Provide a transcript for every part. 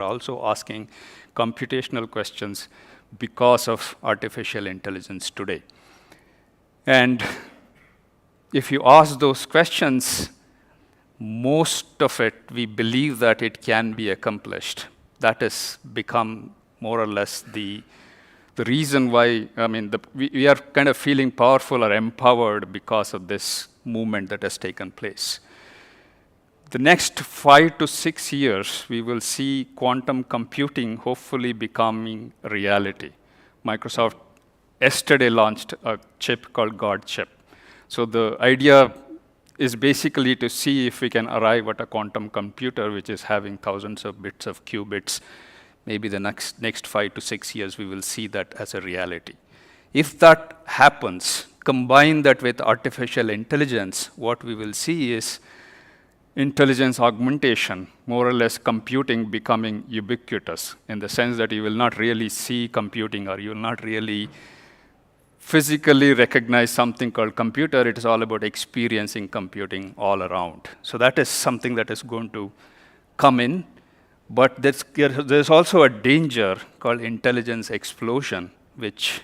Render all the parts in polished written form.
also asking computational questions because of artificial intelligence today. And if you ask those questions, most of it, we believe that it can be accomplished. That has become more or less the reason why, we are kind of feeling powerful or empowered because of this movement that has taken place. The next 5 to 6 years, we will see quantum computing hopefully becoming a reality. Microsoft yesterday launched a chip called God chip. So the idea is basically to see if we can arrive at a quantum computer which is having thousands of bits of qubits. Maybe the next 5 to 6 years, we will see that as a reality. If that happens, combine that with artificial intelligence, what we will see is intelligence augmentation, more or less computing becoming ubiquitous, in the sense that you will not really see computing, or you will not really physically recognize something called computer. It is all about experiencing computing all around. So that is something that is going to come in. But there's also a danger called intelligence explosion, which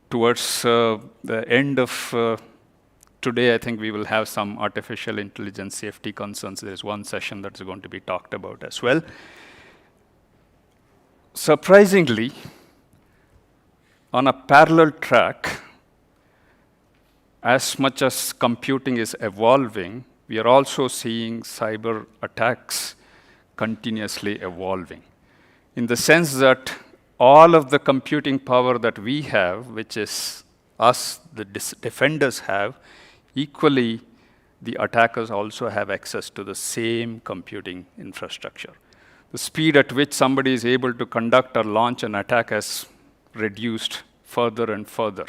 towards the end of today, I think we will have some artificial intelligence safety concerns. There's one session that's going to be talked about as well. Surprisingly, on a parallel track, as much as computing is evolving, we are also seeing cyber attacks continuously evolving, in the sense that all of the computing power that we have, which is us, the defenders have, equally, the attackers also have access to the same computing infrastructure. The speed at which somebody is able to conduct or launch an attack has reduced further and further.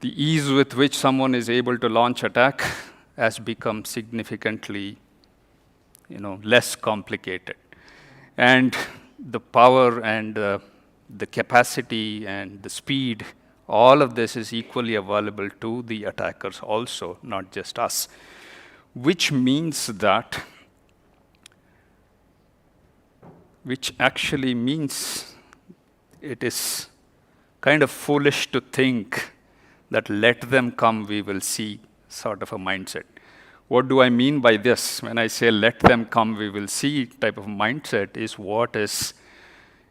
The ease with which someone is able to launch attack has become significantly less complicated. And the power and the capacity and the speed, all of this is equally available to the attackers also, not just us. Which actually means it is kind of foolish to think that let them come, we will see sort of a mindset. What do I mean by this? When I say let them come, we will see type of mindset is what is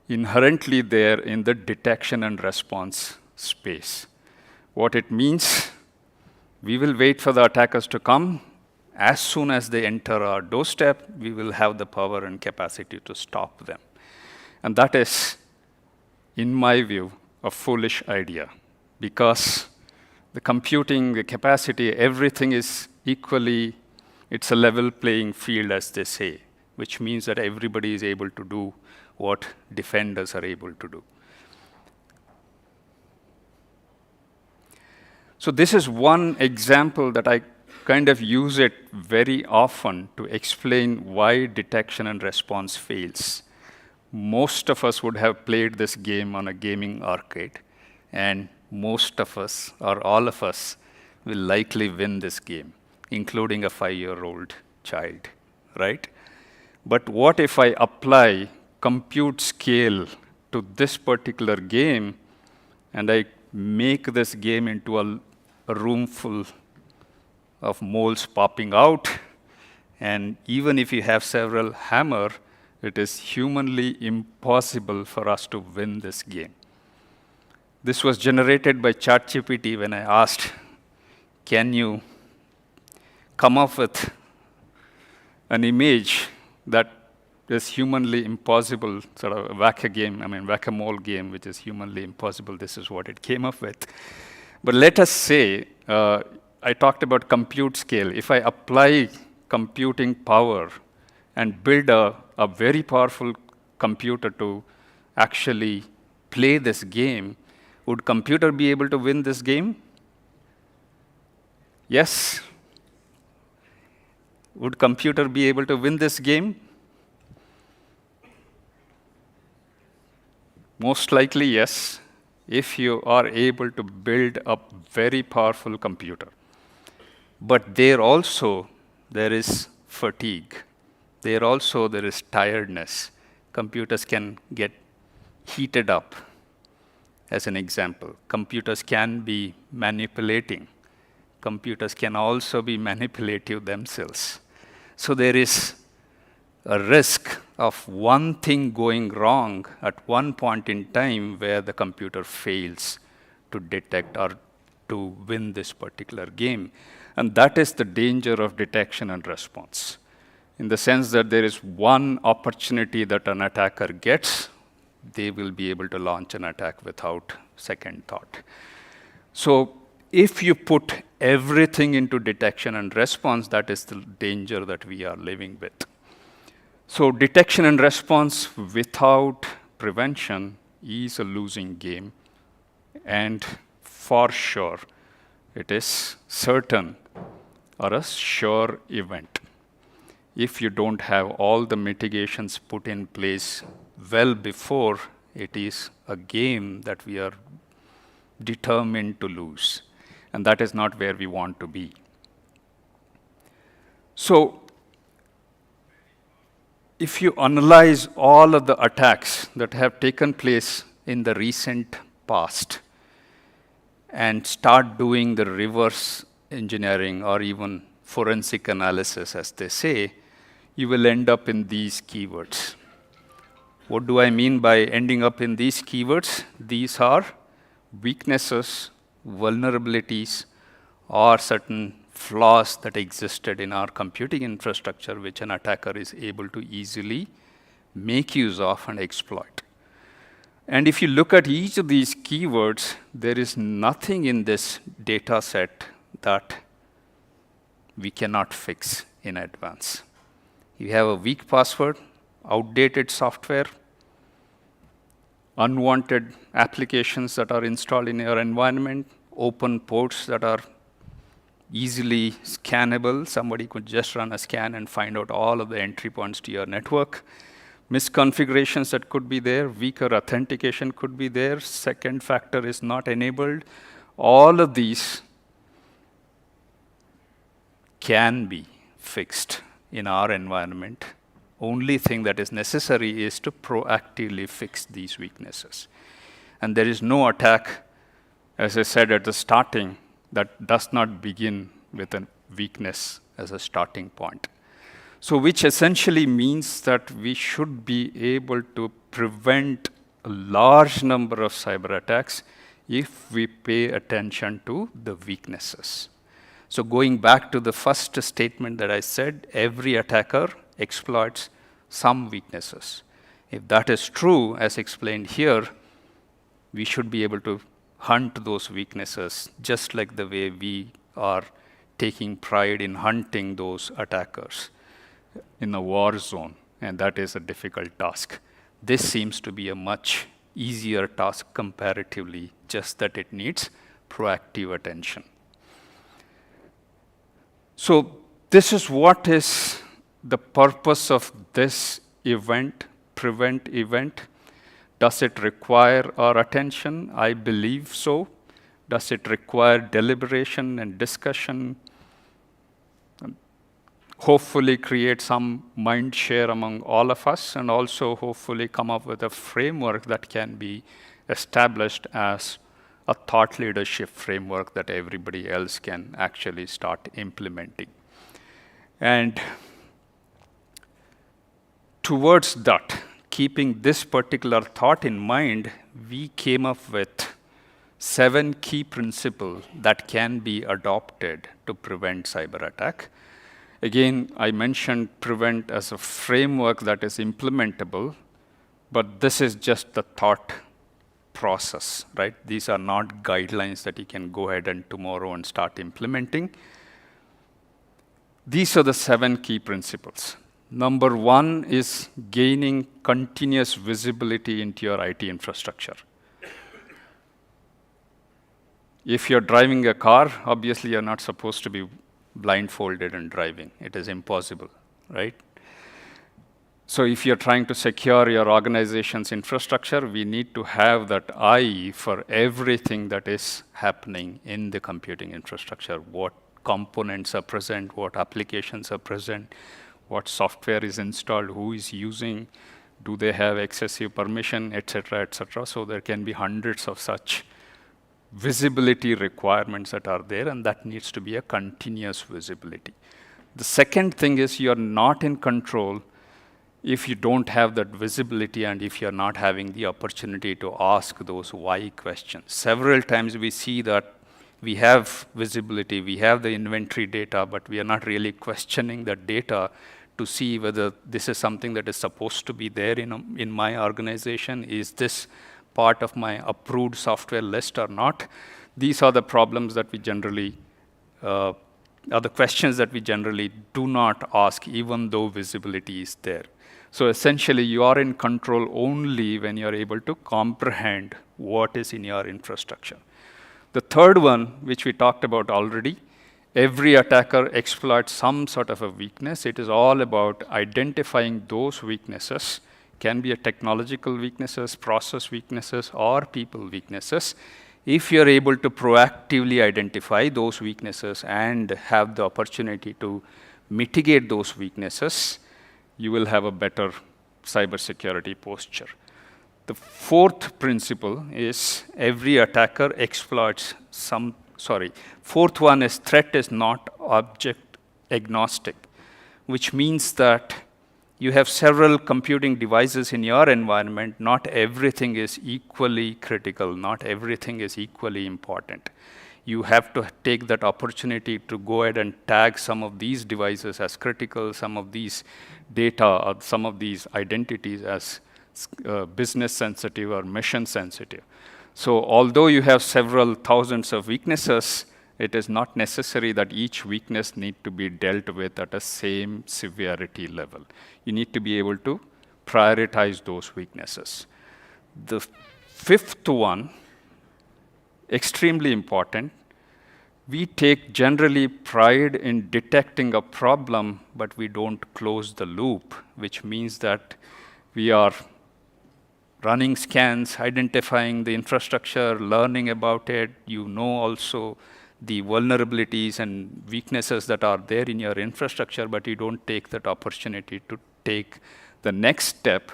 inherently there in the detection and response space. What it means, we will wait for the attackers to come. As soon as they enter our doorstep, we will have the power and capacity to stop them. And that is, in my view, a foolish idea, because the computing, the capacity, everything is equally, it's a level playing field, as they say, which means that everybody is able to do what defenders are able to do. So this is one example that I kind of use it very often to explain why detection and response fails. Most of us would have played this game on a gaming arcade, and most of us, or all of us, will likely win this game, including a 5-year-old child, right? But what if I apply compute scale to this particular game, and I make this game into a room full of moles popping out, and even if you have several hammer, it is humanly impossible for us to win this game. This was generated by ChatGPT when I asked, can you come up with an image that is humanly impossible, sort of a whack-a-mole game, which is humanly impossible. This is what it came up with. But let us say, I talked about compute scale. If I apply computing power and build a very powerful computer to actually play this game, would computer be able to win this game? Yes. Would computer be able to win this game? Most likely, yes, if you are able to build a very powerful computer. But there is fatigue. There is tiredness. Computers can get heated up, as an example. Computers can be manipulating. Computers can also be manipulative themselves. So there is a risk of one thing going wrong at one point in time where the computer fails to detect or to win this particular game. And that is the danger of detection and response, in the sense that there is one opportunity that an attacker gets, they will be able to launch an attack without second thought. So if you put everything into detection and response, that is the danger that we are living with. So detection and response without prevention is a losing game, and for sure, it is certain or a sure event. If you don't have all the mitigations put in place well before, it is a game that we are determined to lose. And that is not where we want to be. So, if you analyze all of the attacks that have taken place in the recent past and start doing the reverse engineering or even forensic analysis, as they say, you will end up in these keywords. What do I mean by ending up in these keywords? These are weaknesses, vulnerabilities, or certain flaws that existed in our computing infrastructure, which an attacker is able to easily make use of and exploit. And if you look at each of these keywords, there is nothing in this data set that we cannot fix in advance. You have a weak password, outdated software, unwanted applications that are installed in your environment, open ports that are easily scannable. Somebody could just run a scan and find out all of the entry points to your network. Misconfigurations that could be there, weaker authentication could be there, second factor is not enabled. All of these can be fixed in our environment. Only thing that is necessary is to proactively fix these weaknesses. And there is no attack, as I said at the starting, that does not begin with a weakness as a starting point. So which essentially means that we should be able to prevent a large number of cyber attacks if we pay attention to the weaknesses. So going back to the first statement that I said, every attacker exploits some weaknesses. If that is true, as explained here, we should be able to hunt those weaknesses just like the way we are taking pride in hunting those attackers in a war zone, and that is a difficult task. This seems to be a much easier task comparatively, just that it needs proactive attention. So this is what is the purpose of this event, PREVENT event. Does it require our attention? I believe so. Does it require deliberation and discussion? Hopefully create some mind share among all of us, and also hopefully come up with a framework that can be established as a thought leadership framework that everybody else can actually start implementing. And towards that, keeping this particular thought in mind, we came up with 7 key principles that can be adopted to prevent cyber attack. Again, I mentioned PREVENT as a framework that is implementable, but this is just the thought process, right? These are not guidelines that you can go ahead and tomorrow and start implementing. These are the 7 key principles. Number 1 is gaining continuous visibility into your IT infrastructure. If you're driving a car, obviously you're not supposed to be blindfolded and driving. It is impossible, right? So if you're trying to secure your organization's infrastructure, we need to have that eye for everything that is happening in the computing infrastructure. What components are present, what applications are present, what software is installed, who is using, Do they have excessive permission, et cetera, et cetera? So there can be hundreds of such visibility requirements that are there, and that needs to be a continuous visibility. The second thing is you're not in control if you don't have that visibility and if you're not having the opportunity to ask those why questions. Several times we see that we have visibility, we have the inventory data, but we are not really questioning that data to see whether this is something that is supposed to be there in my organization. Is this part of my approved software list or not? These are the problems that we generally, are the questions that we generally do not ask, even though visibility is there. So essentially, you are in control only when you're able to comprehend what is in your infrastructure. The third one, which we talked about already, every attacker exploits some sort of a weakness. It is all about identifying those weaknesses, can be a technological weaknesses, process weaknesses, or people weaknesses. If you're able to proactively identify those weaknesses and have the opportunity to mitigate those weaknesses, you will have a better cybersecurity posture. The fourth principle is every attacker exploits fourth one is threat is not object agnostic, which means that you have several computing devices in your environment. Not everything is equally critical. Not everything is equally important. You have to take that opportunity to go ahead and tag some of these devices as critical, some of these data or some of these identities as business sensitive or mission sensitive. So although you have several thousands of weaknesses, it is not necessary that each weakness need to be dealt with at the same severity level. You need to be able to prioritize those weaknesses. The fifth one, extremely important, we take generally pride in detecting a problem, but we don't close the loop, which means that we are running scans, identifying the infrastructure, learning about it. You know also the vulnerabilities and weaknesses that are there in your infrastructure, but you don't take that opportunity to take the next step,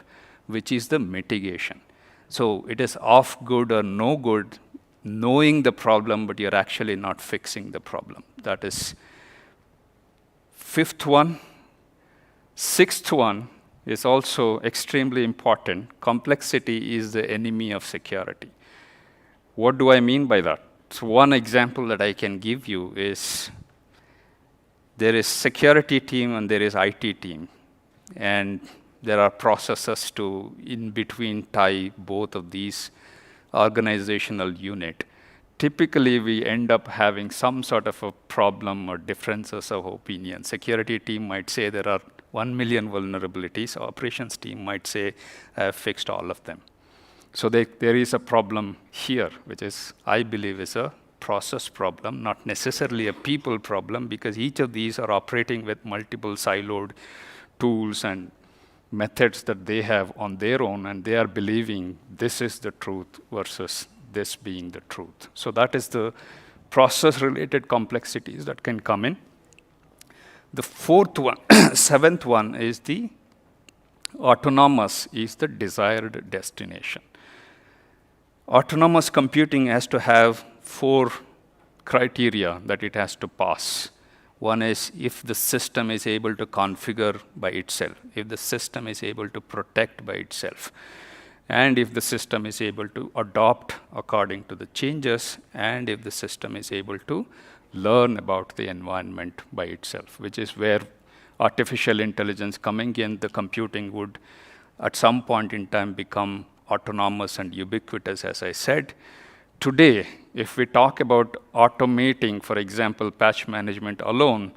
which is the mitigation. So it is off good or no good knowing the problem, but you're actually not fixing the problem. That is fifth one. Sixth one is also extremely important. Complexity is the enemy of security. What do I mean by that? So one example that I can give you is there is security team and there is IT team. And there are processes to, in between, tie both of these organizational unit. Typically, we end up having some sort of a problem or differences of opinion. Security team might say there are 1 million vulnerabilities. Operations team might say, I have fixed all of them. So there is a problem here, which is, I believe, is a process problem, not necessarily a people problem, because each of these are operating with multiple siloed tools and methods that they have on their own, and they are believing this is the truth versus this being the truth. So that is the process-related complexities that can come in. The fourth one, seventh one is the autonomous is the desired destination. Autonomous computing has to have 4 criteria that it has to pass. One is if the system is able to configure by itself, if the system is able to protect by itself, and if the system is able to adopt according to the changes, and if the system is able to learn about the environment by itself, which is where artificial intelligence coming in, the computing would at some point in time become autonomous and ubiquitous, as I said. Today, if we talk about automating, for example, patch management alone,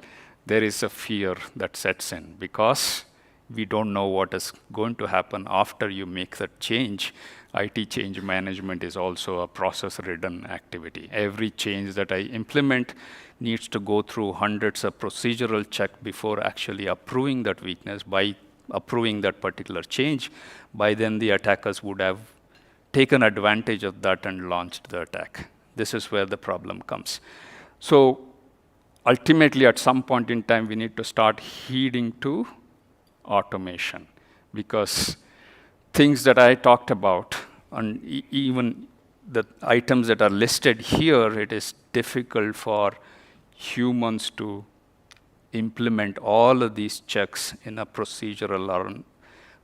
there is a fear that sets in because we don't know what is going to happen after you make that change. IT change management is also a process-ridden activity. Every change that I implement needs to go through hundreds of procedural checks before actually approving that weakness. By approving that particular change, by then the attackers would have taken advantage of that and launched the attack. This is where the problem comes. So ultimately, at some point in time, we need to start heeding to automation, because things that I talked about, and even the items that are listed here, it is difficult for humans to implement all of these checks in a procedural or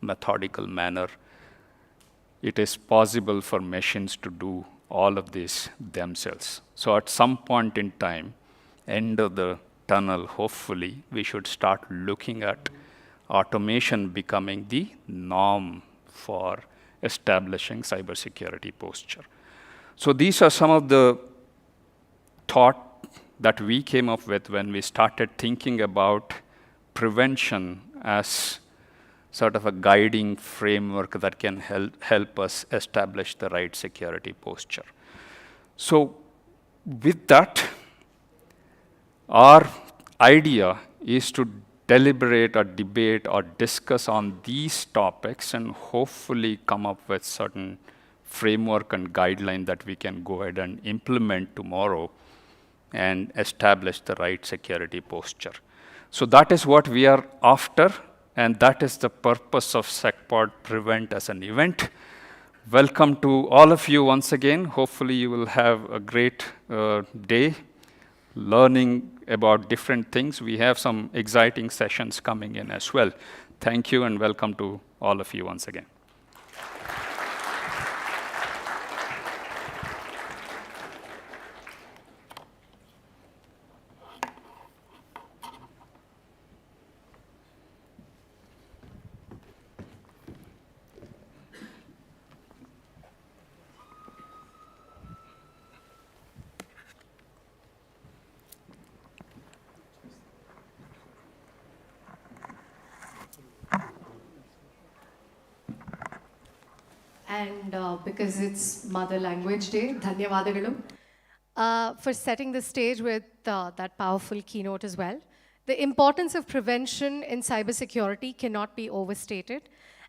methodical manner. It is possible for machines to do all of this themselves. So at some point in time, end of the tunnel, hopefully, we should start looking at automation becoming the norm for establishing cybersecurity posture. So these are some of the thought that we came up with when we started thinking about prevention as sort of a guiding framework that can help us establish the right security posture. So with that, our idea is to deliberate or debate or discuss on these topics and hopefully come up with certain framework and guideline that we can go ahead and implement tomorrow and establish the right security posture. So that is what we are after, and that is the purpose of SecPod PREVENT as an event. Welcome to all of you once again. Hopefully you will have a great day learning about different things. We have some exciting sessions coming in as well. Thank you and welcome to all of you once again. And because it's Mother Language Day, dhanyavadagalu, for setting the stage with that powerful keynote as well. The importance of prevention in cybersecurity cannot be overstated.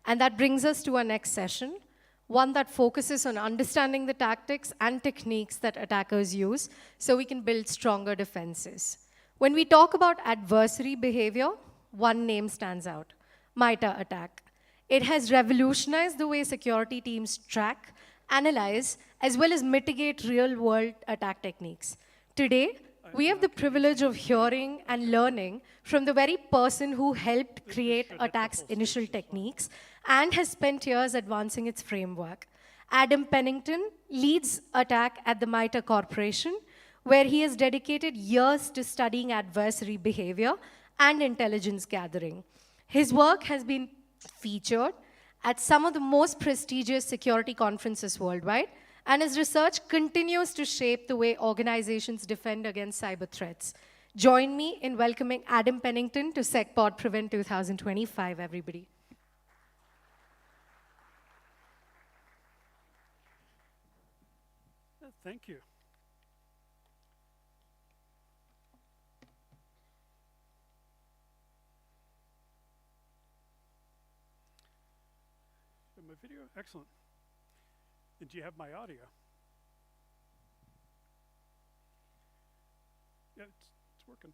And that brings us to our next session, one that focuses on understanding the tactics and techniques that attackers use so we can build stronger defenses. When we talk about adversary behavior, one name stands out, MITRE attack. It has revolutionized the way security teams track, analyze, as well as mitigate real-world attack techniques. Today, we have the privilege of hearing and learning from the very person who helped create attack's initial techniques and has spent years advancing its framework. Adam Pennington leads attack at the MITRE Corporation, where he has dedicated years to studying adversary behavior and intelligence gathering. His work has been featured at some of the most prestigious security conferences worldwide, and his research continues to shape the way organizations defend against cyber threats. Join me in welcoming Adam Pennington to SecPod PREVENT 2025, everybody. Thank you. My video? Excellent. And do you have my audio? Yeah, it's working.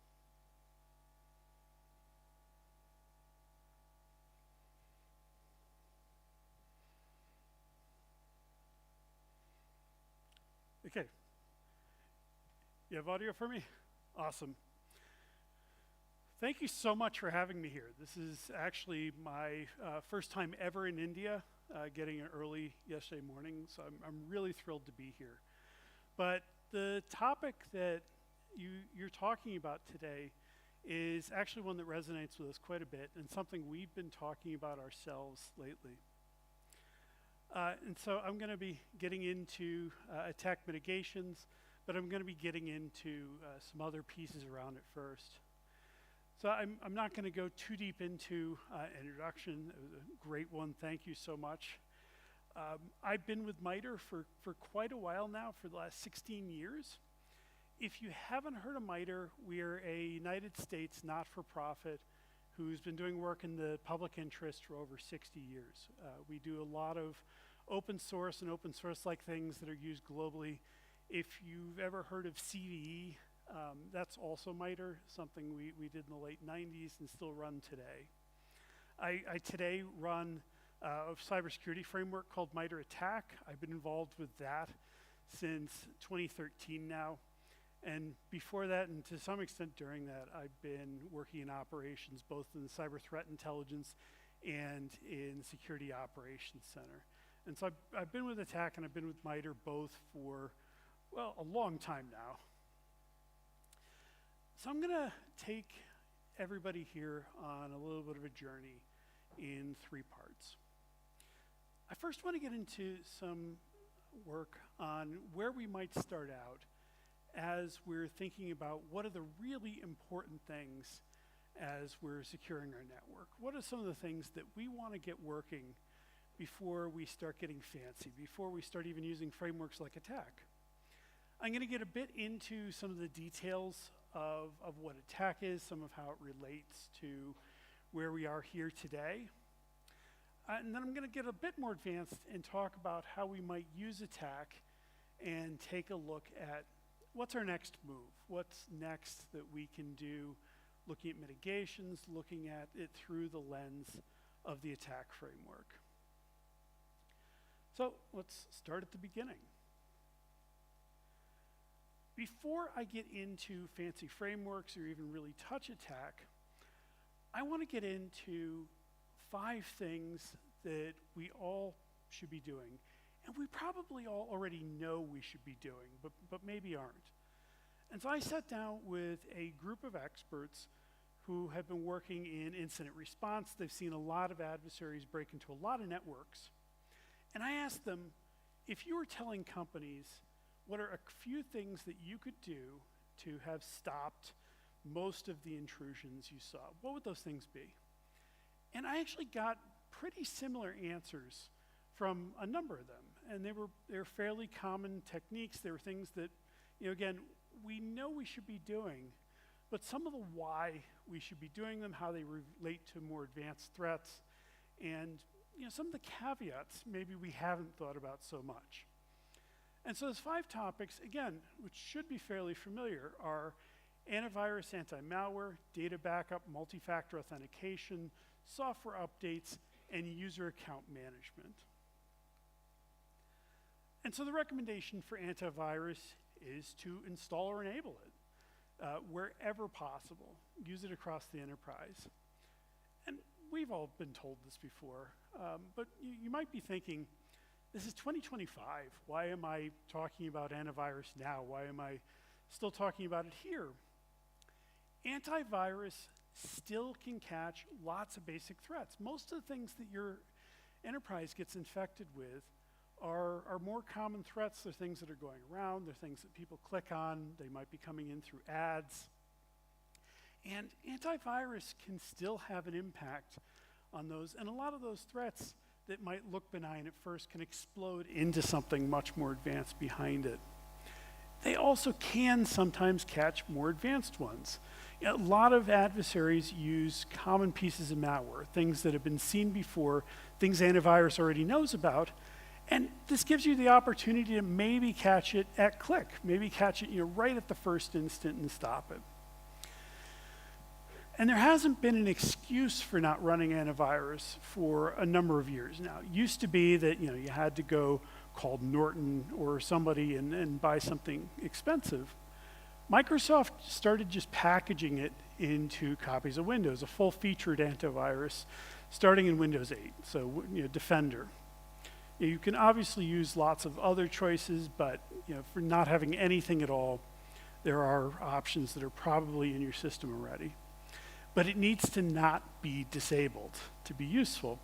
Okay. You have audio for me? Awesome. Thank you so much for having me here. This is actually my first time ever in India, getting it early yesterday morning, so I'm really thrilled to be here. But the topic that you're talking about today is actually one that resonates with us quite a bit and something we've been talking about ourselves lately. And so I'm going to be getting into attack mitigations, but I'm going to be getting into some other pieces around it first. So I'm not going to go too deep into introduction. It was a great one. Thank you so much. I've been with MITRE for quite a while now, for the last 16 years. If you haven't heard of MITRE, we are a United States not-for-profit who's been doing work in the public interest for over 60 years. We do a lot of open source and open source-like things that are used globally. If you've ever heard of CVE, that's also MITRE, something we did in the late 90s and still run today. I today run of cybersecurity framework called MITRE ATT&CK. I've been involved with that since 2013 now. And before that, and to some extent during that, I've been working in operations, both in the cyber threat intelligence and in the security operations center. And so I've been with ATT&CK and I've been with MITRE both for, well, a long time now. So I'm gonna take everybody here on a little bit of a journey in 3 parts. I first want to get into some work on where we might start out as we're thinking about what are the really important things as we're securing our network. What are some of the things that we want to get working before we start getting fancy, before we start even using frameworks like ATT&CK? I'm going to get a bit into some of the details of what ATT&CK is, some of how it relates to where we are here today. And then I'm going to get a bit more advanced and talk about how we might use ATT&CK and take a look at what's our next move, what's next that we can do, looking at mitigations, looking at it through the lens of the ATT&CK framework. So let's start at the beginning. Before I get into fancy frameworks or even really touch ATT&CK, I want to get into 5 things that we all should be doing, and we probably all already know we should be doing, but maybe aren't. And so I sat down with a group of experts who have been working in incident response. They've seen a lot of adversaries break into a lot of networks. And I asked them, if you were telling companies what are a few things that you could do to have stopped most of the intrusions you saw, what would those things be? And I actually got pretty similar answers from a number of them. And they were fairly common techniques. They were things that, you know, again, we know we should be doing, but some of the why we should be doing them, how they relate to more advanced threats, and some of the caveats maybe we haven't thought about so much. And so those 5 topics, again, which should be fairly familiar, are antivirus, anti-malware, data backup, multi-factor authentication, software updates, and user account management. And so the recommendation for antivirus is to install or enable it wherever possible. Use it across the enterprise. And we've all been told this before, but you might be thinking, this is 2025. Why am I talking about antivirus now? Why am I still talking about it here? Antivirus still can catch lots of basic threats. Most of the things that your enterprise gets infected with are more common threats. They're things that are going around. They're things that people click on. They might be coming in through ads. And antivirus can still have an impact on those. And a lot of those threats that might look benign at first can explode into something much more advanced behind it. They also can sometimes catch more advanced ones. A lot of adversaries use common pieces of malware, things that have been seen before, things antivirus already knows about, and this gives you the opportunity to maybe catch it at click, maybe catch it right at the first instant and stop it. And there hasn't been an excuse for not running antivirus for a number of years now. It used to be that you had to go call Norton or somebody and buy something expensive. Microsoft started just packaging it into copies of Windows, a full-featured antivirus starting in Windows 8, so Defender. You can obviously use lots of other choices, but for not having anything at all, there are options that are probably in your system already. But it needs to not be disabled to be useful.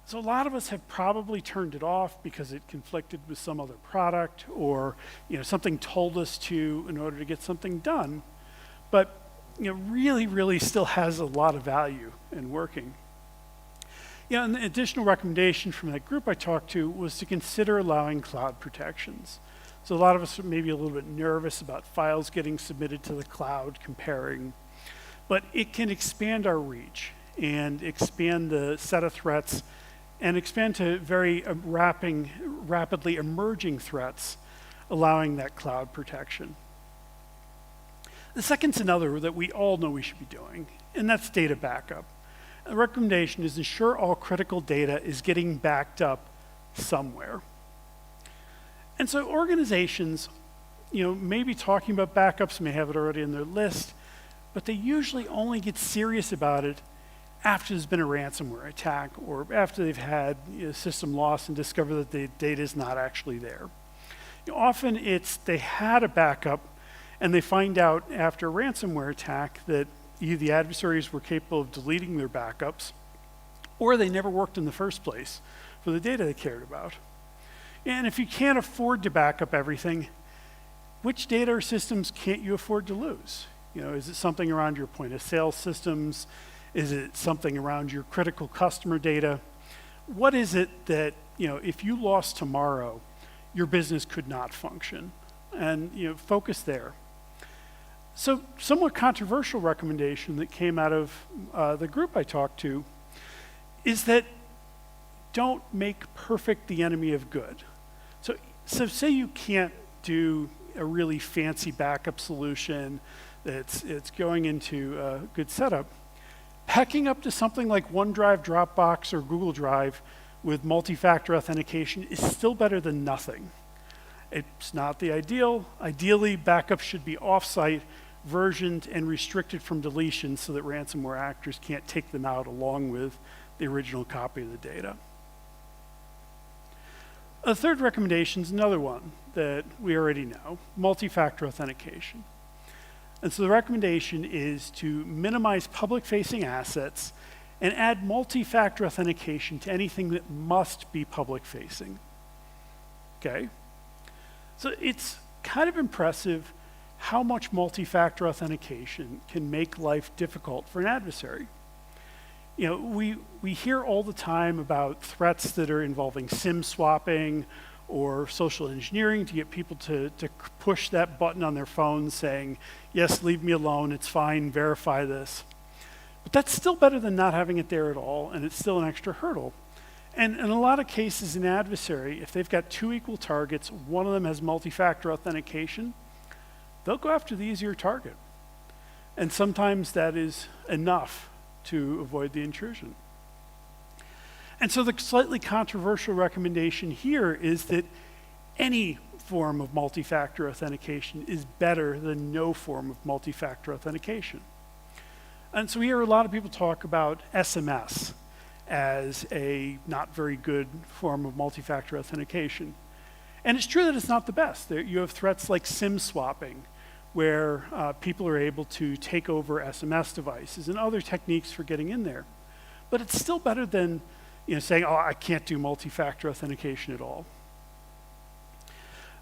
So a lot of us have probably turned it off because it conflicted with some other product, or something told us to in order to get something done. But really still has a lot of value in working. And the additional recommendation from that group I talked to was to consider allowing cloud protections. So a lot of us are maybe a little bit nervous about files getting submitted to the cloud, comparing. But it can expand our reach and expand the set of threats and expand to very rapidly emerging threats, allowing that cloud protection. The second's another that we all know we should be doing, and that's data backup. The recommendation is ensure all critical data is getting backed up somewhere. And so organizations, may be talking about backups, may have it already in their list, but they usually only get serious about it after there's been a ransomware attack or after they've had system loss and discover that the data is not actually there. Often it's they had a backup and they find out after a ransomware attack that either the adversaries were capable of deleting their backups or they never worked in the first place for the data they cared about. And if you can't afford to back up everything, which data or systems can't you afford to lose? Is it something around your point of sale systems? Is it something around your critical customer data? What is it that, if you lost tomorrow, your business could not function? And, focus there. So, somewhat controversial recommendation that came out of the group I talked to is that don't make perfect the enemy of good. So say you can't do a really fancy backup solution that's going into a good setup. Hacking up to something like OneDrive, Dropbox, or Google Drive with multi-factor authentication is still better than nothing. It's not the ideal. Ideally, backups should be off-site, versioned, and restricted from deletion so that ransomware actors can't take them out along with the original copy of the data. A third recommendation is another one that we already know, multi-factor authentication. And so the recommendation is to minimize public-facing assets and add multi-factor authentication to anything that must be public-facing. Okay? So it's kind of impressive how much multi-factor authentication can make life difficult for an adversary. We hear all the time about threats that are involving SIM swapping or social engineering to get people to push that button on their phone saying, yes, leave me alone, it's fine, verify this. But that's still better than not having it there at all, and it's still an extra hurdle. And in a lot of cases, an adversary, if they've got two equal targets, one of them has multi-factor authentication, they'll go after the easier target. And sometimes that is enough to avoid the intrusion. And so the slightly controversial recommendation here is that any form of multi-factor authentication is better than no form of multi-factor authentication. And so we hear a lot of people talk about SMS as a not very good form of multi-factor authentication. And it's true that it's not the best. You have threats like SIM swapping, where people are able to take over SMS devices and other techniques for getting in there. But it's still better than saying, oh, I can't do multi-factor authentication at all.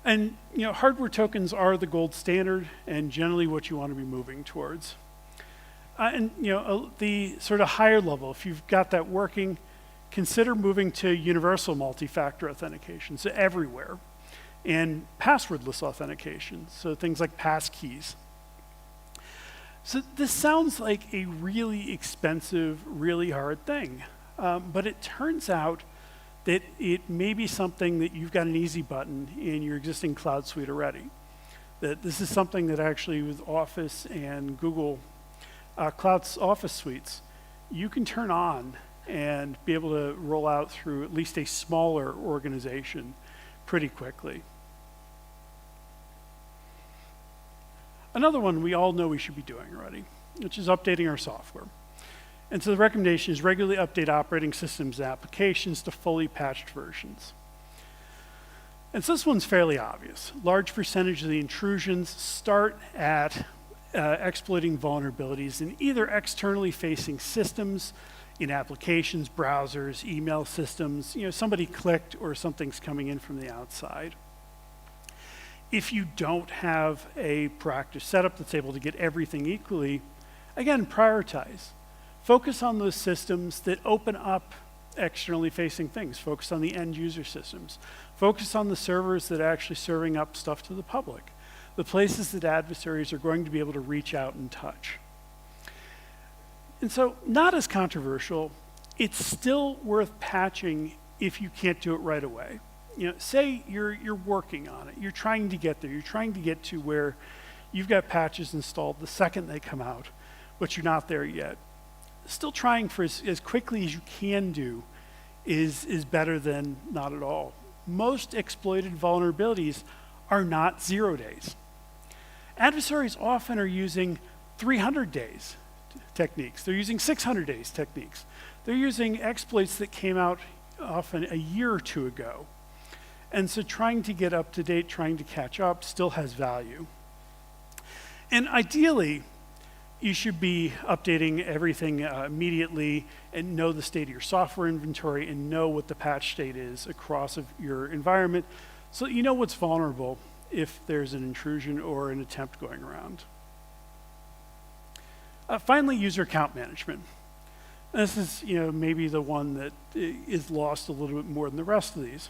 And hardware tokens are the gold standard and generally what you want to be moving towards. The sort of higher level, if you've got that working, consider moving to universal multi-factor authentication, so everywhere. And passwordless authentication, so things like passkeys. So this sounds like a really expensive, really hard thing, but it turns out that it may be something that you've got an easy button in your existing cloud suite already. That this is something that actually with Office and Google Cloud Office suites, you can turn on and be able to roll out through at least a smaller organization pretty quickly. Another one we all know we should be doing already, which is updating our software. And so the recommendation is regularly update operating systems and applications to fully patched versions. And so this one's fairly obvious. Large percentage of the intrusions start at exploiting vulnerabilities in either externally facing systems, in applications, browsers, email systems, somebody clicked or something's coming in from the outside. If you don't have a proactive setup that's able to get everything equally, again, prioritize. Focus on those systems that open up externally facing things. Focus on the end user systems. Focus on the servers that are actually serving up stuff to the public. The places that adversaries are going to be able to reach out and touch. And so, not as controversial, it's still worth patching if you can't do it right away. Say you're working on it, you're trying to get there, you're trying to get to where you've got patches installed the second they come out, but you're not there yet. still trying for as quickly as you can do is better than not at all. Most exploited vulnerabilities are not 0 days. Adversaries often are using 300 days techniques. They're using 600 days techniques. They're using exploits that came out often a year or two ago. And so trying to get up to date, trying to catch up still has value. And ideally, you should be updating everything immediately and know the state of your software inventory and know what the patch state is across your environment so that you know what's vulnerable if there's an intrusion or an attempt going around. Finally, user account management. This is maybe the one that is lost a little bit more than the rest of these,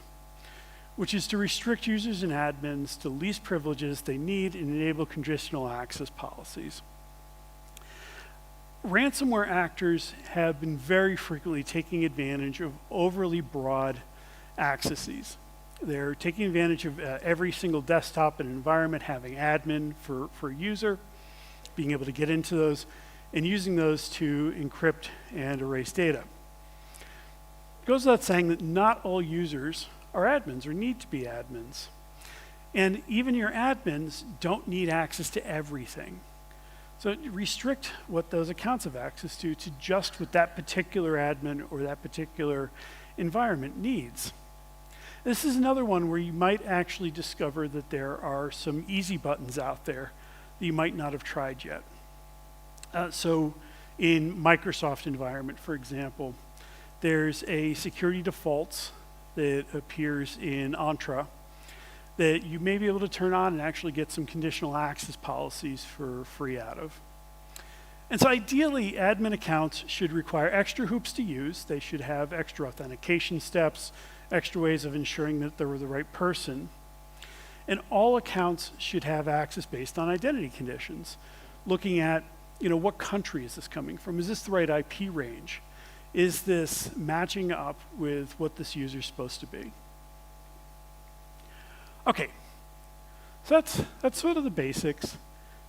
which is to restrict users and admins to least privileges they need and enable conditional access policies. Ransomware actors have been very frequently taking advantage of overly broad accesses. They're taking advantage of every single desktop and environment having admin for user, being able to get into those, and using those to encrypt and erase data. It goes without saying that not all users are admins or need to be admins. And even your admins don't need access to everything. So restrict what those accounts have access to just what that particular admin or that particular environment needs. This is another one where you might actually discover that there are some easy buttons out there that you might not have tried yet. So in Microsoft environment, for example, there's a security defaults that appears in Entra that you may be able to turn on and actually get some conditional access policies for free out of. And so ideally, admin accounts should require extra hoops to use. They should have extra authentication steps, extra ways of ensuring that they were the right person. And all accounts should have access based on identity conditions, looking at what country is this coming from? Is this the right IP range? Is this matching up with what this user is supposed to be? Okay, so that's sort of the basics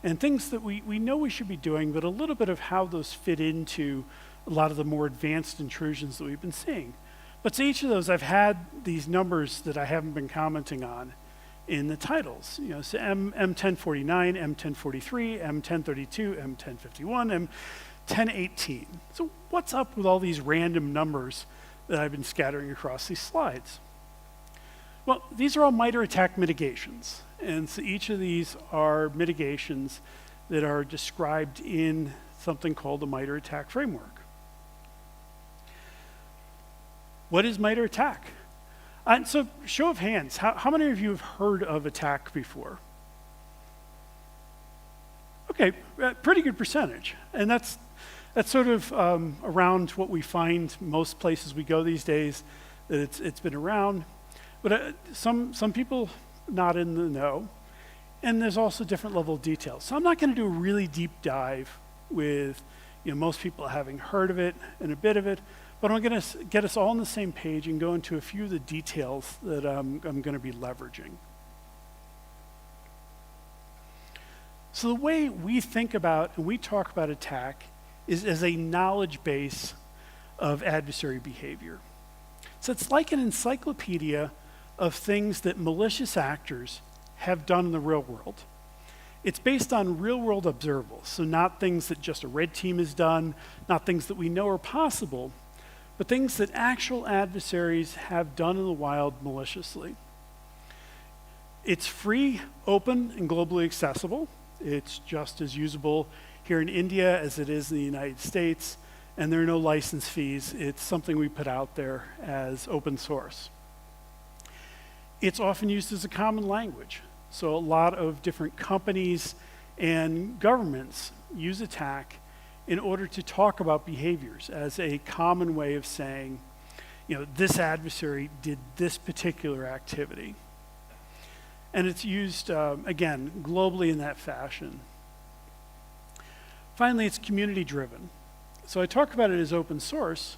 and things that we know we should be doing, but a little bit of how those fit into a lot of the more advanced intrusions that we've been seeing. But to each of those, I've had these numbers that I haven't been commenting on in the titles. So M1049, M1043, M1032, M1051, M1018. So what's up with all these random numbers that I've been scattering across these slides? Well, these are all MITRE ATT&CK mitigations. And so each of these are mitigations that are described in something called the MITRE ATT&CK framework. What is MITRE ATT&CK? So show of hands, how many of you have heard of ATT&CK before? Okay, pretty good percentage. And that's sort of around what we find most places we go these days, that it's been around. But some people not in the know, and there's also different level of detail. So I'm not going to do a really deep dive with most people having heard of it and a bit of it, but I'm going to get us all on the same page and go into a few of the details that I'm going to be leveraging. So the way we think about and we talk about attack is as a knowledge base of adversary behavior. So it's like an encyclopedia of things that malicious actors have done in the real world. It's based on real-world observables, so not things that just a red team has done, not things that we know are possible, but things that actual adversaries have done in the wild maliciously. It's free, open, and globally accessible. It's just as usable here in India as it is in the United States, and there are no license fees. It's something we put out there as open source. It's often used as a common language. So a lot of different companies and governments use attack in order to talk about behaviors as a common way of saying, this adversary did this particular activity. And it's used, again, globally in that fashion. Finally, it's community driven. So I talk about it as open source,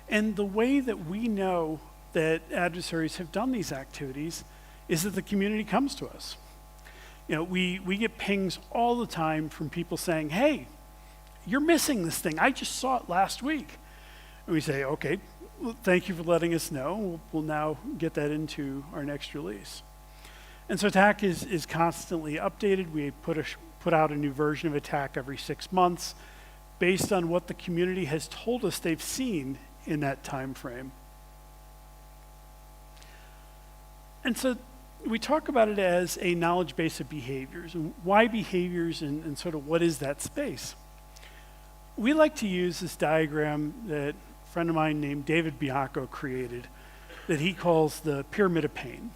and the way that we know that adversaries have done these activities is that the community comes to us. We get pings all the time from people saying, hey, you're missing this thing. I just saw it last week. And we say, okay, well, thank you for letting us know. We'll now get that into our next release. And so attack is constantly updated. We put out a new version of attack every 6 months based on what the community has told us they've seen in that time frame. And so we talk about it as a knowledge base of behaviors. And why behaviors and sort of what is that space? We like to use this diagram that a friend of mine named David Bianco created that he calls the pyramid of pain.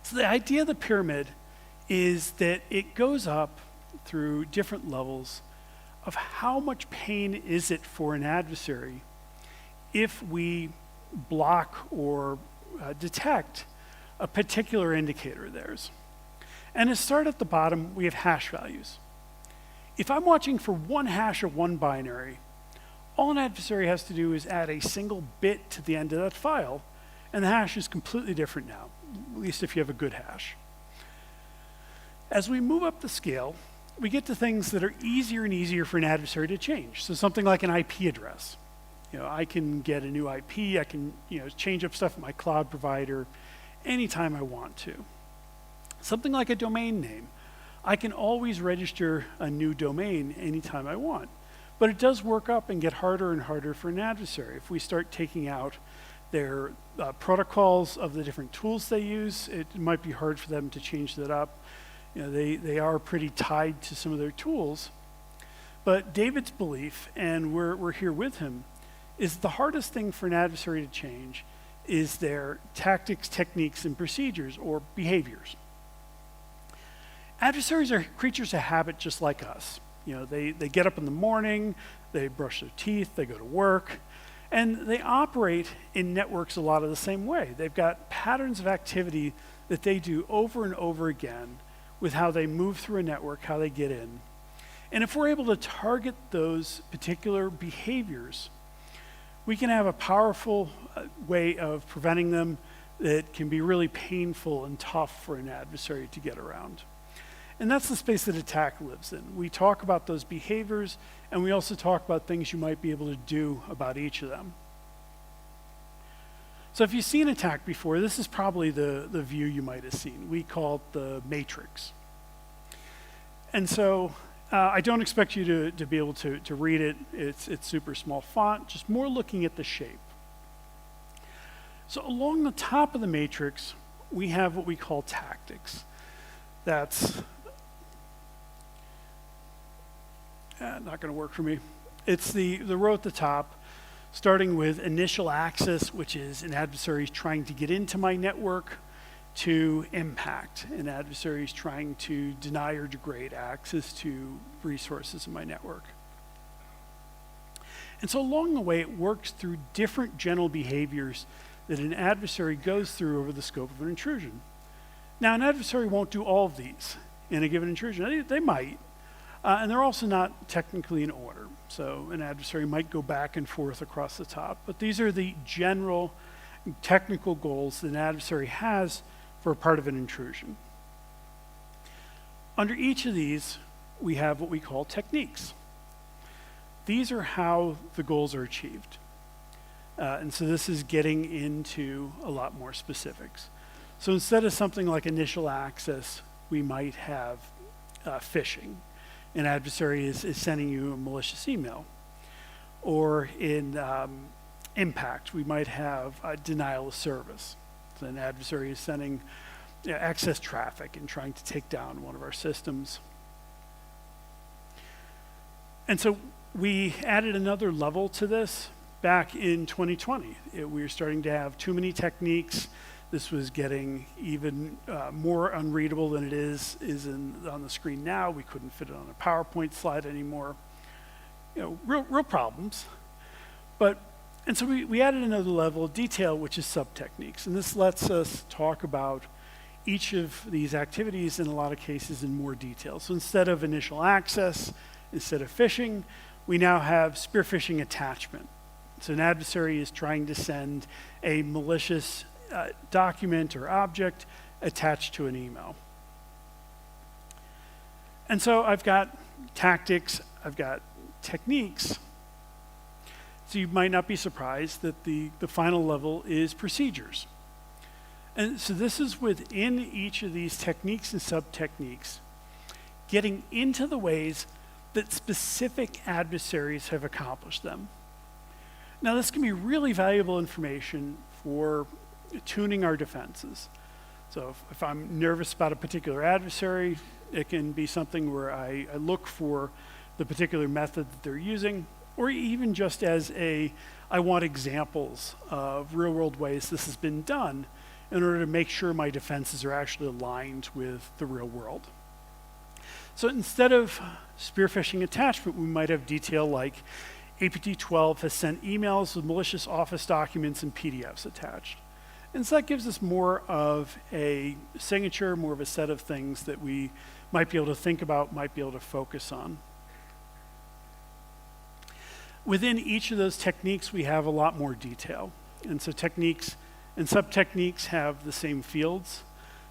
So the idea of the pyramid is that it goes up through different levels of how much pain is it for an adversary if we block or detect a particular indicator of theirs. And to start at the bottom, we have hash values. If I'm watching for one hash of one binary, all an adversary has to do is add a single bit to the end of that file, and the hash is completely different now, at least if you have a good hash. As we move up the scale, we get to things that are easier and easier for an adversary to change. So something like an IP address. I can get a new IP, I can change up stuff at my cloud provider anytime I want to. Something like a domain name. I can always register a new domain anytime I want. But it does work up and get harder and harder for an adversary. If we start taking out their protocols of the different tools they use, it might be hard for them to change that up. They are pretty tied to some of their tools. But David's belief, and we're here with him, is the hardest thing for an adversary to change is their tactics, techniques, and procedures, or behaviors. Adversaries are creatures of habit just like us. They get up in the morning, they brush their teeth, they go to work, and they operate in networks a lot of the same way. They've got patterns of activity that they do over and over again with how they move through a network, how they get in. And if we're able to target those particular behaviors, we can have a powerful way of preventing them that can be really painful and tough for an adversary to get around. And that's the space that attack lives in. We talk about those behaviors, and we also talk about things you might be able to do about each of them. So if you've seen attack before, this is probably the view you might have seen. We call it the matrix. And so I don't expect you to be able to read it. It's super small font, just more looking at the shape. So along the top of the matrix, we have what we call tactics. That's not going to work for me. It's the row at the top, starting with initial access, which is an adversary trying to get into my network, to impact, an adversary trying to deny or degrade access to resources in my network. And so along the way, it works through different general behaviors that an adversary goes through over the scope of an intrusion. Now, an adversary won't do all of these in a given intrusion. They might, and they're also not technically in order. So an adversary might go back and forth across the top, but these are the general technical goals that an adversary has for a part of an intrusion. Under each of these, we have what we call techniques. These are how the goals are achieved. And so this is getting into a lot more specifics. So instead of something like initial access, we might have phishing. An adversary is sending you a malicious email. Or in impact, we might have denial of service. So an adversary is sending excess traffic and trying to take down one of our systems. And so we added another level to this back in 2020. We were starting to have too many techniques. This was getting even more unreadable than it is on the screen now. We couldn't fit it on a PowerPoint slide anymore. Real problems. And so we added another level of detail, which is sub-techniques. And this lets us talk about each of these activities in a lot of cases in more detail. So instead of initial access, instead of phishing, we now have spear phishing attachment. So an adversary is trying to send a malicious document or object attached to an email. And so I've got tactics. I've got techniques. So you might not be surprised that the final level is procedures. And so this is within each of these techniques and sub-techniques, getting into the ways that specific adversaries have accomplished them. Now, this can be really valuable information for tuning our defenses. So if I'm nervous about a particular adversary, it can be something where I look for the particular method that they're using, or even just as I want examples of real-world ways this has been done in order to make sure my defenses are actually aligned with the real world. So instead of spear phishing attachment, we might have detail like APT12 has sent emails with malicious Office documents and PDFs attached. And so that gives us more of a signature, more of a set of things that we might be able to think about, might be able to focus on. Within each of those techniques, we have a lot more detail. And so techniques and sub-techniques have the same fields.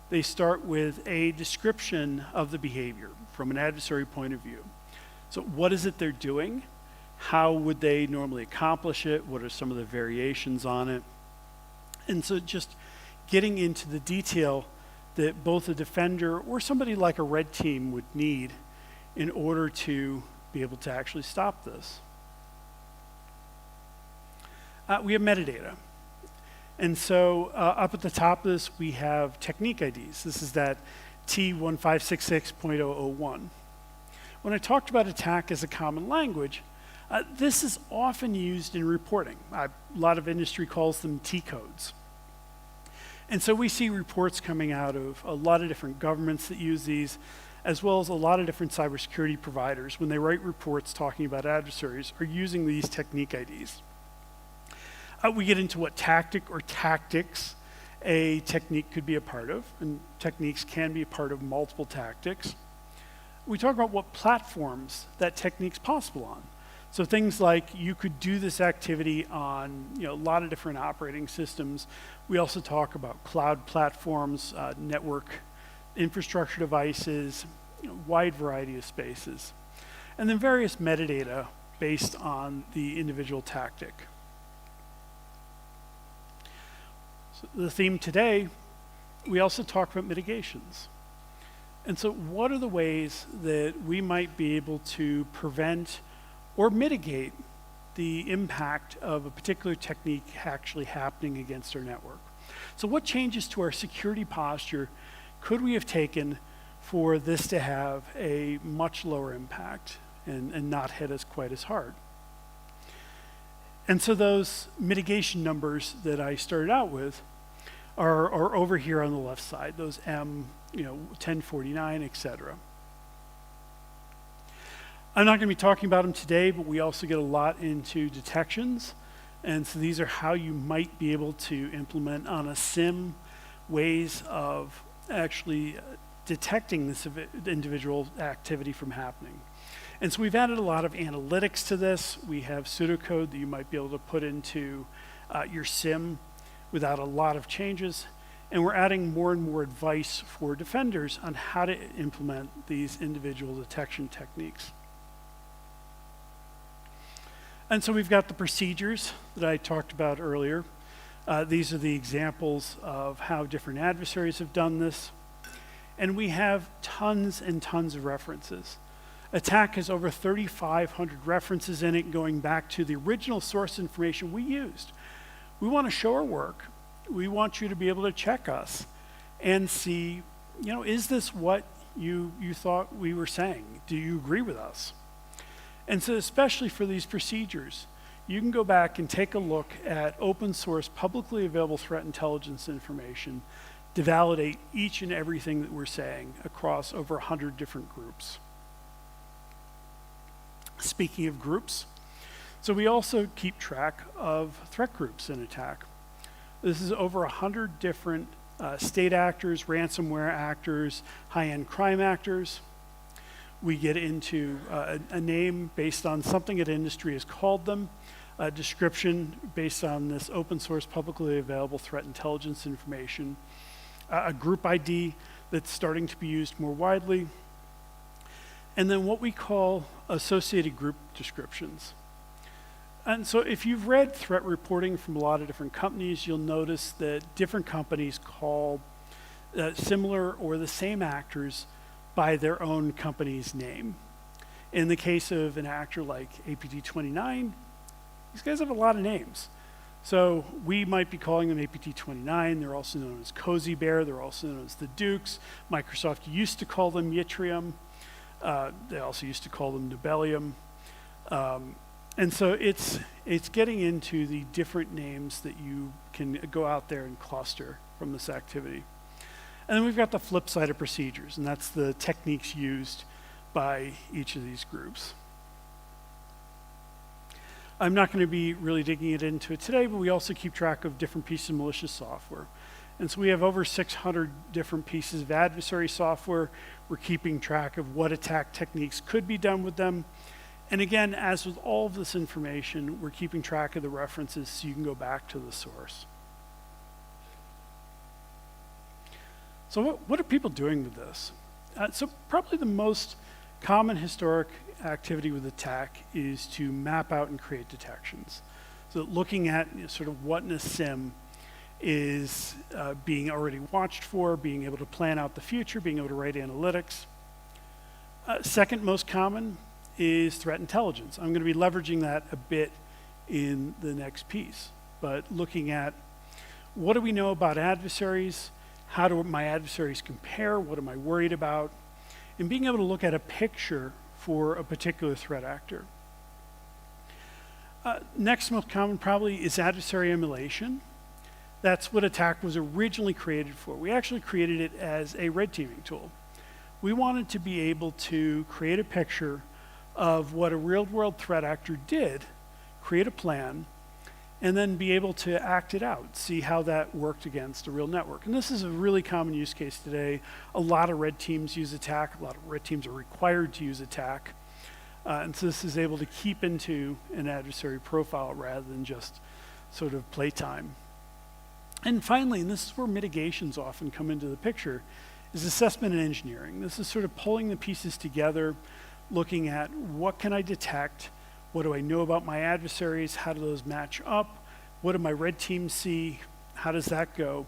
They start with a description of the behavior from an adversary point of view. So what is it they're doing? How would they normally accomplish it? What are some of the variations on it? And so just getting into the detail that both a defender or somebody like a red team would need in order to be able to actually stop this. We have metadata. And so up at the top of this, we have technique IDs. This is that T1566.001. When I talked about attack as a common language, this is often used in reporting. A lot of industry calls them T codes. And so we see reports coming out of a lot of different governments that use these, as well as a lot of different cybersecurity providers, when they write reports talking about adversaries, are using these technique IDs. We get into what tactic or tactics a technique could be a part of, and techniques can be a part of multiple tactics. We talk about what platforms that technique's possible on. So things like you could do this activity on a lot of different operating systems. We also talk about cloud platforms, network infrastructure devices, wide variety of spaces. And then various metadata based on the individual tactic. So the theme today, we also talk about mitigations. And so what are the ways that we might be able to prevent or mitigate the impact of a particular technique actually happening against our network? So what changes to our security posture could we have taken for this to have a much lower impact and not hit us quite as hard? And so those mitigation numbers that I started out with are over here on the left side, those M, 1049, et cetera. I'm not going to be talking about them today, but we also get a lot into detections. And so these are how you might be able to implement on a SIM ways of actually detecting this individual activity from happening. And so we've added a lot of analytics to this. We have pseudocode that you might be able to put into your SIM without a lot of changes. And we're adding more and more advice for defenders on how to implement these individual detection techniques. And so we've got the procedures that I talked about earlier. These are the examples of how different adversaries have done this. And we have tons and tons of references. Attack has over 3,500 references in it going back to the original source information we used. We want to show our work. We want you to be able to check us and see, is this what you thought we were saying? Do you agree with us? And so especially for these procedures, you can go back and take a look at open source, publicly available threat intelligence information to validate each and everything that we're saying across over 100 different groups. Speaking of groups, so we also keep track of threat groups in attack. This is over 100 different state actors, ransomware actors, high-end crime actors. We get into a name based on something that industry has called them, a description based on this open source publicly available threat intelligence information, a group ID that's starting to be used more widely, and then what we call associated group descriptions. And so if you've read threat reporting from a lot of different companies, you'll notice that different companies call similar or the same actors by their own company's name. In the case of an actor like APT29, these guys have a lot of names. So we might be calling them APT29. They're also known as Cozy Bear. They're also known as the Dukes. Microsoft used to call them Yttrium. They also used to call them Nobelium. And so it's getting into the different names that you can go out there and cluster from this activity. And then we've got the flip side of procedures, and that's the techniques used by each of these groups. I'm not going to be really digging into it today, but we also keep track of different pieces of malicious software. And so we have over 600 different pieces of adversary software. We're keeping track of what attack techniques could be done with them. And again, as with all of this information, we're keeping track of the references so you can go back to the source. So what are people doing with this? So probably the most common historic activity with attack is to map out and create detections. So looking at sort of what in a SIM is being already watched for, being able to plan out the future, being able to write analytics. Second most common is threat intelligence. I'm going to be leveraging that a bit in the next piece, but looking at what do we know about adversaries, how do my adversaries compare, what am I worried about, and being able to look at a picture for a particular threat actor. Next most common probably is adversary emulation. That's what attack was originally created for. We actually created it as a red teaming tool. We wanted to be able to create a picture of what a real-world threat actor did, create a plan, and then be able to act it out, see how that worked against a real network. And this is a really common use case today. A lot of red teams use attack. A lot of red teams are required to use attack. And so this is able to keep into an adversary profile rather than just sort of playtime. And finally, and this is where mitigations often come into the picture, is assessment and engineering. This is sort of pulling the pieces together, looking at what can I detect, what do I know about my adversaries, how do those match up, what do my red teams see, how does that go,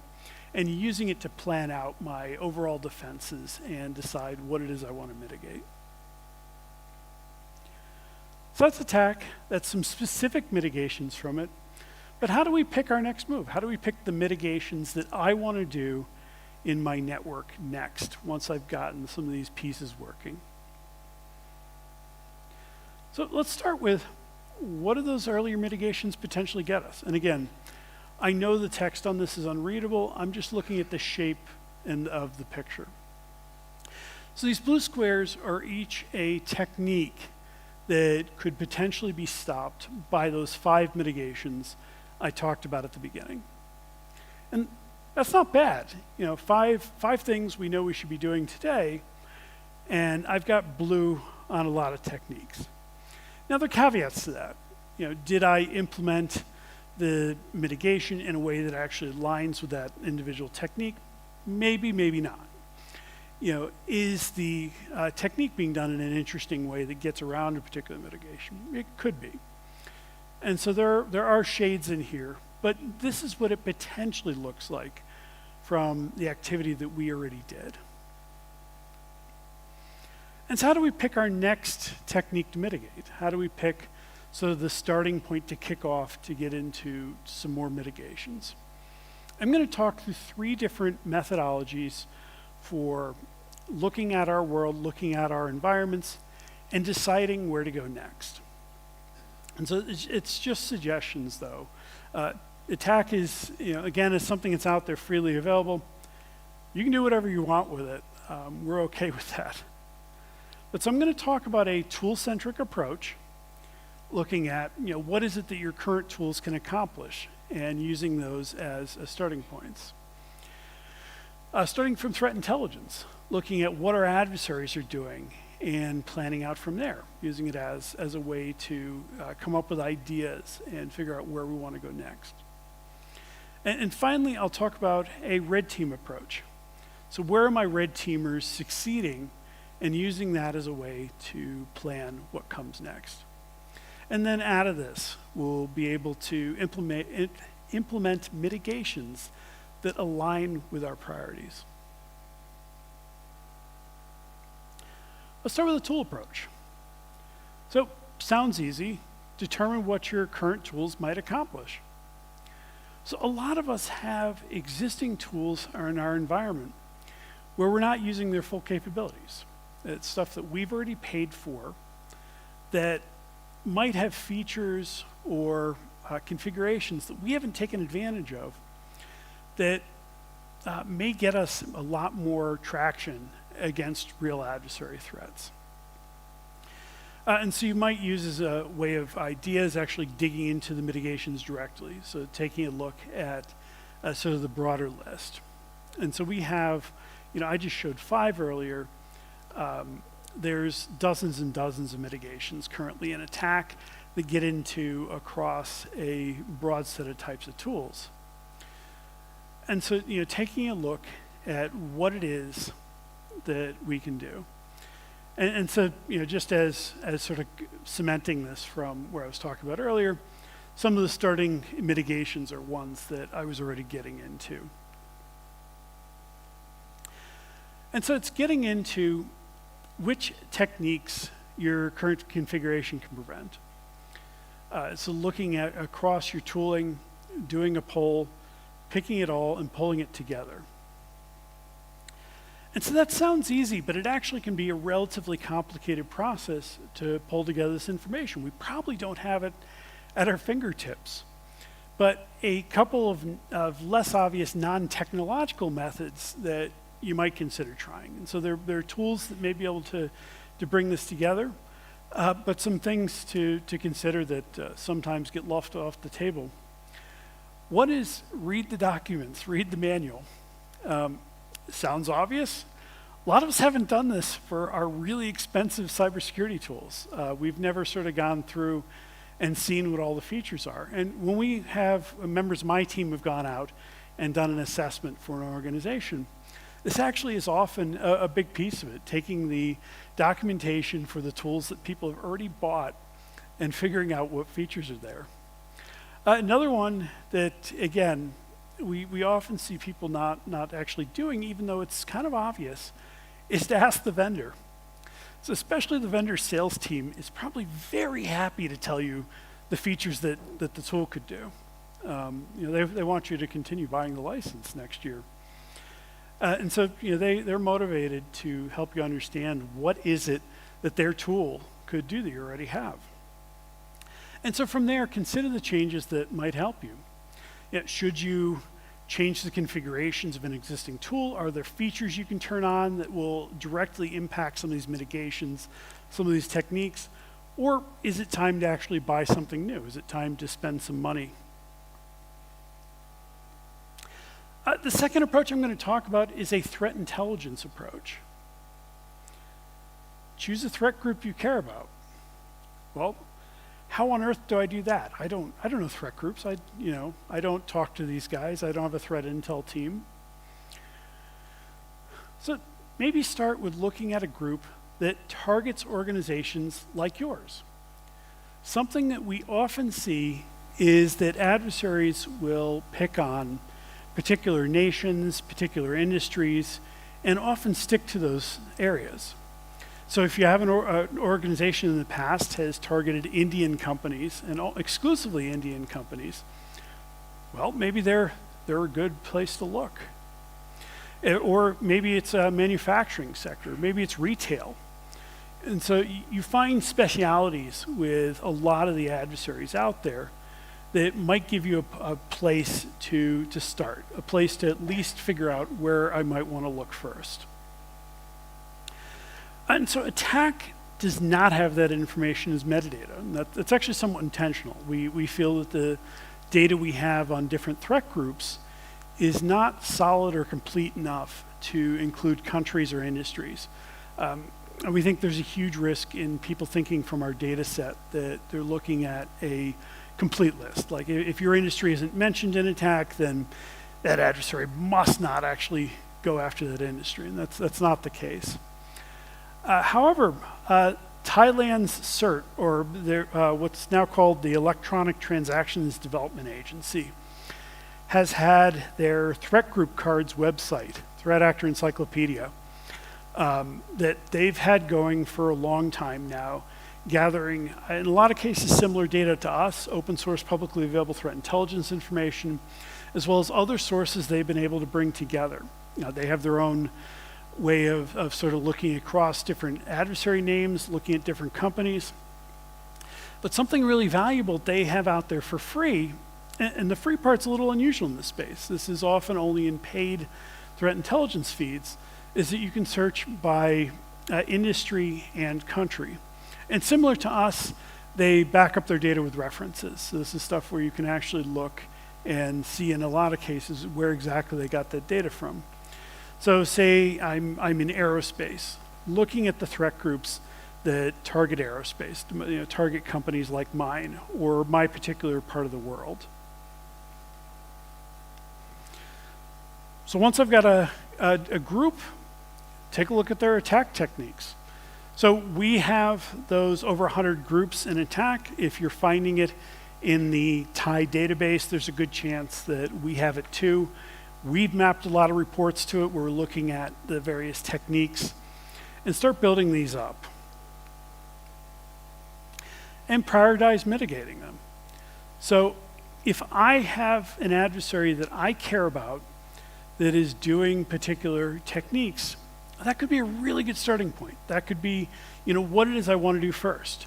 and using it to plan out my overall defenses and decide what it is I want to mitigate. So that's attack, that's some specific mitigations from it, but how do we pick our next move? How do we pick the mitigations that I want to do in my network next, once I've gotten some of these pieces working? So let's start with, what do those earlier mitigations potentially get us? And again, I know the text on this is unreadable. I'm just looking at the shape of the picture. So these blue squares are each a technique that could potentially be stopped by those 5 mitigations I talked about at the beginning. And that's not bad. You know, five things we know we should be doing today, and I've got blue on a lot of techniques. Now, there are caveats to that. You know, did I implement the mitigation in a way that actually aligns with that individual technique? Maybe, maybe not. You know, is the technique being done in an interesting way that gets around a particular mitigation? It could be. And so there are shades in here, but this is what it potentially looks like from the activity that we already did. And so how do we pick our next technique to mitigate? How do we pick sort of the starting point to kick off to get into some more mitigations? I'm going to talk through 3 different methodologies for looking at our world, looking at our environments, and deciding where to go next. And so it's just suggestions, though. Attack is, you know, again, is something that's out there freely available. You can do whatever you want with it. We're okay with that. But so I'm going to talk about a tool-centric approach, looking at, you know, what is it that your current tools can accomplish, and using those as starting points. Starting from threat intelligence, looking at what our adversaries are doing and planning out from there, using it as a way to come up with ideas and figure out where we want to go next. And finally, I'll talk about a red team approach. So where are my red teamers succeeding and using that as a way to plan what comes next. And then out of this, we'll be able to implement mitigations that align with our priorities. Let's start with a tool approach. So, sounds easy. Determine what your current tools might accomplish. So a lot of us have existing tools in our environment where we're not using their full capabilities. It's stuff that we've already paid for that might have features or configurations that we haven't taken advantage of that may get us a lot more traction against real adversary threats. And so you might use as a way of ideas actually digging into the mitigations directly. So taking a look at sort of the broader list. And so we have, I just showed 5 earlier. There's dozens and dozens of mitigations currently in attack that get into across a broad set of types of tools. And so, taking a look at what it is that we can do. And so, just as sort of cementing this from where I was talking about earlier, some of the starting mitigations are ones that I was already getting into. And so it's getting into which techniques your current configuration can prevent. So looking at across your tooling, doing a poll, picking it all and pulling it together. And so that sounds easy, but it actually can be a relatively complicated process to pull together this information. We probably don't have it at our fingertips. But a couple of less obvious non-technological methods that you might consider trying. And so there are tools that may be able to bring this together, but some things to consider that sometimes get left off the table. One is read the documents, read the manual. Sounds obvious. A lot of us haven't done this for our really expensive cybersecurity tools. We've never sort of gone through and seen what all the features are. And when we have members of my team have gone out and done an assessment for an organization, this actually is often a big piece of it, taking the documentation for the tools that people have already bought and figuring out what features are there. Another one that, again, we often see people not actually doing, even though it's kind of obvious, is to ask the vendor. So especially the vendor sales team is probably very happy to tell you the features that the tool could do. They want you to continue buying the license next year. And so they're motivated to help you understand what is it that their tool could do that you already have. And so from there, consider the changes that might help you. Should you change the configurations of an existing tool? Are there features you can turn on that will directly impact some of these mitigations, some of these techniques? Or is it time to actually buy something new? Is it time to spend some money? The second approach I'm going to talk about is a threat intelligence approach. Choose a threat group you care about. Well, how on earth do I do that? I don't know threat groups. I don't talk to these guys. I don't have a threat intel team. So maybe start with looking at a group that targets organizations like yours. Something that we often see is that adversaries will pick on particular nations, particular industries, and often stick to those areas. So if you have an organization in the past has targeted Indian companies, and exclusively Indian companies, well, maybe they're a good place to look. Or maybe it's a manufacturing sector, maybe it's retail. And so you find specialities with a lot of the adversaries out there that might give you a place to start, a place to at least figure out where I might want to look first. And so attack does not have that information as metadata. And that's actually somewhat intentional. We feel that the data we have on different threat groups is not solid or complete enough to include countries or industries. And we think there's a huge risk in people thinking from our data set that they're looking at a complete list. Like if your industry isn't mentioned in attack, then that adversary must not actually go after that industry, and that's not the case. However, Thailand's CERT, or what's now called the Electronic Transactions Development Agency, has had their threat group cards website, Threat Actor Encyclopedia, that they've had going for a long time now, gathering, in a lot of cases, similar data to us, open source, publicly available threat intelligence information, as well as other sources they've been able to bring together. They have their own way of sort of looking across different adversary names, looking at different companies. But something really valuable they have out there for free, and the free part's a little unusual in this space. This is often only in paid threat intelligence feeds, is that you can search by industry and country. And similar to us, they back up their data with references. So this is stuff where you can actually look and see in a lot of cases where exactly they got that data from. So say I'm in aerospace, looking at the threat groups that target aerospace, target companies like mine or my particular part of the world. So once I've got a group, take a look at their attack techniques. So we have those over 100 groups in attack. If you're finding it in the Thai database, there's a good chance that we have it too. We've mapped a lot of reports to it. We're looking at the various techniques and start building these up. And prioritize mitigating them. So if I have an adversary that I care about that is doing particular techniques, that could be a really good starting point. That could be, what it is I want to do first.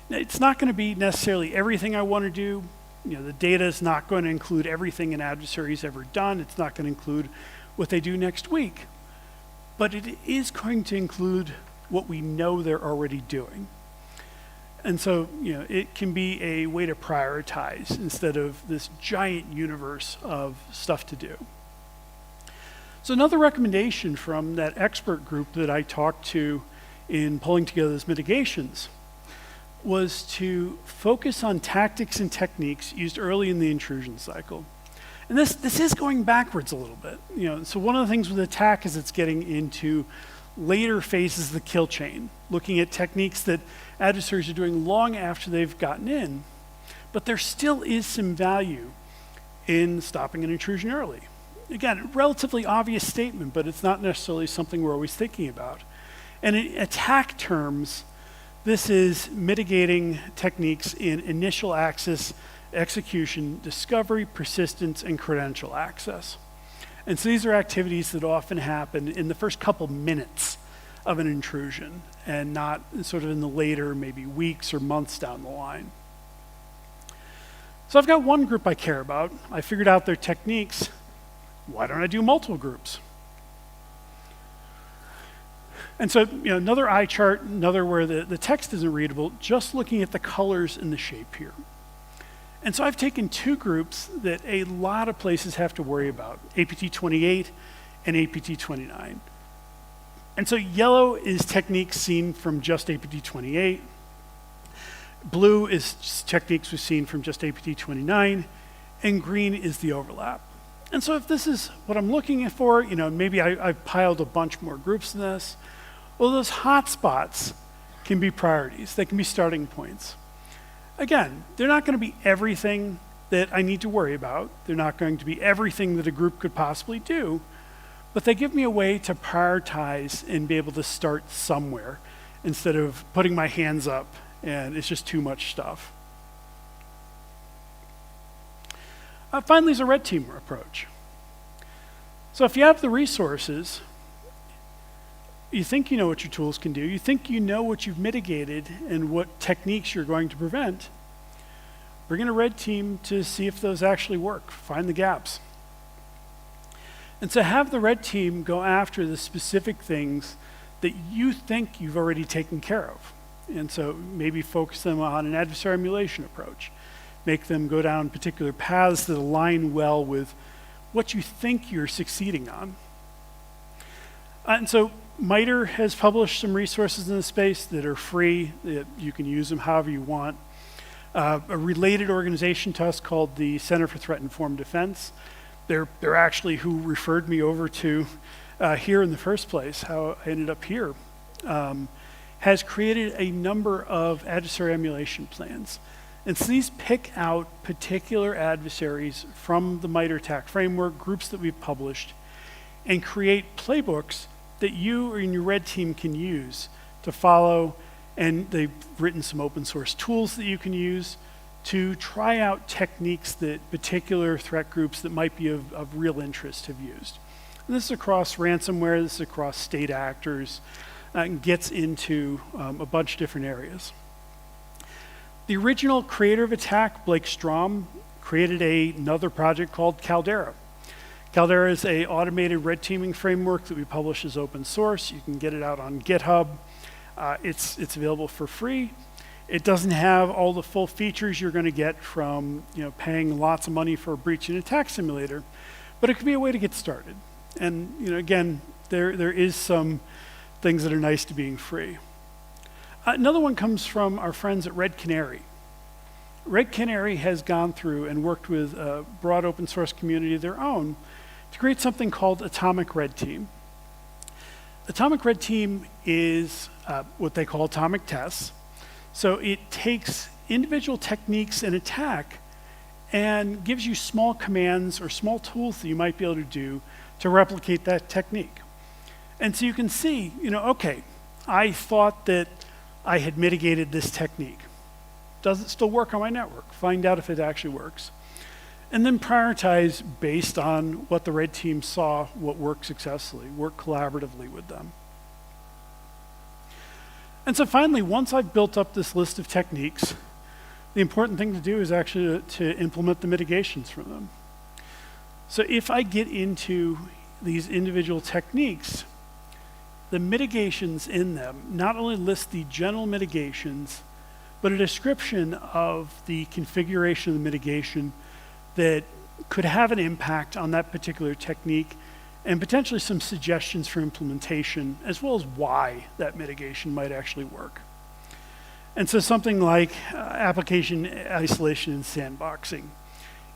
Now, it's not going to be necessarily everything I want to do. The data is not going to include everything an adversary's ever done. It's not going to include what they do next week. But it is going to include what we know they're already doing. And so, it can be a way to prioritize instead of this giant universe of stuff to do. So another recommendation from that expert group that I talked to in pulling together those mitigations was to focus on tactics and techniques used early in the intrusion cycle. And this is going backwards a little bit. So one of the things with attack is it's getting into later phases of the kill chain, looking at techniques that adversaries are doing long after they've gotten in. But there still is some value in stopping an intrusion early. Again, relatively obvious statement, but it's not necessarily something we're always thinking about. And in attack terms, this is mitigating techniques in initial access, execution, discovery, persistence, and credential access. And so these are activities that often happen in the first couple minutes of an intrusion and not sort of in the later, maybe weeks or months down the line. So I've got one group I care about. I figured out their techniques. Why don't I do multiple groups? And so, another eye chart, another where the text isn't readable, just looking at the colors and the shape here. And so I've taken two groups that a lot of places have to worry about, APT 28 and APT 29. And so yellow is techniques seen from just APT 28. Blue is techniques we've seen from just APT 29. And green is the overlap. And so if this is what I'm looking for, maybe I've piled a bunch more groups than this. Well, those hotspots can be priorities. They can be starting points. Again, they're not going to be everything that I need to worry about. They're not going to be everything that a group could possibly do, but they give me a way to prioritize and be able to start somewhere instead of putting my hands up and it's just too much stuff. Finally, is a red team approach. So if you have the resources, you think you know what your tools can do, you think you know what you've mitigated and what techniques you're going to prevent, bring in a red team to see if those actually work, find the gaps. And so have the red team go after the specific things that you think you've already taken care of. And so maybe focus them on an adversary emulation approach. Make them go down particular paths that align well with what you think you're succeeding on. And so MITRE has published some resources in the space that are free, that you can use them however you want. A related organization to us called the Center for Threat Informed Defense. They're actually who referred me over to here in the first place, how I ended up here. has created a number of adversary emulation plans. And so these pick out particular adversaries from the MITRE ATT&CK framework, groups that we've published, and create playbooks that you or your red team can use to follow. And they've written some open source tools that you can use to try out techniques that particular threat groups that might be of real interest have used. And this is across ransomware, this is across state actors, and gets into a bunch of different areas. The original creator of ATT&CK, Blake Strom, created another project called Caldera. Caldera is an automated red teaming framework that we publish as open source. You can get it out on GitHub. It's available for free. It doesn't have all the full features you're going to get from paying lots of money for a breach and attack simulator, but it could be a way to get started. And again, there is some things that are nice to being free. Another one comes from our friends at Red Canary. Red Canary has gone through and worked with a broad open source community of their own to create something called Atomic Red Team. Atomic Red Team is what they call atomic tests. So it takes individual techniques in attack and gives you small commands or small tools that you might be able to do to replicate that technique. And so you can see, okay, I thought that I had mitigated this technique. Does it still work on my network? Find out if it actually works. And then prioritize based on what the red team saw, what worked successfully, work collaboratively with them. And so finally, once I've built up this list of techniques, the important thing to do is actually to implement the mitigations from them. So if I get into these individual techniques, the mitigations in them not only list the general mitigations, but a description of the configuration of the mitigation that could have an impact on that particular technique, and potentially some suggestions for implementation, as well as why that mitigation might actually work. And so something like application isolation and sandboxing,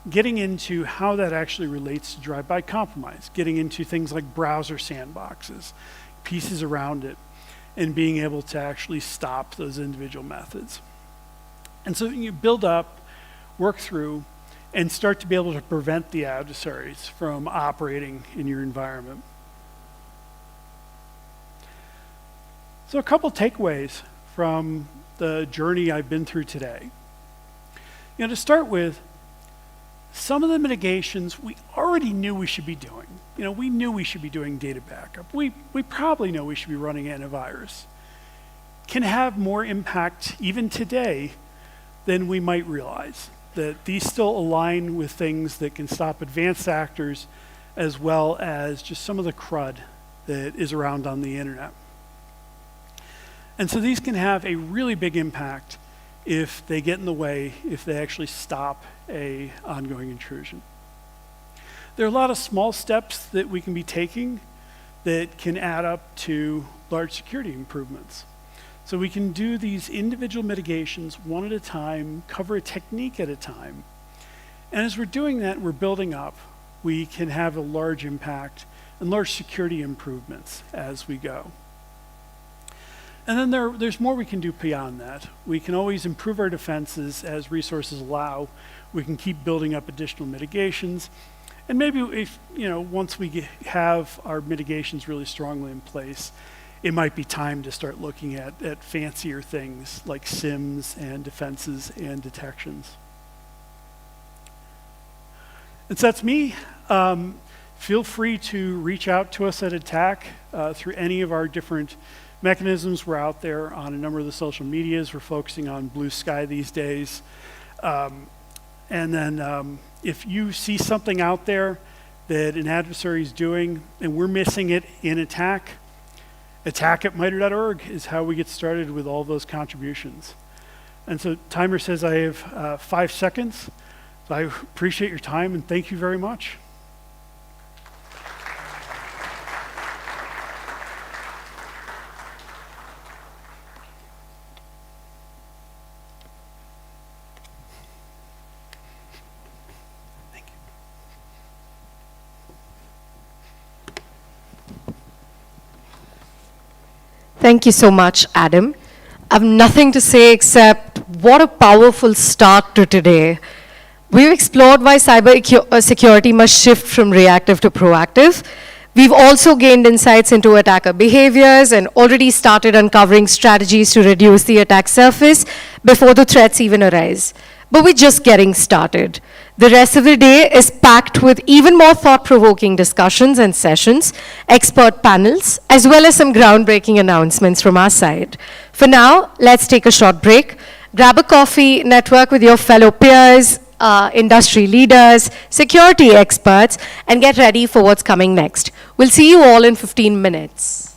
getting into how that actually relates to drive-by compromise, getting into things like browser sandboxes, pieces around it, and being able to actually stop those individual methods. And so you build up, work through, and start to be able to prevent the adversaries from operating in your environment. So a couple takeaways from the journey I've been through today. To start with, some of the mitigations we already knew we should be doing. We knew we should be doing data backup. We probably know we should be running antivirus. Can have more impact even today than we might realize. That these still align with things that can stop advanced actors, as well as just some of the crud that is around on the internet. And so these can have a really big impact if they get in the way, if they actually stop an ongoing intrusion. There are a lot of small steps that we can be taking that can add up to large security improvements. So we can do these individual mitigations one at a time, cover a technique at a time. And as we're doing that, we're building up. We can have a large impact and large security improvements as we go. And then there's more we can do beyond that. We can always improve our defenses as resources allow. We can keep building up additional mitigations. And maybe if, once we have our mitigations really strongly in place, it might be time to start looking at fancier things like SIMs and defenses and detections. And so that's me. Feel free to reach out to us at ATT&CK through any of our different mechanisms. We're out there on a number of the social medias. We're focusing on Blue Sky these days. And then if you see something out there that an adversary is doing and we're missing it in ATT&CK, attack@mitre.org is how we get started with all those contributions. And so timer says I have 5 seconds. So I appreciate your time and thank you very much. Thank you so much, Adam. I have nothing to say except what a powerful start to today. We've explored why security must shift from reactive to proactive. We've also gained insights into attacker behaviors and already started uncovering strategies to reduce the attack surface before the threats even arise. But we're just getting started. The rest of the day is packed with even more thought-provoking discussions and sessions, expert panels, as well as some groundbreaking announcements from our side. For now, let's take a short break. Grab a coffee, network with your fellow peers, industry leaders, security experts, and get ready for what's coming next. We'll see you all in 15 minutes.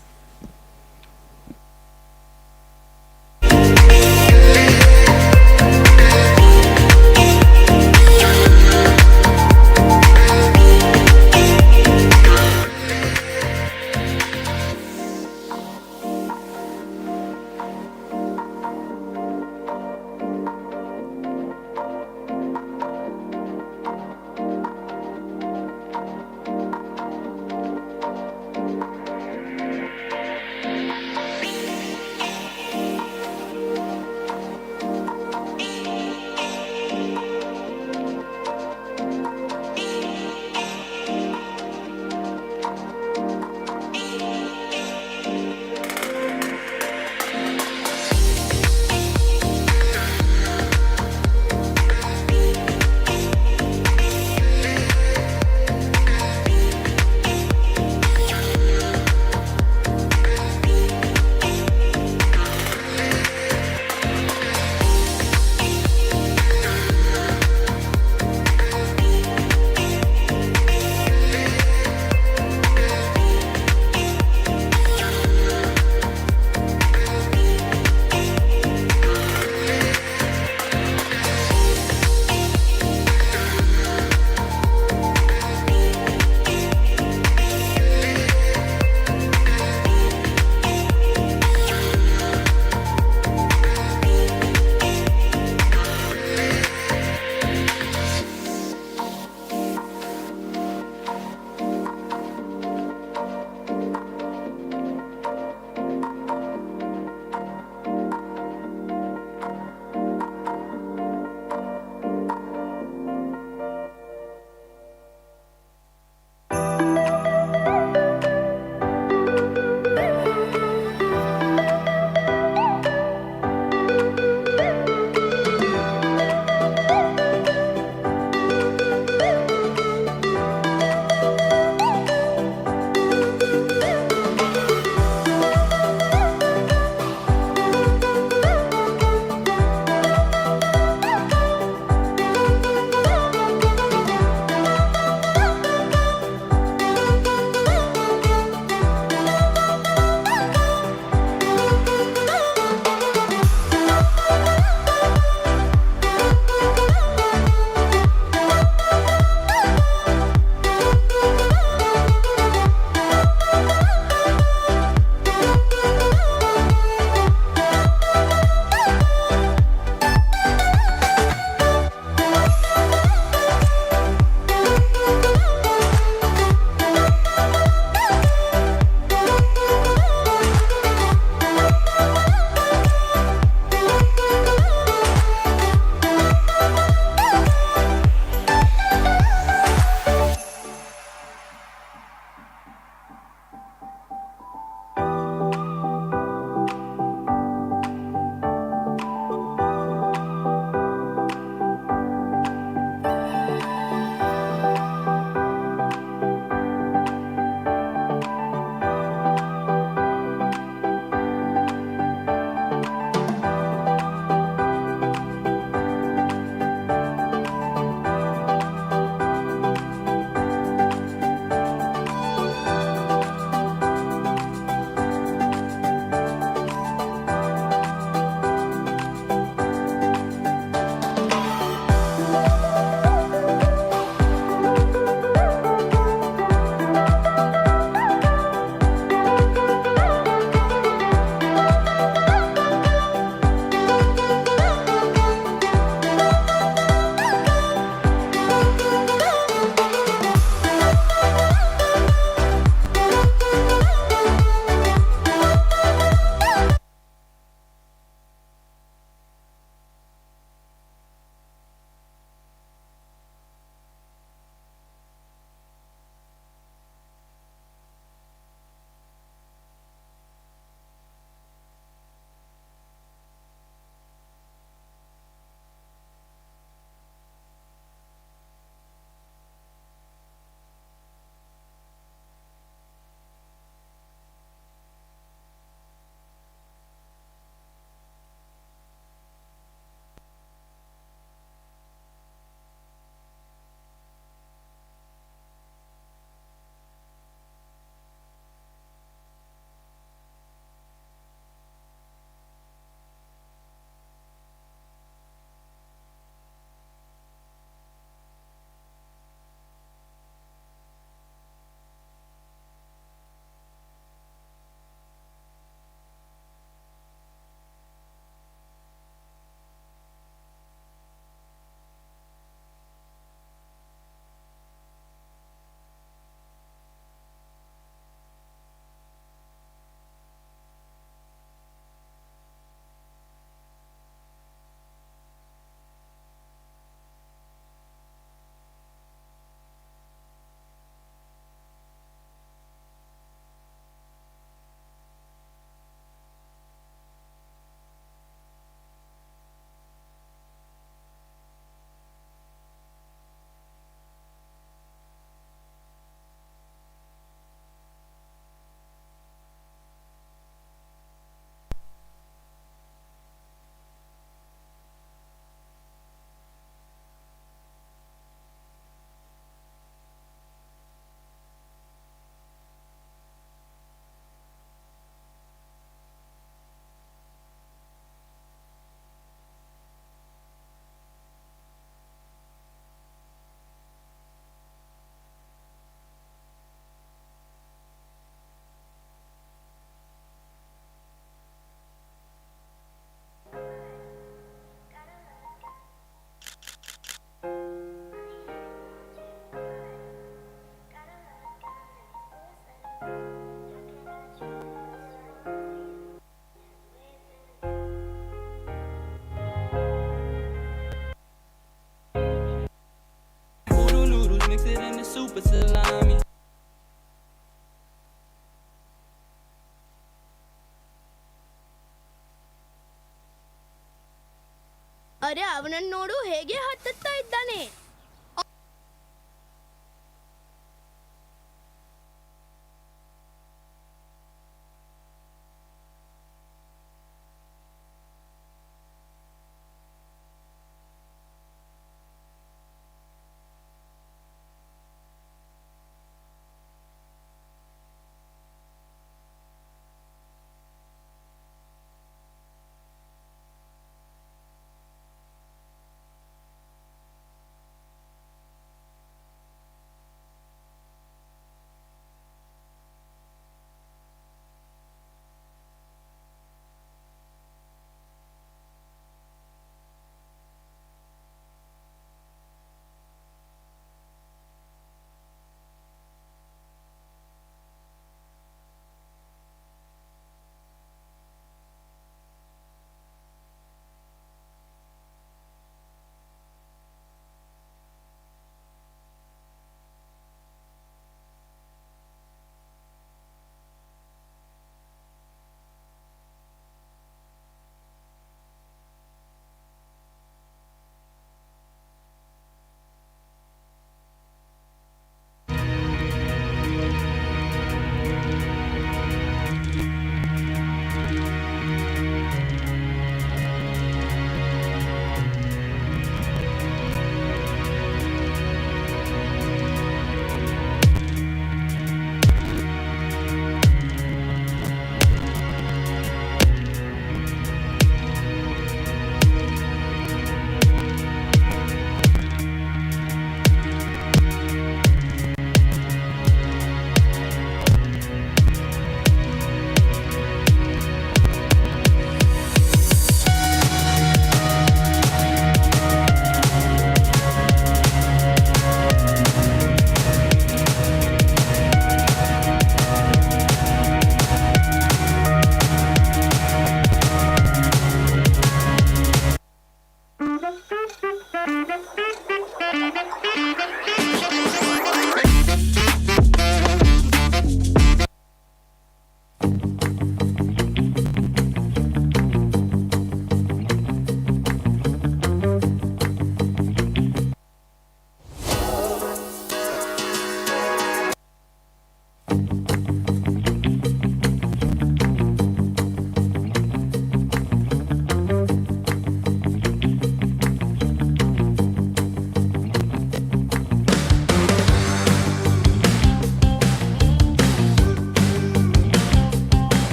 ಅರೆ ಅವನನ್ನು ನೋಡು ಹೇಗೆ ಹತ್ತುತ್ತಾ ಇದ್ದಾನೆ.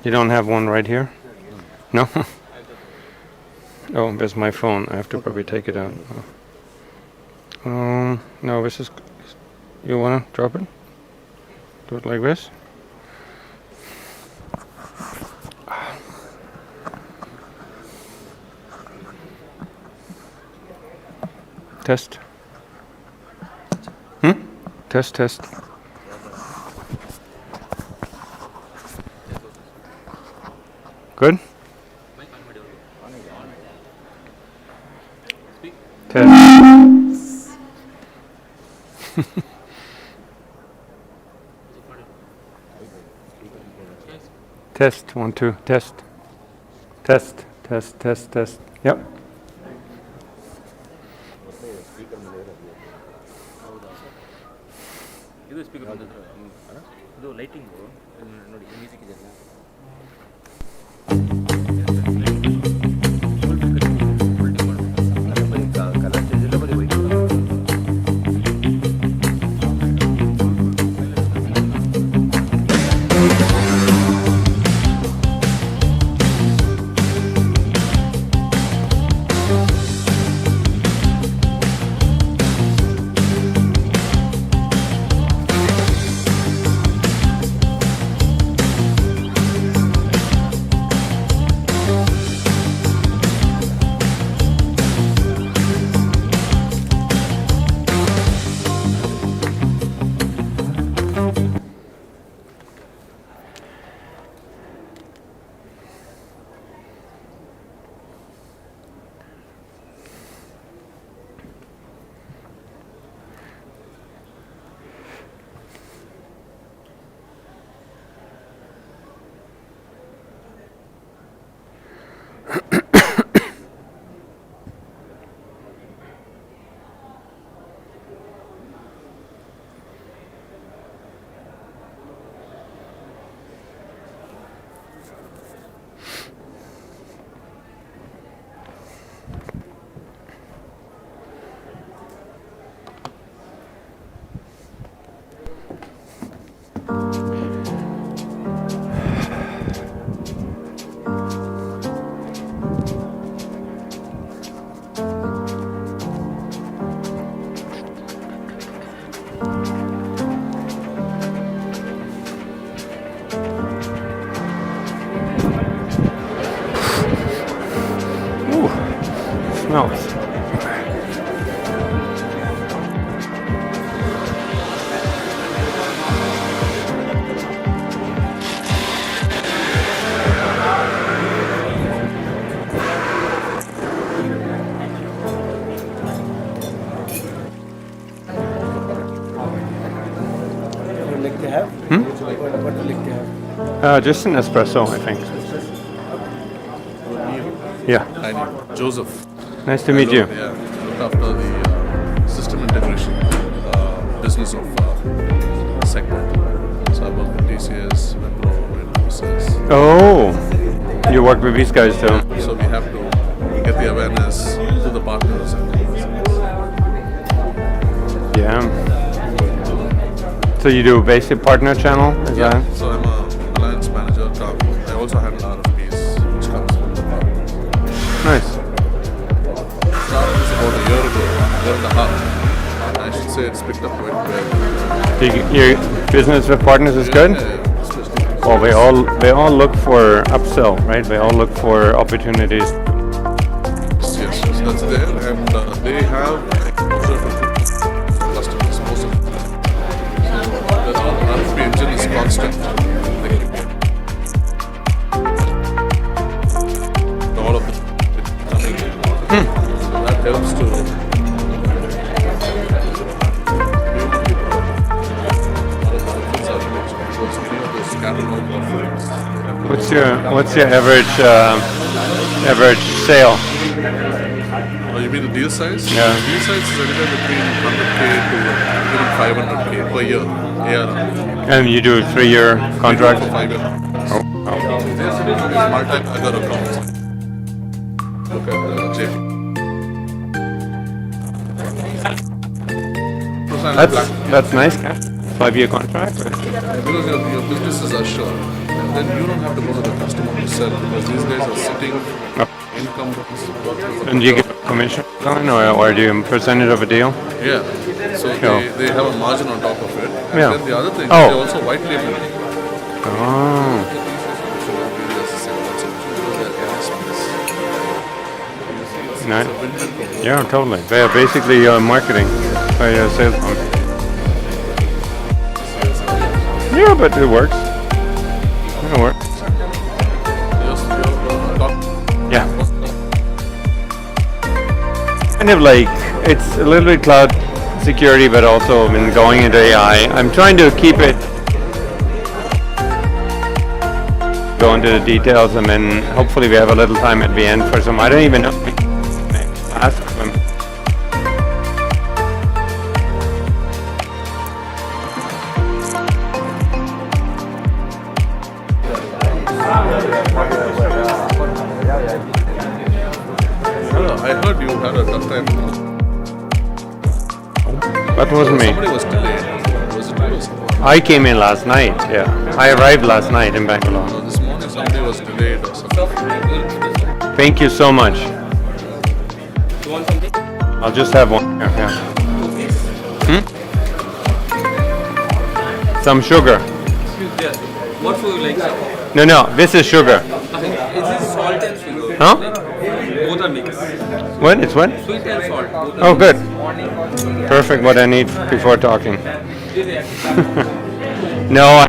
You don't have one right here? No? Oh, there's my phone. I have to probably take it out. No, this is... You want to drop it? Do it like this? Test. Test, test. Good? Test. Test, 1, 2, test. Test, test, test, test. Yep. ಇದು speaker ಇದು lighting ನೋಡಿ music ಇದೆ colour change ಇಲ್ಲ ಬರೀ white Smells. like to have? What would you like to have? Just an espresso, I think. Yeah. Hi, Joseph. Nice to meet you. Yeah, look after the system integration business of SecPod. So I work with TCS, Wipro, Infosys. Oh, you work with these guys too. So we have to get the awareness to the partners. Yeah. So you do basic partner channel? Is Yeah, that? so I'm a alliance manager. I also handle RFPs, which comes from the partners. Nice. Started this about a year and a half. I should say it's picked up quite well. Your business with partners is good? Yeah, especially. Well, they all look for upsell, right? They all look for opportunities. Yes, that's there, and they have exposure to customers, most of them. So the RFP engine is constant. All of them coming in. So that helps to What's your average sale? Oh, you mean the deal size? Yeah. Deal size is anywhere between 100K to even 500K per year. ARR. And you do a 3-year contract? For 5 years. Oh. Multi-other accounts. Look at JP. That's nice. 5-year contract? Because your business is assured. And then you don't have to go to the customer to sell because these guys are sitting incumbents. And do you get commission on, or do you percentage of a deal? Yeah. So they have a margin on top of it. And Yeah. then the other thing, Oh. they also white label it. Oh. Nice. Yeah, totally. They are basically marketing, sales arm. Yeah, but it works. It works. Yeah. Kind of like, it's a little bit cloud security, but also been going into AI. I'm trying to keep it, go into the details, and then hopefully we have a little time at the end for some, I don't even know, ask them. I heard you had a tough time. That wasn't me. Somebody was delayed. Was it you or someone? I came in last night, yeah. I arrived last night in Bangalore. No, this morning somebody was delayed or something. Thank you so much. I'll just have one here, yeah. Some sugar. What food you like, sir? No, this is sugar. Is this salt and sugar? Huh? Both are mixed. What? It's what? Sweet and salt. Both are Oh, good. Perfect, what I need before talking. No,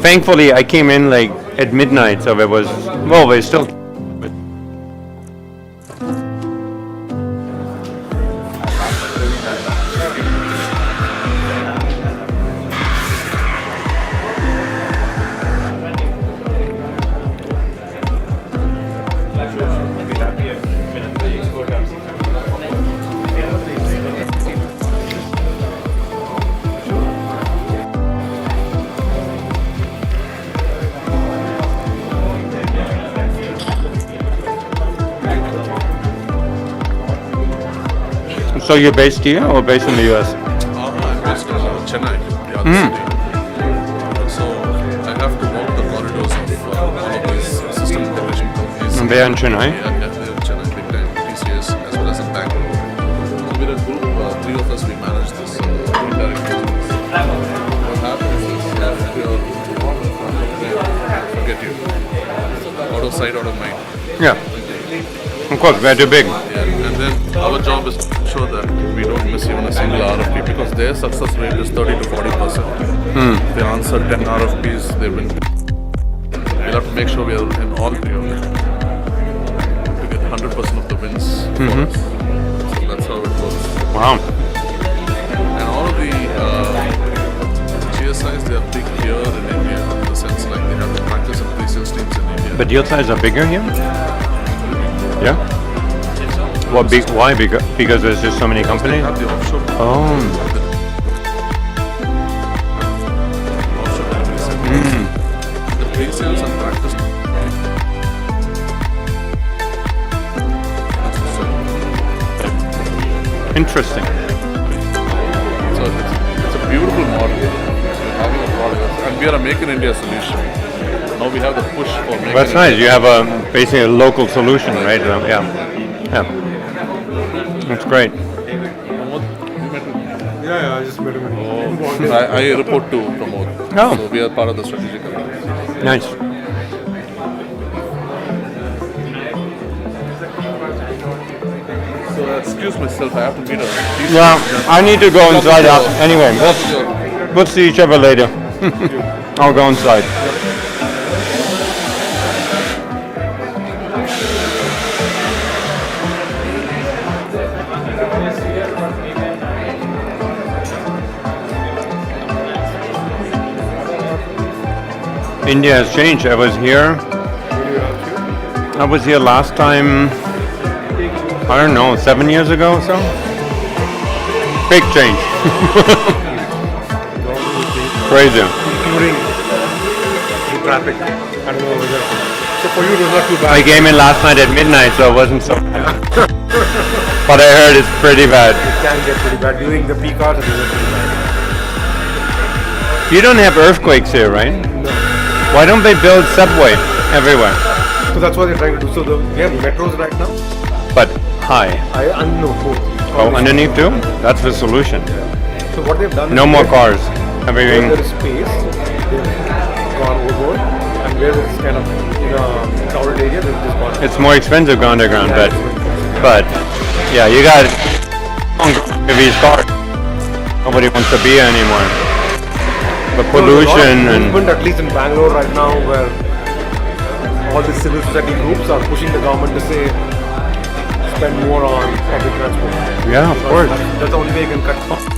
thankfully I came in like at midnight, so it was, well, we're still. But so you're based here or based in the US? I'm based in Chennai, the other city. So I have to walk the corridors of all of these system integration companies. And they're in Chennai? Yeah, they're in Chennai, big time, TCS, as well as in Bangalore. So we're a group, three of us, we manage this indirect business. What happens is, if you're forget you. Out of sight, out of mind. Yeah. Of course, they're too big. Yeah, and then our job is to ensure that we don't miss even a single RFP because their success rate is 30 to 40%. If they answer 10 RFPs, they win. We'll have to make sure we are in all three of them to get 100% of the wins for us. So that's how it works. Wow. And all of the GSIs, they are big here in India in the sense like they have the practice and pre-sales teams in India. But deal size are bigger here? Yeah? What big? Why bigger? Because there's just so many They companies? have the offshore. Oh. Offshore delivery centers. The pre-sales and practice. Interesting. So it's a beautiful model. We're having a product, and we are a Make in India solution. Now we have the push for Make That's in nice. India. You have a basically a local solution, right? Yeah. That's great. Yeah, I just met him. I report to Pramod. Oh. So we are part of the strategic alliance. Nice. So excuse myself, I have to meet a Yeah, I need to go inside up. Anyway, we'll see each other later. I'll go inside. India has changed. I was here last time, I don't know, 7 years ago or so. Big change. Crazy. Including the traffic. I don't know whether. So for you, it was not too bad. I came in last night at midnight, so it wasn't so bad. But I heard it's pretty bad. It can get pretty bad during the peak hours. It was pretty bad. You don't have earthquakes here, right? No. Why don't they build subway everywhere? So that's what they're trying to do. So we have metros right now. But high. No, both. Oh, underneath too? That's the solution. So what they've done No is more where cars. Everything. there is space, they've gone overboard, and where it's kind of in a crowded area, they've just gone. It's more expensive going underground, Yeah, but yeah, you got these cars. Nobody wants to be here anymore. The pollution There's a lot of and movement, at least in Bangalore right now, where all the civil society groups are pushing the government to say spend more on public transport. yeah, of course. That's the only way you can cut costs.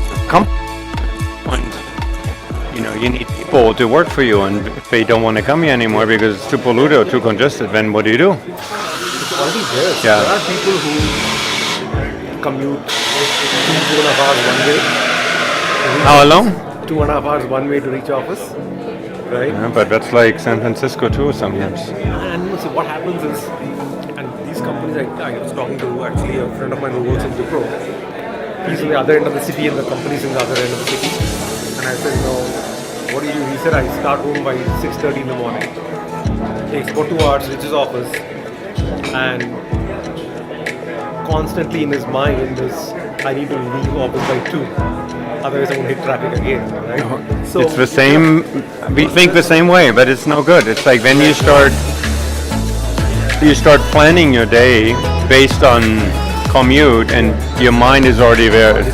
You know, you need people to work for you, and if they don't want to come here anymore because it's too polluted or too congested, then what do you do? It's already there. So Yeah. there are people who commute 2.5 hours one way. How long? 2.5 hours one way to reach office, right? Yeah, but that's like San Francisco too sometimes. And so what happens is, and these companies, I was talking to actually a friend of mine who works in Wipro. He's on the other end of the city and the company's in the other end of the city. And I said, no, what do you do? He said, I start home by 6:30 in the morning. Takes about 2 hours, reaches office, and constantly in his mind is, I need to leave office by 2. Otherwise, I'm going to hit traffic again, right? So It's the same, we think the same way, but it's no good. It's like when you start planning your day based on commute and your mind is already there.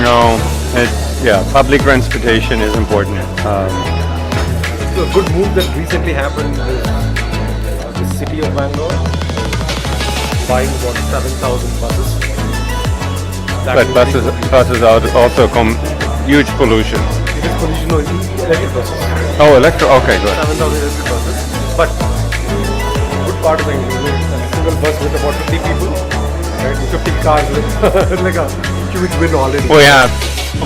No, public transportation is important. So a good move that recently happened is the city of Bangalore buying about 7,000 buses. That But will buses are also huge pollution. It is pollution or electric buses. Oh, okay, good. 7,000 electric buses. But good part of the a single bus with about 50 people, right? 50 cars with like a huge win already. We have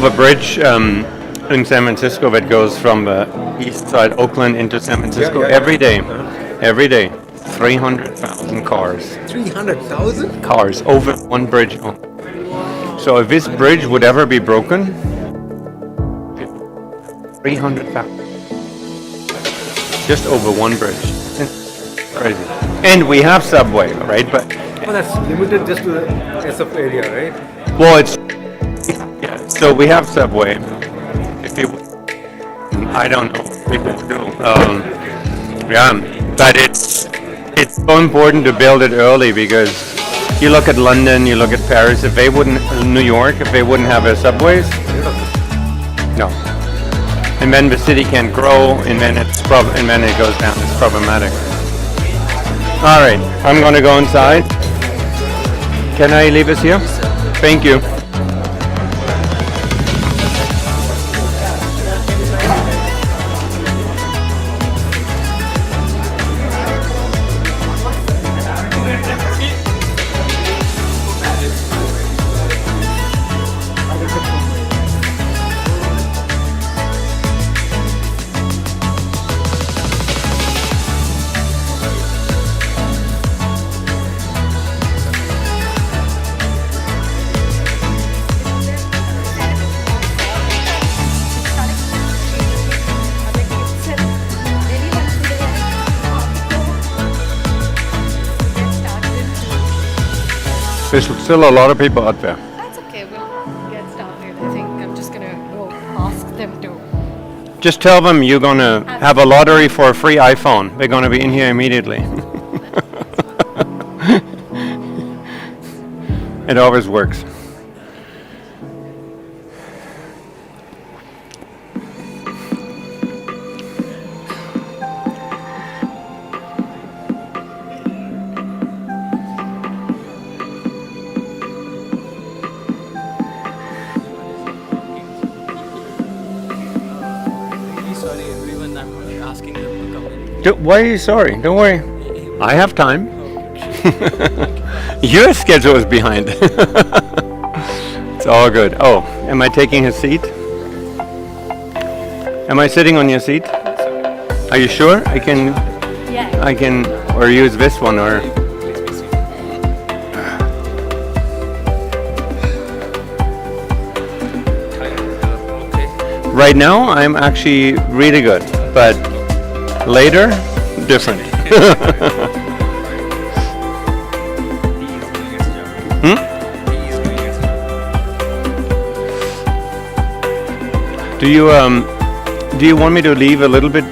a bridge in San Francisco that goes from the east side, Oakland, into San Francisco every day. Every day. 300,000 cars. 300,000? Cars over one bridge. So if this bridge would ever be broken, 300,000. Just over one bridge. It's crazy. And we have subway, right? But Well, that's limited just to the SF area, right? well, so we have subway. If you, I don't know. People do. But it's so important to build it early because you look at London, you look at Paris. If they wouldn't, New York, if they wouldn't have their subways, no. And then the city can't grow, and then and then it goes down. It's problematic. All right, I'm gonna go inside. Can I leave this here? Thank you. There's still a lot of people out there. That's okay, we'll get started. I think I'm just gonna go ask them to. Just tell them you're gonna have a lottery for a free iPhone. They're gonna be in here immediately. It always works. Sorry, everyone. I'm asking them to come in. Why are you sorry? Don't worry. I have time. Your schedule is behind. It's all good. Oh, am I taking his seat? Am I sitting on your seat? Are you sure? I can, or use this one, or... Okay. Right now, I'm actually really good, but later, different. Do you want me to leave a little bit,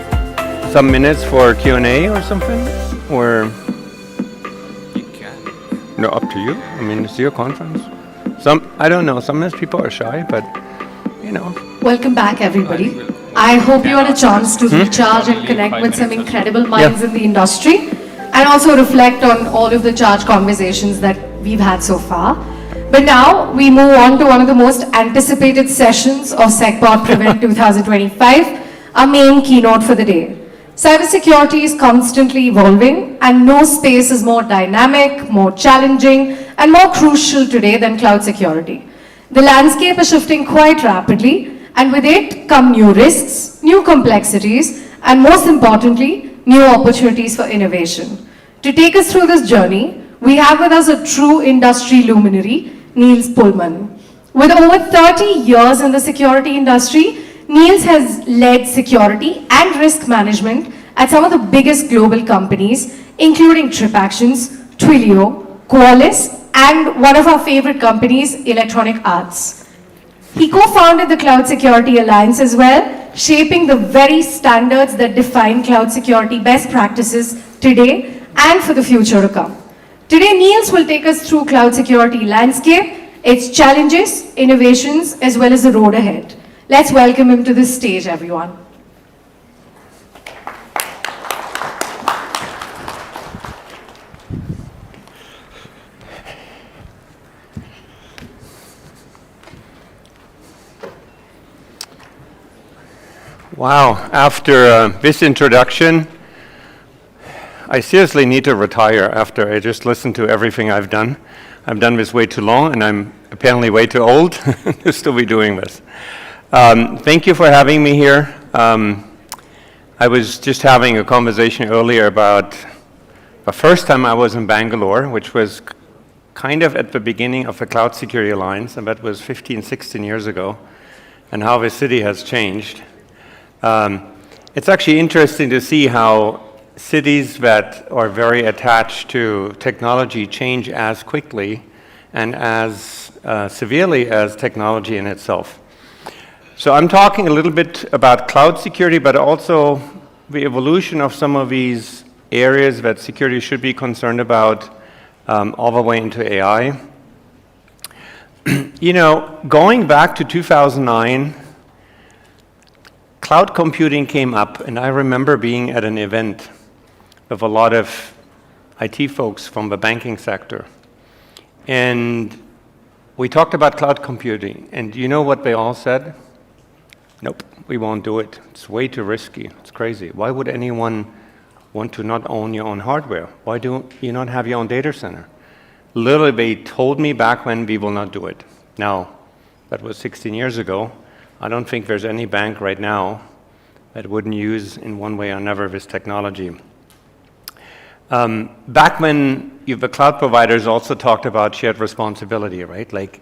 some minutes for Q&A or something, or? You can. No, up to you. I mean, it's your conference. I don't know. Sometimes people are shy, but you know. Welcome back, everybody. I hope you had a chance to recharge and connect with some incredible minds in the industry, and also reflect on all of the charge conversations that we've had so far. But now we move on to one of the most anticipated sessions of SecPod PREVENT 2025, our main keynote for the day. Cybersecurity is constantly evolving, and no space is more dynamic, more challenging, and more crucial today than cloud security. The landscape is shifting quite rapidly, and with it come new risks, new complexities, and most importantly, new opportunities for innovation. To take us through this journey, we have with us a true industry luminary, Niels Pullman. With over 30 years in the security industry, Niels has led security and risk management at some of the biggest global companies, including TripActions, Twilio, Qualys, and one of our favorite companies, Electronic Arts. He co-founded the Cloud Security Alliance as well, shaping the very standards that define cloud security best practices today and for the future to come. Today, Niels will take us through cloud security landscape, its challenges, innovations, as well as the road ahead. Let's welcome him to this stage, everyone. Wow, after this introduction, I seriously need to retire after I just listened to everything I've done. I've done this way too long, and I'm apparently way too old to still be doing this. Thank you for having me here. I was just having a conversation earlier about the first time I was in Bangalore, which was kind of at the beginning of the Cloud Security Alliance, and that was 15, 16 years ago, and how the city has changed. It's actually interesting to see how cities that are very attached to technology change as quickly and as severely as technology in itself. So I'm talking a little bit about cloud security, but also the evolution of some of these areas that security should be concerned about, all the way into AI. You know, going back to 2009, cloud computing came up, and I remember being at an event with a lot of IT folks from the banking sector. And we talked about cloud computing, and you know what they all said? Nope, we won't do it. It's way too risky. It's crazy. Why would anyone want to not own your own hardware? Why do you not have your own data center? Literally, they told me back when we will not do it. Now, that was 16 years ago. I don't think there's any bank right now that wouldn't use in one way or another this technology. Back when the cloud providers also talked about shared responsibility, right? Like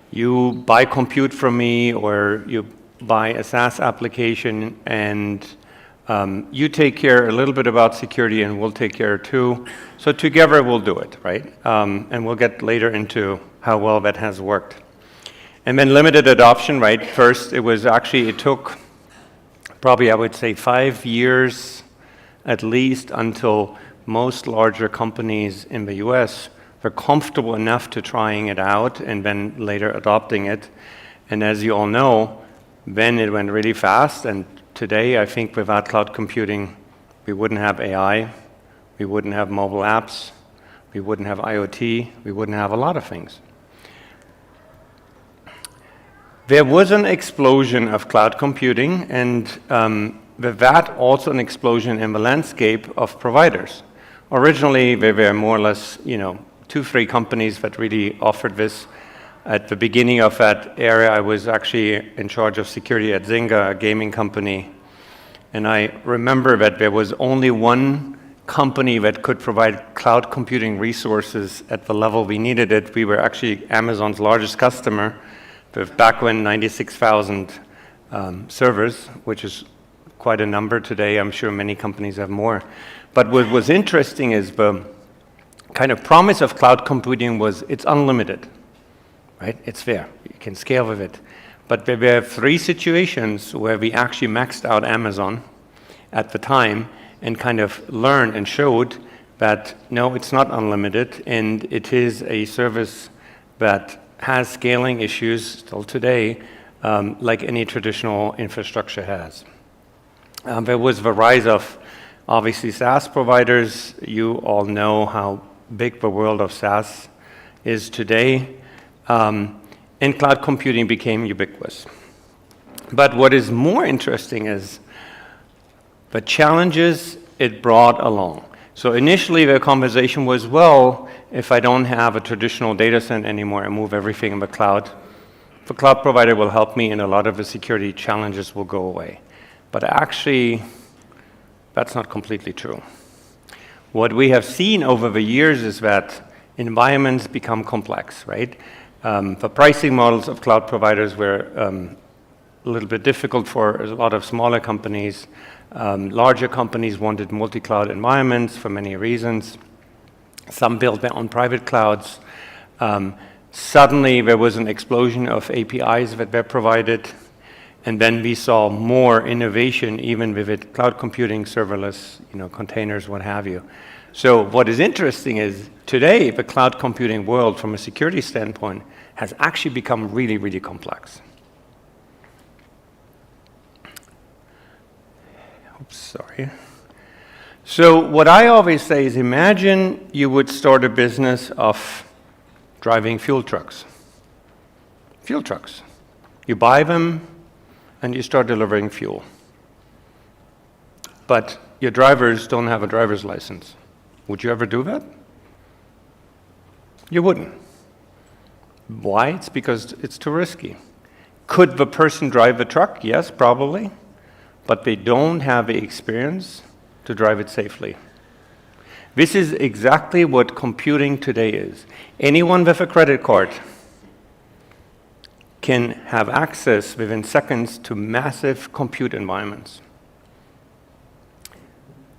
you buy compute from me, or you buy a SaaS application, and you take care a little bit about security and we'll take care too. So together we'll do it, right? And we'll get later into how well that has worked. And then limited adoption, right? First, it took probably, I would say, 5 years at least until most larger companies in the US were comfortable enough to trying it out and then later adopting it. And as you all know, then it went really fast. And today, I think without cloud computing, we wouldn't have AI, we wouldn't have mobile apps, we wouldn't have IoT, we wouldn't have a lot of things. There was an explosion of cloud computing, and with that also an explosion in the landscape of providers. Originally, there were more or less, 2-3 companies that really offered this. At the beginning of that era, I was actually in charge of security at Zynga, a gaming company. And I remember that there was only one company that could provide cloud computing resources at the level we needed it. We were actually Amazon's largest customer, with back when 96,000 servers, which is quite a number today. I'm sure many companies have more. But what was interesting is the kind of promise of cloud computing was it's unlimited, right? It's there. You can scale with it. But there were 3 situations where we actually maxed out Amazon at the time and kind of learned and showed that no, it's not unlimited, and it is a service that has scaling issues still today, like any traditional infrastructure has. There was the rise of, obviously, SaaS providers. You all know how big the world of SaaS is today, and cloud computing became ubiquitous. But what is more interesting is the challenges it brought along. So initially the conversation was, well, if I don't have a traditional data center anymore and move everything in the cloud provider will help me and a lot of the security challenges will go away. But actually, that's not completely true. What we have seen over the years is that environments become complex, right? The pricing models of cloud providers were a little bit difficult for a lot of smaller companies. Larger companies wanted multi-cloud environments for many reasons. Some built their own private clouds. Suddenly, there was an explosion of APIs that were provided, and then we saw more innovation, even with it, cloud computing, serverless, containers, what have you. So what is interesting is today, the cloud computing world, from a security standpoint, has actually become really, really complex. Oops, sorry. So what I always say is, imagine you would start a business of driving fuel trucks. Fuel trucks. You buy them and you start delivering fuel. But your drivers don't have a driver's license. Would you ever do that? You wouldn't. Why? It's because it's too risky. Could the person drive the truck? Yes, probably. But they don't have the experience to drive it safely. This is exactly what computing today is. Anyone with a credit card can have access within seconds to massive compute environments.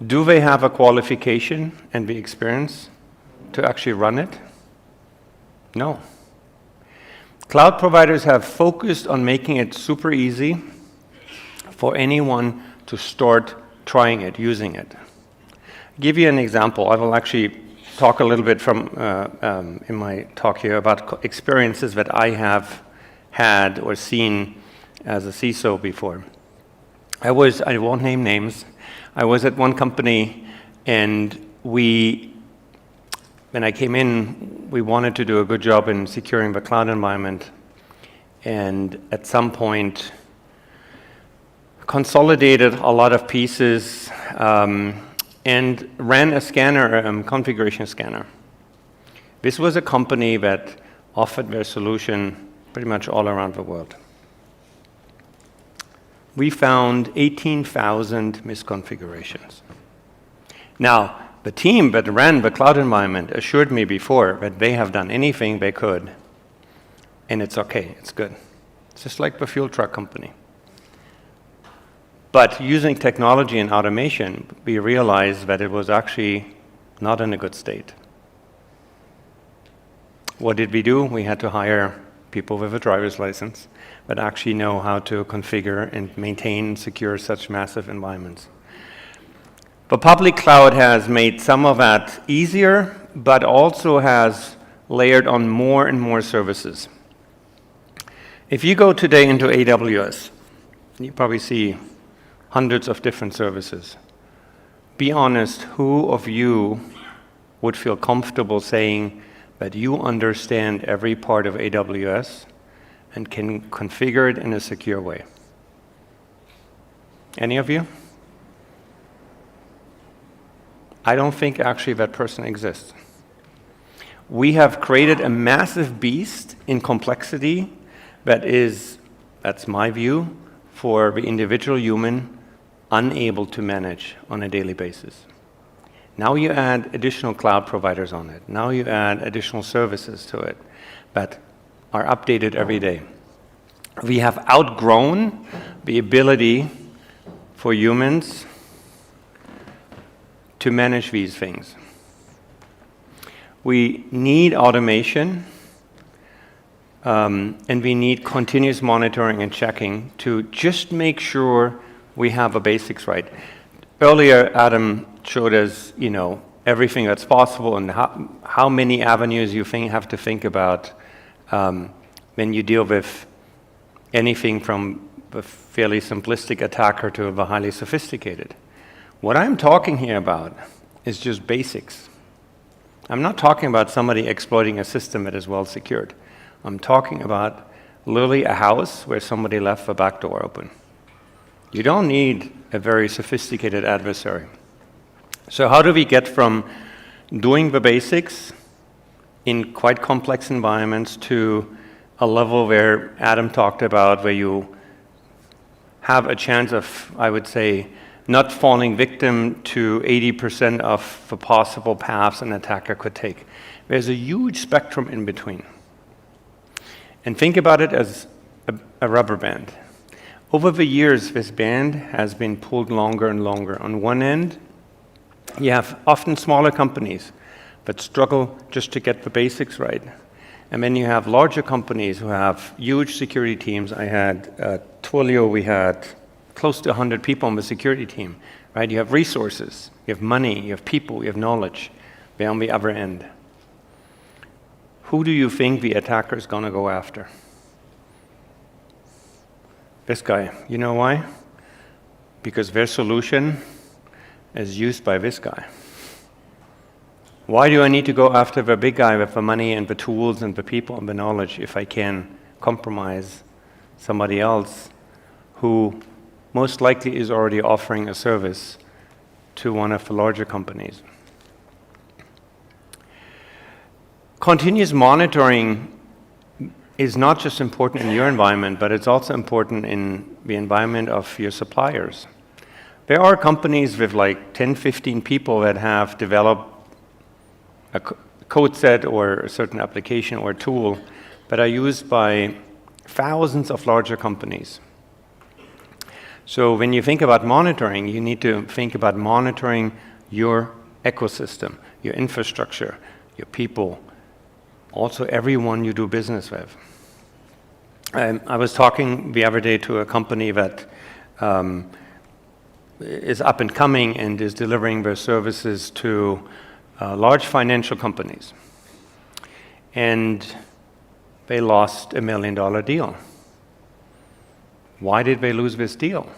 Do they have a qualification and the experience to actually run it? No. Cloud providers have focused on making it super easy for anyone to start trying it, using it. I'll give you an example. I will actually talk a little bit from in my talk here about experiences that I have had or seen as a CISO before. I won't name names. I was at one company, and when I came in, we wanted to do a good job in securing the cloud environment, and at some point consolidated a lot of pieces and ran a scanner, configuration scanner. This was a company that offered their solution pretty much all around the world. We found 18,000 misconfigurations. Now, the team that ran the cloud environment assured me before that they have done anything they could, and it's okay, it's good. It's just like the fuel truck company. But using technology and automation, we realized that it was actually not in a good state. What did we do? We had to hire people with a driver's license that actually know how to configure and maintain and secure such massive environments. The public cloud has made some of that easier, but also has layered on more and more services. If you go today into AWS, you probably see hundreds of different services. Be honest, who of you would feel comfortable saying that you understand every part of AWS and can configure it in a secure way? Any of you? I don't think actually that person exists. We have created a massive beast in complexity that's my view, for the individual human unable to manage on a daily basis. Now you add additional cloud providers on it. Now you add additional services to it that are updated every day. We have outgrown the ability for humans to manage these things. We need automation, and we need continuous monitoring and checking to just make sure we have the basics right. Earlier, Adam showed us, everything that's possible and how many avenues you have to think about when you deal with anything from a fairly simplistic attacker to the highly sophisticated. What I'm talking here about is just basics. I'm not talking about somebody exploiting a system that is well secured. I'm talking about literally a house where somebody left the back door open. You don't need a very sophisticated adversary. So how do we get from doing the basics in quite complex environments to a level where Adam talked about, where you have a chance of, I would say, not falling victim to 80% of the possible paths an attacker could take. There's a huge spectrum in between. And think about it as a rubber band. Over the years, this band has been pulled longer and longer. On one end, you have often smaller companies that struggle just to get the basics right. And then you have larger companies who have huge security teams. I had Twilio, we had close to 100 people on the security team, right? You have resources, you have money, you have people, you have knowledge. They're on the other end. Who do you think the attacker is going to go after? This guy. You know why? Because their solution is used by this guy. Why do I need to go after the big guy with the money and the tools and the people and the knowledge if I can compromise somebody else who most likely is already offering a service to one of the larger companies? Continuous monitoring is not just important in your environment, but it's also important in the environment of your suppliers. There are companies with like 10, 15 people that have developed a code set or a certain application or tool that are used by thousands of larger companies. So when you think about monitoring, you need to think about monitoring your ecosystem, your infrastructure, your people, also everyone you do business with. I was talking the other day to a company that is up and coming and is delivering their services to large financial companies. And they lost $1 million deal. Why did they lose this deal?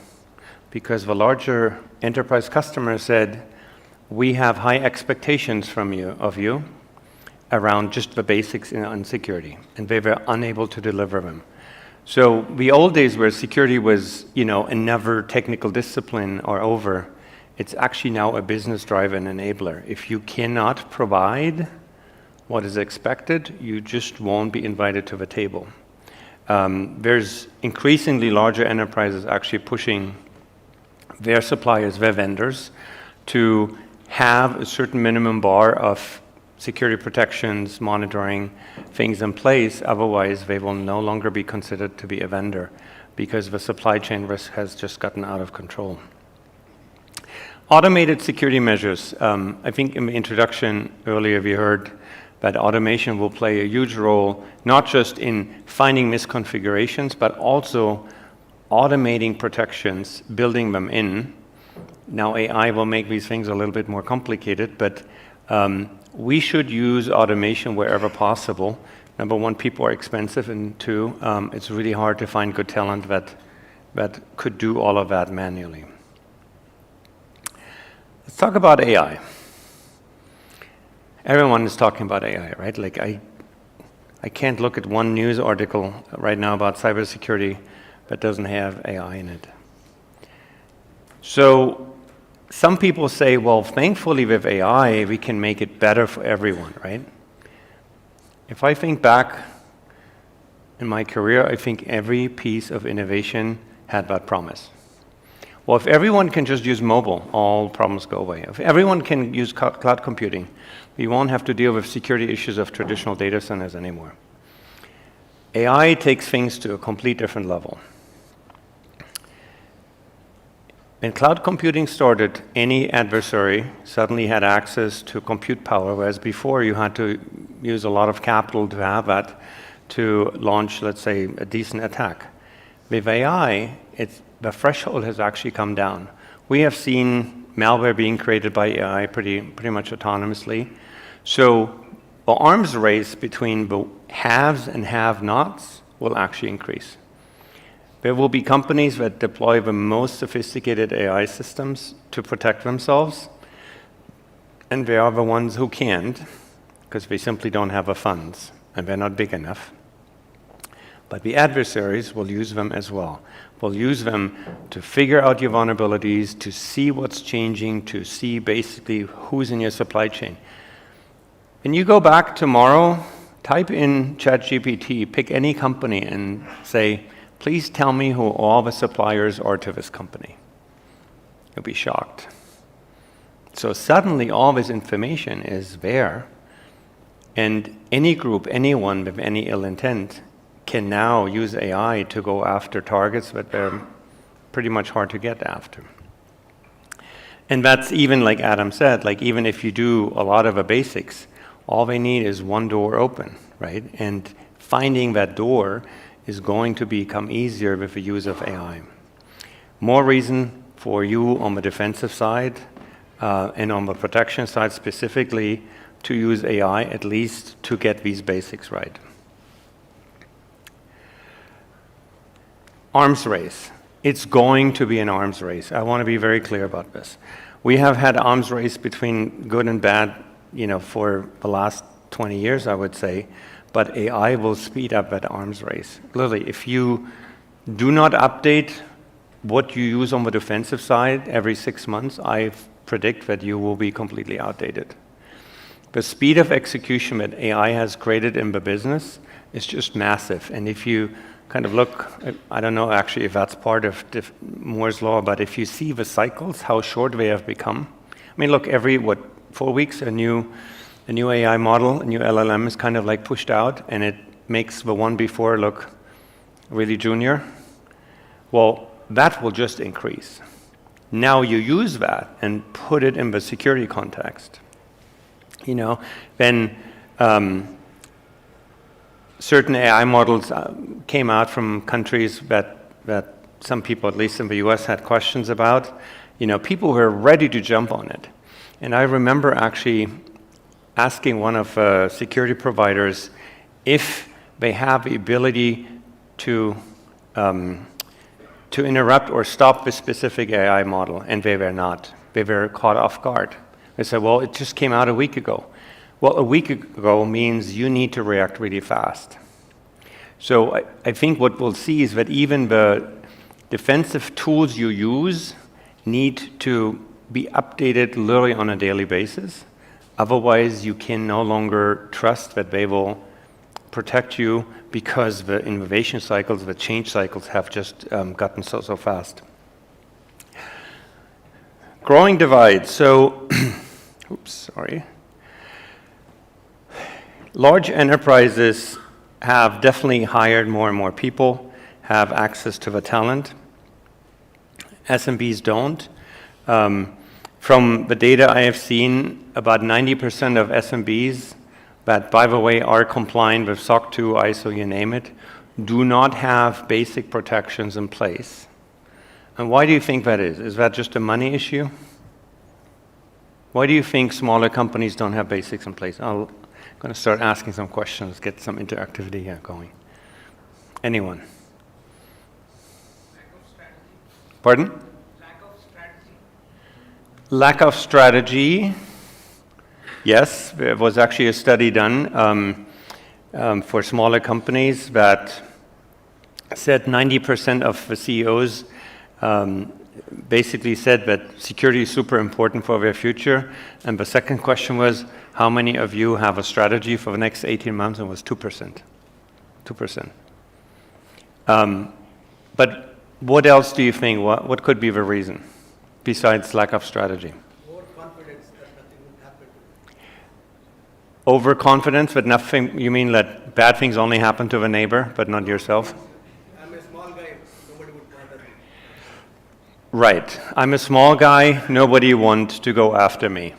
Because the larger enterprise customer said, we have high expectations of you around just the basics in security, and they were unable to deliver them. So the old days where security was, another technical discipline are over. It's actually now a business driver and enabler. If you cannot provide what is expected, you just won't be invited to the table. There's increasingly larger enterprises actually pushing their suppliers, their vendors, to have a certain minimum bar of security protections, monitoring, things in place. Otherwise, they will no longer be considered to be a vendor because the supply chain risk has just gotten out of control. Automated security measures. I think in the introduction earlier we heard that automation will play a huge role, not just in finding misconfigurations, but also automating protections, building them in. Now AI will make these things a little bit more complicated, but we should use automation wherever possible. Number one, people are expensive, and two, it's really hard to find good talent that could do all of that manually. Let's talk about AI. Everyone is talking about AI, right? Like I can't look at one news article right now about cybersecurity that doesn't have AI in it. So some people say, well, thankfully with AI, we can make it better for everyone, right? If I think back in my career, I think every piece of innovation had that promise. Well, if everyone can just use mobile, all problems go away. If everyone can use cloud computing, we won't have to deal with security issues of traditional data centers anymore. AI takes things to a complete different level. when cloud computing started, any adversary suddenly had access to compute power, whereas before you had to use a lot of capital to have that to launch, let's say, a decent attack. With AI, the threshold has actually come down. We have seen malware being created by AI pretty much autonomously. So the arms race between the haves and have-nots will actually increase. There will be companies that deploy the most sophisticated AI systems to protect themselves, and they are the ones who can't, because they simply don't have the funds, and they're not big enough. But the adversaries will use them as well. Will use them to figure out your vulnerabilities, to see what's changing, to see basically who's in your supply chain. When you go back tomorrow, type in ChatGPT, pick any company and say, please tell me who all the suppliers are to this company. You'll be shocked. So suddenly all this information is there, and any group, anyone with any ill intent can now use AI to go after targets that they're pretty much hard to get after. And that's even, like Adam said, like even if you do a lot of the basics, all they need is one door open, right? And finding that door is going to become easier with the use of AI. More reason for you on the defensive side and on the protection side specifically to use AI, at least to get these basics right. Arms race. It's going to be an arms race. I want to be very clear about this. We have had arms race between good and bad, for the last 20 years, I would say. But AI will speed up that arms race. Literally, if you do not update what you use on the defensive side every 6 months, I predict that you will be completely outdated. The speed of execution that AI has created in the business is just massive. And if you kind of look, I don't know actually if that's part of Moore's law, but if you see the cycles, how short they have become. I mean, look, every, 4 weeks, a new AI model, a new LLM is kind of like pushed out, and it makes the one before look really junior. Well, that will just increase. Now you use that and put it in the security context. Then certain AI models came out from countries that some people, at least in the US, had questions about. People were ready to jump on it. And I remember actually asking one of security providers if they have the ability to interrupt or stop the specific AI model, and they were not. They were caught off guard. They said, well, it just came out a week ago. Well, a week ago means you need to react really fast. So I think what we'll see is that even the defensive tools you use need to be updated literally on a daily basis. Otherwise, you can no longer trust that they will protect you because the innovation cycles, the change cycles have just gotten so fast. Growing divide. So, oops, sorry. Large enterprises have definitely hired more and more people, have access to the talent. SMBs don't. From the data I have seen, about 90% of SMBs that, by the way, are compliant with SOC 2, ISO, you name it, do not have basic protections in place. And why do you think that is? Is that just a money issue? Why do you think smaller companies don't have basics in place? I'm going to start asking some questions, get some interactivity here going. Anyone? Lack of strategy. Pardon? Lack of strategy. Lack of strategy. Yes, there was actually a study done for smaller companies that said 90% of the CEOs basically said that security is super important for their future. And the second question was, how many of you have a strategy for the next 18 months? And it was 2%. 2%. But what else do you think? What could be the reason besides lack of strategy? Overconfidence that nothing will happen to you. Overconfidence that nothing, you mean that bad things only happen to the neighbor, but not yourself? I'm a small guy, nobody would bother me. Right. I'm a small guy. Nobody wants to go after me.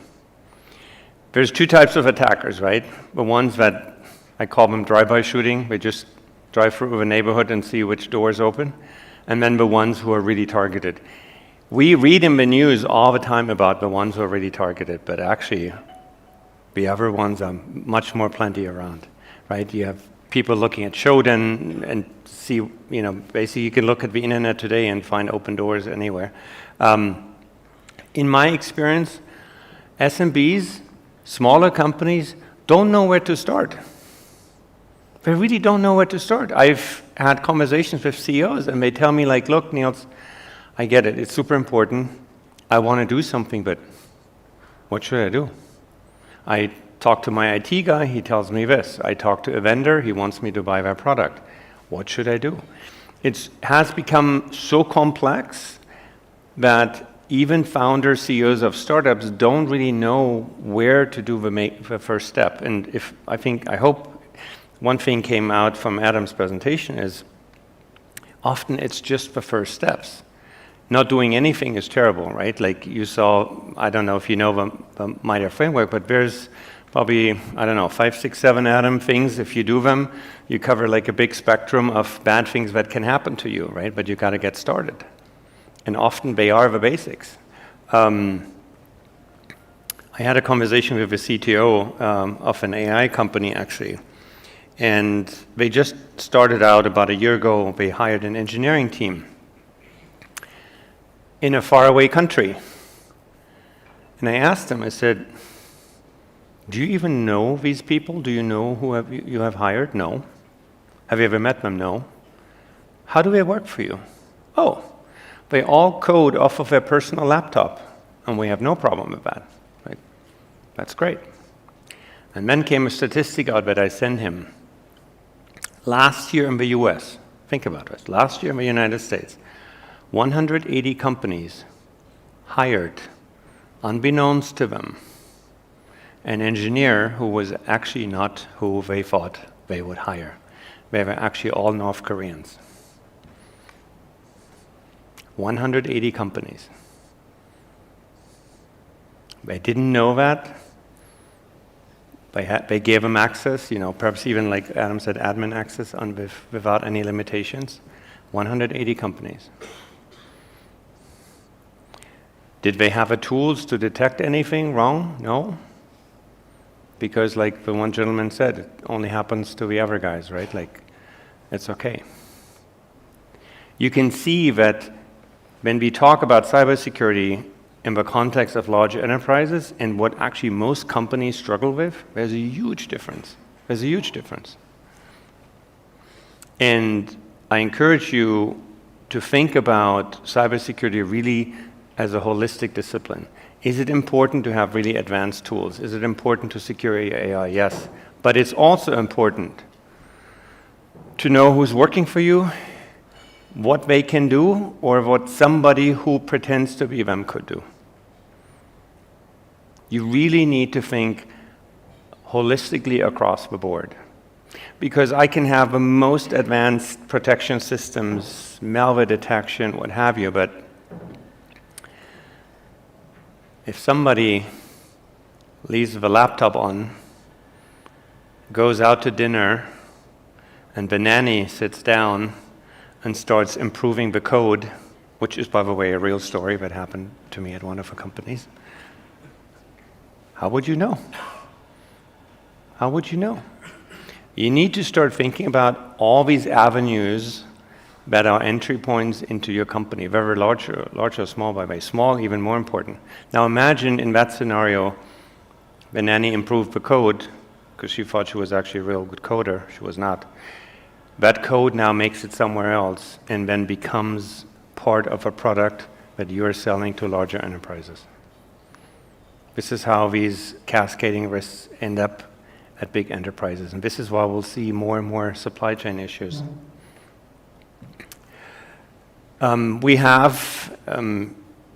There's two types of attackers, right? The ones that I call them drive-by shooting. They just drive through a neighborhood and see which doors open. And then the ones who are really targeted. We read in the news all the time about the ones who are really targeted, but actually the other ones are much more plenty around, right? You have people looking at Shodan and see, basically you can look at the internet today and find open doors anywhere. In my experience, SMBs, smaller companies, don't know where to start. They really don't know where to start. I've had conversations with CEOs and they tell me like, look, Niels, I get it, it's super important. I want to do something, but what should I do? I talk to my IT guy, he tells me this. I talk to a vendor, he wants me to buy their product. What should I do? It has become so complex that even founders, CEOs of startups don't really know where to do the first step. And I hope one thing came out from Adam's presentation is often it's just the first steps. Not doing anything is terrible, right? Like you saw, I don't know if you know the MITRE framework, but there's probably, 5, 6, 7, Adam, things. If you do them, you cover like a big spectrum of bad things that can happen to you, right? But you got to get started. And often they are the basics. I had a conversation with the CTO of an AI company, actually. And they just started out about a year ago. They hired an engineering team in a faraway country. And I asked them, I said, do you even know these people? Do you know who you have hired? No. Have you ever met them? No. How do they work for you? Oh, they all code off of their personal laptop, and we have no problem with that. Right? That's great. And then came a statistic out that I sent him. Last year in the US, think about it, last year in the United States, 180 companies hired, unbeknownst to them, an engineer who was actually not who they thought they would hire. They were actually all North Koreans. 180 companies. They didn't know that. They gave them access, perhaps even like Adam said, admin access without any limitations. 180 companies. Did they have the tools to detect anything wrong? No. Because like the one gentleman said, it only happens to the other guys, right? Like, it's okay. You can see that when we talk about cybersecurity in the context of large enterprises and what actually most companies struggle with, there's a huge difference. There's a huge difference. And I encourage you to think about cybersecurity really as a holistic discipline. Is it important to have really advanced tools? Is it important to secure your AI? Yes. But it's also important to know who's working for you, what they can do, or what somebody who pretends to be them could do. You really need to think holistically across the board. Because I can have the most advanced protection systems, malware detection, what have you, but if somebody leaves the laptop on, goes out to dinner, and the nanny sits down and starts improving the code, which is, by the way, a real story that happened to me at one of the companies, how would you know? How would you know? You need to start thinking about all these avenues that are entry points into your company, very large or small, by the way. Small, even more important. Now imagine in that scenario, the nanny improved the code because she thought she was actually a real good coder. She was not. That code now makes it somewhere else and then becomes part of a product that you're selling to larger enterprises. This is how these cascading risks end up at big enterprises. And this is why we'll see more and more supply chain issues. We have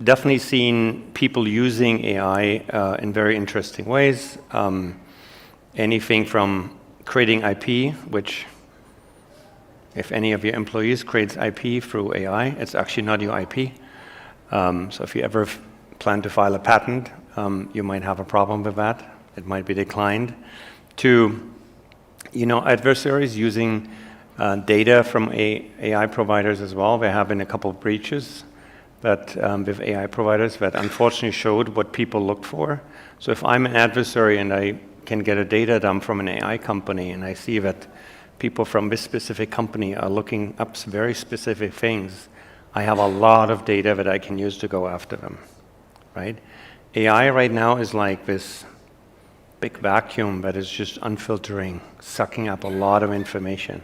definitely seen people using AI in very interesting ways. Anything from creating IP, which if any of your employees creates IP through AI, it's actually not your IP. So if you ever plan to file a patent, you might have a problem with that. It might be declined. Two, adversaries using data from AI providers as well. There have been a couple of breaches that with AI providers that unfortunately showed what people look for. So if I'm an adversary and I can get a data dump from an AI company and I see that people from this specific company are looking up very specific things, I have a lot of data that I can use to go after them, right? AI right now is like this big vacuum that is just unfiltering, sucking up a lot of information.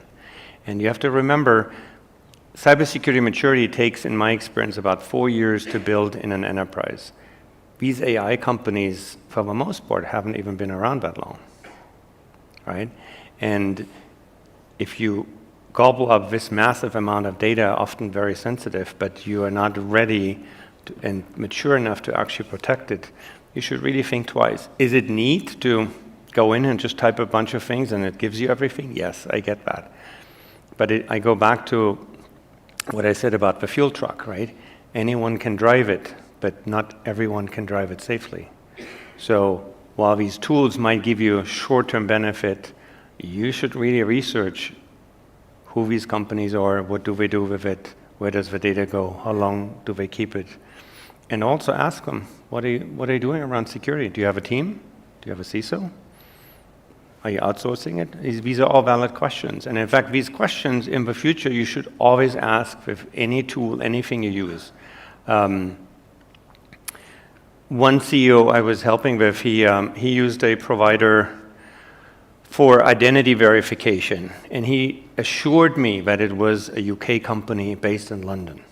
And you have to remember, cybersecurity maturity takes, in my experience, about 4 years to build in an enterprise. These AI companies, for the most part, haven't even been around that long, right? And if you gobble up this massive amount of data, often very sensitive, but you are not ready and mature enough to actually protect it, you should really think twice. Is it neat to go in and just type a bunch of things and it gives you everything? Yes, I get that. But I go back to what I said about the fuel truck, right? Anyone can drive it, but not everyone can drive it safely. So while these tools might give you a short-term benefit, you should really research who these companies are, what do they do with it, where does the data go, how long do they keep it? And also ask them, what are you doing around security? Do you have a team? Do you have a CISO? Are you outsourcing it? These are all valid questions. And in fact, these questions in the future, you should always ask with any tool, anything you use. One CEO I was helping with, he used a provider for identity verification, and he assured me that it was a UK company based in London.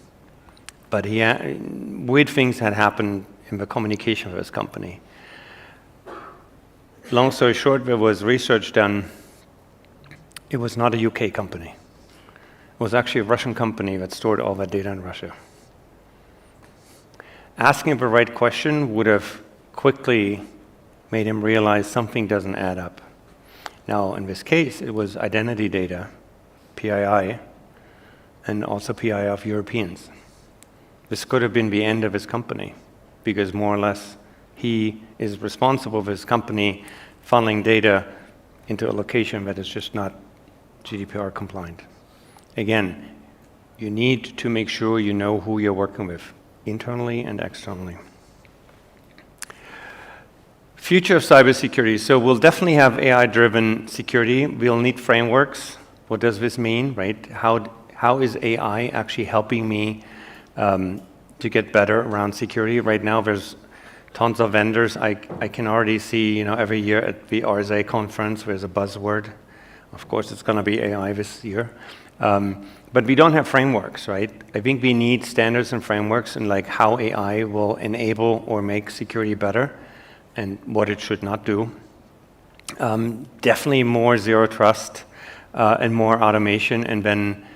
But weird things had happened in the communication of this company. Long story short, there was research done. It was not a UK company. It was actually a Russian company that stored all that data in Russia. Asking the right question would have quickly made him realize something doesn't add up. Now, in this case, it was identity data, PII, and also PII of Europeans. This could have been the end of his company, because more or less he is responsible for his company funneling data into a location that is just not GDPR compliant. Again, you need to make sure you know who you're working with, internally and externally. Future of cybersecurity. So we'll definitely have AI-driven security. We'll need frameworks. What does this mean, right? How is AI actually helping me to get better around security? Right now, there's tons of vendors. I can already see, every year at the RSA conference, there's a buzzword. Of course, it's going to be AI this year. But we don't have frameworks, right? I think we need standards and frameworks and like how AI will enable or make security better and what it should not do. Definitely more zero trust and more automation, and then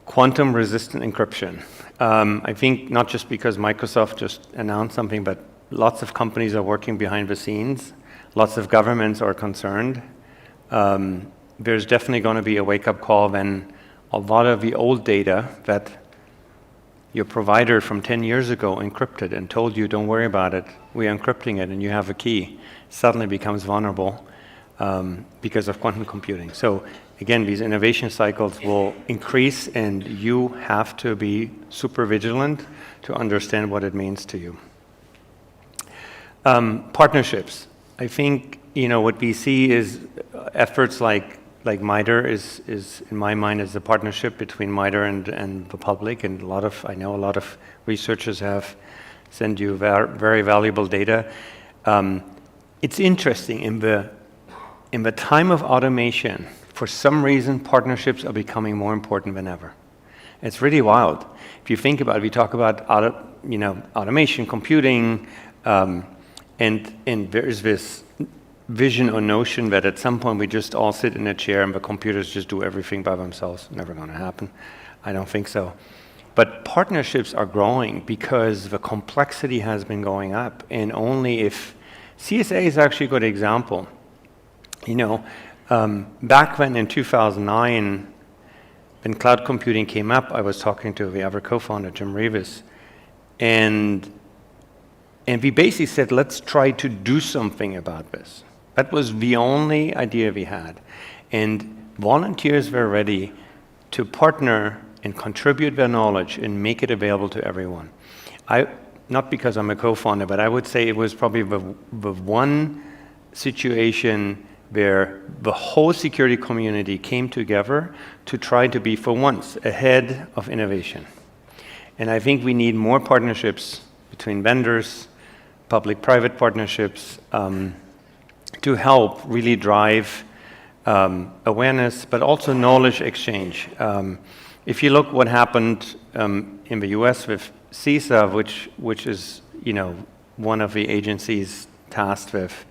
quantum resistant encryption. I think not just because Microsoft just announced something, but lots of companies are working behind the scenes. Lots of governments are concerned. There's definitely going to be a wake-up call when a lot of the old data that your provider from 10 years ago encrypted and told you, don't worry about it, we're encrypting it and you have a key, suddenly becomes vulnerable because of quantum computing. So again, these innovation cycles will increase and you have to be super vigilant to understand what it means to you. Partnerships. I think, what we see is efforts like MITRE is in my mind is a partnership between MITRE and the public, and I know a lot of researchers have sent you very valuable data. It's interesting in the time of automation, for some reason partnerships are becoming more important than ever. It's really wild. If you think about it, we talk about automation, computing, and there is this vision or notion that at some point we just all sit in a chair and the computers just do everything by themselves. Never going to happen. I don't think so. But partnerships are growing because the complexity has been going up, and only if CSA is actually a good example. Back when in 2009, when cloud computing came up, I was talking to the other co-founder, Jim Reavis, And we basically said, let's try to do something about this. That was the only idea we had. And volunteers were ready to partner and contribute their knowledge and make it available to everyone. Not because I'm a co-founder, but I would say it was probably the one situation where the whole security community came together to try to be, for once, ahead of innovation. And I think we need more partnerships between vendors, public-private partnerships, to help really drive awareness, but also knowledge exchange. If you look what happened in the US with CISA, which is one of the agencies tasked with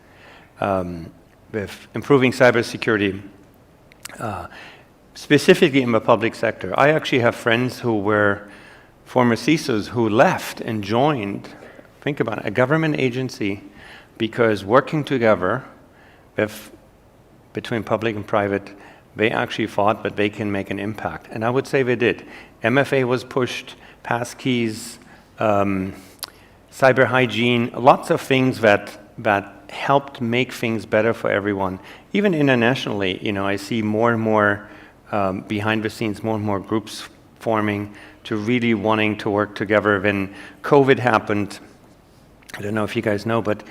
improving cybersecurity, specifically in the public sector. I actually have friends who were former CISOs who left and joined, think about it, a government agency, because working together between public and private, they actually thought that they can make an impact. And I would say they did. MFA was pushed, passkeys, cyber hygiene, lots of things that helped make things better for everyone. Even internationally, I see more and more behind the scenes, more and more groups forming to really wanting to work together. When COVID happened, I don't know if you guys know, but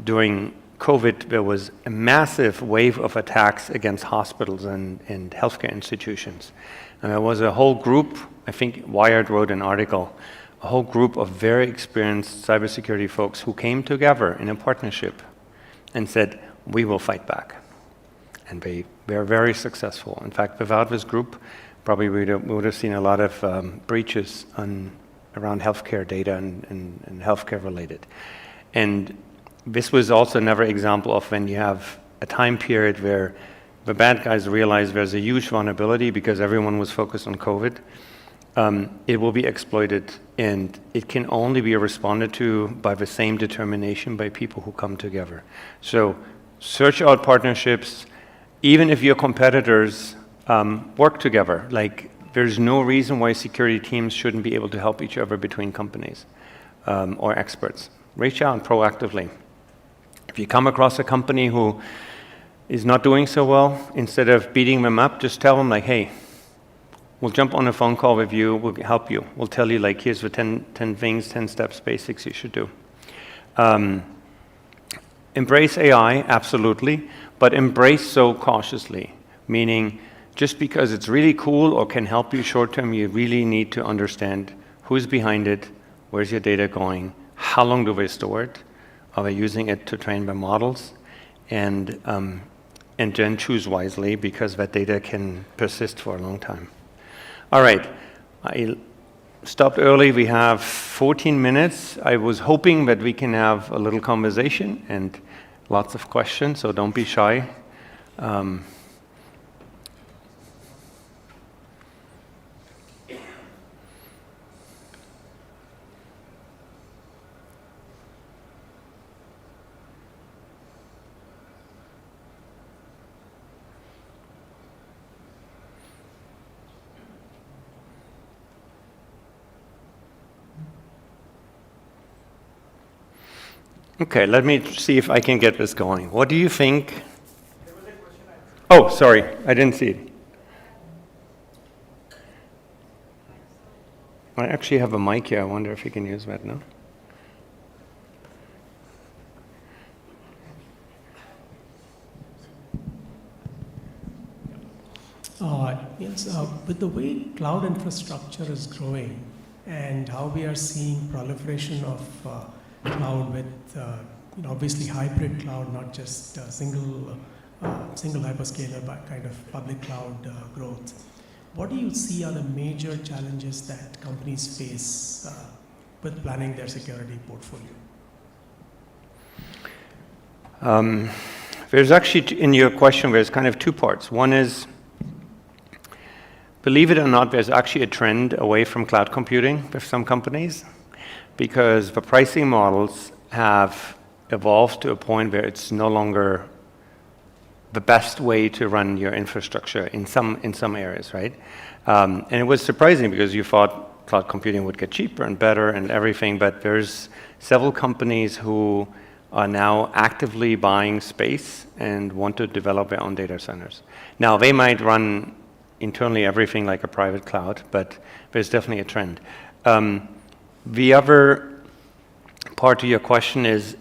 during COVID, there was a massive wave of attacks against hospitals and healthcare institutions. And there was a whole group, I think Wired wrote an article, a whole group of very experienced cybersecurity folks who came together in a partnership and said, we will fight back. And they were very successful. In fact, without this group, probably we would have seen a lot of breaches around healthcare data and healthcare related. And this was also another example of when you have a time period where the bad guys realize there's a huge vulnerability because everyone was focused on COVID. It will be exploited, and it can only be responded to by the same determination by people who come together. So search out partnerships, even if your competitors work together. Like, there's no reason why security teams shouldn't be able to help each other between companies or experts. Reach out proactively. If you come across a company who is not doing so well, instead of beating them up, just tell them, like, hey, we'll jump on a phone call with you, we'll help you. We'll tell you, like, here's the 10 things, 10 steps, basics you should do. Embrace AI, absolutely, but embrace so cautiously, meaning just because it's really cool or can help you short term, you really need to understand who's behind it, where's your data going, how long do they store it, are they using it to train their models, and then choose wisely, because that data can persist for a long time. All right, I stopped early. We have 14 minutes. I was hoping that we can have a little conversation and lots of questions, so don't be shy. Okay, let me see if I can get this going. What do you think? There was a question Oh, sorry, I didn't see it. I actually have a mic here. I wonder if you can use that now. Yes, with the way cloud infrastructure is growing and how we are seeing proliferation of cloud with obviously hybrid cloud, not just single hyperscaler, but kind of public cloud growth. What do you see are the major challenges that companies face with planning their security portfolio? There's actually, in your question, there's kind of two parts. One is, believe it or not, there's actually a trend away from cloud computing with some companies, because the pricing models have evolved to a point where it's no longer the best way to run your infrastructure in some areas, right? And it was surprising, because you thought cloud computing would get cheaper and better and everything, but there's several companies who are now actively buying space and want to develop their own data centers. Now, they might run internally everything like a private cloud, but there's definitely a trend. The other part to your question is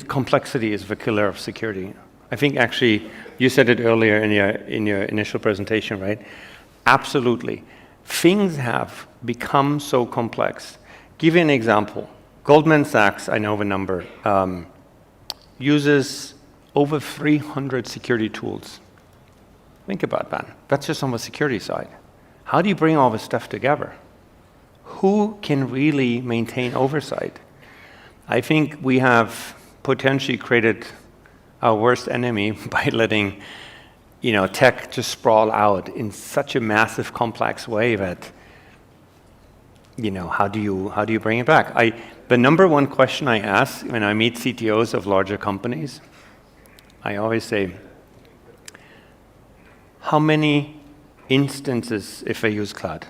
complexity is the killer of security. I think actually you said it earlier in your initial presentation, right? Absolutely. Things have become so complex. Give you an example. Goldman Sachs, I know the number, uses over 300 security tools. Think about that. That's just on the security side. How do you bring all this stuff together? Who can really maintain oversight? I think we have potentially created our worst enemy by letting, tech just sprawl out in such a massive, complex way that, how do you bring it back? The number one question I ask when I meet CTOs of larger companies, I always say, how many instances, if they use cloud,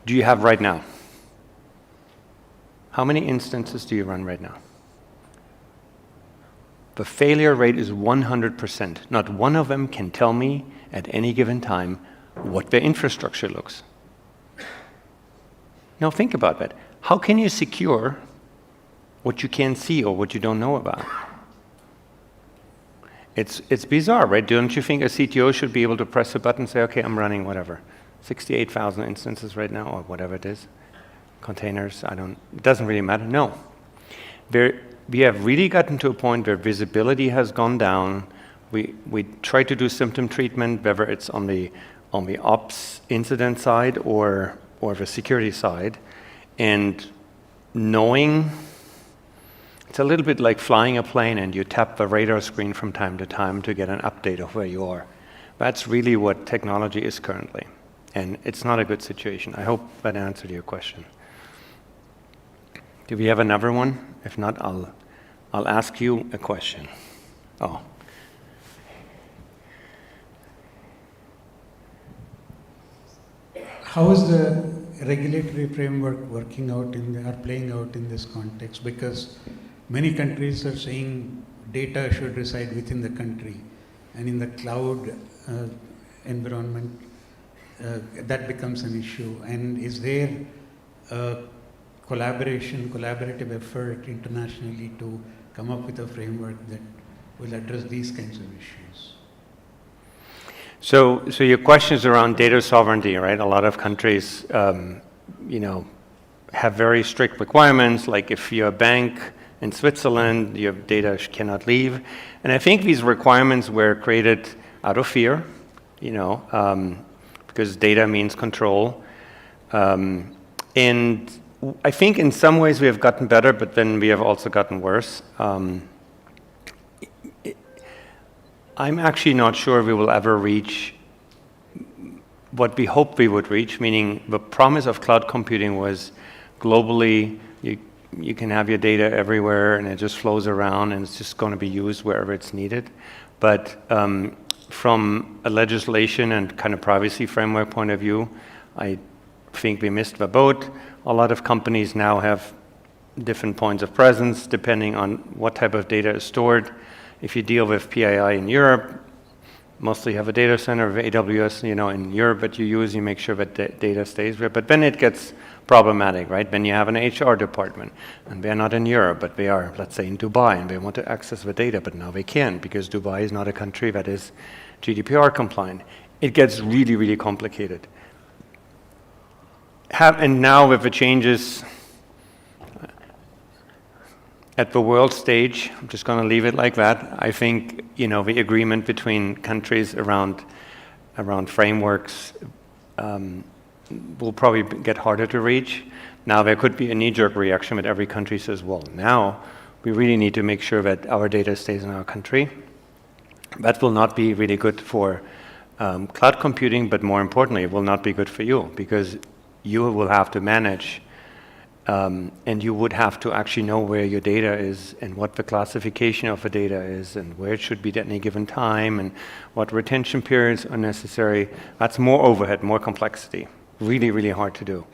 do you have right now? How many instances do you run right now? The failure rate is 100%. Not one of them can tell me at any given time what their infrastructure looks. Now think about that. How can you secure what you can't see or what you don't know about? It's bizarre, right? Don't you think a CTO should be able to press a button and say, okay, I'm running whatever, 68,000 instances right now or whatever it is, containers, it doesn't really matter. No. We have really gotten to a point where visibility has gone down. We try to do symptom treatment, whether it's on the ops incident side or the security side, and knowing it's a little bit like flying a plane and you tap the radar screen from time to time to get an update of where you are. That's really what technology is currently, and it's not a good situation. I hope that answered your question. Do we have another one? If not, I'll ask you a question. Oh. How is the regulatory framework working out or playing out in this context? Because many countries are saying data should reside within the country, and in the cloud environment, that becomes an issue. And is there a collaborative effort internationally to come up with a framework that will address these kinds of issues? So your question is around data sovereignty, right? A lot of countries, have very strict requirements, like if you're a bank in Switzerland, your data cannot leave. And I think these requirements were created out of fear, because data means control. And I think in some ways we have gotten better, but then we have also gotten worse. I'm actually not sure we will ever reach what we hoped we would reach, meaning the promise of cloud computing was globally, you can have your data everywhere and it just flows around and it's just going to be used wherever it's needed. But from a legislation and kind of privacy framework point of view, I think we missed the boat. A lot of companies now have different points of presence depending on what type of data is stored. If you deal with PII in Europe, mostly have a data center of AWS, in Europe that you use, you make sure that data stays there. But then it gets problematic, right? Then you have an HR department, and they're not in Europe, but they are, let's say, in Dubai, and they want to access the data, but now they can't because Dubai is not a country that is GDPR compliant. It gets really, really complicated. And now with the changes at the world stage, I'm just going to leave it like that. I think the agreement between countries around frameworks will probably get harder to reach. Now there could be a knee-jerk reaction that every country says, well, now we really need to make sure that our data stays in our country. That will not be really good for cloud computing, but more importantly, it will not be good for you because you will have to manage and you would have to actually know where your data is and what the classification of the data is and where it should be at any given time and what retention periods are necessary. That's more overhead, more complexity. Really, really hard to do.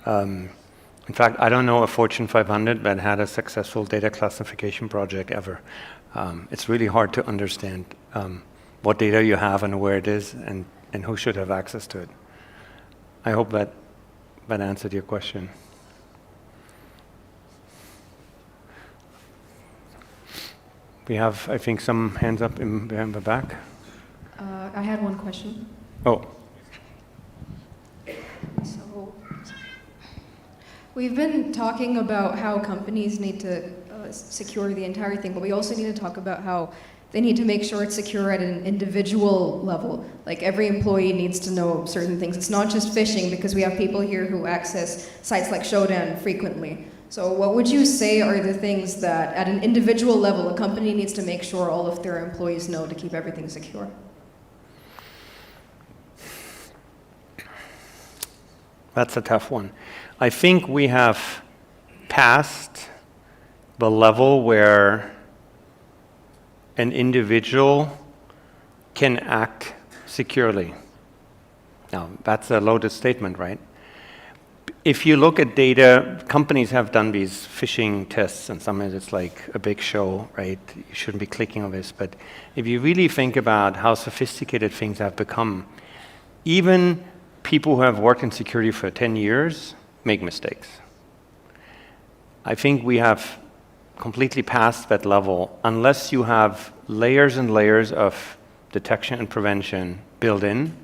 In fact, I don't know a Fortune 500 that had a successful data classification project ever. It's really hard to understand what data you have and where it is and who should have access to it. I hope that answered your question. We have, I think, some hands up behind the back. I had one question. Oh. So, we've been talking about how companies need to secure the entire thing, but we also need to talk about how they need to make sure it's secure at an individual level. Like every employee needs to know certain things. It's not just phishing, because we have people here who access sites like Shodan frequently. So what would you say are the things that at an individual level a company needs to make sure all of their employees know to keep everything secure? That's a tough one. I think we have passed the level where an individual can act securely. Now, that's a loaded statement, right? If you look at data, companies have done these phishing tests, and sometimes it's like a big show, right? You shouldn't be clicking on this. But if you really think about how sophisticated things have become, even people who have worked in security for 10 years make mistakes. I think we have completely passed that level unless you have layers and layers of detection and prevention built in.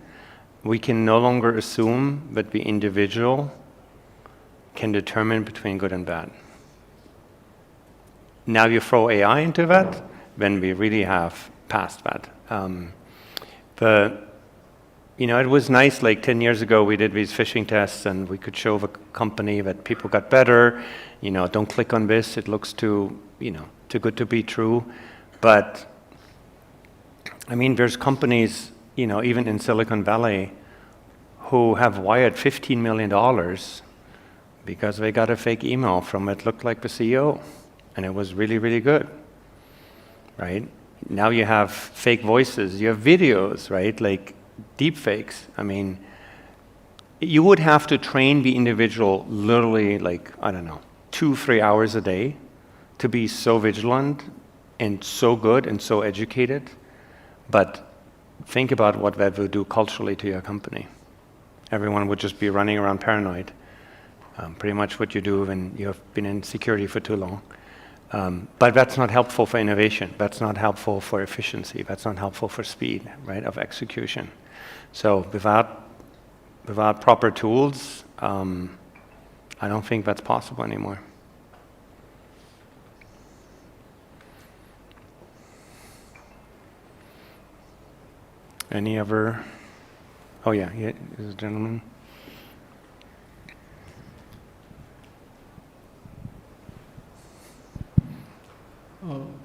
We can no longer assume that the individual can determine between good and bad. Now you throw AI into that, then we really have passed that. It was nice, like 10 years ago we did these phishing tests and we could show the company that people got better, don't click on this, it looks too good to be true. But I mean, there's companies, even in Silicon Valley who have wired $15 million because they got a fake email from it looked like the CEO, and it was really, really good, right? Now you have fake voices, you have videos, right? Like deep fakes. I mean, you would have to train the individual literally 2-3 hours a day to be so vigilant and so good and so educated. But think about what that would do culturally to your company. Everyone would just be running around paranoid. Pretty much what you do when you have been in security for too long. But that's not helpful for innovation. That's not helpful for efficiency. That's not helpful for speed, right, of execution. So without proper tools, I don't think that's possible anymore. Any other? Oh yeah, there's a gentleman.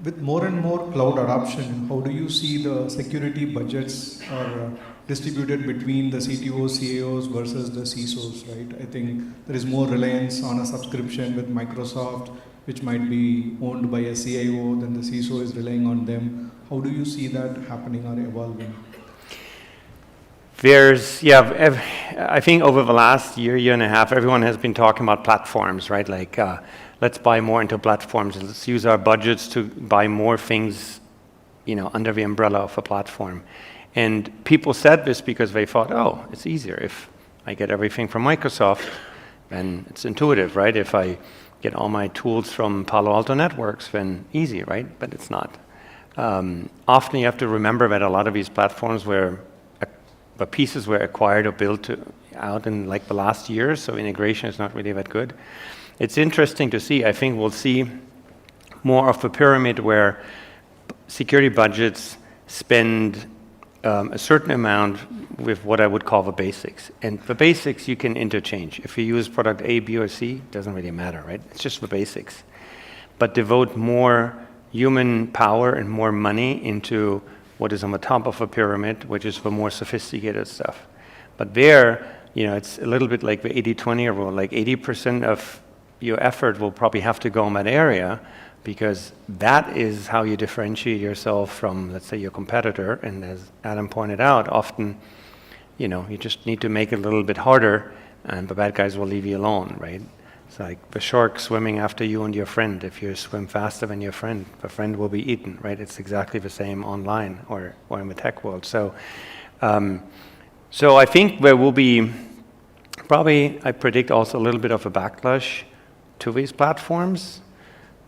With more and more cloud adoption, how do you see the security budgets are distributed between the CTOs, CAOs versus the CISOs, right? I think there is more reliance on a subscription with Microsoft, which might be owned by a CIO, then the CISO is relying on them. How do you see that happening or evolving? I think over the last year and a half, everyone has been talking about platforms, right? Like, let's buy more into platforms. Let's use our budgets to buy more things, under the umbrella of a platform. And people said this because they thought, oh, it's easier. If I get everything from Microsoft, then it's intuitive, right? If I get all my tools from Palo Alto Networks, then easy, right? But it's not. Often you have to remember that a lot of these platforms the pieces were acquired or built out in like the last year, so integration is not really that good. It's interesting to see. I think we'll see more of a pyramid where security budgets spend a certain amount with what I would call the basics. And the basics you can interchange. If you use product A, B, or C, it doesn't really matter, right? It's just the basics. But devote more human power and more money into what is on the top of a pyramid, which is the more sophisticated stuff. But there, it's a little bit like the 80-20 rule. Like 80% of your effort will probably have to go in that area, because that is how you differentiate yourself from, let's say, your competitor. And as Adam pointed out, often, you just need to make it a little bit harder and the bad guys will leave you alone, right? It's like the shark swimming after you and your friend. If you swim faster than your friend, the friend will be eaten, right? It's exactly the same online or in the tech world. So I think there will be probably, I predict also a little bit of a backlash to these platforms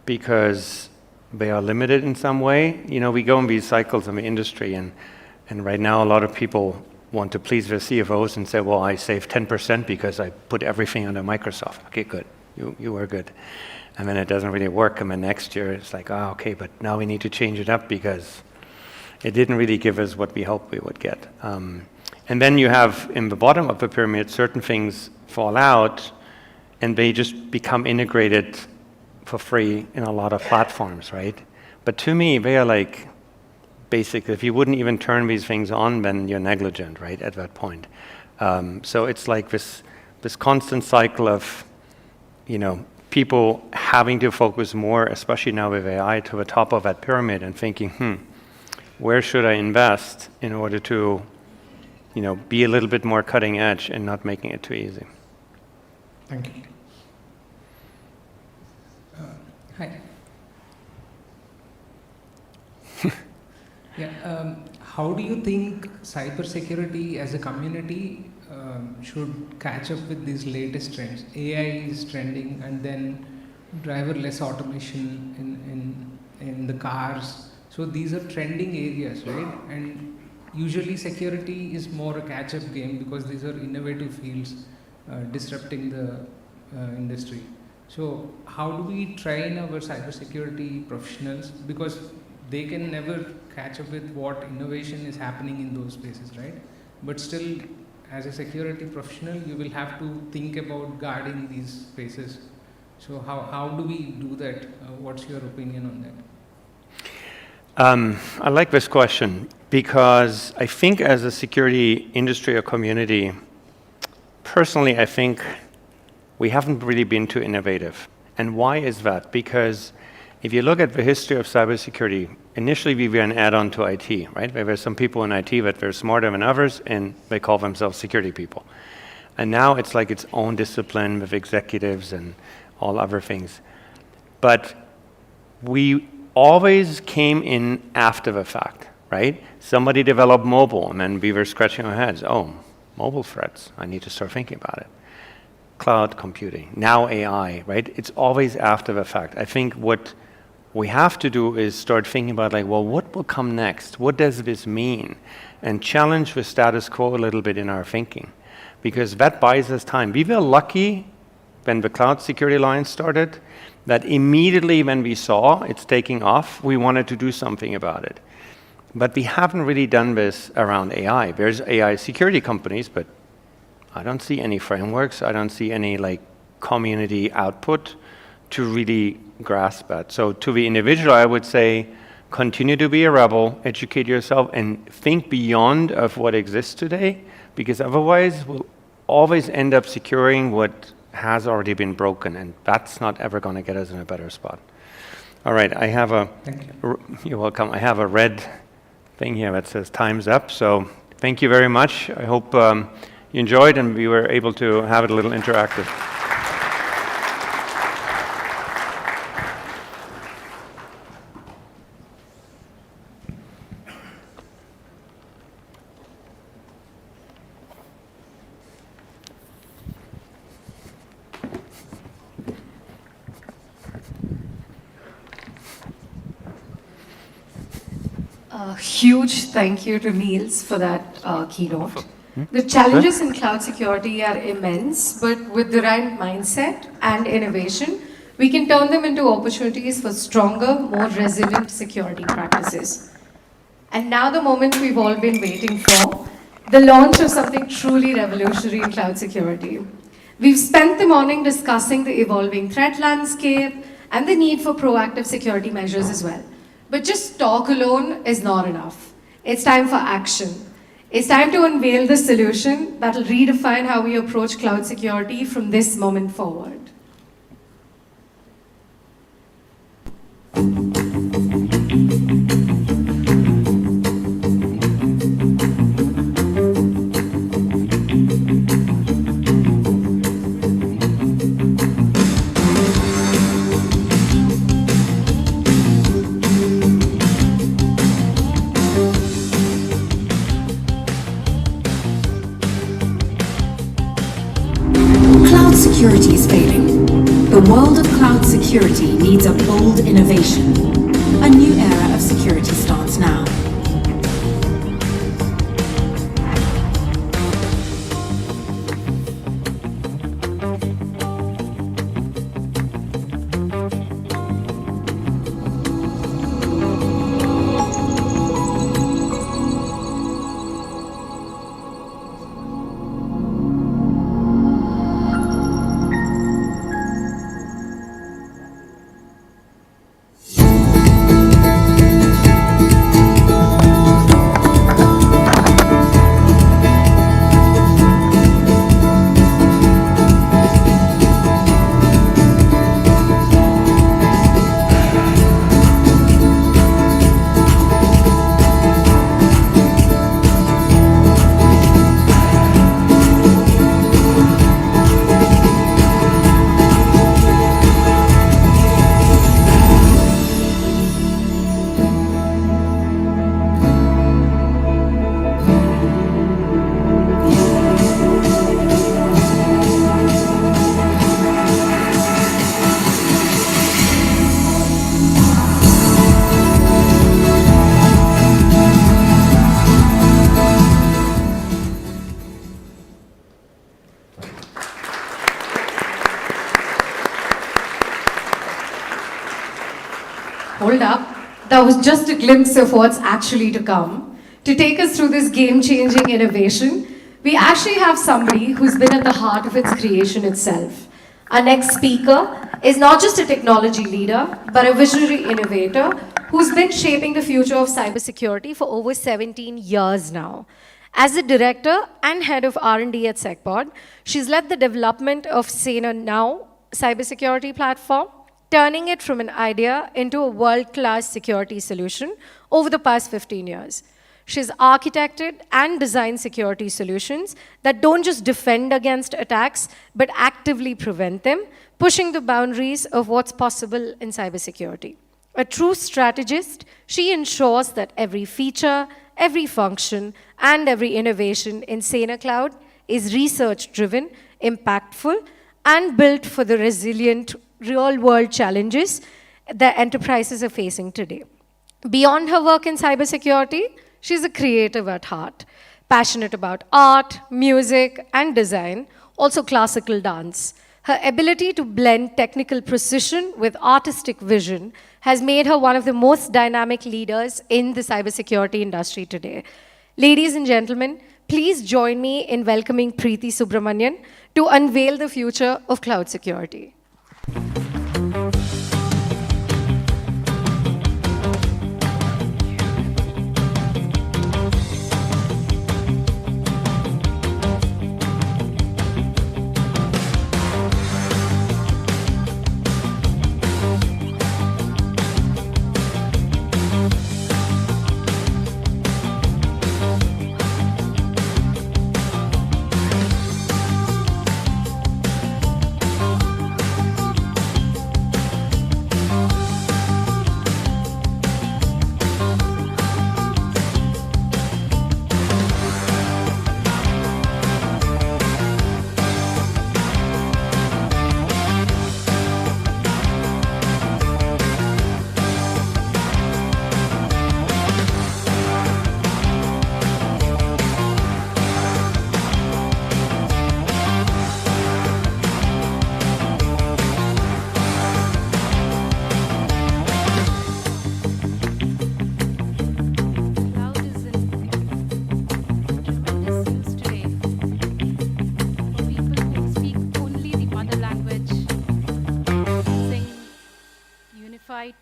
because they are limited in some way. You know, we go in these cycles in the industry, and right now a lot of people want to please their CFOs and say, well, I saved 10% because I put everything under Microsoft. Okay, good. You were good. And then it doesn't really work, and then next year it's like, oh, okay, but now we need to change it up because it didn't really give us what we hoped we would get. And then you have, in the bottom of the pyramid, certain things fall out, and they just become integrated for free in a lot of platforms, right? But to me, they are like, basically, if you wouldn't even turn these things on, then you're negligent, right, at that point. So it's like this constant cycle of, you know, people having to focus more, especially now with AI, to the top of that pyramid and thinking, where should I invest in order to, you know, be a little bit more cutting edge and not making it too easy. Thank you. Hi. Yeah. How do you think cybersecurity as a community should catch up with these latest trends? AI is trending, and then driverless automation in the cars. So these are trending areas, right? And usually security is more a catch-up game because these are innovative fields disrupting the industry. So how do we train our cybersecurity professionals? Because they can never catch up with what innovation is happening in those spaces, right? But still, as a security professional, you will have to think about guarding these spaces. So how do we do that? What's your opinion on that? I like this question because I think as a security industry or community, personally, I think we haven't really been too innovative. And why is that? Because if you look at the history of cybersecurity, initially we were an add-on to IT, right? There were some people in IT that were smarter than others, and they call themselves security people. And now it's like its own discipline with executives and all other things. But we always came in after the fact, right? Somebody developed mobile, and then we were scratching our heads. Oh, mobile threats, I need to start thinking about it. Cloud computing, now AI, right? It's always after the fact. I think what we have to do is start thinking about like, well, what will come next? What does this mean? And challenge the status quo a little bit in our thinking, because that buys us time. We were lucky when the Cloud Security Alliance started, that immediately when we saw it's taking off, we wanted to do something about it. But we haven't really done this around AI. There's AI security companies, but I don't see any frameworks. I don't see any like community output to really grasp that. So to the individual, I would say, continue to be a rebel, educate yourself, and think beyond of what exists today, because otherwise we'll always end up securing what has already been broken, and that's not ever going to get us in a better spot. All right, I have a... Thank you. You're welcome. I have a red thing here that says time's up, so thank you very much. I hope you enjoyed and we were able to have it a little interactive. Huge thank you to Niels for that keynote. The challenges in cloud security are immense, but with the right mindset and innovation, we can turn them into opportunities for stronger, more resilient security practices. And now the moment we've all been waiting for, the launch of something truly revolutionary in cloud security. We've spent the morning discussing the evolving threat landscape and the need for proactive security measures as well. But just talk alone is not enough. It's time for action. It's time to unveil the solution that will redefine how we approach cloud security from this moment forward. cybersecurity is failing. The world of cloud security needs a bold innovation. A new era of security starts now. Hold up. That was just a glimpse of what's actually to come. To take us through this game-changing innovation, we actually have somebody who's been at the heart of its creation itself. Our next speaker is not just a technology leader, but a visionary innovator who's been shaping the future of cybersecurity for over 17 years now. As the director and head of R&D at SecPod, she's led the development of SanerNow Cyberhygiene Platform, turning it from an idea into a world-class security solution over the past 15 years. She's architected and designed security solutions that don't just defend against attacks, but actively prevent them, pushing the boundaries of what's possible in cybersecurity. A true strategist, she ensures that every feature, every function, and every innovation in Saner Cloud is research-driven, impactful, and built for the resilient real-world challenges that enterprises are facing today. Beyond her work in cybersecurity, she's a creative at heart, passionate about art, music, and design, also classical dance. Her ability to blend technical precision with artistic vision has made her one of the most dynamic leaders in the cybersecurity industry today. Ladies and gentlemen, please join me in welcoming Preeti Subramanian to unveil the future of cloud security.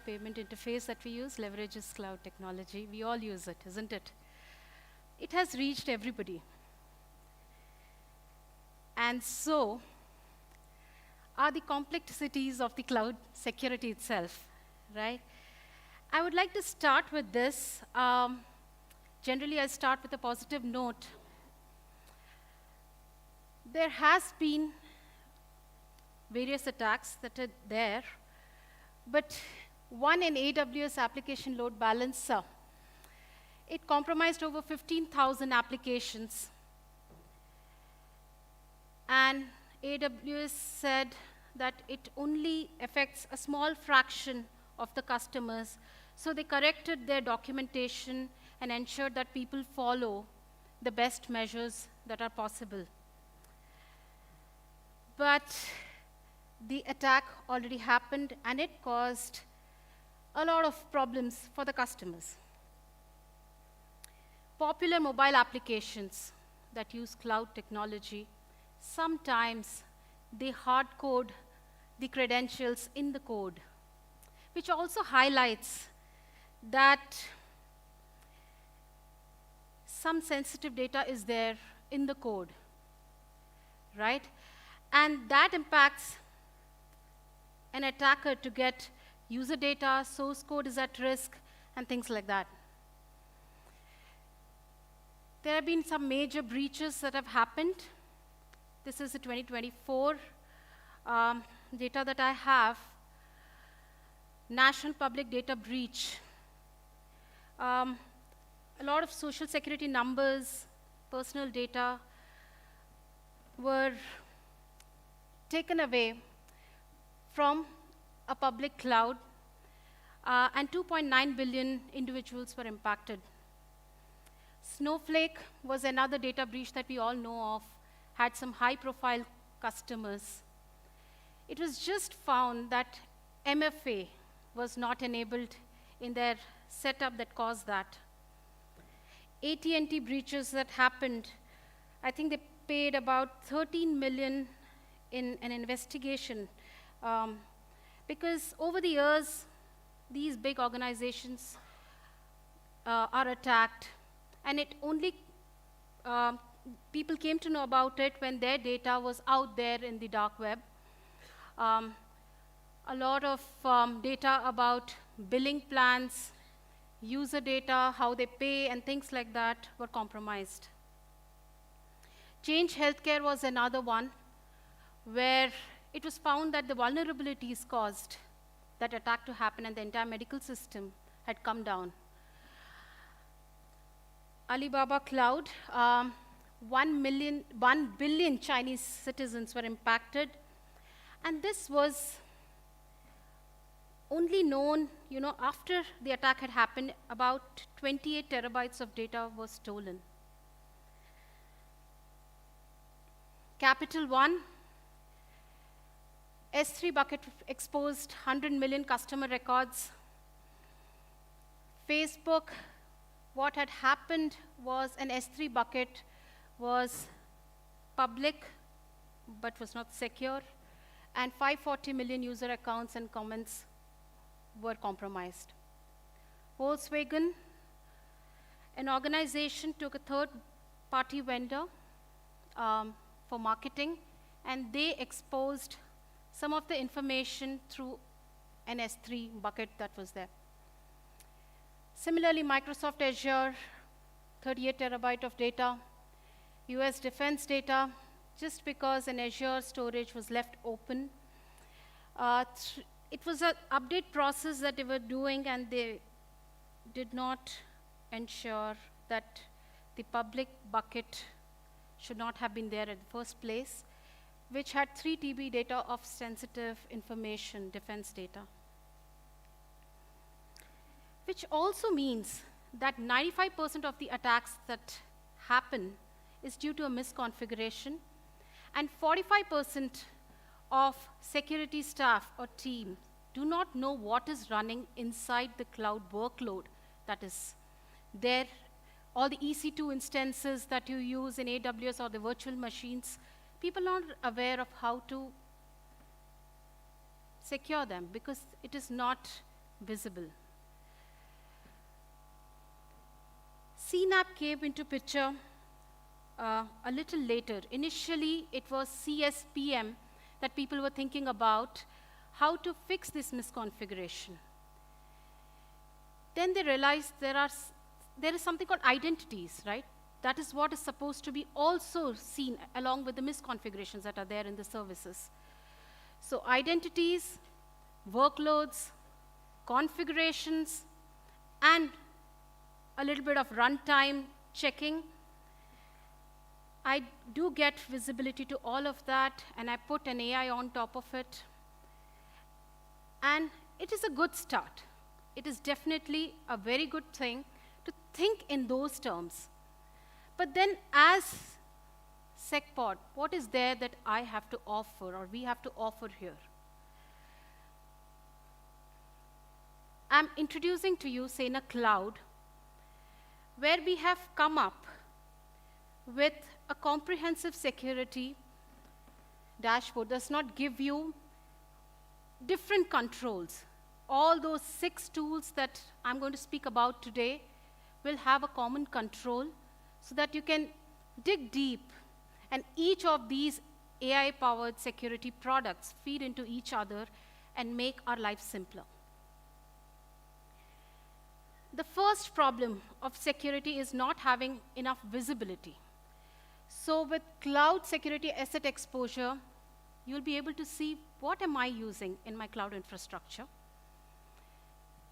Payment interface that we use leverages cloud technology. We all use it, isn't it? It has reached everybody. And so are the complexities of the cloud security itself, right? I would like to start with this. Generally, I start with a positive note. There has been various attacks that are there, but one in AWS application load balancer, it compromised over 15,000 applications. And AWS said that it only affects a small fraction of the customers, so they corrected their documentation and ensured that people follow the best measures that are possible. But the attack already happened, and it caused a lot of problems for the customers. Popular mobile applications that use cloud technology, sometimes they hard code the credentials in the code, which also highlights that some sensitive data is there in the code, right? And that impacts an attacker to get user data, source code is at risk, and things like that. There have been some major breaches that have happened. This is the 2024 data that I have. National public data breach. A lot of social security numbers, personal data were taken away from a public cloud, and 2.9 billion individuals were impacted. Snowflake was another data breach that we all know of, had some high-profile customers. It was just found that MFA was not enabled in their setup that caused that. AT&T breaches that happened, I think they paid about 13 million in an investigation, because over the years, these big organizations are attacked, and it only, people came to know about it when their data was out there in the dark web. A lot of data about billing plans, user data, how they pay, and things like that were compromised. Change Healthcare was another one where it was found that the vulnerabilities caused that attack to happen, and the entire medical system had come down. Alibaba Cloud, 1 billion Chinese citizens were impacted, and this was only known, after the attack had happened. About 28 terabytes of data was stolen. Capital One, S3 bucket exposed 100 million customer records. Facebook, what had happened was an S3 bucket was public but was not secure, and 540 million user accounts and comments were compromised. Volkswagen, an organization took a third-party vendor for marketing, and they exposed some of the information through an S3 bucket that was there. Similarly, Microsoft Azure, 38 terabyte of data. US defense data, just because an Azure storage was left open. It was an update process that they were doing, and they did not ensure that the public bucket should not have been there in the first place, which had 3 TB data of sensitive information, defense data. Which also means that 95% of the attacks that happen is due to a misconfiguration, and 45% of security staff or team do not know what is running inside the cloud workload that is there. All the EC2 instances that you use in AWS or the virtual machines, people aren't aware of how to secure them because it is not visible. CNAP came into picture a little later. Initially, it was CSPM that people were thinking about how to fix this misconfiguration. Then they realized there is something called identities, right? That is what is supposed to be also seen along with the misconfigurations that are there in the services. So identities, workloads, configurations, and a little bit of runtime checking. I do get visibility to all of that, and I put an AI on top of it. And it is a good start. It is definitely a very good thing to think in those terms. But then as SecPod, what is there that I have to offer or we have to offer here? I'm introducing to you SanerNow Cloud, where we have come up with a comprehensive security dashboard. Does not give you different controls. All those 6 tools that I'm going to speak about today will have a common control so that you can dig deep, and each of these AI-powered security products feed into each other and make our life simpler. The first problem of security is not having enough visibility. So with cloud security asset exposure, you'll be able to see, what am I using in my cloud infrastructure?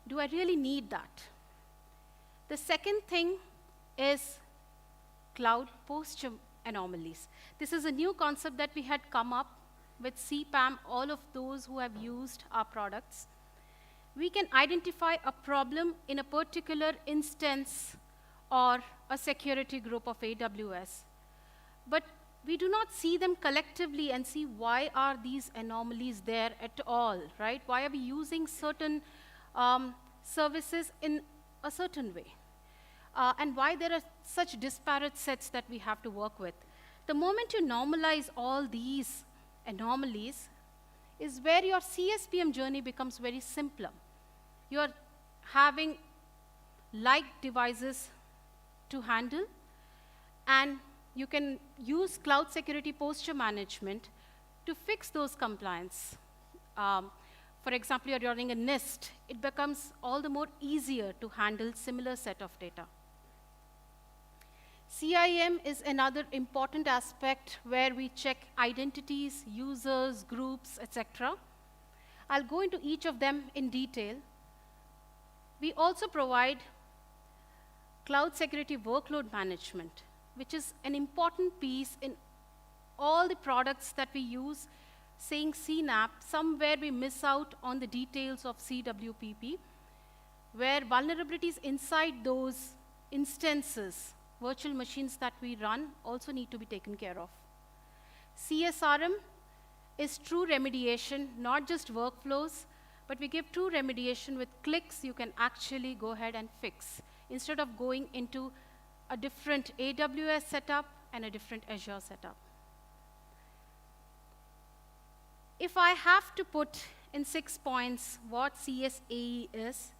Do I really need that? The second thing is cloud posture anomalies. This is a new concept that we had come up with CPAM, all of those who have used our products. We can identify a problem in a particular instance or a security group of AWS, but we do not see them collectively and see why are these anomalies there at all, right? Why are we using certain services in a certain way? And why there are such disparate sets that we have to work with. The moment you normalize all these anomalies is where your CSPM journey becomes very simpler. You're having like devices to handle, and you can use cloud security posture management to fix those compliance. For example, you're running a NIST, it becomes all the more easier to handle similar set of data. CIM is another important aspect where we check identities, users, groups, etc. I'll go into each of them in detail. We also provide cloud security workload management, which is an important piece in all the products that we use. Saying CNAP, somewhere we miss out on the details of CWPP, where vulnerabilities inside those instances, virtual machines that we run, also need to be taken care of. CSRM is true remediation, not just workflows, but we give true remediation with clicks you can actually go ahead and fix, instead of going into a different AWS setup and a different Azure setup. If I have to put in 6 points what CSAE is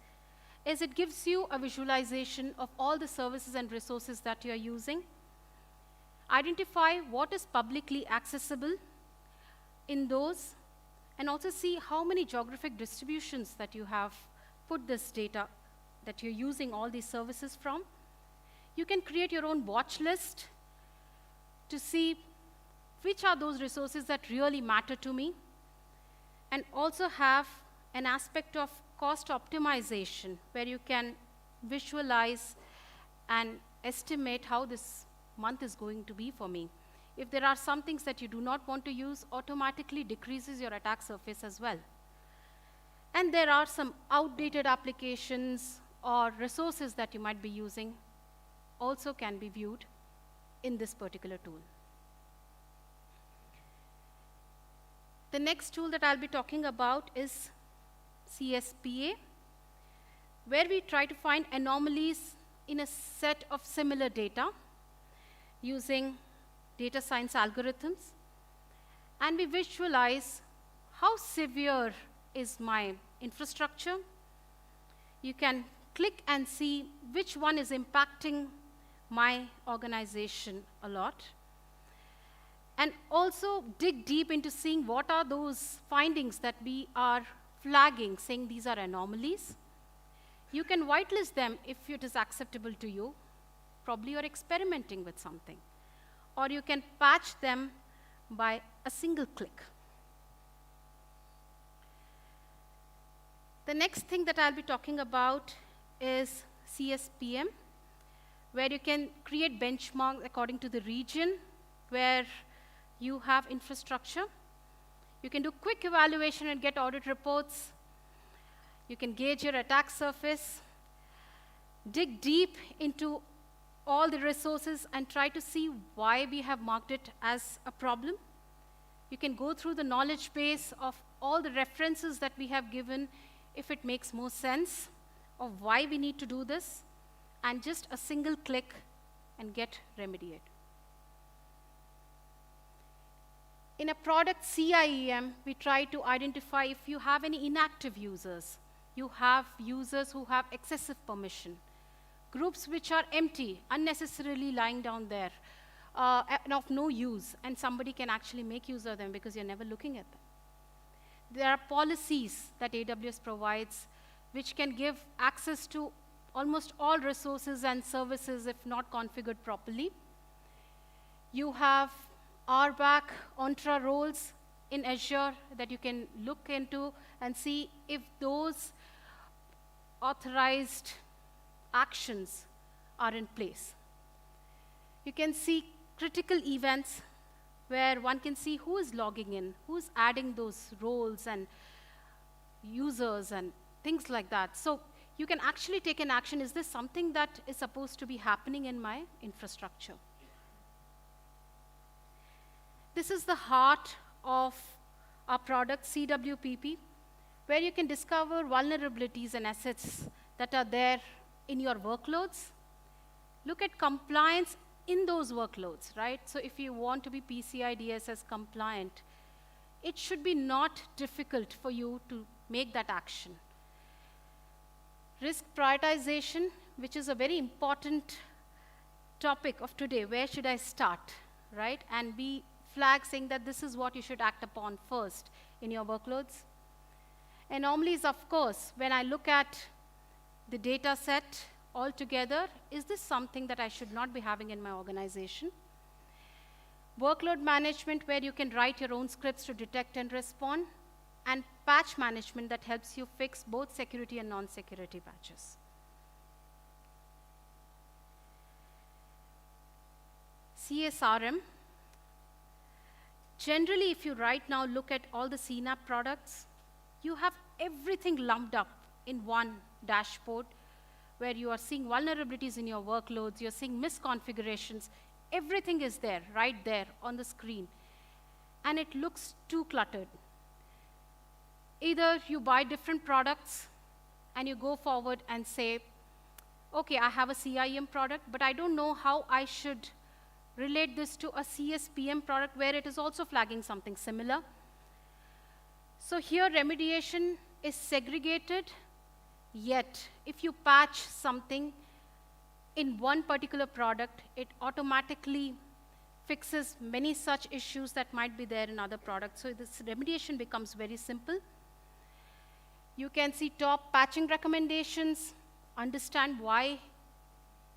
it gives you a visualization of all the services and resources that you're using. Identify what is publicly accessible in those, and also see how many geographic distributions that you have put this data that you're using all these services from. You can create your own watch list to see which are those resources that really matter to me, and also have an aspect of cost optimization where you can visualize and estimate how this month is going to be for me. If there are some things that you do not want to use, automatically decreases your attack surface as well. And there are some outdated applications or resources that you might be using, also can be viewed in this particular tool. The next tool that I'll be talking about is CSPA, where we try to find anomalies in a set of similar data using data science algorithms. And we visualize how severe is my infrastructure. You can click and see which one is impacting my organization a lot. And also dig deep into seeing what are those findings that we are flagging, saying these are anomalies. You can whitelist them if it is acceptable to you. Probably you're experimenting with something. Or you can patch them by a single click. The next thing that I'll be talking about is CSPM, where you can create benchmarks according to the region where you have infrastructure. You can do quick evaluation and get audit reports. You can gauge your attack surface, dig deep into all the resources and try to see why we have marked it as a problem. You can go through the knowledge base of all the references that we have given if it makes more sense of why we need to do this, and just a single click and get remediated. In a product CIEM, we try to identify if you have any inactive users. You have users who have excessive permission, groups which are empty, unnecessarily lying down there, and of no use, and somebody can actually make use of them because you're never looking at them. There are policies that AWS provides which can give access to almost all resources and services if not configured properly. You have RBAC, Entra roles in Azure that you can look into and see if those authorized actions are in place. You can see critical events where one can see who is logging in, who's adding those roles and users and things like that. So you can actually take an action. Is this something that is supposed to be happening in my infrastructure? This is the heart of our product, CWPP, where you can discover vulnerabilities and assets that are there in your workloads. Look at compliance in those workloads, right? So if you want to be PCI DSS compliant, it should be not difficult for you to make that action. Risk prioritization, which is a very important topic of today. Where should I start, right? And we flag saying that this is what you should act upon first in your workloads. Anomalies, of course, when I look at the data set altogether, is this something that I should not be having in my organization? Workload management, where you can write your own scripts to detect and respond, and patch management that helps you fix both security and non-security patches. CSRM. Generally, if you right now look at all the CNAP products, you have everything lumped up in one dashboard where you are seeing vulnerabilities in your workloads, you're seeing misconfigurations, everything is there, right there on the screen. And it looks too cluttered. Either you buy different products and you go forward and say, okay, I have a CIEM product, but I don't know how I should relate this to a CSPM product where it is also flagging something similar. So here remediation is segregated, yet if you patch something in one particular product, it automatically fixes many such issues that might be there in other products. So this remediation becomes very simple. You can see top patching recommendations, understand why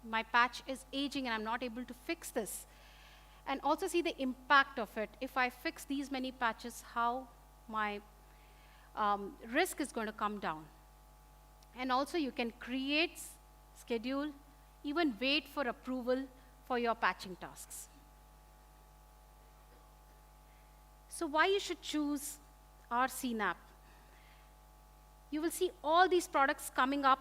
my patch is aging and I'm not able to fix this. And also see the impact of it. If I fix these many patches, how my risk is going to come down. And also you can create, schedule, even wait for approval for your patching tasks. So why you should choose our CNAP? You will see all these products coming up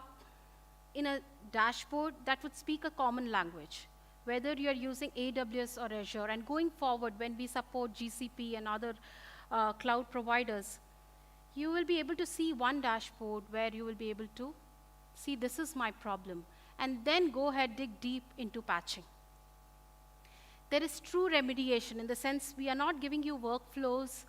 in a dashboard that would speak a common language, whether you're using AWS or Azure. And going forward, when we support GCP and other cloud providers, you will be able to see one dashboard where you will be able to see this is my problem, and then go ahead, dig deep into patching. There is true remediation in the sense we are not giving you workflows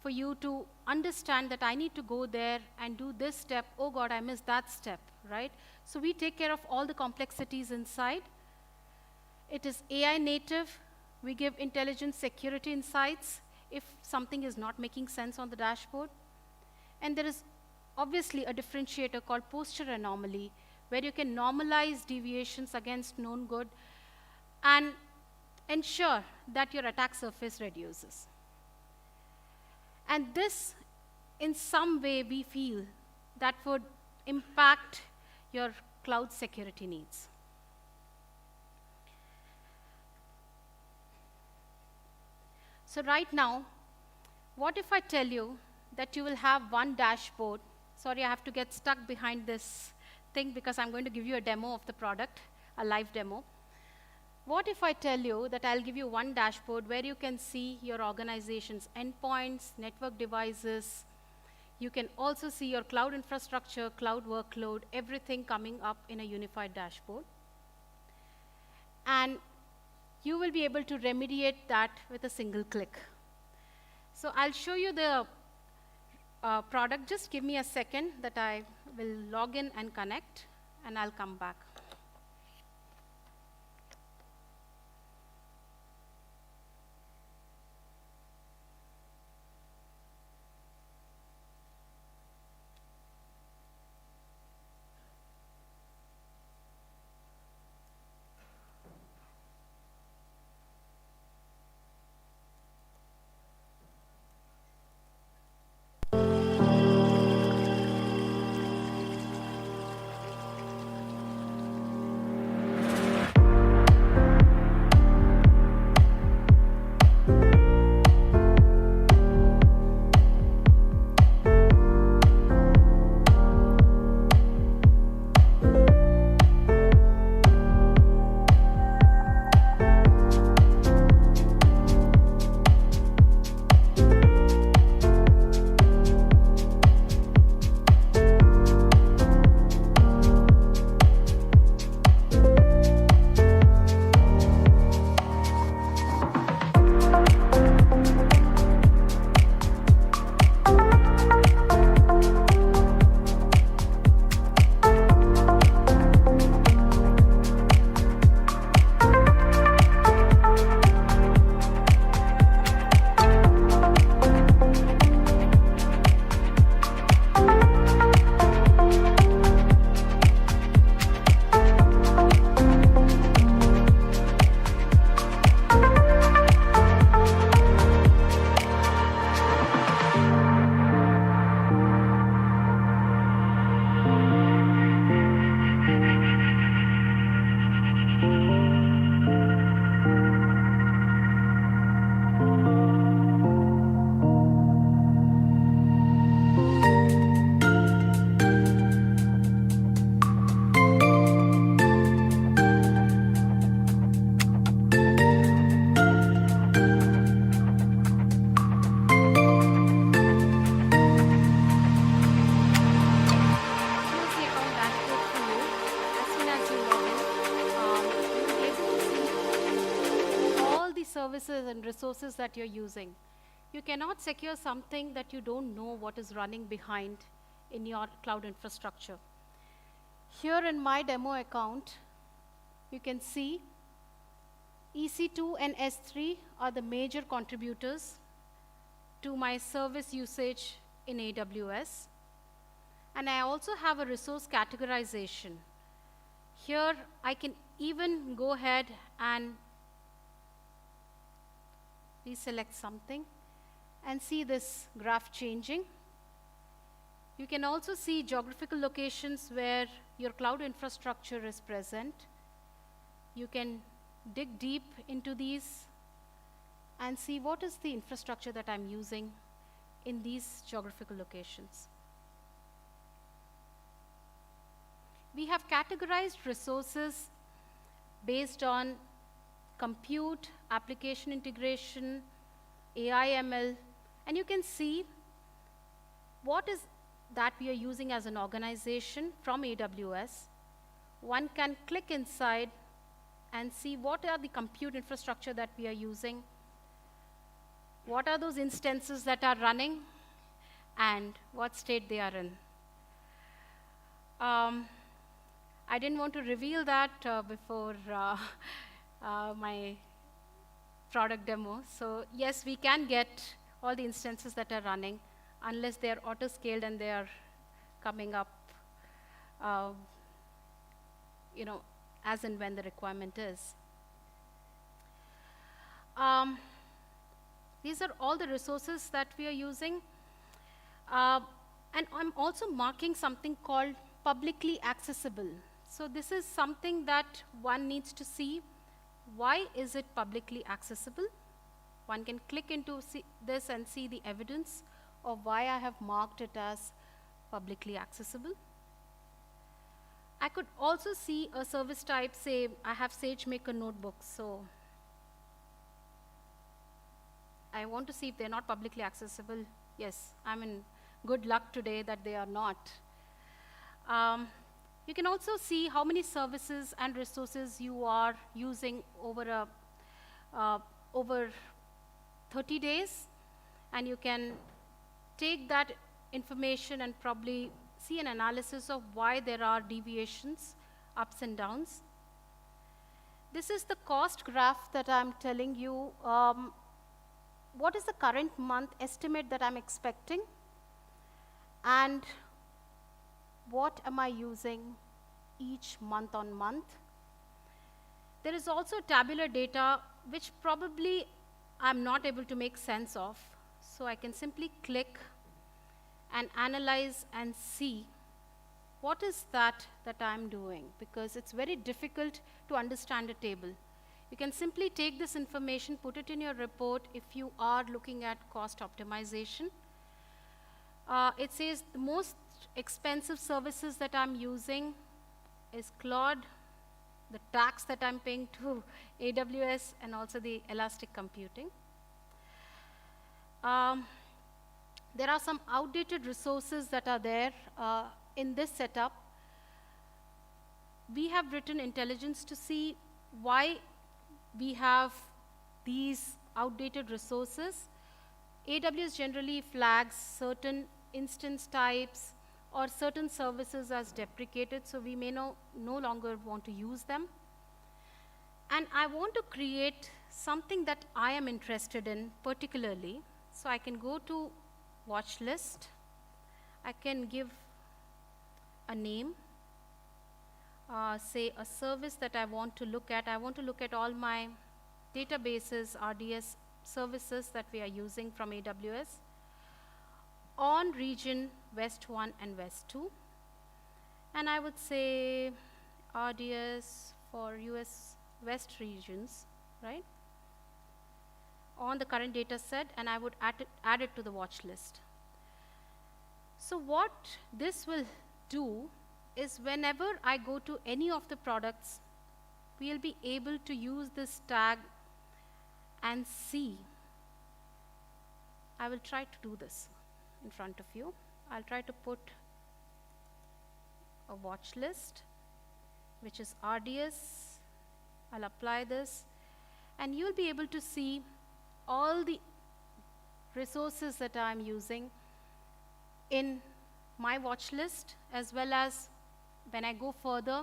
for you to understand that I need to go there and do this step. Oh God, I missed that step, right? So we take care of all the complexities inside. It is AI native. We give intelligent security insights if something is not making sense on the dashboard. And there is obviously a differentiator called posture anomaly, where you can normalize deviations against known good and ensure that your attack surface reduces. And this, in some way, we feel that would impact your cloud security needs. So right now, what if I tell you that you will have one dashboard? Sorry, I have to get stuck behind this thing because I'm going to give you a demo of the product, a live demo. What if I tell you that I'll give you one dashboard where you can see your organization's endpoints, network devices. You can also see your cloud infrastructure, cloud workload, everything coming up in a unified dashboard. And you will be able to remediate that with a single click. So I'll show you the product. Just give me a second that I will log in and connect, and I'll come back. Services and resources that you're using. You cannot secure something that you don't know what is running behind in your cloud infrastructure. Here in my demo account, you can see EC2 and S3 are the major contributors to my service usage in AWS. And I also have a resource categorization. Here, I can even go ahead and reselect something and see this graph changing. You can also see geographical locations where your cloud infrastructure is present. You can dig deep into these and see what is the infrastructure that I'm using in these geographical locations. We have categorized resources based on compute, application integration, AI, ML, and you can see what is that we are using as an organization from AWS. One can click inside and see what are the compute infrastructure that we are using, what are those instances that are running, and what state they are in. I didn't want to reveal that before my product demo. So yes, we can get all the instances that are running unless they are auto-scaled and they are coming up as and when the requirement is. These are all the resources that we are using. And I'm also marking something called publicly accessible. So this is something that one needs to see. Why is it publicly accessible? One can click into this and see the evidence of why I have marked it as publicly accessible. I could also see a service type, say I have SageMaker notebooks, so I want to see if they're not publicly accessible. Yes, I'm in good luck today that they are not. You can also see how many services and resources you are using over over 30 days, and you can take that information and probably see an analysis of why there are deviations, ups and downs. This is the cost graph that I'm telling you. What is the current month estimate that I'm expecting, and what am I using each month on month? There is also tabular data which probably I'm not able to make sense of, so I can simply click and analyze and see what is that I'm doing, because it's very difficult to understand a table. You can simply take this information, put it in your report if you are looking at cost optimization. It says the most expensive services that I'm using is Claude, the tax that I'm paying to AWS, and also the elastic computing. There are some outdated resources that are there in this setup. We have written intelligence to see why we have these outdated resources. AWS generally flags certain instance types or certain services as deprecated, so we may no longer want to use them. And I want to create something that I am interested in particularly, so I can go to watch list. I can give a name, say a service that I want to look at. I want to look at all my databases, RDS services that we are using from AWS on region West 1 and West 2. And I would say RDS for US West regions, right? On the current data set, and I would add it to the watch list. So what this will do is whenever I go to any of the products, we'll be able to use this tag and see. I will try to do this in front of you. I'll try to put a watch list, which is RDS. I'll apply this, and you'll be able to see all the resources that I'm using in my watch list, as well as when I go further,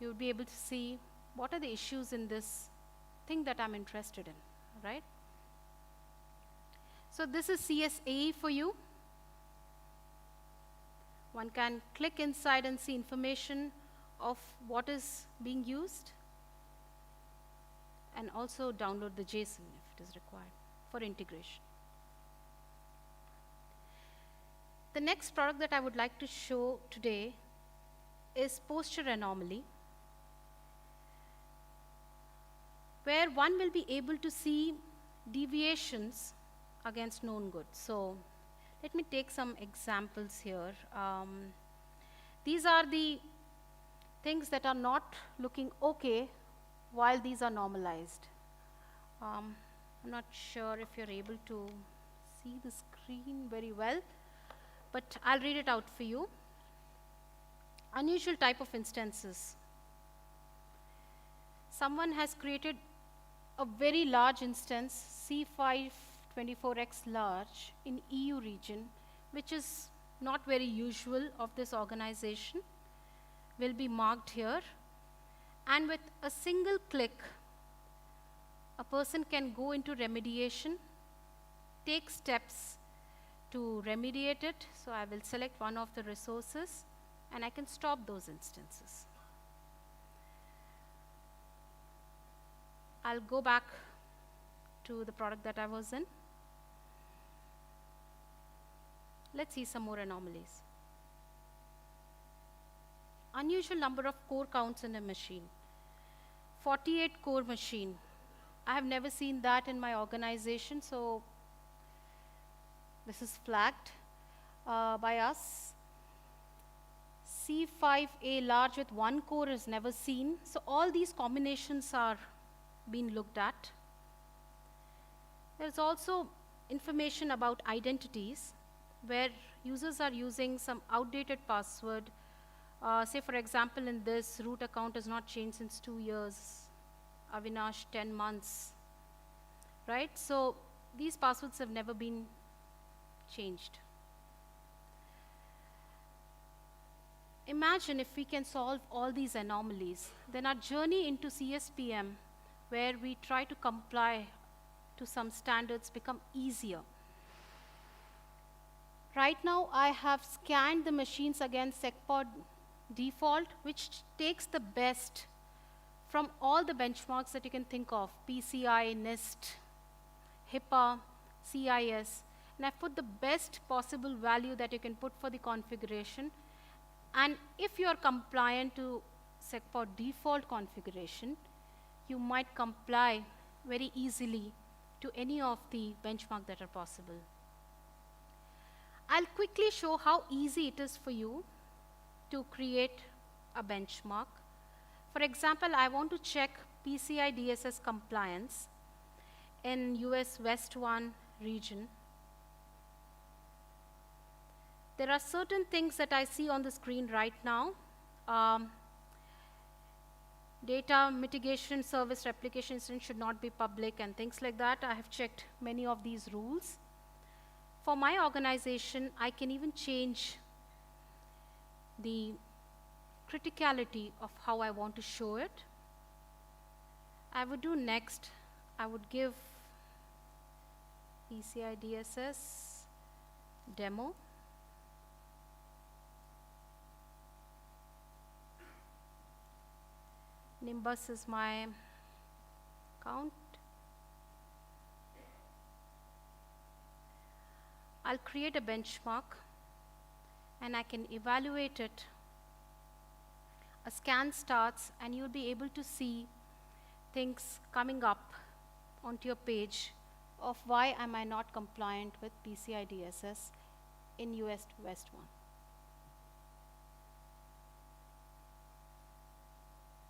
you'll be able to see what are the issues in this thing that I'm interested in, right? So this is CSAE for you. One can click inside and see information of what is being used, and also download the JSON if it is required for integration. The next product that I would like to show today is posture anomaly, where one will be able to see deviations against known goods. So let me take some examples here. These are the things that are not looking okay while these are normalized. I'm not sure if you're able to see the screen very well, but I'll read it out for you. Unusual type of instances. Someone has created a very large instance, C524X large, in EU region, which is not very usual of this organization, will be marked here. And with a single click, a person can go into remediation, take steps to remediate it. So I will select one of the resources, and I can stop those instances. I'll go back to the product that I was in. Let's see some more anomalies. Unusual number of core counts in a machine. 48 core machine. I have never seen that in my organization, so this is flagged by us. C5A large with 1 core is never seen. So all these combinations are being looked at. There's also information about identities where users are using some outdated password. Say for example, in this, root account has not changed since 2 years. Avinash, 10 months, right? So these passwords have never been changed. Imagine if we can solve all these anomalies, then our journey into CSPM, where we try to comply to some standards, become easier. Right now, I have scanned the machines against SecPod default, which takes the best from all the benchmarks that you can think of, PCI, NIST, HIPAA, CIS, and I've put the best possible value that you can put for the configuration. And if you're compliant to SecPod default configuration, you might comply very easily to any of the benchmarks that are possible. I'll quickly show how easy it is for you to create a benchmark. For example, I want to check PCI DSS compliance in US West 1 region. There are certain things that I see on the screen right now. Data mitigation service replication incident should not be public and things like that. I have checked many of these rules. For my organization, I can even change the criticality of how I want to show it. I would do next, I would give PCI DSS demo. Nimbus is my account. I'll create a benchmark and I can evaluate it. A scan starts and you'll be able to see things coming up onto your page of why am I not compliant with PCI DSS in US West 1.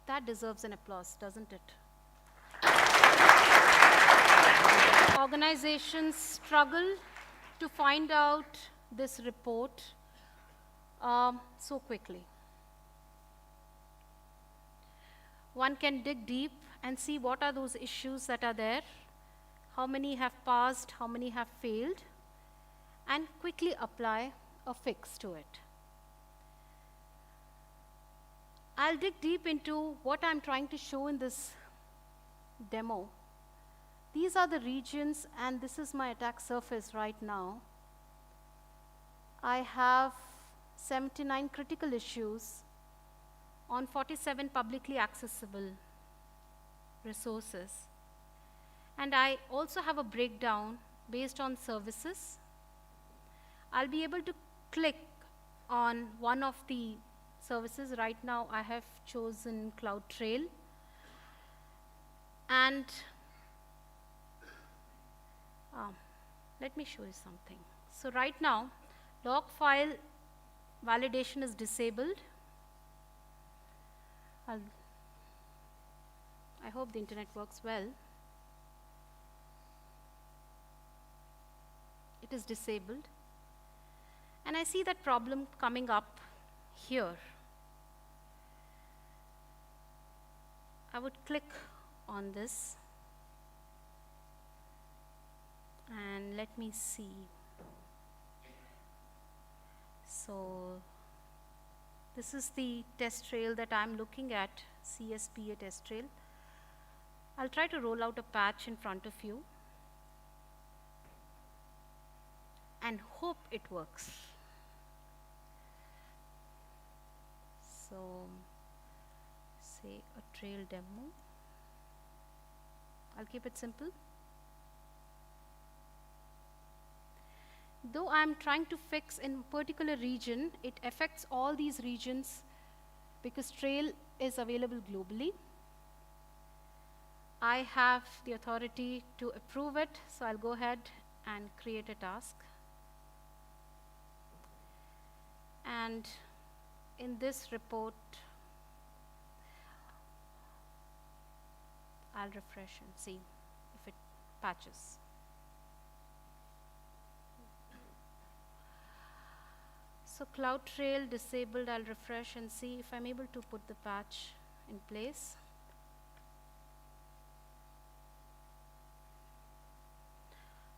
That deserves an applause, doesn't it? Organizations struggle to find out this report so quickly. One can dig deep and see what are those issues that are there, how many have passed, how many have failed, and quickly apply a fix to it. I'll dig deep into what I'm trying to show in this demo. These are the regions, and this is my attack surface right now. I have 79 critical issues on 47 publicly accessible resources. And I also have a breakdown based on services. I'll be able to click on one of the services. Right now, I have chosen CloudTrail. And let me show you something. So right now, log file validation is disabled. I hope the internet works well. It is disabled. And I see that problem coming up here. I would click on this and let me see. So this is the test trail that I'm looking at, CSPA test trail. I'll try to roll out a patch in front of you and hope it works. So say a trail demo. I'll keep it simple. Though I'm trying to fix in a particular region, it affects all these regions because trail is available globally. I have the authority to approve it, so I'll go ahead and create a task. And in this report, I'll refresh and see if it patches. So CloudTrail disabled, I'll refresh and see if I'm able to put the patch in place.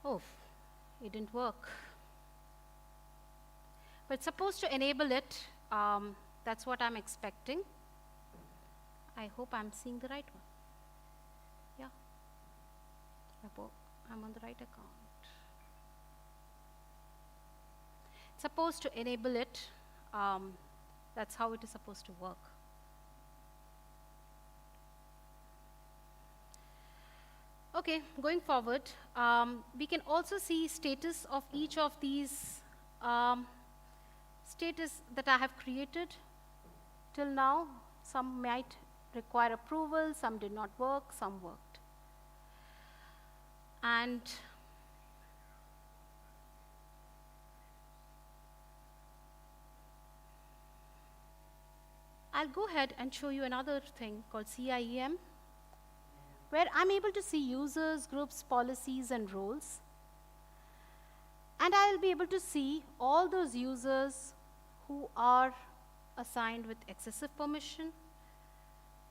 Oh, it didn't work. But it's supposed to enable it. That's what I'm expecting. I hope I'm seeing the right one. Yeah. I'm on the right account. It's supposed to enable it. That's how it is supposed to work. Okay, going forward, we can also see status of each of these status that I have created till now. Some might require approval, some did not work, some worked. And I'll go ahead and show you another thing called CIEM, where I'm able to see users, groups, policies, and roles. And I'll be able to see all those users who are assigned with excessive permission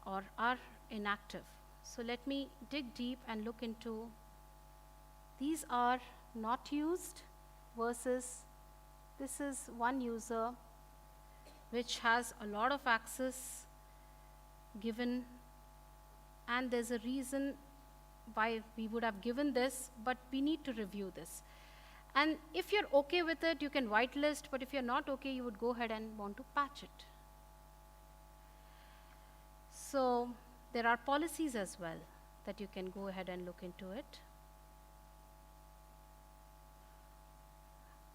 or are inactive. So let me dig deep and look into these are not used versus this is one user which has a lot of access given, and there's a reason why we would have given this, but we need to review this. And if you're okay with it, you can whitelist, but if you're not okay, you would go ahead and want to patch it. So there are policies as well that you can go ahead and look into it.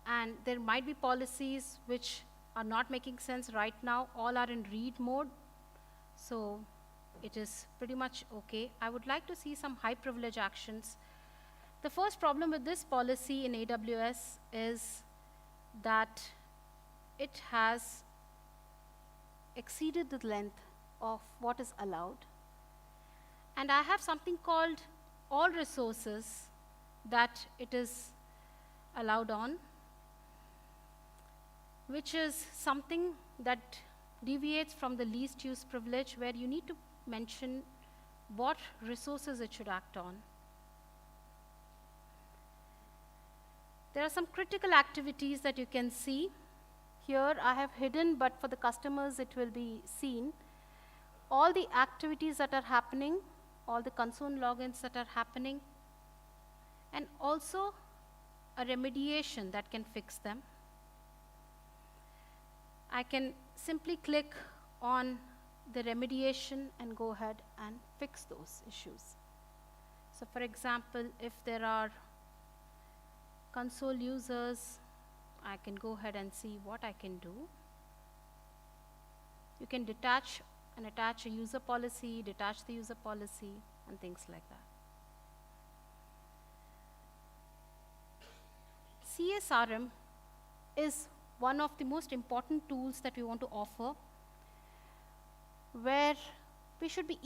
And there might be policies which are not making sense right now. All are in read mode. So it is pretty much okay. I would like to see some high privilege actions. The first problem with this policy in AWS is that it has exceeded the length of what is allowed. And I have something called all resources that it is allowed on, which is something that deviates from the least use privilege, where you need to mention what resources it should act on. There are some critical activities that you can see. Here I have hidden, but for the customers it will be seen. All the activities that are happening, all the console logins that are happening, and also a remediation that can fix them. I can simply click on the remediation and go ahead and fix those issues. So for example, if there are console users, I can go ahead and see what I can do. You can detach and attach a user policy, detach the user policy, and things like that. CSRM is one of the most important tools that we want to offer, where we should be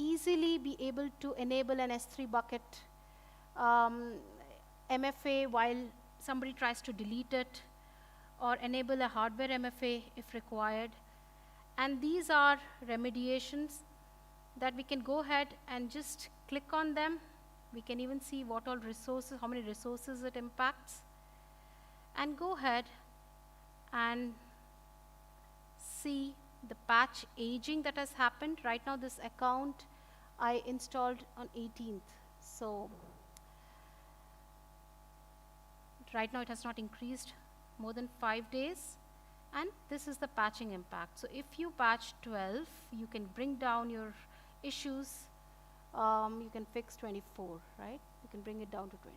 able to enable an S3 bucket MFA while somebody tries to delete it, or enable a hardware MFA if required. And these are remediations that we can go ahead and just click on them. We can even see what all resources, how many resources it impacts, and go ahead and see the patch aging that has happened. Right now this account I installed on 18th. So right now it has not increased more than 5 days. And this is the patching impact. So if you patch 12, you can bring down your issues. You can fix 24, right? You can bring it down to 24.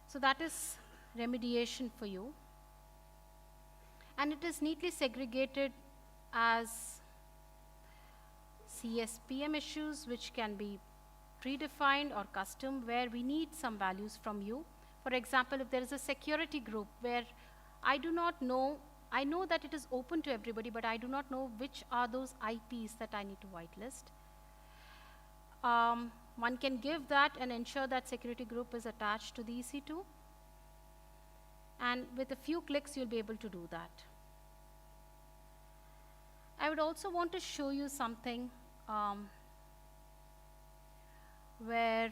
So that is remediation for you. And it is neatly segregated as CSPM issues, which can be predefined or custom, where we need some values from you. For example, if there is a security group where I do not know, I know that it is open to everybody, but I do not know which are those IPs that I need to whitelist. One can give that and ensure that security group is attached to the EC2. And with a few clicks, you'll be able to do that. I would also want to show you something where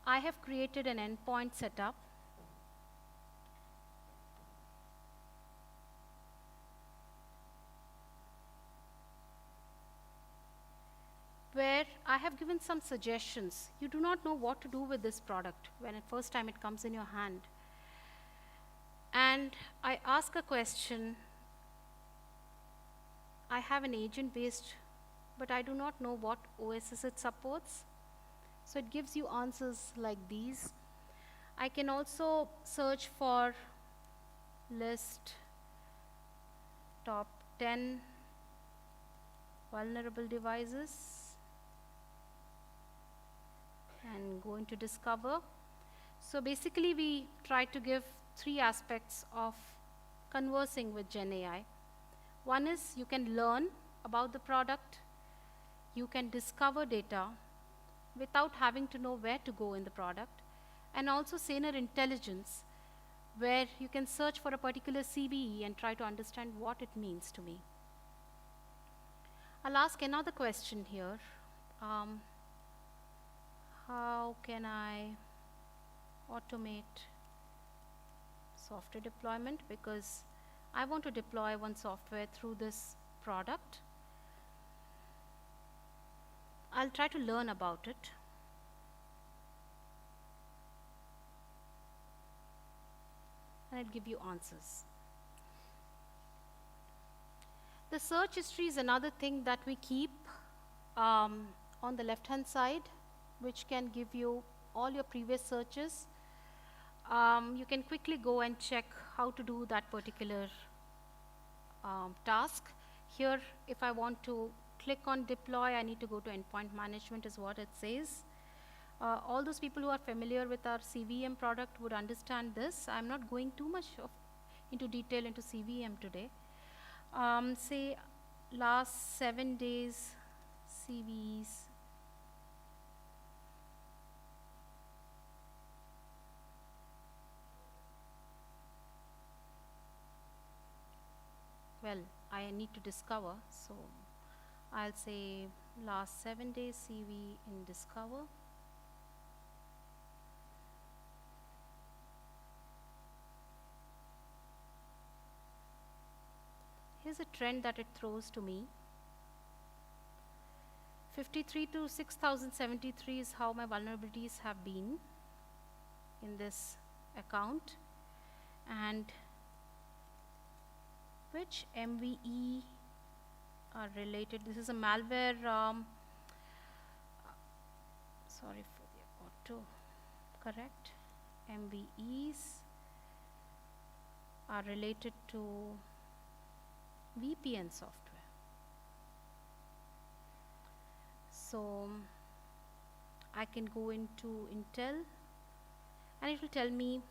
I have created an endpoint setup where I have given some suggestions. You do not know what to do with this product when the first time it comes in your hand. And I ask a question. I have an agent-based, but I do not know what OSs it supports. So it gives you answers like these. I can also search for list top 10 vulnerable devices and go into discover. So basically we try to give 3 aspects of conversing with GenAI. One is you can learn about the product, you can discover data without having to know where to go in the product, and also Saner Intelligence, where you can search for a particular CVE and try to understand what it means to me. I'll ask another question here. How can I automate software deployment? Because I want to deploy one software through this product. I'll try to learn about it. And I'll give you answers. The search history is another thing that we keep on the left-hand side, which can give you all your previous searches. You can quickly go and check how to do that particular task. Here, if I want to click on deploy, I need to go to endpoint management is what it says. All those people who are familiar with our CVM product would understand this. I'm not going too much into detail into CVM today. Say last 7 days CVs. Well, I need to discover, so I'll say last 7 days CV in discover. Here's a trend that it throws to me. 53 to 6073 is how my vulnerabilities have been in this account. And which MVE are related? This is a malware, sorry for the auto correct. MVEs are related to VPN software. So I can go into Intel and it will tell me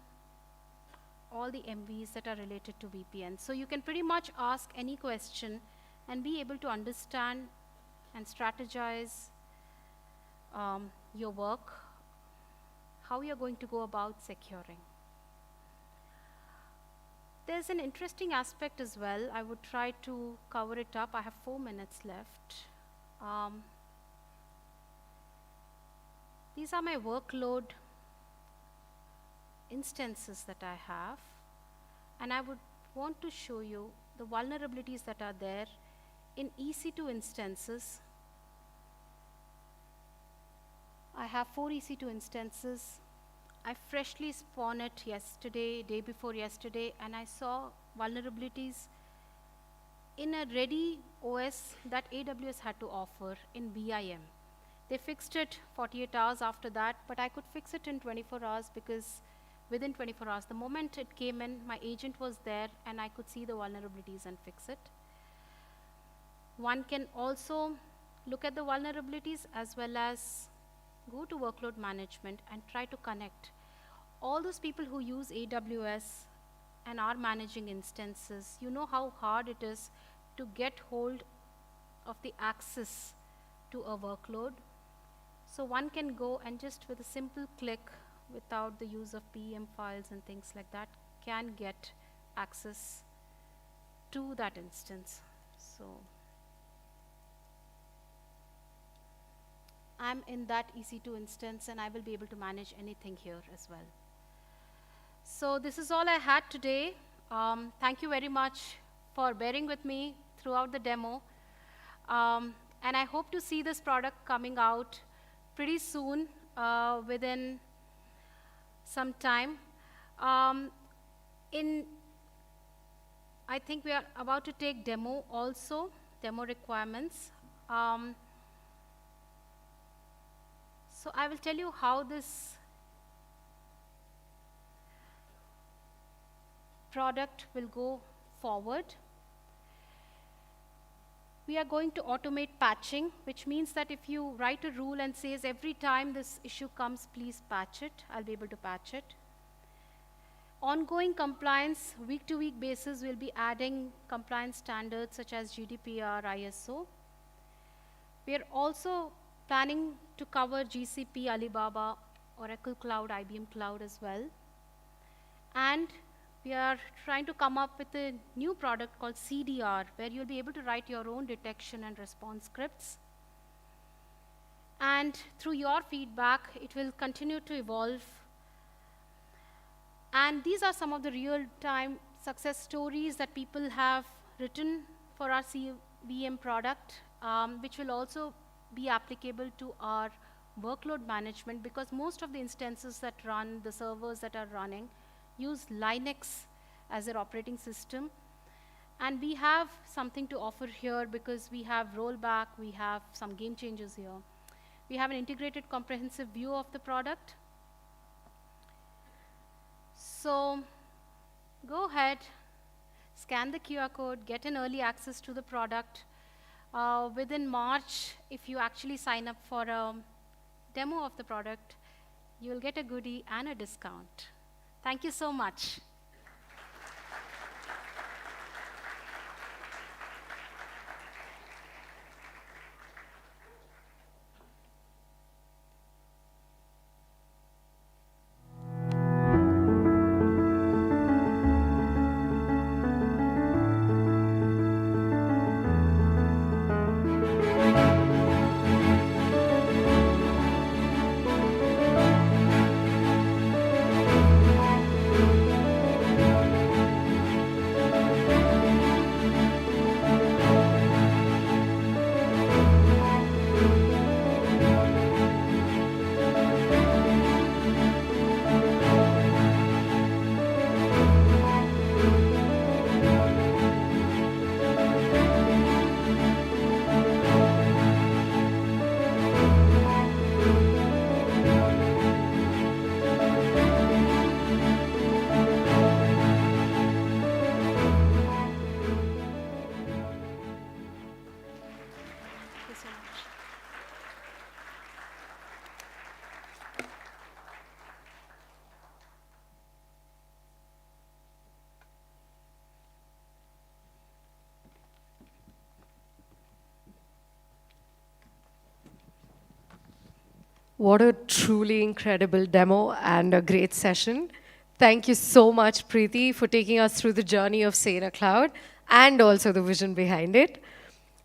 all the MVs that are related to VPN. So you can pretty much ask any question and be able to understand and strategize your work, how you're going to go about securing. There's an interesting aspect as well. I would try to cover it up. I have 4 minutes left. These are my workload instances that I have, and I would want to show you the vulnerabilities that are there in EC2 instances. I have 4 EC2 instances. I freshly spawned it yesterday, day before yesterday, and I saw vulnerabilities in a ready OS that AWS had to offer in BIM. They fixed it 48 hours after that, but I could fix it in 24 hours because within 24 hours, the moment it came in, my agent was there and I could see the vulnerabilities and fix it. one can also look at the vulnerabilities as well as go to workload management and try to connect all those people who use AWS and are managing instances. You know how hard it is to get hold of the access to a workload. So one can go and just with a simple click, without the use of PEM files and things like that, can get access to that instance. So I'm in that EC2 instance and I will be able to manage anything here as well. So this is all I had today. Thank you very much for bearing with me throughout the demo. And I hope to see this product coming out pretty soon, within some time. I think we are about to take demo also, demo requirements. So I will tell you how this product will go forward. We are going to automate patching, which means that if you write a rule and says every time this issue comes, please patch it, I'll be able to patch it. Ongoing compliance, week-to-week basis, we'll be adding compliance standards such as GDPR, ISO. We are also planning to cover GCP, Alibaba, Oracle Cloud, IBM Cloud as well. And we are trying to come up with a new product called CDR, where you'll be able to write your own detection and response scripts. And through your feedback, it will continue to evolve. And these are some of the real-time success stories that people have written for our CVM product, which will also be applicable to our workload management, because most of the instances that run, the servers that are running, use Linux as their operating system. And we have something to offer here because we have rollback, we have some game changers here. We have an integrated comprehensive view of the product. So go ahead, scan the QR code, get an early access to the product. Within March, if you actually sign up for a demo of the product, you'll get a goodie and a discount. Thank you so much. What a truly incredible demo and a great session. Thank you so much, Preeti, for taking us through the journey of Saner Cloud and also the vision behind it.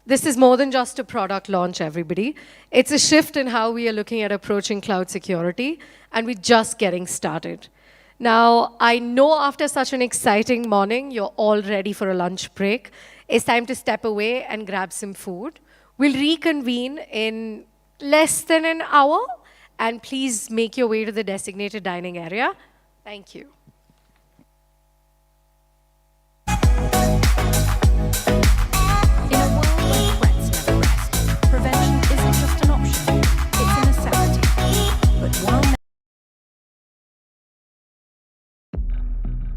This is more than just a product launch, everybody. It's a shift in how we are looking at approaching cloud security, and we're just getting started. Now, I know after such an exciting morning, you're all ready for a lunch break. It's time to step away and grab some food. We'll reconvene in less than an hour, and please make your way to the designated dining area. Thank you. In a world where threats never rest, prevention isn't just an option, it's a necessity. But while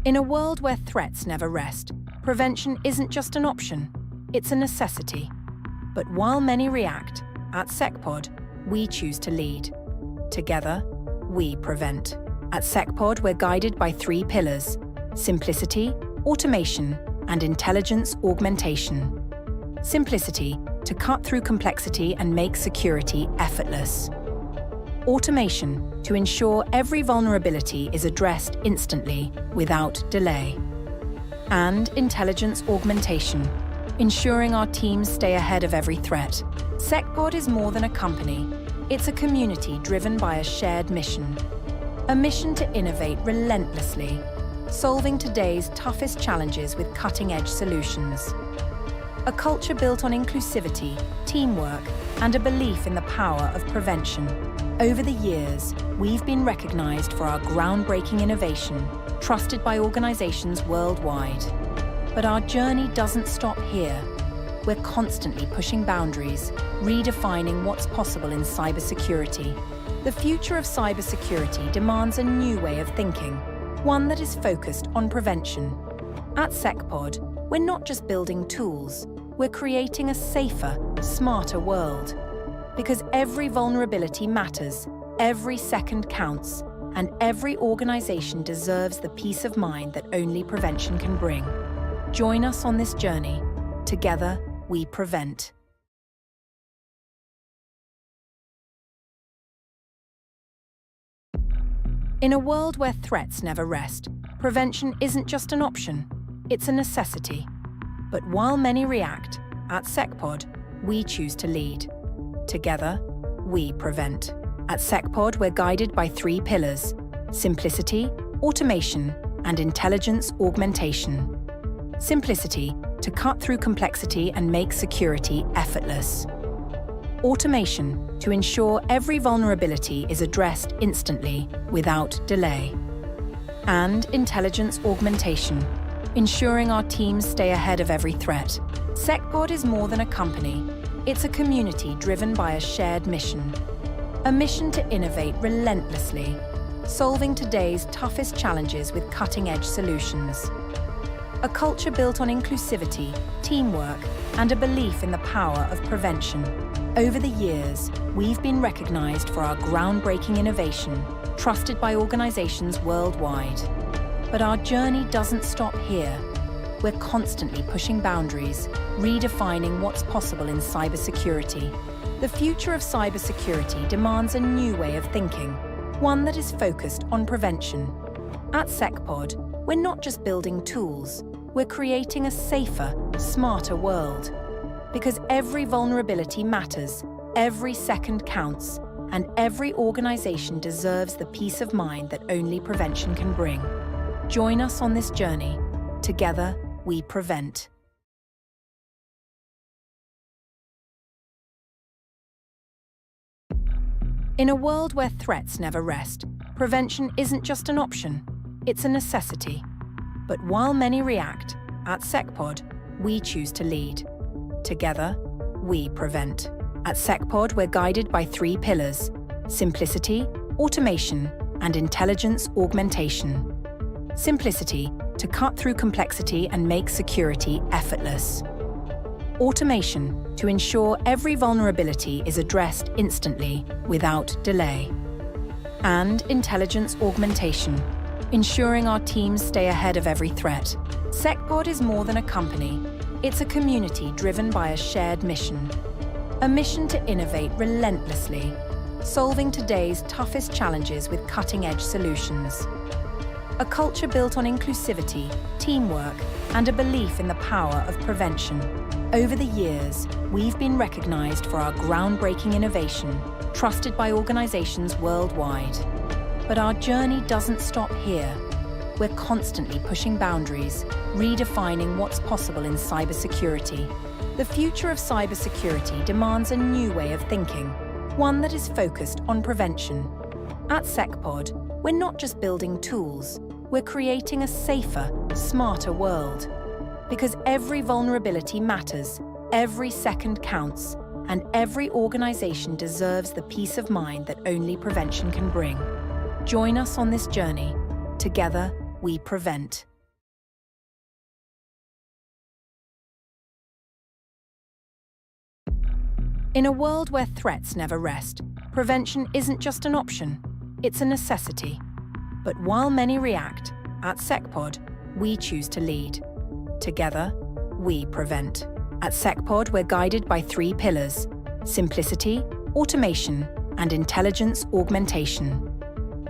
In a world where threats never rest, prevention isn't just an option, it's a necessity. But while many react, at SecPod, we choose to lead. Together, we prevent. At SecPod, we're guided by 3 pillars: simplicity, automation, and intelligence augmentation. Simplicity, to cut through complexity and make security effortless. Automation, to ensure every vulnerability is addressed instantly, without delay. And intelligence augmentation, ensuring our teams stay ahead of every threat. SecPod is more than a company. It's a community driven by a shared mission. A mission to innovate relentlessly, solving today's toughest challenges with cutting-edge solutions. A culture built on inclusivity, teamwork, and a belief in the power of prevention. Over the years, we've been recognized for our groundbreaking innovation, trusted by organizations worldwide. But our journey doesn't stop here. We're constantly pushing boundaries, redefining what's possible in cybersecurity. The future of cybersecurity demands a new way of thinking, one that is focused on prevention. At SecPod, we're not just building tools, we're creating a safer, smarter world. Because every vulnerability matters, every second counts, and every organization deserves the peace of mind that only prevention can bring. Join us on this journey. Together, we prevent. In a world where threats never rest, prevention isn't just an option, it's a necessity. But while many react, at SecPod, we choose to lead. Together, we prevent. At SecPod, we're guided by 3 pillars: simplicity, automation, and intelligence augmentation. Simplicity, to cut through complexity and make security effortless. Automation, to ensure every vulnerability is addressed instantly, without delay. And intelligence augmentation, ensuring our teams stay ahead of every threat. SecPod is more than a company. It's a community driven by a shared mission. A mission to innovate relentlessly, solving today's toughest challenges with cutting-edge solutions. A culture built on inclusivity, teamwork, and a belief in the power of prevention. Over the years, we've been recognized for our groundbreaking innovation, trusted by organizations worldwide. But our journey doesn't stop here. We're constantly pushing boundaries, redefining what's possible in cybersecurity. The future of cybersecurity demands a new way of thinking, one that is focused on prevention. At SecPod, we're not just building tools, we're creating a safer, smarter world. Because every vulnerability matters, every second counts, and every organization deserves the peace of mind that only prevention can bring. Join us on this journey. Together, we prevent. In a world where threats never rest, prevention isn't just an option, it's a necessity. But while many react, at SecPod, we choose to lead. Together, we prevent. At SecPod, we're guided by 3 pillars: simplicity, automation, and intelligence augmentation. Simplicity, to cut through complexity and make security effortless. Automation, to ensure every vulnerability is addressed instantly, without delay. And intelligence augmentation, ensuring our teams stay ahead of every threat. SecPod is more than a company. It's a community driven by a shared mission. A mission to innovate relentlessly, solving today's toughest challenges with cutting-edge solutions. A culture built on inclusivity, teamwork, and a belief in the power of prevention. Over the years, we've been recognized for our groundbreaking innovation, trusted by organizations worldwide. But our journey doesn't stop here. We're constantly pushing boundaries, redefining what's possible in cybersecurity. The future of cybersecurity demands a new way of thinking, one that is focused on prevention. At SecPod, we're not just building tools, we're creating a safer, smarter world. Because every vulnerability matters, every second counts, and every organization deserves the peace of mind that only prevention can bring. Join us on this journey. Together, we prevent. In a world where threats never rest, prevention isn't just an option, it's a necessity. But while many react, at SecPod, we choose to lead. Together, we prevent. At SecPod, we're guided by 3 pillars: simplicity, automation, and intelligence augmentation.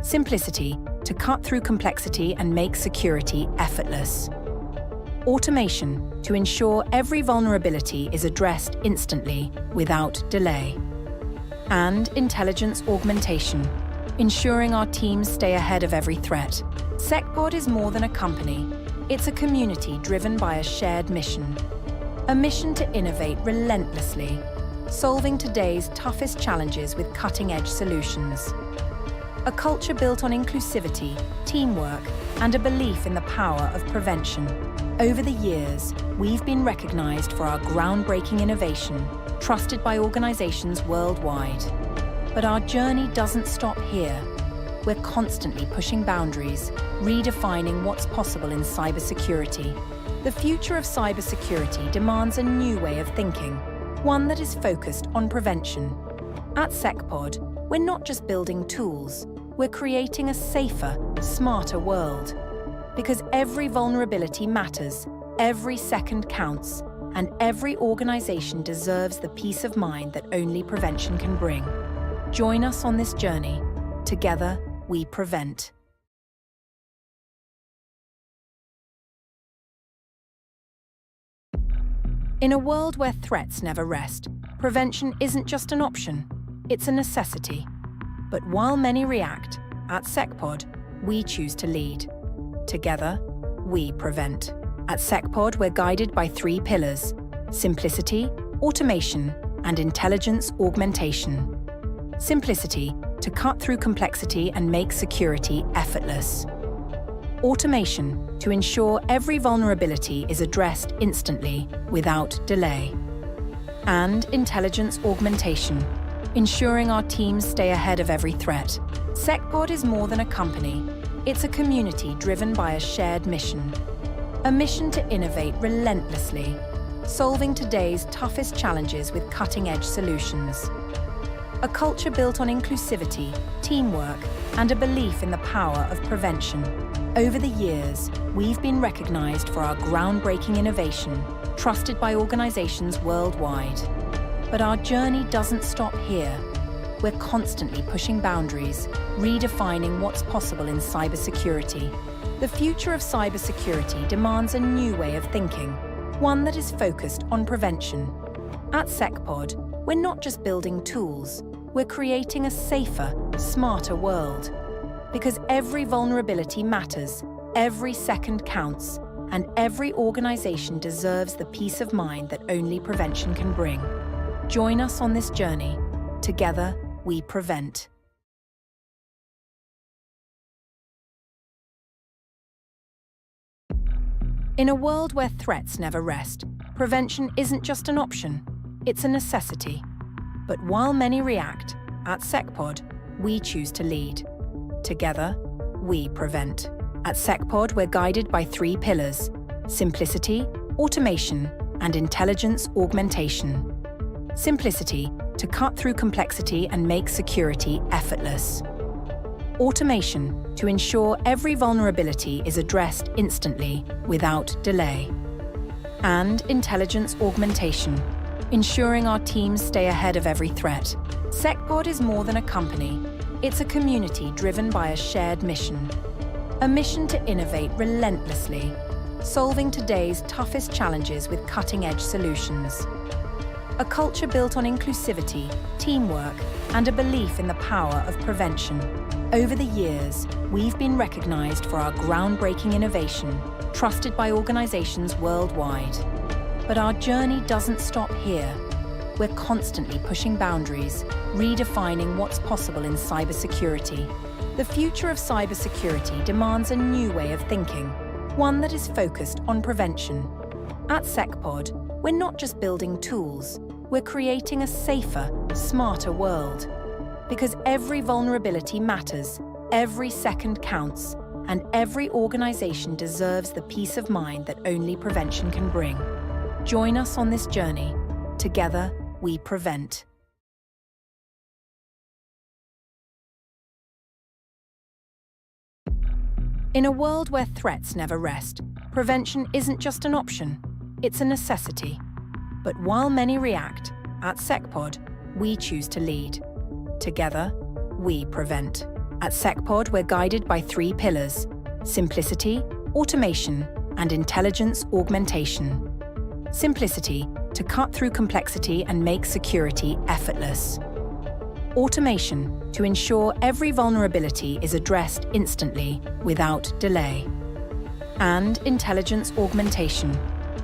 Simplicity, to cut through complexity and make security effortless. Automation, to ensure every vulnerability is addressed instantly, without delay. And intelligence augmentation, ensuring our teams stay ahead of every threat. SecPod is more than a company. It's a community driven by a shared mission. A mission to innovate relentlessly, solving today's toughest challenges with cutting-edge solutions. A culture built on inclusivity, teamwork, and a belief in the power of prevention. Over the years, we've been recognized for our groundbreaking innovation, trusted by organizations worldwide. But our journey doesn't stop here. We're constantly pushing boundaries, redefining what's possible in cybersecurity. The future of cybersecurity demands a new way of thinking, one that is focused on prevention. At SecPod, we're not just building tools, we're creating a safer, smarter world. Because every vulnerability matters, every second counts, and every organization deserves the peace of mind that only prevention can bring. Join us on this journey. Together, we prevent. In a world where threats never rest, prevention isn't just an option, it's a necessity. But while many react, at SecPod, we choose to lead. Together, we prevent. At SecPod, we're guided by 3 pillars: simplicity, automation, and intelligence augmentation. Simplicity, to cut through complexity and make security effortless. Automation, to ensure every vulnerability is addressed instantly, without delay. And intelligence augmentation, ensuring our teams stay ahead of every threat. SecPod is more than a company. It's a community driven by a shared mission. A mission to innovate relentlessly, solving today's toughest challenges with cutting-edge solutions. A culture built on inclusivity, teamwork, and a belief in the power of prevention. Over the years, we've been recognized for our groundbreaking innovation, trusted by organizations worldwide. But our journey doesn't stop here. We're constantly pushing boundaries, redefining what's possible in cybersecurity. The future of cybersecurity demands a new way of thinking, one that is focused on prevention. At SecPod, we're not just building tools, we're creating a safer, smarter world. Because every vulnerability matters, every second counts, and every organization deserves the peace of mind that only prevention can bring. Join us on this journey. Together, we prevent. In a world where threats never rest, prevention isn't just an option, it's a necessity. But while many react, at SecPod, we choose to lead. Together, we prevent. At SecPod, we're guided by 3 pillars: simplicity, automation, and intelligence augmentation. Simplicity, to cut through complexity and make security effortless. Automation, to ensure every vulnerability is addressed instantly, without delay. And intelligence augmentation, ensuring our teams stay ahead of every threat. SecPod is more than a company. It's a community driven by a shared mission. A mission to innovate relentlessly, solving today's toughest challenges with cutting-edge solutions. A culture built on inclusivity, teamwork, and a belief in the power of prevention. Over the years, we've been recognized for our groundbreaking innovation, trusted by organizations worldwide. But our journey doesn't stop here. We're constantly pushing boundaries, redefining what's possible in cybersecurity. The future of cybersecurity demands a new way of thinking, one that is focused on prevention. At SecPod, we're not just building tools, we're creating a safer, smarter world. Because every vulnerability matters, every second counts, and every organization deserves the peace of mind that only prevention can bring. Join us on this journey. Together, we prevent. In a world where threats never rest, prevention isn't just an option, it's a necessity. But while many react, at SecPod, we choose to lead. Together, we prevent. At SecPod, we're guided by 3 pillars: simplicity, automation, and intelligence augmentation. Simplicity, to cut through complexity and make security effortless. Automation, to ensure every vulnerability is addressed instantly, without delay. And intelligence augmentation,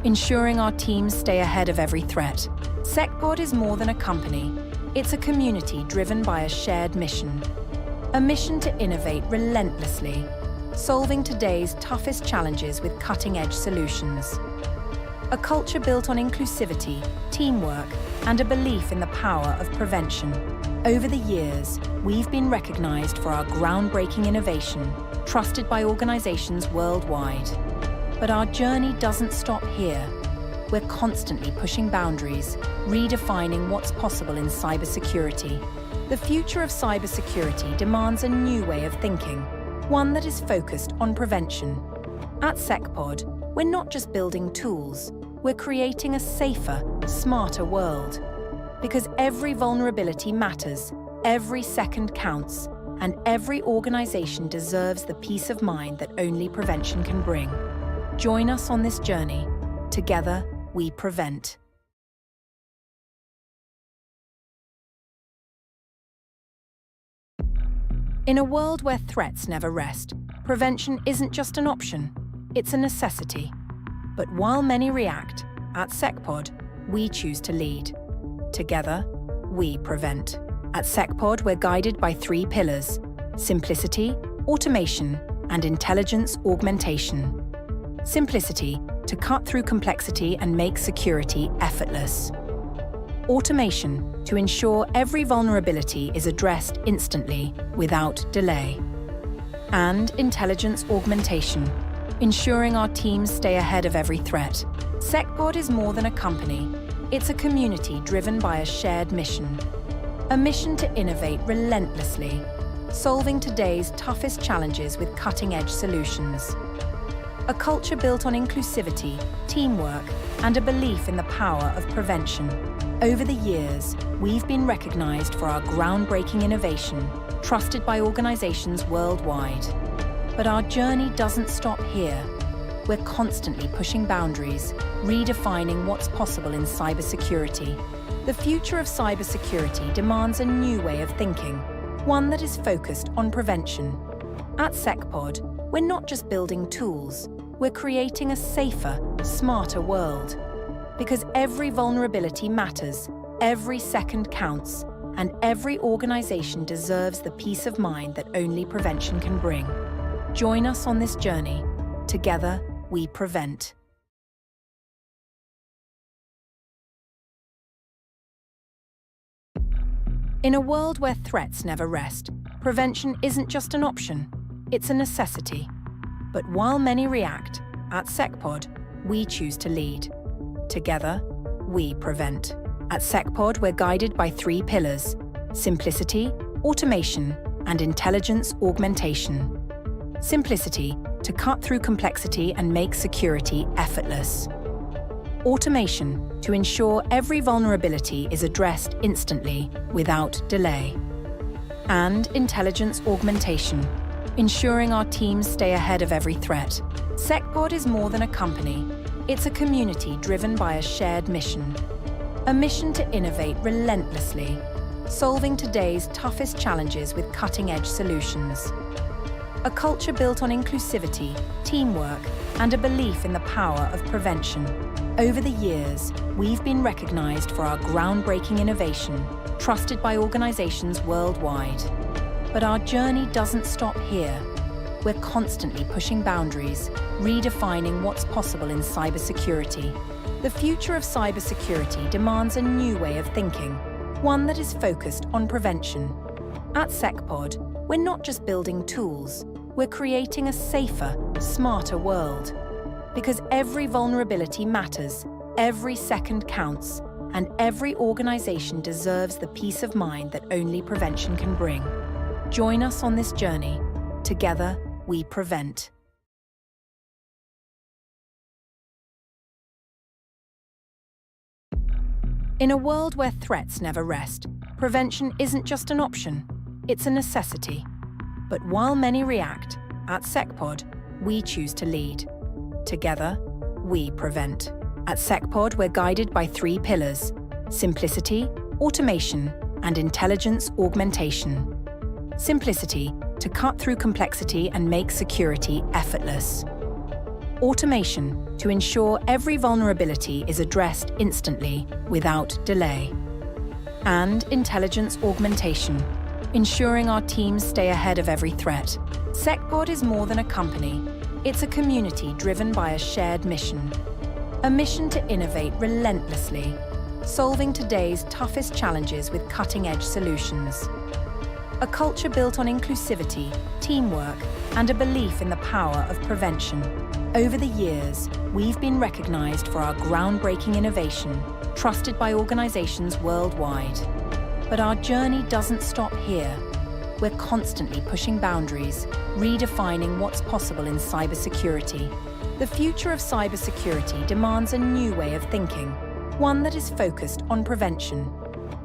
ensuring our teams stay ahead of every threat. SecPod is more than a company. It's a community driven by a shared mission. A mission to innovate relentlessly, solving today's toughest challenges with cutting-edge solutions. A culture built on inclusivity, teamwork, and a belief in the power of prevention. Over the years, we've been recognized for our groundbreaking innovation, trusted by organizations worldwide. But our journey doesn't stop here. We're constantly pushing boundaries, redefining what's possible in cybersecurity. The future of cybersecurity demands a new way of thinking, one that is focused on prevention. At SecPod, we're not just building tools, we're creating a safer, smarter world. Because every vulnerability matters, every second counts, and every organization deserves the peace of mind that only prevention can bring. Join us on this journey. Together, we prevent. In a world where threats never rest, prevention isn't just an option, it's a necessity. But while many react, at SecPod, we choose to lead. Together, we prevent. At SecPod, we're guided by 3 pillars: simplicity, automation, and intelligence augmentation. Simplicity, to cut through complexity and make security effortless. Automation, to ensure every vulnerability is addressed instantly, without delay. And intelligence augmentation, ensuring our teams stay ahead of every threat. SecPod is more than a company. It's a community driven by a shared mission. A mission to innovate relentlessly, solving today's toughest challenges with cutting-edge solutions. A culture built on inclusivity, teamwork, and a belief in the power of prevention. Over the years, we've been recognized for our groundbreaking innovation, trusted by organizations worldwide. But our journey doesn't stop here. We're constantly pushing boundaries, redefining what's possible in cybersecurity. The future of cybersecurity demands a new way of thinking, one that is focused on prevention. At SecPod, we're not just building tools, we're creating a safer, smarter world. Because every vulnerability matters, every second counts, and every organization deserves the peace of mind that only prevention can bring. Join us on this journey. Together, we prevent. In a world where threats never rest, prevention isn't just an option, it's a necessity. But while many react, at SecPod, we choose to lead. Together, we prevent. At SecPod, we're guided by 3 pillars: simplicity, automation, and intelligence augmentation. Simplicity, to cut through complexity and make security effortless. Automation, to ensure every vulnerability is addressed instantly, without delay. And intelligence augmentation, ensuring our teams stay ahead of every threat. SecPod is more than a company. It's a community driven by a shared mission. A mission to innovate relentlessly, solving today's toughest challenges with cutting-edge solutions. A culture built on inclusivity, teamwork, and a belief in the power of prevention. Over the years, we've been recognized for our groundbreaking innovation, trusted by organizations worldwide. But our journey doesn't stop here. We're constantly pushing boundaries, redefining what's possible in cybersecurity. The future of cybersecurity demands a new way of thinking, one that is focused on prevention. At SecPod, we're not just building tools, we're creating a safer, smarter world. Because every vulnerability matters, every second counts, and every organization deserves the peace of mind that only prevention can bring. Join us on this journey. Together, we prevent. In a world where threats never rest, prevention isn't just an option, it's a necessity. But while many react, at SecPod, we choose to lead. Together, we prevent. At SecPod, we're guided by 3 pillars: simplicity, automation, and intelligence augmentation. Simplicity, to cut through complexity and make security effortless. Automation, to ensure every vulnerability is addressed instantly, without delay. And intelligence augmentation, ensuring our teams stay ahead of every threat. SecPod is more than a company. It's a community driven by a shared mission. A mission to innovate relentlessly, solving today's toughest challenges with cutting-edge solutions. A culture built on inclusivity, teamwork, and a belief in the power of prevention. Over the years, we've been recognized for our groundbreaking innovation, trusted by organizations worldwide. But our journey doesn't stop here. We're constantly pushing boundaries, redefining what's possible in cybersecurity. The future of cybersecurity demands a new way of thinking, one that is focused on prevention.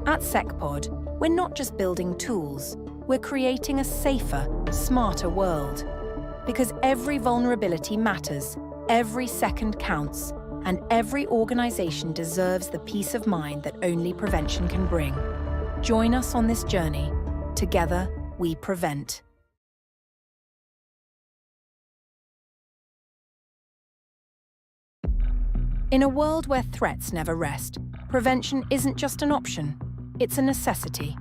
At SecPod, we're not just building tools, we're creating a safer, smarter world. Because every vulnerability matters, every second counts, and every organization deserves the peace of mind that only prevention can bring. Join us on this journey. Together, we prevent. In a world where threats never rest, prevention isn't just an option, it's a necessity.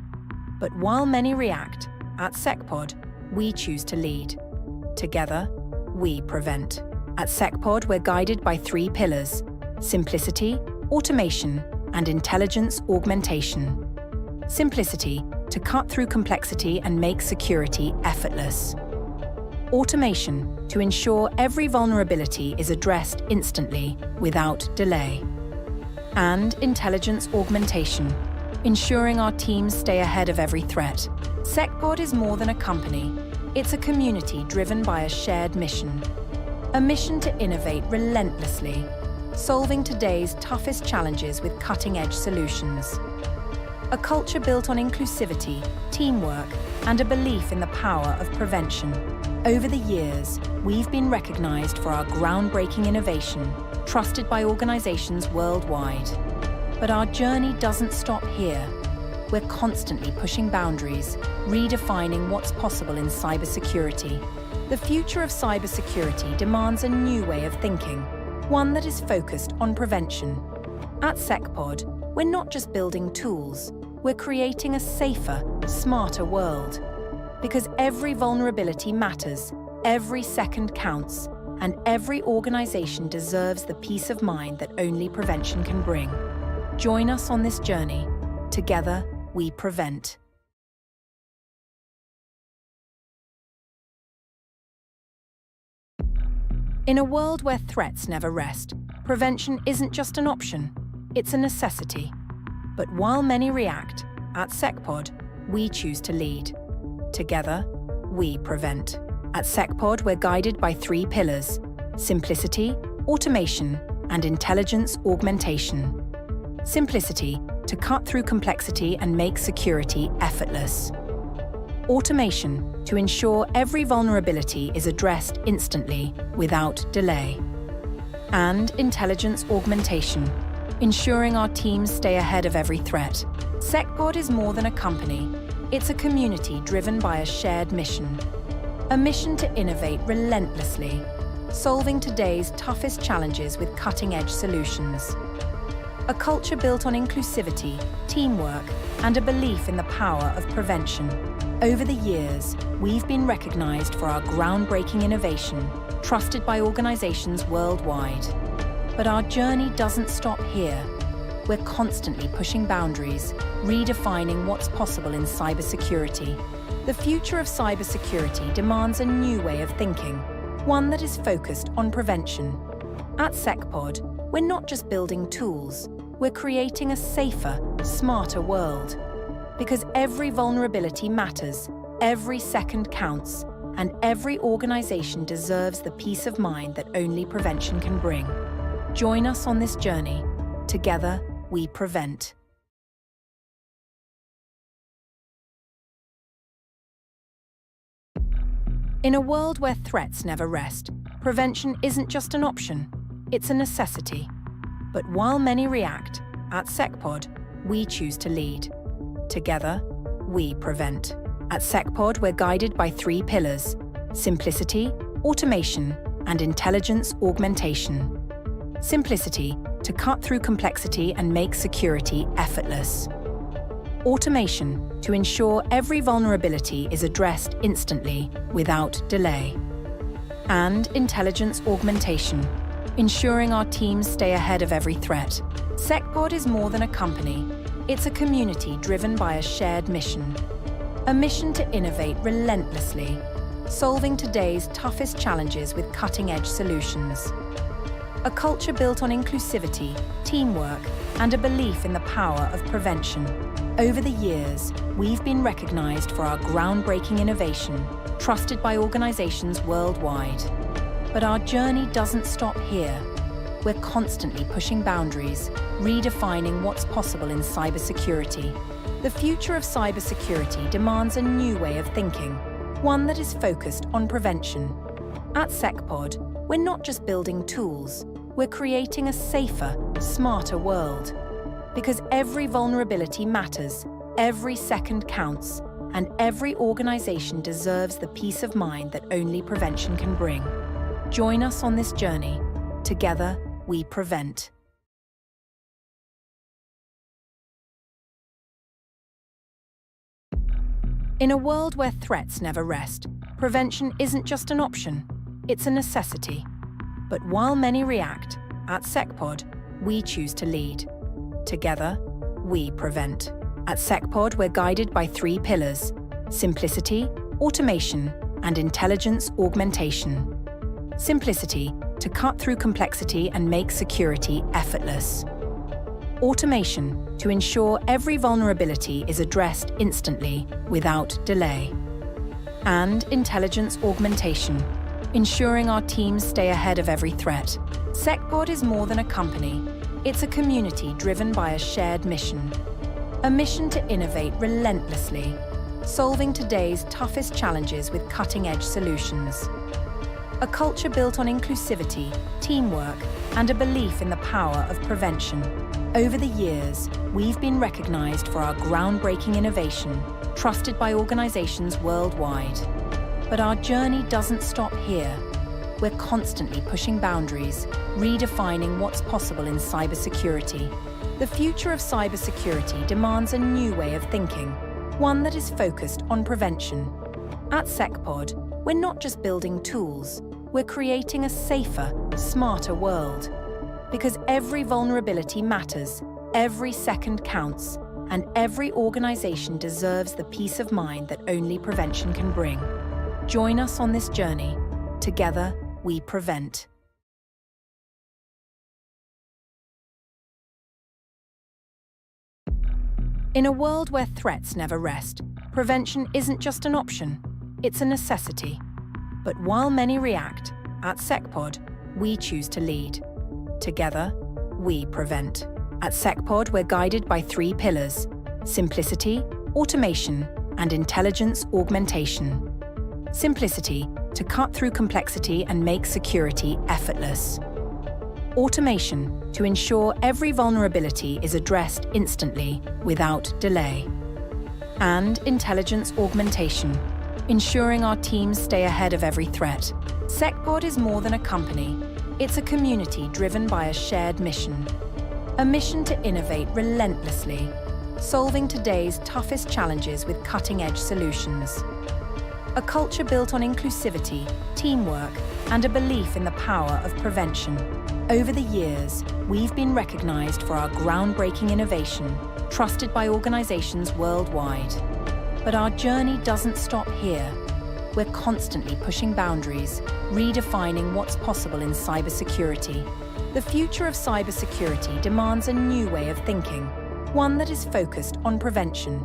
But while many react, at SecPod, we choose to lead. Together, we prevent. At SecPod, we're guided by 3 pillars: simplicity, automation, and intelligence augmentation. Simplicity, to cut through complexity and make security effortless. Automation, to ensure every vulnerability is addressed instantly, without delay. And intelligence augmentation, ensuring our teams stay ahead of every threat. SecPod is more than a company. It's a community driven by a shared mission. A mission to innovate relentlessly, solving today's toughest challenges with cutting-edge solutions. A culture built on inclusivity, teamwork, and a belief in the power of prevention. Over the years, we've been recognized for our groundbreaking innovation, trusted by organizations worldwide. But our journey doesn't stop here. We're constantly pushing boundaries, redefining what's possible in cybersecurity. The future of cybersecurity demands a new way of thinking, one that is focused on prevention. At SecPod, we're not just building tools, we're creating a safer, smarter world. Because every vulnerability matters, every second counts, and every organization deserves the peace of mind that only prevention can bring. Join us on this journey. Together, we prevent. In a world where threats never rest, prevention isn't just an option, it's a necessity. But while many react, at SecPod, we choose to lead. Together, we prevent. At SecPod, we're guided by 3 pillars: simplicity, automation, and intelligence augmentation. Simplicity, to cut through complexity and make security effortless. Automation, to ensure every vulnerability is addressed instantly, without delay. And intelligence augmentation, ensuring our teams stay ahead of every threat. SecPod is more than a company. It's a community driven by a shared mission. A mission to innovate relentlessly, solving today's toughest challenges with cutting-edge solutions. A culture built on inclusivity, teamwork, and a belief in the power of prevention. Over the years, we've been recognized for our groundbreaking innovation, trusted by organizations worldwide. But our journey doesn't stop here. We're constantly pushing boundaries, redefining what's possible in cybersecurity. The future of cybersecurity demands a new way of thinking, one that is focused on prevention. At SecPod, we're not just building tools, we're creating a safer, smarter world. Because every vulnerability matters, every second counts, and every organization deserves the peace of mind that only prevention can bring. Join us on this journey. Together, we prevent. In a world where threats never rest, prevention isn't just an option, it's a necessity. But while many react, at SecPod, we choose to lead. Together, we prevent. At SecPod, we're guided by 3 pillars: simplicity, automation, and intelligence augmentation. Simplicity, to cut through complexity and make security effortless. Automation, to ensure every vulnerability is addressed instantly, without delay. And intelligence augmentation, ensuring our teams stay ahead of every threat. SecPod is more than a company. It's a community driven by a shared mission. A mission to innovate relentlessly, solving today's toughest challenges with cutting-edge solutions. A culture built on inclusivity, teamwork, and a belief in the power of prevention. Over the years, we've been recognized for our groundbreaking innovation, trusted by organizations worldwide. But our journey doesn't stop here. We're constantly pushing boundaries, redefining what's possible in cybersecurity. The future of cybersecurity demands a new way of thinking, one that is focused on prevention. At SecPod, we're not just building tools, we're creating a safer, smarter world. Because every vulnerability matters, every second counts, and every organization deserves the peace of mind that only prevention can bring. Join us on this journey. Together, we prevent. In a world where threats never rest, prevention isn't just an option, it's a necessity. But while many react, at SecPod, we choose to lead. Together, we prevent. At SecPod, we're guided by 3 pillars: simplicity, automation, and intelligence augmentation. Simplicity, to cut through complexity and make security effortless. Automation, to ensure every vulnerability is addressed instantly, without delay. And intelligence augmentation, ensuring our teams stay ahead of every threat. SecPod is more than a company. It's a community driven by a shared mission. A mission to innovate relentlessly, solving today's toughest challenges with cutting-edge solutions. A culture built on inclusivity, teamwork, and a belief in the power of prevention. Over the years, we've been recognized for our groundbreaking innovation, trusted by organizations worldwide. But our journey doesn't stop here. We're constantly pushing boundaries, redefining what's possible in cybersecurity. The future of cybersecurity demands a new way of thinking, one that is focused on prevention. At SecPod, we're not just building tools, we're creating a safer, smarter world. Because every vulnerability matters, every second counts, and every organization deserves the peace of mind that only prevention can bring. Join us on this journey. Together, we prevent. In a world where threats never rest, prevention isn't just an option, it's a necessity. But while many react, at SecPod, we choose to lead. Together, we prevent. At SecPod, we're guided by 3 pillars: simplicity, automation, and intelligence augmentation. Simplicity, to cut through complexity and make security effortless. Automation, to ensure every vulnerability is addressed instantly, without delay. And intelligence augmentation, ensuring our teams stay ahead of every threat. SecPod is more than a company. It's a community driven by a shared mission. A mission to innovate relentlessly, solving today's toughest challenges with cutting-edge solutions. A culture built on inclusivity, teamwork, and a belief in the power of prevention. Over the years, we've been recognized for our groundbreaking innovation, trusted by organizations worldwide. But our journey doesn't stop here. We're constantly pushing boundaries, redefining what's possible in cybersecurity. The future of cybersecurity demands a new way of thinking, one that is focused on prevention.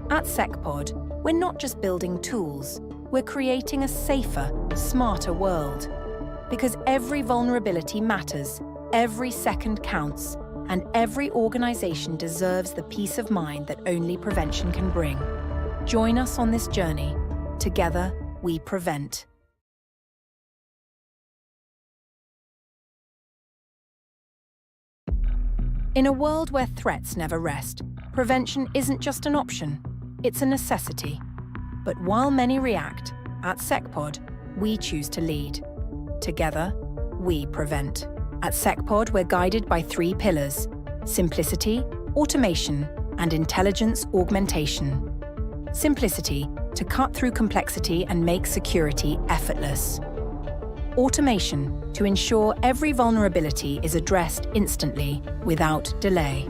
At SecPod, we're not just building tools, we're creating a safer, smarter world. Because every vulnerability matters, every second counts, and every organization deserves the peace of mind that only prevention can bring. Join us on this journey. Together, we prevent. In a world where threats never rest, prevention isn't just an option, it's a necessity. But while many react, at SecPod, we choose to lead. Together, we prevent. At SecPod, we're guided by 3 pillars: simplicity, automation, and intelligence augmentation. Simplicity, to cut through complexity and make security effortless. Automation, to ensure every vulnerability is addressed instantly, without delay.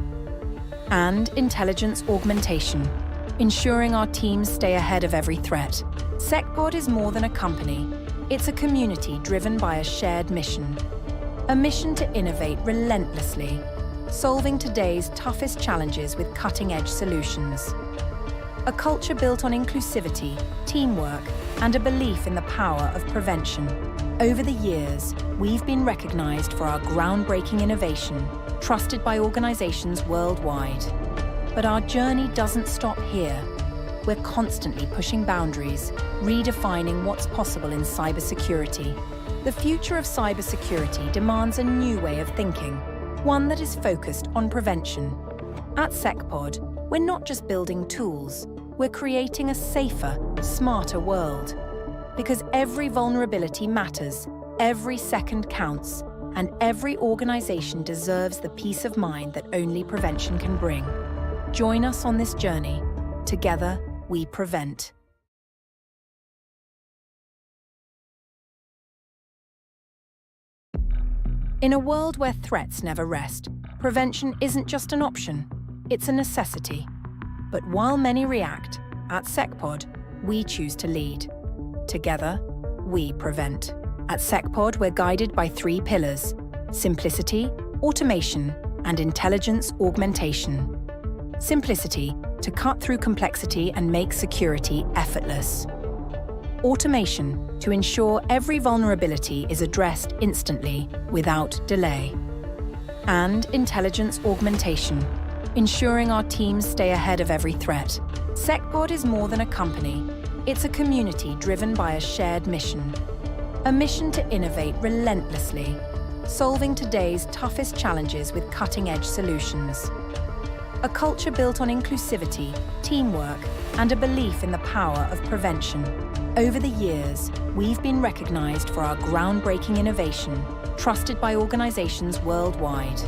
And intelligence augmentation, ensuring our teams stay ahead of every threat. SecPod is more than a company. It's a community driven by a shared mission. A mission to innovate relentlessly, solving today's toughest challenges with cutting-edge solutions. A culture built on inclusivity, teamwork, and a belief in the power of prevention. Over the years, we've been recognized for our groundbreaking innovation, trusted by organizations worldwide. But our journey doesn't stop here. We're constantly pushing boundaries, redefining what's possible in cybersecurity. The future of cybersecurity demands a new way of thinking, one that is focused on prevention. At SecPod, we're not just building tools, we're creating a safer, smarter world. Because every vulnerability matters, every second counts, and every organization deserves the peace of mind that only prevention can bring. Join us on this journey. Together, we prevent. In a world where threats never rest, prevention isn't just an option, it's a necessity. But while many react, at SecPod, we choose to lead. Together, we prevent. At SecPod, we're guided by 3 pillars: simplicity, automation, and intelligence augmentation. Simplicity, to cut through complexity and make security effortless. Automation, to ensure every vulnerability is addressed instantly, without delay. And intelligence augmentation, ensuring our teams stay ahead of every threat. SecPod is more than a company. It's a community driven by a shared mission. A mission to innovate relentlessly, solving today's toughest challenges with cutting-edge solutions. A culture built on inclusivity, teamwork, and a belief in the power of prevention. Over the years, we've been recognized for our groundbreaking innovation, trusted by organizations worldwide.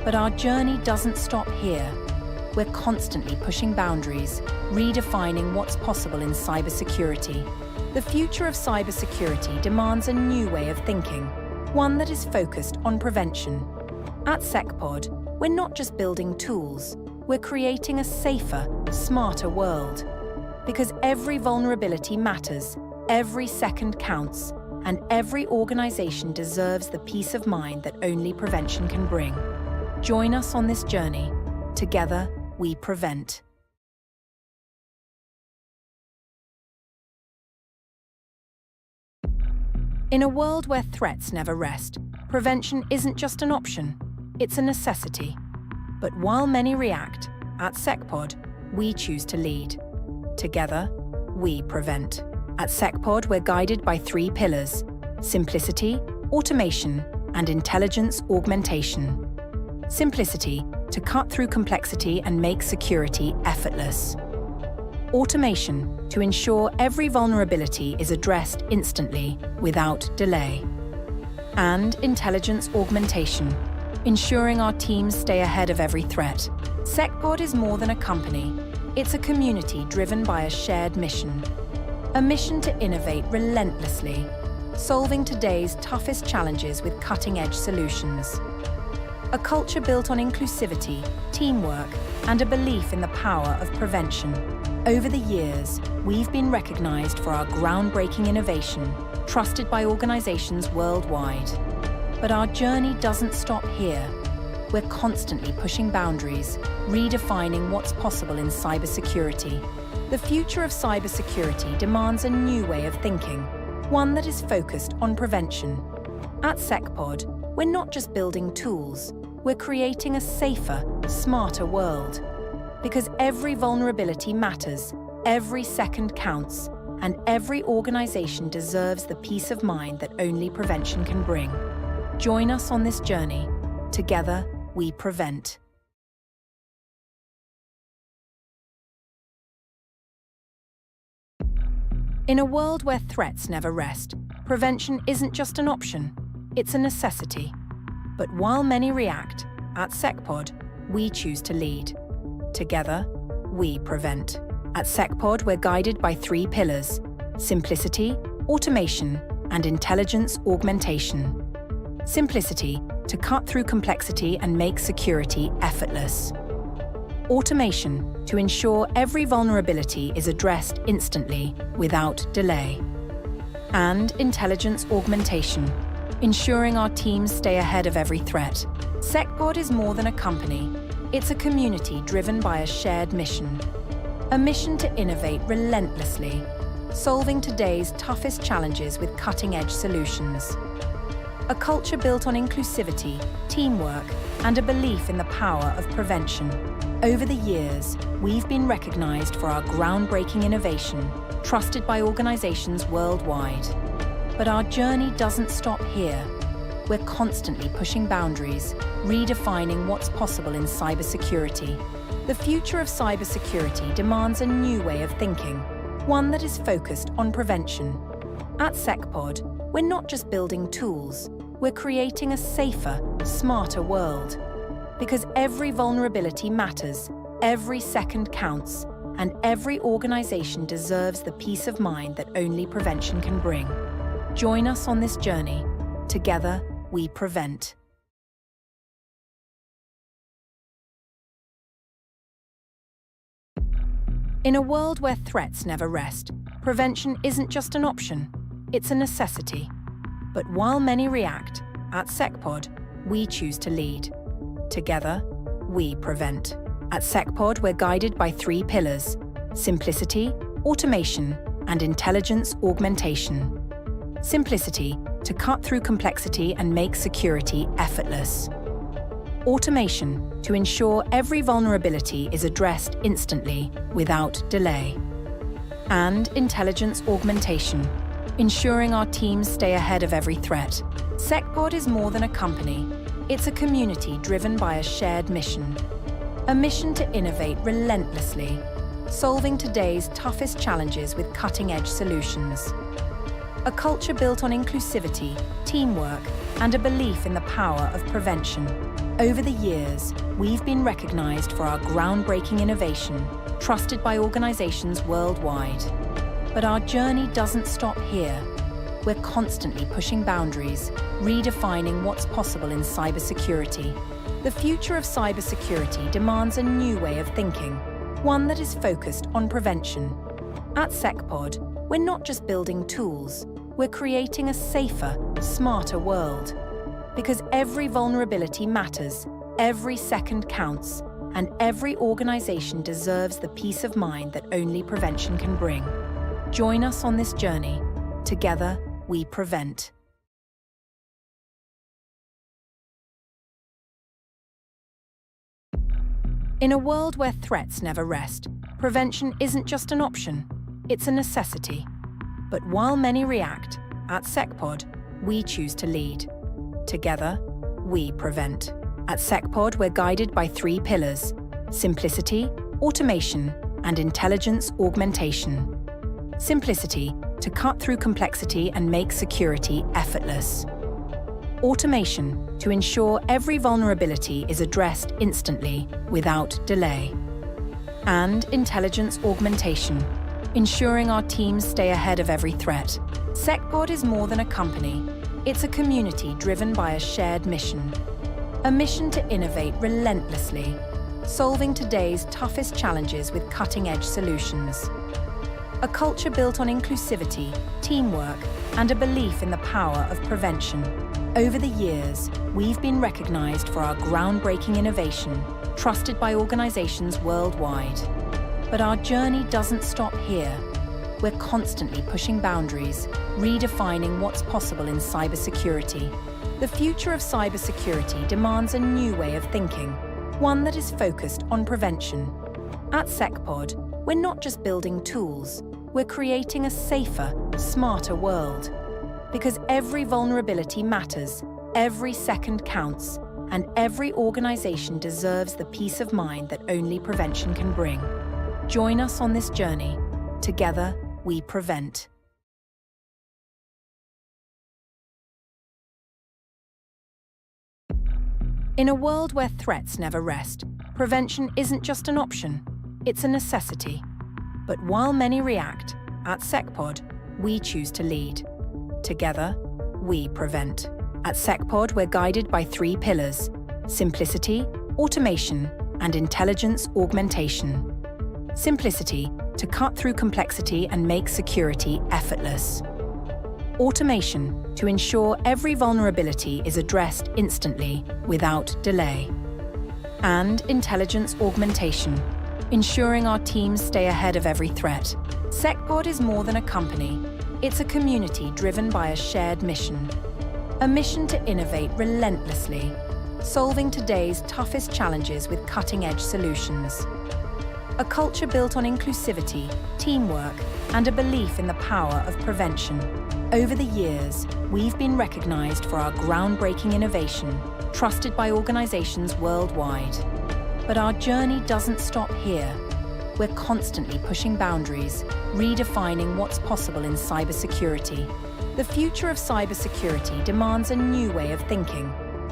But our journey doesn't stop here. We're constantly pushing boundaries, redefining what's possible in cybersecurity. The future of cybersecurity demands a new way of thinking, one that is focused on prevention. At SecPod, we're not just building tools, we're creating a safer, smarter world. Because every vulnerability matters, every second counts, and every organization deserves the peace of mind that only prevention can bring. Join us on this journey. Together, we prevent. In a world where threats never rest, prevention isn't just an option, it's a necessity. But while many react, at SecPod, we choose to lead. Together, we prevent. At SecPod, we're guided by 3 pillars: simplicity, automation, and intelligence augmentation. Simplicity, to cut through complexity and make security effortless. Automation, to ensure every vulnerability is addressed instantly, without delay. And intelligence augmentation, ensuring our teams stay ahead of every threat. SecPod is more than a company. It's a community driven by a shared mission. A mission to innovate relentlessly, solving today's toughest challenges with cutting-edge solutions. A culture built on inclusivity, teamwork, and a belief in the power of prevention. Over the years, we've been recognized for our groundbreaking innovation, trusted by organizations worldwide. But our journey doesn't stop here. We're constantly pushing boundaries, redefining what's possible in cybersecurity. The future of cybersecurity demands a new way of thinking, one that is focused on prevention. At SecPod, we're not just building tools, we're creating a safer, smarter world. Because every vulnerability matters, every second counts, and every organization deserves the peace of mind that only prevention can bring. Join us on this journey. Together, we prevent. In a world where threats never rest, prevention isn't just an option, it's a necessity. But while many react, at SecPod, we choose to lead. Together, we prevent. At SecPod, we're guided by 3 pillars: simplicity, automation, and intelligence augmentation. Simplicity, to cut through complexity and make security effortless. Automation, to ensure every vulnerability is addressed instantly, without delay. And intelligence augmentation, ensuring our teams stay ahead of every threat. SecPod is more than a company. It's a community driven by a shared mission. A mission to innovate relentlessly, solving today's toughest challenges with cutting-edge solutions. A culture built on inclusivity, teamwork, and a belief in the power of prevention. Over the years, we've been recognized for our groundbreaking innovation, trusted by organizations worldwide. But our journey doesn't stop here. We're constantly pushing boundaries, redefining what's possible in cybersecurity. The future of cybersecurity demands a new way of thinking, one that is focused on prevention. At SecPod, we're not just building tools, we're creating a safer, smarter world. Because every vulnerability matters, every second counts, and every organization deserves the peace of mind that only prevention can bring. Join us on this journey. Together, we prevent. In a world where threats never rest, prevention isn't just an option, it's a necessity. But while many react, at SecPod, we choose to lead. Together, we prevent. At SecPod, we're guided by 3 pillars: simplicity, automation, and intelligence augmentation. Simplicity, to cut through complexity and make security effortless. Automation, to ensure every vulnerability is addressed instantly, without delay. And intelligence augmentation, ensuring our teams stay ahead of every threat. SecPod is more than a company. It's a community driven by a shared mission. A mission to innovate relentlessly, solving today's toughest challenges with cutting-edge solutions. A culture built on inclusivity, teamwork, and a belief in the power of prevention. Over the years, we've been recognized for our groundbreaking innovation, trusted by organizations worldwide. But our journey doesn't stop here. We're constantly pushing boundaries, redefining what's possible in cybersecurity. The future of cybersecurity demands a new way of thinking, one that is focused on prevention. At SecPod, we're not just building tools, we're creating a safer, smarter world. Because every vulnerability matters, every second counts, and every organization deserves the peace of mind that only prevention can bring. Join us on this journey. Together, we prevent. In a world where threats never rest, prevention isn't just an option, it's a necessity. But while many react, at SecPod, we choose to lead. Together, we prevent. At SecPod, we're guided by 3 pillars: simplicity, automation, and intelligence augmentation. Simplicity, to cut through complexity and make security effortless. Automation, to ensure every vulnerability is addressed instantly, without delay. And intelligence augmentation, ensuring our teams stay ahead of every threat. SecPod is more than a company. It's a community driven by a shared mission. A mission to innovate relentlessly, solving today's toughest challenges with cutting-edge solutions. A culture built on inclusivity, teamwork, and a belief in the power of prevention. Over the years, we've been recognized for our groundbreaking innovation, trusted by organizations worldwide. But our journey doesn't stop here. We're constantly pushing boundaries, redefining what's possible in cybersecurity. The future of cybersecurity demands a new way of thinking, one that is focused on prevention. At SecPod, we're not just building tools, we're creating a safer, smarter world. Because every vulnerability matters, every second counts, and every organization deserves the peace of mind that only prevention can bring. Join us on this journey. Together, we prevent. In a world where threats never rest, prevention isn't just an option, it's a necessity. But while many react, at SecPod, we choose to lead. Together, we prevent. At SecPod, we're guided by 3 pillars: simplicity, automation, and intelligence augmentation. Simplicity, to cut through complexity and make security effortless. Automation, to ensure every vulnerability is addressed instantly, without delay. And intelligence augmentation, ensuring our teams stay ahead of every threat. SecPod is more than a company. It's a community driven by a shared mission. A mission to innovate relentlessly, solving today's toughest challenges with cutting-edge solutions. A culture built on inclusivity, teamwork, and a belief in the power of prevention. Over the years, we've been recognized for our groundbreaking innovation, trusted by organizations worldwide. But our journey doesn't stop here. We're constantly pushing boundaries, redefining what's possible in cybersecurity. The future of cybersecurity demands a new way of thinking,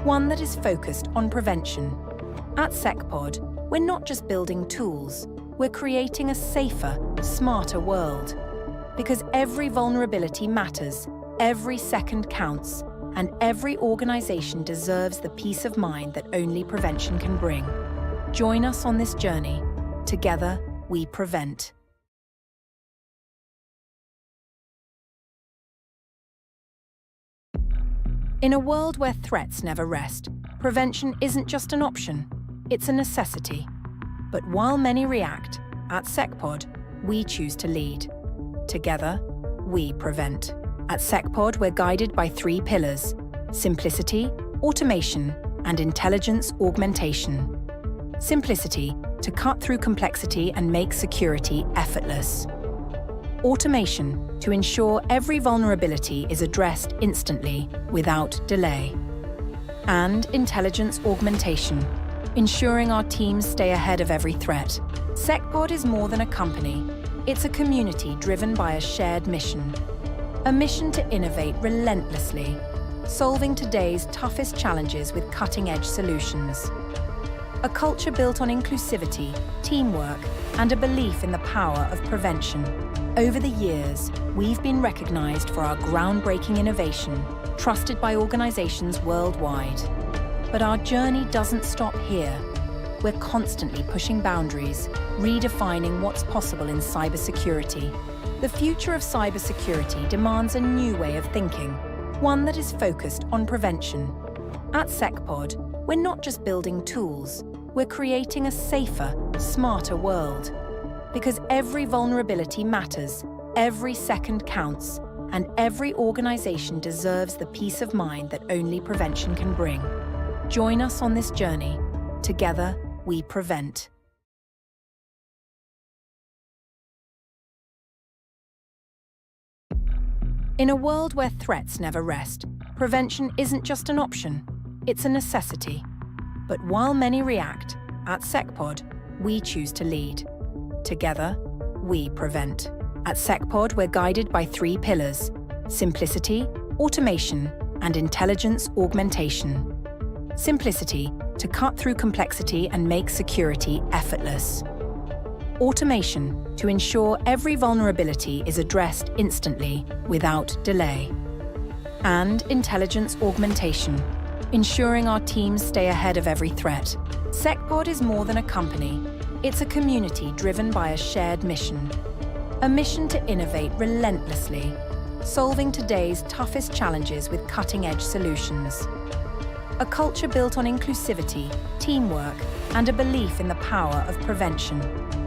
one that is focused on prevention. At SecPod, we're not just building tools, we're creating a safer, smarter world. Because every vulnerability matters, every second counts, and every organization deserves the peace of mind that only prevention can bring. Join us on this journey. Together, we prevent. In a world where threats never rest, prevention isn't just an option, it's a necessity. But while many react, at SecPod, we choose to lead. Together, we prevent. At SecPod, we're guided by 3 pillars: simplicity, automation, and intelligence augmentation. Simplicity, to cut through complexity and make security effortless. Automation, to ensure every vulnerability is addressed instantly, without delay. And intelligence augmentation, ensuring our teams stay ahead of every threat. SecPod is more than a company. It's a community driven by a shared mission. A mission to innovate relentlessly, solving today's toughest challenges with cutting-edge solutions. A culture built on inclusivity, teamwork, and a belief in the power of prevention. Over the years, we've been recognized for our groundbreaking innovation, trusted by organizations worldwide. But our journey doesn't stop here. We're constantly pushing boundaries, redefining what's possible in cybersecurity. The future of cybersecurity demands a new way of thinking, one that is focused on prevention. At SecPod, we're not just building tools, we're creating a safer, smarter world. Because every vulnerability matters, every second counts, and every organization deserves the peace of mind that only prevention can bring. Join us on this journey. Together, we prevent. In a world where threats never rest, prevention isn't just an option, it's a necessity. But while many react, at SecPod, we choose to lead. Together, we prevent. At SecPod, we're guided by 3 pillars: simplicity, automation, and intelligence augmentation. Simplicity, to cut through complexity and make security effortless. Automation, to ensure every vulnerability is addressed instantly, without delay. And intelligence augmentation, ensuring our teams stay ahead of every threat. SecPod is more than a company. It's a community driven by a shared mission. A mission to innovate relentlessly, solving today's toughest challenges with cutting-edge solutions. A culture built on inclusivity, teamwork, and a belief in the power of prevention.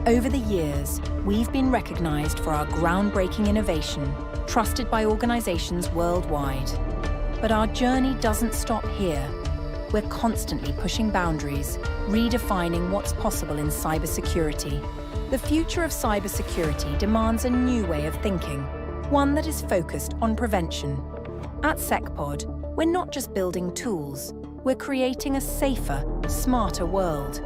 Over the years, we've been recognized for our groundbreaking innovation, trusted by organizations worldwide. But our journey doesn't stop here. We're constantly pushing boundaries, redefining what's possible in cybersecurity. The future of cybersecurity demands a new way of thinking, one that is focused on prevention. At SecPod, we're not just building tools, we're creating a safer, smarter world.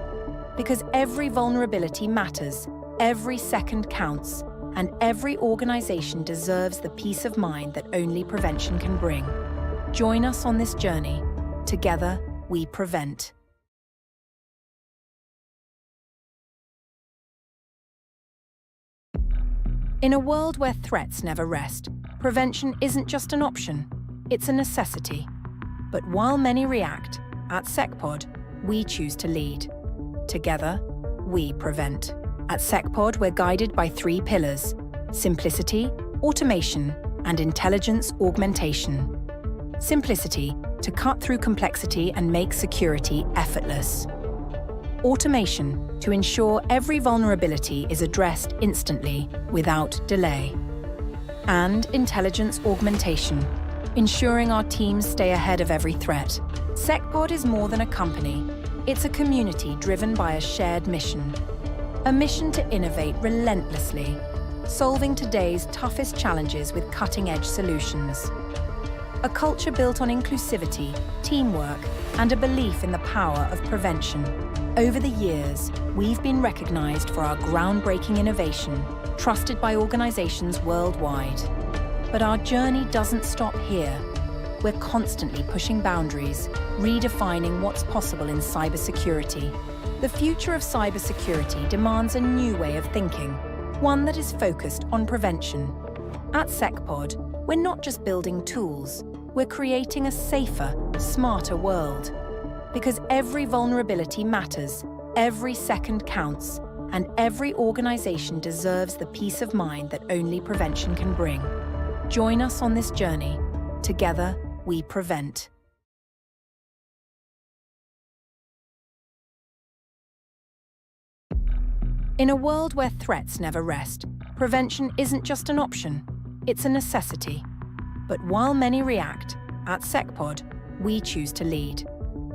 Because every vulnerability matters, every second counts, and every organization deserves the peace of mind that only prevention can bring. Join us on this journey. Together, we prevent. In a world where threats never rest, prevention isn't just an option, it's a necessity. But while many react, at SecPod, we choose to lead. Together, we prevent. At SecPod, we're guided by 3 pillars: simplicity, automation, and intelligence augmentation. Simplicity, to cut through complexity and make security effortless. Automation, to ensure every vulnerability is addressed instantly, without delay. And intelligence augmentation, ensuring our teams stay ahead of every threat. SecPod is more than a company. It's a community driven by a shared mission. A mission to innovate relentlessly, solving today's toughest challenges with cutting-edge solutions. A culture built on inclusivity, teamwork, and a belief in the power of prevention. Over the years, we've been recognized for our groundbreaking innovation, trusted by organizations worldwide. But our journey doesn't stop here. We're constantly pushing boundaries, redefining what's possible in cybersecurity. The future of cybersecurity demands a new way of thinking, one that is focused on prevention. At SecPod, we're not just building tools, we're creating a safer, smarter world. Because every vulnerability matters, every second counts, and every organization deserves the peace of mind that only prevention can bring. Join us on this journey. Together, we prevent. In a world where threats never rest, prevention isn't just an option, it's a necessity. But while many react, at SecPod, we choose to lead.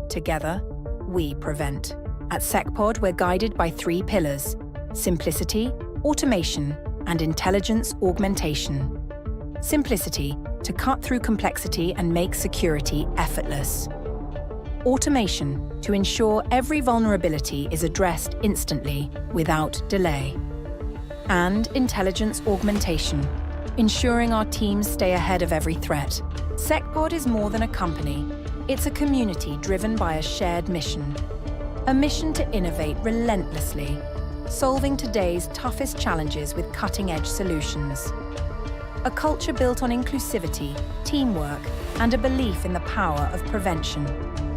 Together, we prevent. At SecPod, we're guided by 3 pillars: simplicity, automation, and intelligence augmentation. Simplicity, to cut through complexity and make security effortless. Automation, to ensure every vulnerability is addressed instantly, without delay. And intelligence augmentation, ensuring our teams stay ahead of every threat. SecPod is more than a company. It's a community driven by a shared mission. A mission to innovate relentlessly, solving today's toughest challenges with cutting-edge solutions. A culture built on inclusivity, teamwork, and a belief in the power of prevention.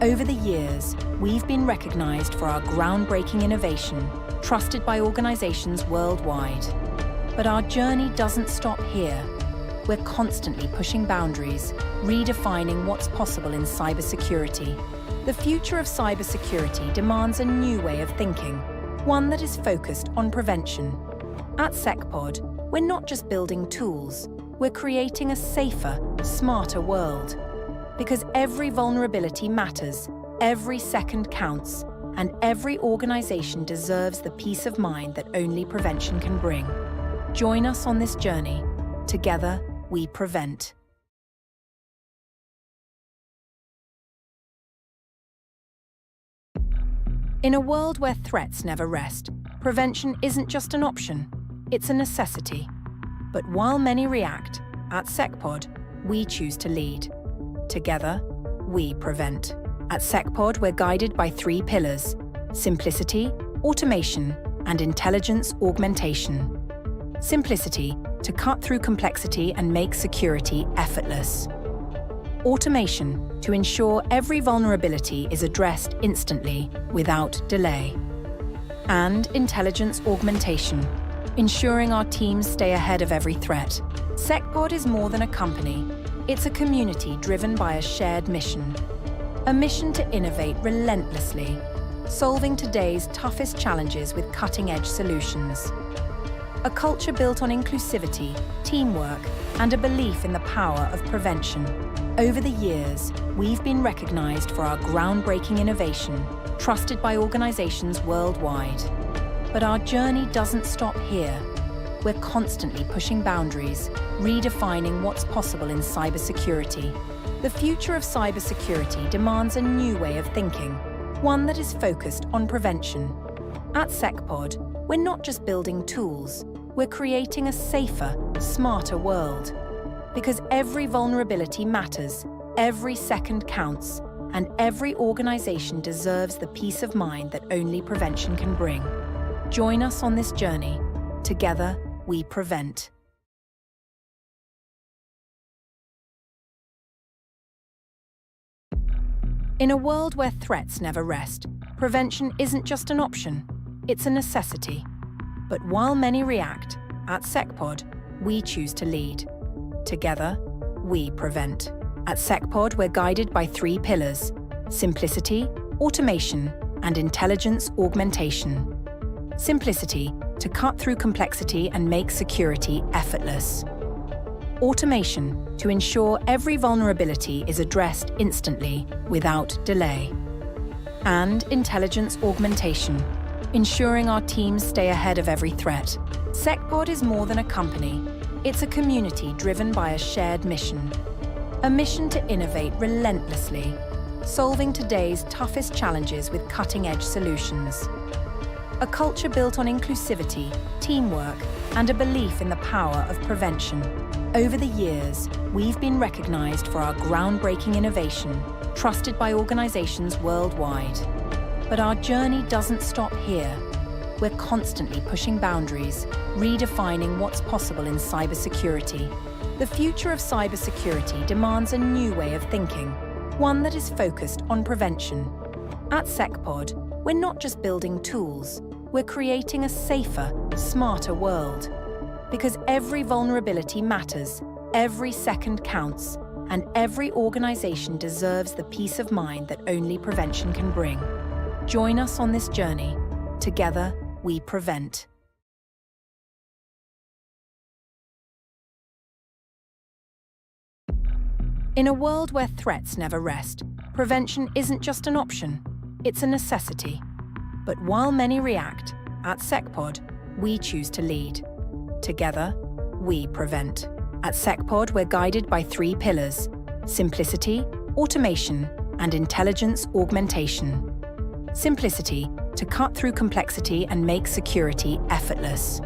Over the years, we've been recognized for our groundbreaking innovation, trusted by organizations worldwide. But our journey doesn't stop here. We're constantly pushing boundaries, redefining what's possible in cybersecurity. The future of cybersecurity demands a new way of thinking, one that is focused on prevention. At SecPod, we're not just building tools, we're creating a safer, smarter world. Because every vulnerability matters, every second counts, and every organization deserves the peace of mind that only prevention can bring. Join us on this journey. Together, we prevent. In a world where threats never rest, prevention isn't just an option, it's a necessity. But while many react, at SecPod, we choose to lead. Together, we prevent. At SecPod, we're guided by 3 pillars: simplicity, automation, and intelligence augmentation. Simplicity, to cut through complexity and make security effortless. Automation, to ensure every vulnerability is addressed instantly, without delay. And intelligence augmentation, ensuring our teams stay ahead of every threat. SecPod is more than a company. It's a community driven by a shared mission. A mission to innovate relentlessly, solving today's toughest challenges with cutting-edge solutions. A culture built on inclusivity, teamwork, and a belief in the power of prevention. Over the years, we've been recognized for our groundbreaking innovation, trusted by organizations worldwide. But our journey doesn't stop here. We're constantly pushing boundaries, redefining what's possible in cybersecurity. The future of cybersecurity demands a new way of thinking, one that is focused on prevention. At SecPod, we're not just building tools, we're creating a safer, smarter world. Because every vulnerability matters, every second counts, and every organization deserves the peace of mind that only prevention can bring. Join us on this journey. Together, we prevent. In a world where threats never rest, prevention isn't just an option, it's a necessity. But while many react, at SecPod, we choose to lead. Together, we prevent. At SecPod, we're guided by 3 pillars: simplicity, automation, and intelligence augmentation. Simplicity, to cut through complexity and make security effortless. Automation, to ensure every vulnerability is addressed instantly, without delay. And intelligence augmentation, ensuring our teams stay ahead of every threat. SecPod is more than a company. It's a community driven by a shared mission. A mission to innovate relentlessly, solving today's toughest challenges with cutting-edge solutions. A culture built on inclusivity, teamwork, and a belief in the power of prevention. Over the years, we've been recognized for our groundbreaking innovation, trusted by organizations worldwide. But our journey doesn't stop here. We're constantly pushing boundaries, redefining what's possible in cybersecurity. The future of cybersecurity demands a new way of thinking, one that is focused on prevention. At SecPod, we're not just building tools, we're creating a safer, smarter world. Because every vulnerability matters, every second counts, and every organization deserves the peace of mind that only prevention can bring. Join us on this journey. Together, we prevent. In a world where threats never rest, prevention isn't just an option, it's a necessity. But while many react, at SecPod, we choose to lead. Together, we prevent. At SecPod, we're guided by 3 pillars: simplicity, automation, and intelligence augmentation. Simplicity, to cut through complexity and make security effortless.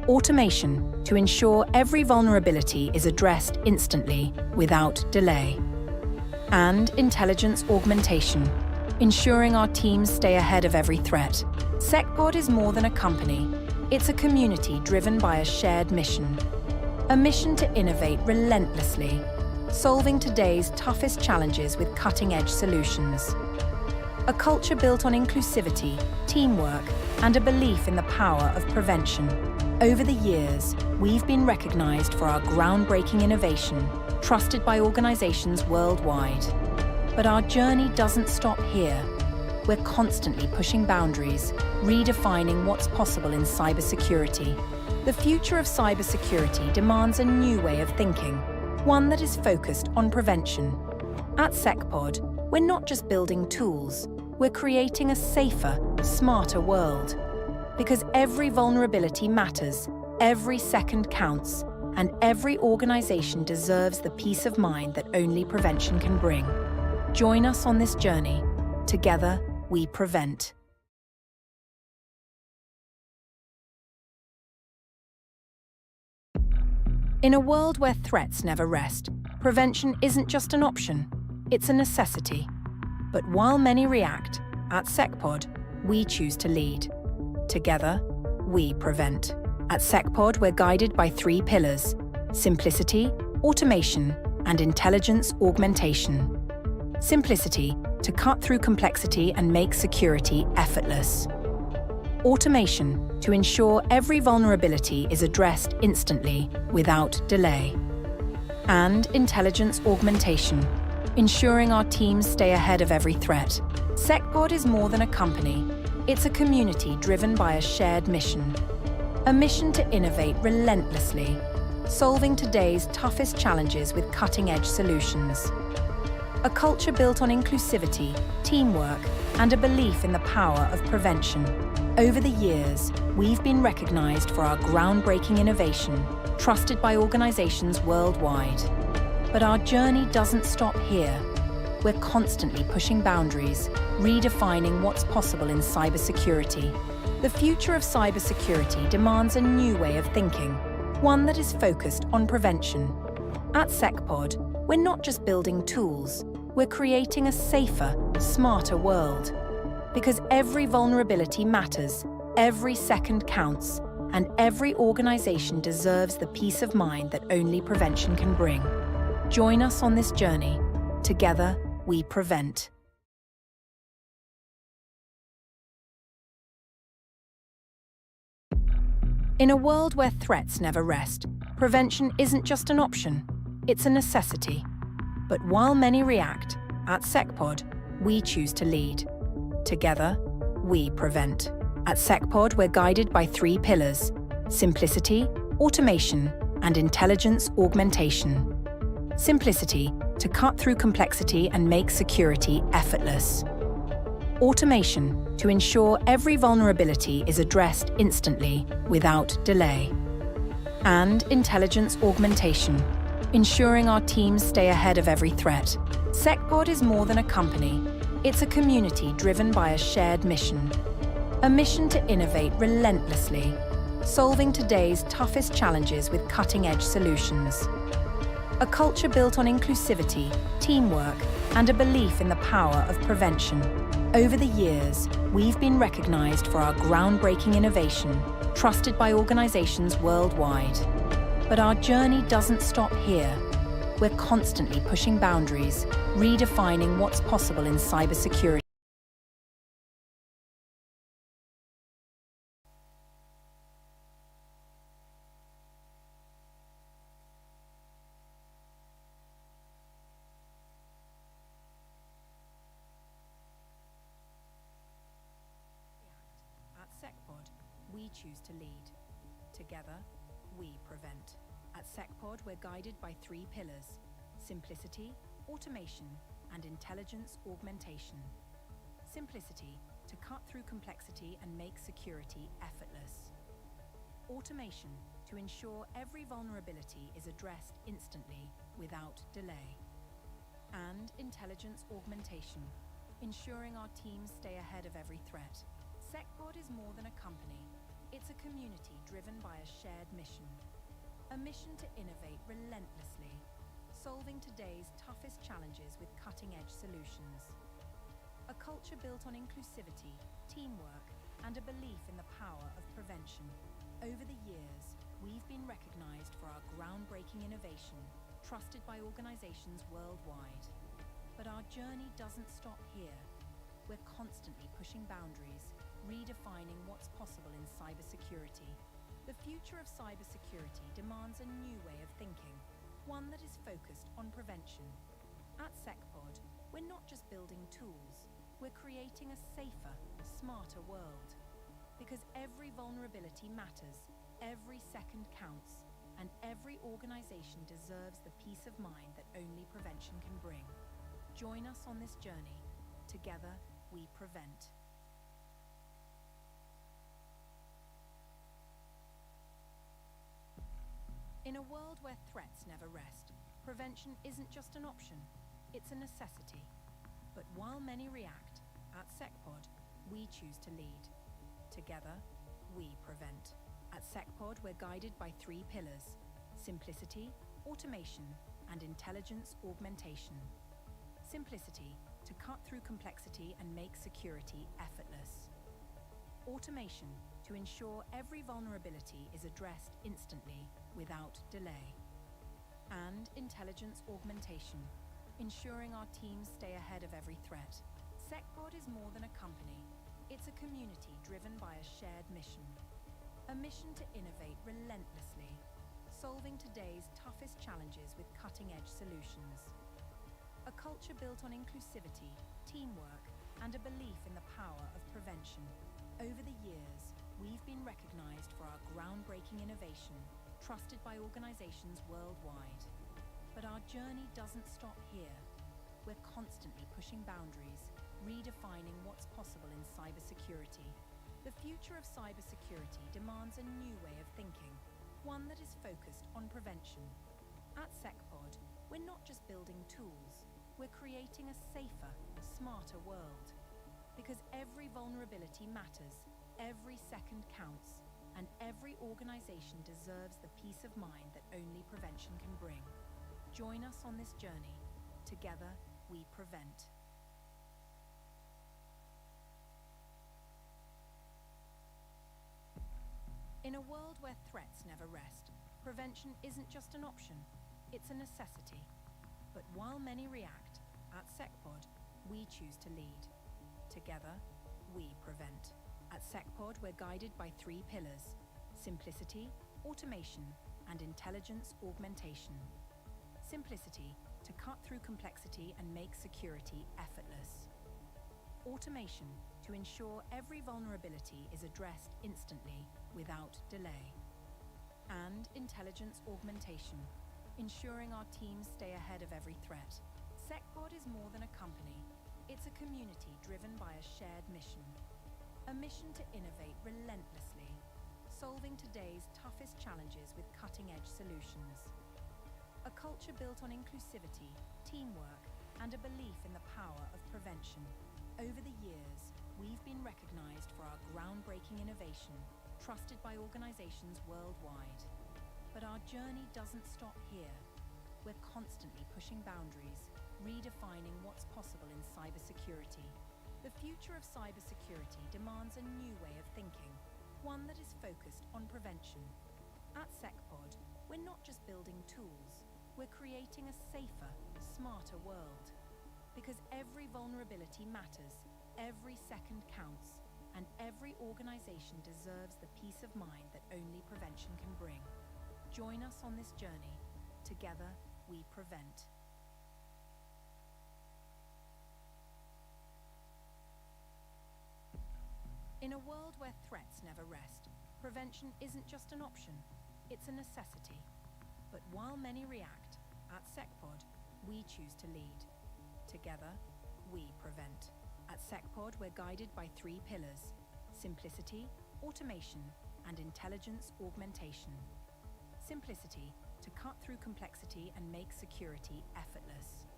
Automation, to ensure every vulnerability is addressed instantly, without delay. And intelligence augmentation, ensuring our teams stay ahead of every threat. SecPod is more than a company. It's a community driven by a shared mission. A mission to innovate relentlessly, solving today's toughest challenges with cutting-edge solutions. A culture built on inclusivity, teamwork, and a belief in the power of prevention. Over the years, we've been recognized for our groundbreaking innovation, trusted by organizations worldwide. But our journey doesn't stop here. We're constantly pushing boundaries, redefining what's possible in cybersecurity. The future of cybersecurity demands a new way of thinking, one that is focused on prevention. At SecPod, we're not just building tools, we're creating a safer, smarter world. Because every vulnerability matters, every second counts, and every organization deserves the peace of mind that only prevention can bring. Join us on this journey. Together, we prevent. In a world where threats never rest, prevention isn't just an option, it's a necessity. But while many react, at SecPod, we choose to lead. Together, we prevent. At SecPod, we're guided by 3 pillars: simplicity, automation, and intelligence augmentation. Simplicity, to cut through complexity and make security effortless. Automation, to ensure every vulnerability is addressed instantly, without delay. And intelligence augmentation, ensuring our teams stay ahead of every threat. SecPod is more than a company. It's a community driven by a shared mission. A mission to innovate relentlessly, solving today's toughest challenges with cutting-edge solutions. A culture built on inclusivity, teamwork, and a belief in the power of prevention. Over the years, we've been recognized for our groundbreaking innovation, trusted by organizations worldwide. But our journey doesn't stop here. We're constantly pushing boundaries, redefining what's possible in cybersecurity. The future of cybersecurity demands a new way of thinking, one that is focused on prevention. At SecPod, we're not just building tools, we're creating a safer, smarter world. Because every vulnerability matters, every second counts, and every organization deserves the peace of mind that only prevention can bring. Join us on this journey. Together, we prevent. In a world where threats never rest, prevention isn't just an option, it's a necessity. But while many react, at SecPod, we choose to lead. Together, we prevent. At SecPod, we're guided by 3 pillars: simplicity, automation, and intelligence augmentation. Simplicity, to cut through complexity and make security effortless. Automation, to ensure every vulnerability is addressed instantly, without delay. And intelligence augmentation, ensuring our teams stay ahead of every threat. SecPod is more than a company. It's a community driven by a shared mission. A mission to innovate relentlessly, solving today's toughest challenges with cutting-edge solutions. A culture built on inclusivity, teamwork, and a belief in the power of prevention. Over the years, we've been recognized for our groundbreaking innovation, trusted by organizations worldwide. But our journey doesn't stop here. We're constantly pushing boundaries, redefining what's possible in cybersecurity. At SecPod, we choose to lead. Together, we prevent. At SecPod, we're guided by 3 pillars: simplicity, automation, and intelligence augmentation. Simplicity, to cut through complexity and make security effortless. Automation, to ensure every vulnerability is addressed instantly, without delay. And intelligence augmentation, ensuring our teams stay ahead of every threat. SecPod is more than a company. It's a community driven by a shared mission. A mission to innovate relentlessly, solving today's toughest challenges with cutting-edge solutions. A culture built on inclusivity, teamwork, and a belief in the power of prevention. Over the years, we've been recognized for our groundbreaking innovation, trusted by organizations worldwide. But our journey doesn't stop here. We're constantly pushing boundaries, redefining what's possible in cybersecurity. The future of cybersecurity demands a new way of thinking, one that is focused on prevention. At SecPod, we're not just building tools, we're creating a safer, smarter world. Because every vulnerability matters, every second counts, and every organization deserves the peace of mind that only prevention can bring. Join us on this journey. Together, we prevent. In a world where threats never rest, prevention isn't just an option, it's a necessity. But while many react, at SecPod, we choose to lead. Together, we prevent. At SecPod, we're guided by 3 pillars: simplicity, automation, and intelligence augmentation. Simplicity, to cut through complexity and make security effortless. Automation, to ensure every vulnerability is addressed instantly, without delay. And intelligence augmentation, ensuring our teams stay ahead of every threat. SecPod is more than a company. It's a community driven by a shared mission. A mission to innovate relentlessly, solving today's toughest challenges with cutting-edge solutions. A culture built on inclusivity, teamwork, and a belief in the power of prevention. Over the years, we've been recognized for our groundbreaking innovation, trusted by organizations worldwide. But our journey doesn't stop here. We're constantly pushing boundaries, redefining what's possible in cybersecurity. The future of cybersecurity demands a new way of thinking, one that is focused on prevention. At SecPod, we're not just building tools, we're creating a safer, smarter world. Because every vulnerability matters, every second counts, and every organization deserves the peace of mind that only prevention can bring. Join us on this journey. Together, we prevent. In a world where threats never rest, prevention isn't just an option, it's a necessity. But while many react, at SecPod, we choose to lead. Together, we prevent. At SecPod, we're guided by 3 pillars: simplicity, automation, and intelligence augmentation. Simplicity, to cut through complexity and make security effortless. Automation, to ensure every vulnerability is addressed instantly, without delay. And intelligence augmentation, ensuring our teams stay ahead of every threat. SecPod is more than a company. It's a community driven by a shared mission. A mission to innovate relentlessly, solving today's toughest challenges with cutting-edge solutions. A culture built on inclusivity, teamwork, and a belief in the power of prevention. Over the years, we've been recognized for our groundbreaking innovation, trusted by organizations worldwide. But our journey doesn't stop here. We're constantly pushing boundaries, redefining what's possible in cybersecurity. The future of cybersecurity demands a new way of thinking, one that is focused on prevention. At SecPod, we're not just building tools, we're creating a safer, smarter world. Because every vulnerability matters, every second counts, and every organization deserves the peace of mind that only prevention can bring. Join us on this journey. Together, we prevent. In a world where threats never rest, prevention isn't just an option, it's a necessity. But while many react, at SecPod, we choose to lead. Together, we prevent. At SecPod, we're guided by 3 pillars: simplicity, automation, and intelligence augmentation. Simplicity, to cut through complexity and make security effortless.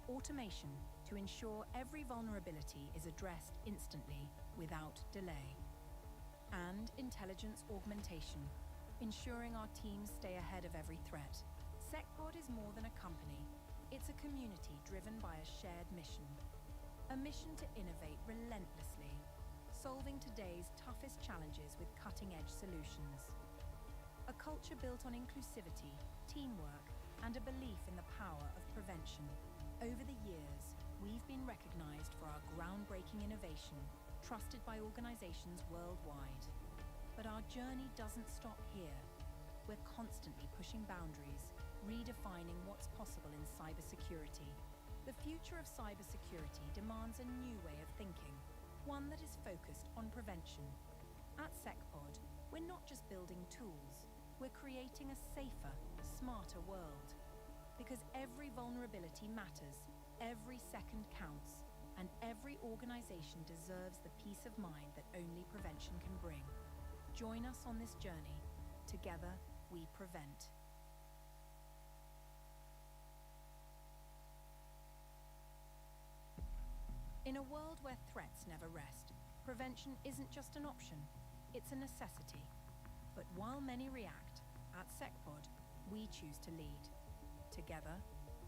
Automation, to ensure every vulnerability is addressed instantly, without delay. And intelligence augmentation, ensuring our teams stay ahead of every threat. SecPod is more than a company. It's a community driven by a shared mission. A mission to innovate relentlessly, solving today's toughest challenges with cutting-edge solutions. A culture built on inclusivity, teamwork, and a belief in the power of prevention. Over the years, we've been recognized for our groundbreaking innovation, trusted by organizations worldwide. But our journey doesn't stop here. We're constantly pushing boundaries, redefining what's possible in cybersecurity. The future of cybersecurity demands a new way of thinking, one that is focused on prevention. At SecPod, we're not just building tools, we're creating a safer, smarter world. Because every vulnerability matters, every second counts, and every organization deserves the peace of mind that only prevention can bring. Join us on this journey. Together, we prevent. In a world where threats never rest, prevention isn't just an option, it's a necessity. But while many react, at SecPod, we choose to lead. Together,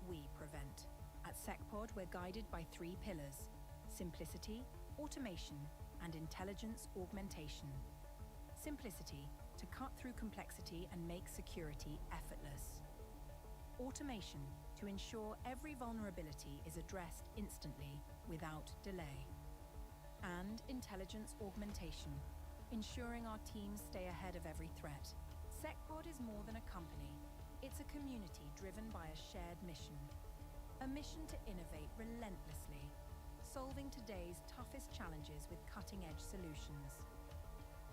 we prevent. At SecPod, we're guided by 3 pillars: simplicity, automation, and intelligence augmentation. Simplicity, to cut through complexity and make security effortless. Automation, to ensure every vulnerability is addressed instantly, without delay. And intelligence augmentation, ensuring our teams stay ahead of every threat. SecPod is more than a company. It's a community driven by a shared mission. A mission to innovate relentlessly, solving today's toughest challenges with cutting-edge solutions.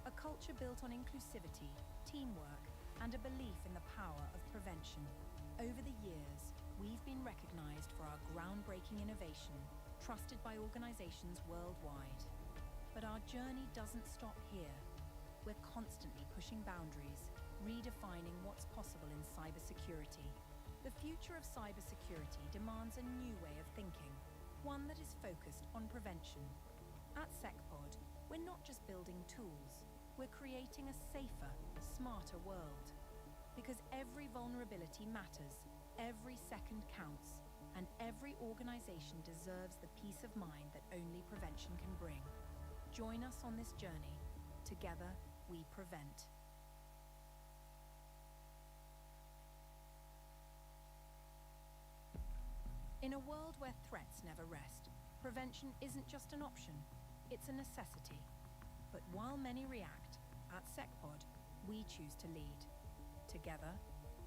A culture built on inclusivity, teamwork, and a belief in the power of prevention. Over the years, we've been recognized for our groundbreaking innovation, trusted by organizations worldwide. But our journey doesn't stop here. We're constantly pushing boundaries, redefining what's possible in cybersecurity. The future of cybersecurity demands a new way of thinking, one that is focused on prevention. At SecPod, we're not just building tools, we're creating a safer, smarter world. Because every vulnerability matters, every second counts, and every organization deserves the peace of mind that only prevention can bring. Join us on this journey. Together, we prevent. In a world where threats never rest, prevention isn't just an option, it's a necessity. But while many react, at SecPod, we choose to lead. Together,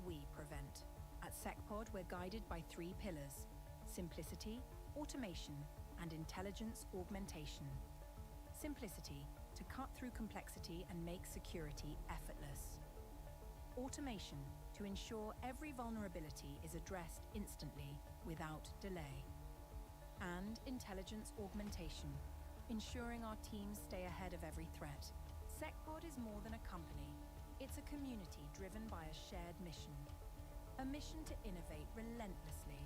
we prevent. At SecPod, we're guided by 3 pillars: simplicity, automation, and intelligence augmentation. Simplicity, to cut through complexity and make security effortless. Automation, to ensure every vulnerability is addressed instantly, without delay. And intelligence augmentation, ensuring our teams stay ahead of every threat. SecPod is more than a company. It's a community driven by a shared mission. A mission to innovate relentlessly,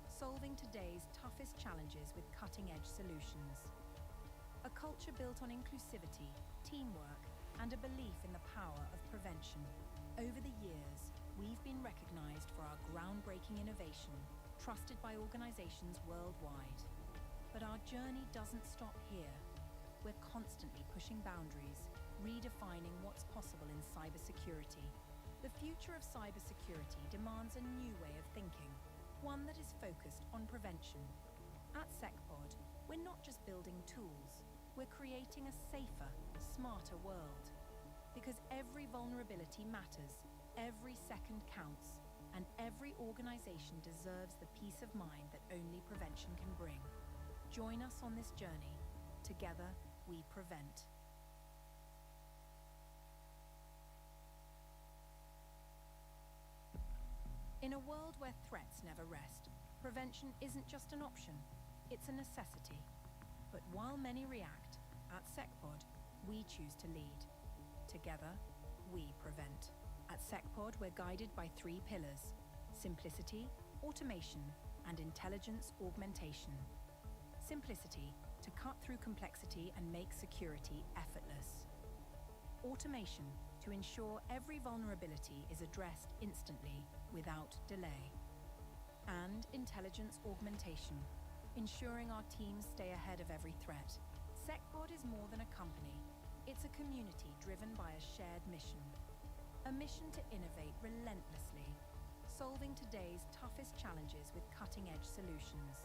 solving today's toughest challenges with cutting-edge solutions. A culture built on inclusivity, teamwork, and a belief in the power of prevention. Over the years, we've been recognized for our groundbreaking innovation, trusted by organizations worldwide. But our journey doesn't stop here. We're constantly pushing boundaries, redefining what's possible in cybersecurity. The future of cybersecurity demands a new way of thinking, one that is focused on prevention. At SecPod, we're not just building tools, we're creating a safer, smarter world. Because every vulnerability matters, every second counts, and every organization deserves the peace of mind that only prevention can bring. Join us on this journey. Together, we prevent. In a world where threats never rest, prevention isn't just an option, it's a necessity. But while many react, at SecPod, we choose to lead. Together, we prevent. At SecPod, we're guided by 3 pillars: simplicity, automation, and intelligence augmentation. Simplicity, to cut through complexity and make security effortless. Automation, to ensure every vulnerability is addressed instantly, without delay. And intelligence augmentation, ensuring our teams stay ahead of every threat. SecPod is more than a company. It's a community driven by a shared mission. A mission to innovate relentlessly, solving today's toughest challenges with cutting-edge solutions.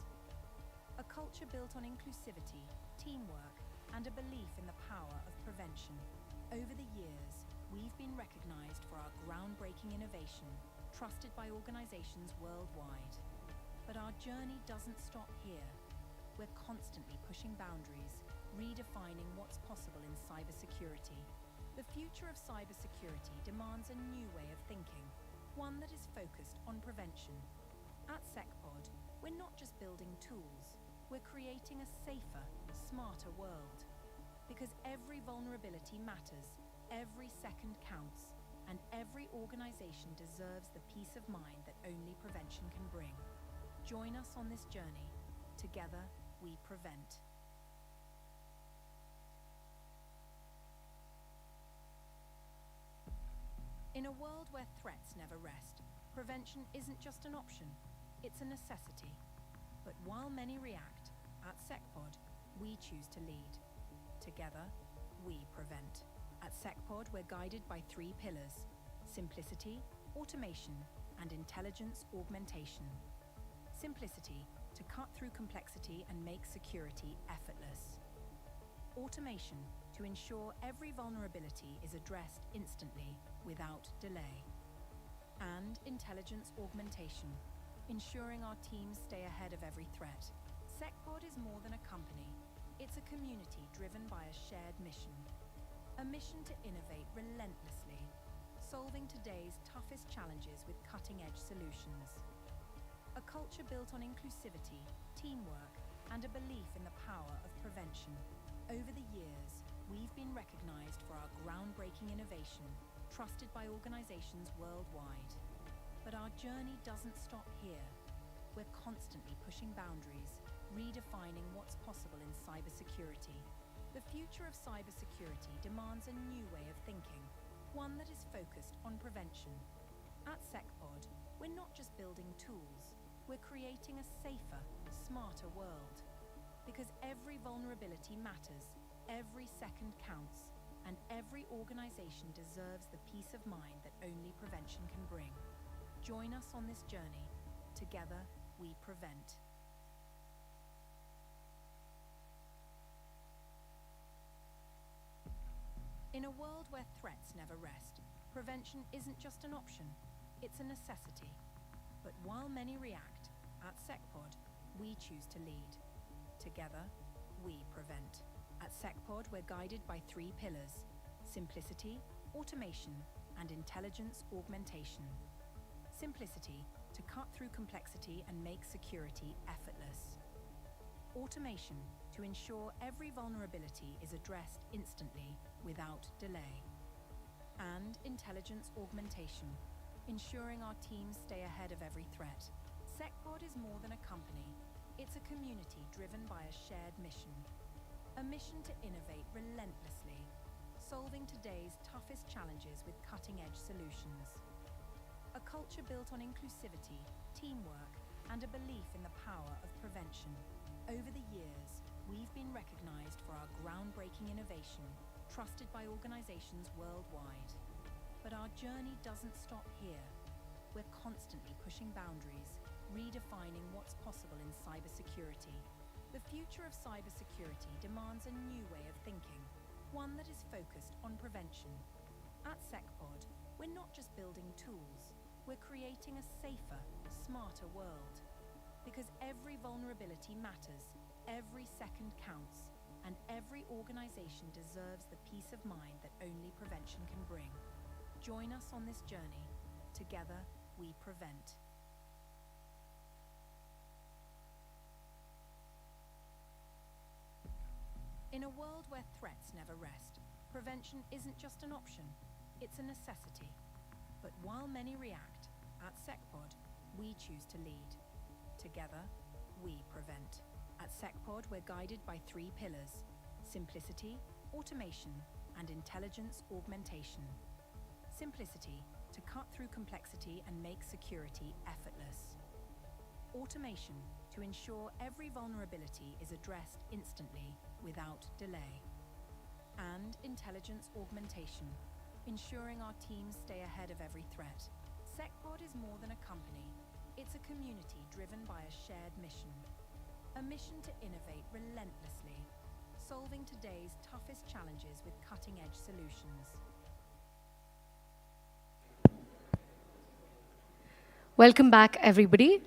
A culture built on inclusivity, teamwork, and a belief in the power of prevention. Over the years, we've been recognized for our groundbreaking innovation, trusted by organizations worldwide. But our journey doesn't stop here. We're constantly pushing boundaries, redefining what's possible in cybersecurity. The future of cybersecurity demands a new way of thinking, one that is focused on prevention. At SecPod, we're not just building tools, we're creating a safer, smarter world. Because every vulnerability matters, every second counts, and every organization deserves the peace of mind that only prevention can bring. Join us on this journey. Together, we prevent. In a world where threats never rest, prevention isn't just an option, it's a necessity. But while many react, at SecPod, we choose to lead. Together, we prevent. At SecPod, we're guided by 3 pillars: simplicity, automation, and intelligence augmentation. Simplicity, to cut through complexity and make security effortless. Automation, to ensure every vulnerability is addressed instantly, without delay. And intelligence augmentation, ensuring our teams stay ahead of every threat. SecPod is more than a company. It's a community driven by a shared mission. A mission to innovate relentlessly, solving today's toughest challenges with cutting-edge solutions. A culture built on inclusivity, teamwork, and a belief in the power of prevention. Over the years, we've been recognized for our groundbreaking innovation, trusted by organizations worldwide. But our journey doesn't stop here. We're constantly pushing boundaries, redefining what's possible in cybersecurity. The future of cybersecurity demands a new way of thinking, one that is focused on prevention. At SecPod, we're not just building tools, we're creating a safer, smarter world. Because every vulnerability matters, every second counts, and every organization deserves the peace of mind that only prevention can bring. Join us on this journey. Together, we prevent. In a world where threats never rest, prevention isn't just an option, it's a necessity. But while many react, at SecPod, we choose to lead. Together, we prevent. At SecPod, we're guided by 3 pillars: simplicity, automation, and intelligence augmentation. Simplicity, to cut through complexity and make security effortless. Automation, to ensure every vulnerability is addressed instantly, without delay. And intelligence augmentation, ensuring our teams stay ahead of every threat. SecPod is more than a company. It's a community driven by a shared mission. A mission to innovate relentlessly, solving today's toughest challenges with cutting-edge solutions. A culture built on inclusivity, teamwork, and a belief in the power of prevention. Over the years, we've been recognized for our groundbreaking innovation, trusted by organizations worldwide. But our journey doesn't stop here. We're constantly pushing boundaries, redefining what's possible in cybersecurity. The future of cybersecurity demands a new way of thinking, one that is focused on prevention. At SecPod, we're not just building tools, we're creating a safer, smarter world. Because every vulnerability matters, every second counts, and every organization deserves the peace of mind that only prevention can bring. Join us on this journey. Together, we prevent. In a world where threats never rest, prevention isn't just an option, it's a necessity. But while many react, at SecPod, we choose to lead. Together, we prevent. At SecPod, we're guided by 3 pillars: simplicity, automation, and intelligence augmentation. Simplicity, to cut through complexity and make security effortless. Automation, to ensure every vulnerability is addressed instantly, without delay. And intelligence augmentation, ensuring our teams stay ahead of every threat. SecPod is more than a company. It's a community driven by a shared mission. A mission to innovate relentlessly, solving today's toughest challenges with cutting-edge solutions. Welcome back, everybody.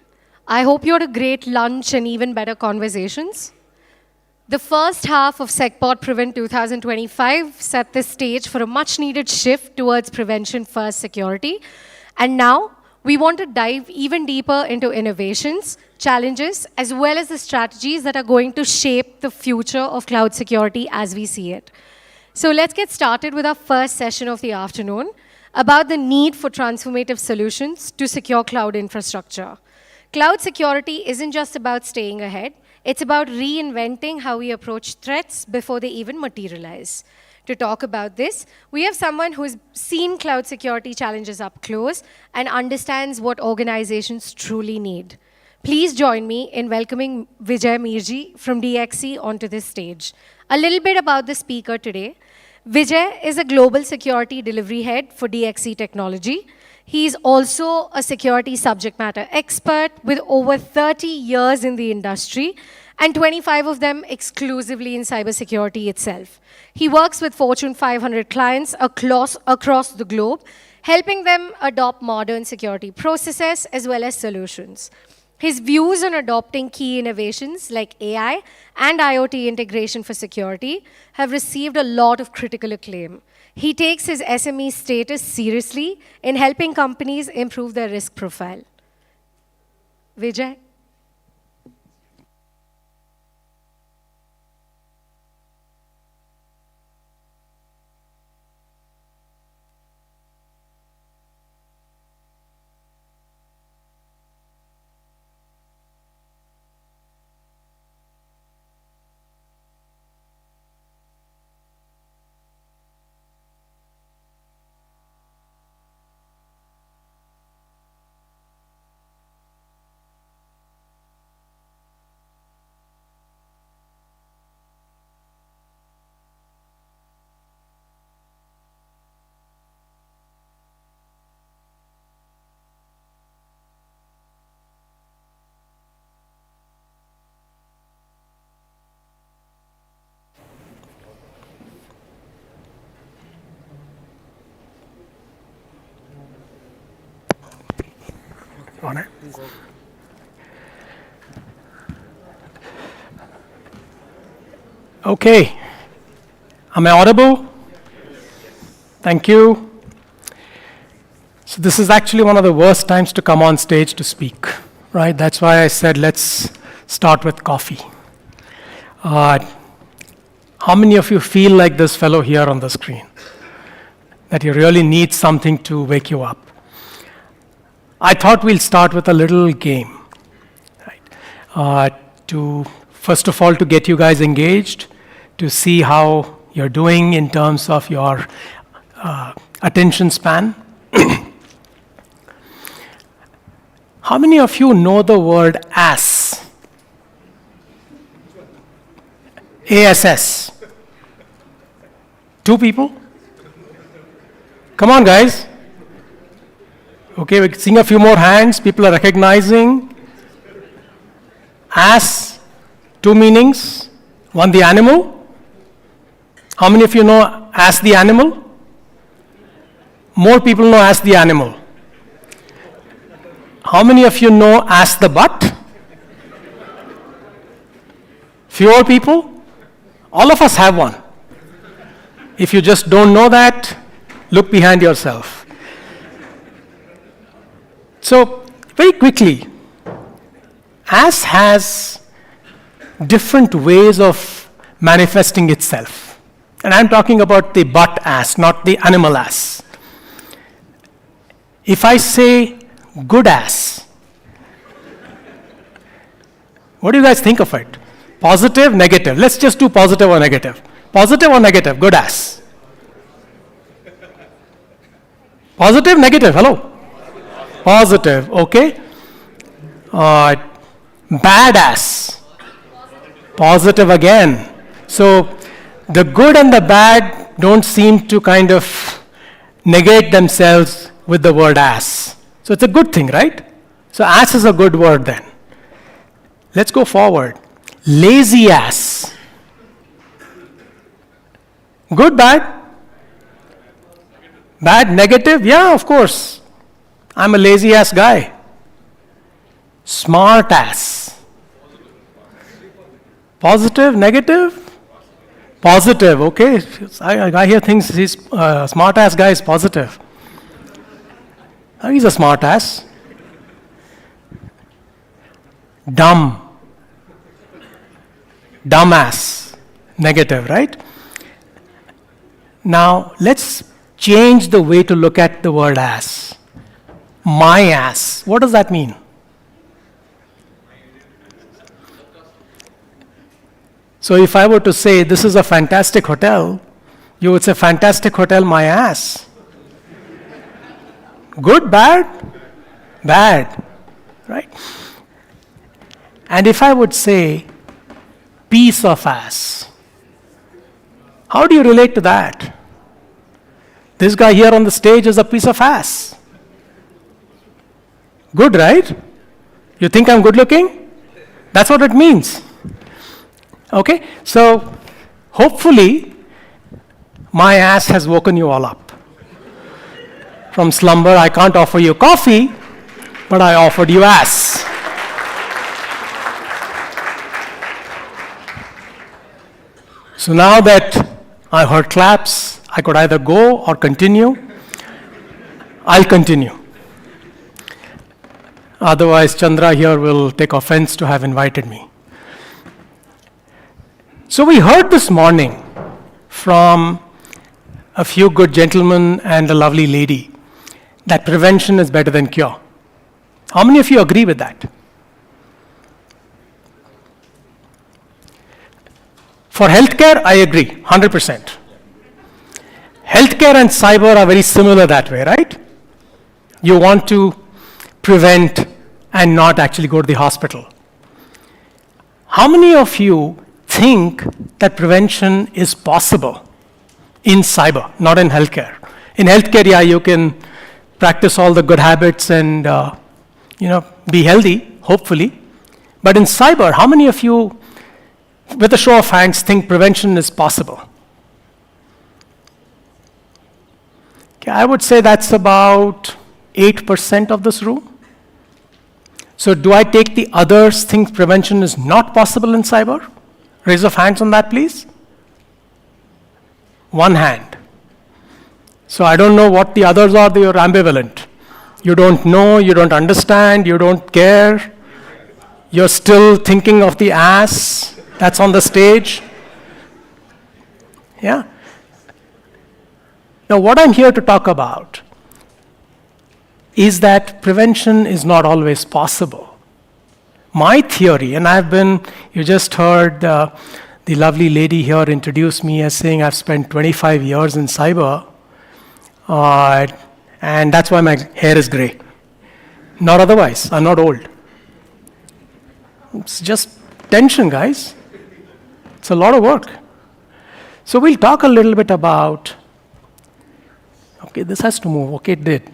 I hope you had a great lunch and even better conversations. The first half of SecPod PREVENT 2025 set the stage for a much-needed shift towards prevention-first security. And now, we want to dive even deeper into innovations, challenges, as well as the strategies that are going to shape the future of cloud security as we see it. So let's get started with our first session of the afternoon about the need for transformative solutions to secure cloud infrastructure. Cloud security isn't just about staying ahead. It's about reinventing how we approach threats before they even materialize. To talk about this, we have someone who's seen cloud security challenges up close and understands what organizations truly need. Please join me in welcoming Vijay Mirji from DXC onto this stage. A little bit about the speaker today. Vijay is a global security delivery head for DXC Technology. He's also a security subject matter expert with over 30 years in the industry, and 25 of them exclusively in cybersecurity itself. He works with Fortune 500 clients across the globe, helping them adopt modern security processes as well as solutions. His views on adopting key innovations like AI and IoT integration for security have received a lot of critical acclaim. He takes his SME status seriously in helping companies improve their risk profile. Vijay? on it. Okay. Am I audible? Thank you. So this is actually one of the worst times to come on stage to speak, right? That's why I said let's start with coffee. How many of you feel like this fellow here on the screen? That you really need something to wake you up? I thought we'll start with a little game, right? First of all, to get you guys engaged, to see how you're doing in terms of your attention span. How many of you know the word ass? ASS. 2 people? Come on, guys. Okay, we're seeing a few more hands. People are recognizing. Ass, 2 meanings. One, the animal. How many of you know ass the animal? More people know ass the animal. How many of you know ass the butt? Fewer people? All of us have one. If you just don't know that, look behind yourself. So, very quickly, ass has different ways of manifesting itself. And I'm talking about the butt ass, not the animal ass. If I say good ass, what do you guys think of it? Positive, negative? Let's just do positive or negative. Positive or negative? Good ass. Positive, negative? Hello? Positive, okay. Bad ass. Positive again. So the good and the bad don't seem to kind of negate themselves with the word ass. So it's a good thing, right? So ass is a good word then. Let's go forward. Lazy ass. Good, bad? Bad, negative? Yeah, of course. I'm a lazy ass guy. Smart ass. Positive, negative? Positive, okay. I hear things, he's smart ass guy is positive. He's a smart ass. Dumb. Dumbass. Negative, right? Now, let's change the way to look at the word ass. My ass. What does that mean? So if I were to say, this is a fantastic hotel, you would say, fantastic hotel, my ass. Good, bad? Bad, right? And if I would say, piece of ass, how do you relate to that? This guy here on the stage is a piece of ass. Good, right? You think I'm good looking? That's what it means. Okay, so hopefully my ass has woken you all up from slumber. I can't offer you coffee, but I offered you ass. So now that I heard claps, I could either go or continue. I'll continue. Otherwise, Chandra here will take offense to have invited me. So we heard this morning from a few good gentlemen and a lovely lady that prevention is better than cure. How many of you agree with that? For healthcare, I agree, 100%. Healthcare and cyber are very similar that way, right? You want to prevent and not actually go to the hospital. How many of you think that prevention is possible in cyber, not in healthcare? In healthcare, yeah, you can practice all the good habits and be healthy, hopefully. But in cyber, how many of you, with a show of hands, think prevention is possible? Okay, I would say that's about 8% of this room. So do I take the others think prevention is not possible in cyber? Raise of hands on that, please. One hand. So I don't know what the others are, they are ambivalent. You don't know, you don't understand, you don't care. You're still thinking of the ass that's on the stage. Yeah. Now what I'm here to talk about is that prevention is not always possible. My theory, and you just heard the lovely lady here introduce me as saying I've spent 25 years in cyber, and that's why my hair is gray. Not otherwise, I'm not old. It's just tension, guys. It's a lot of work. So we'll talk a little bit about, okay, this has to move, okay, it did.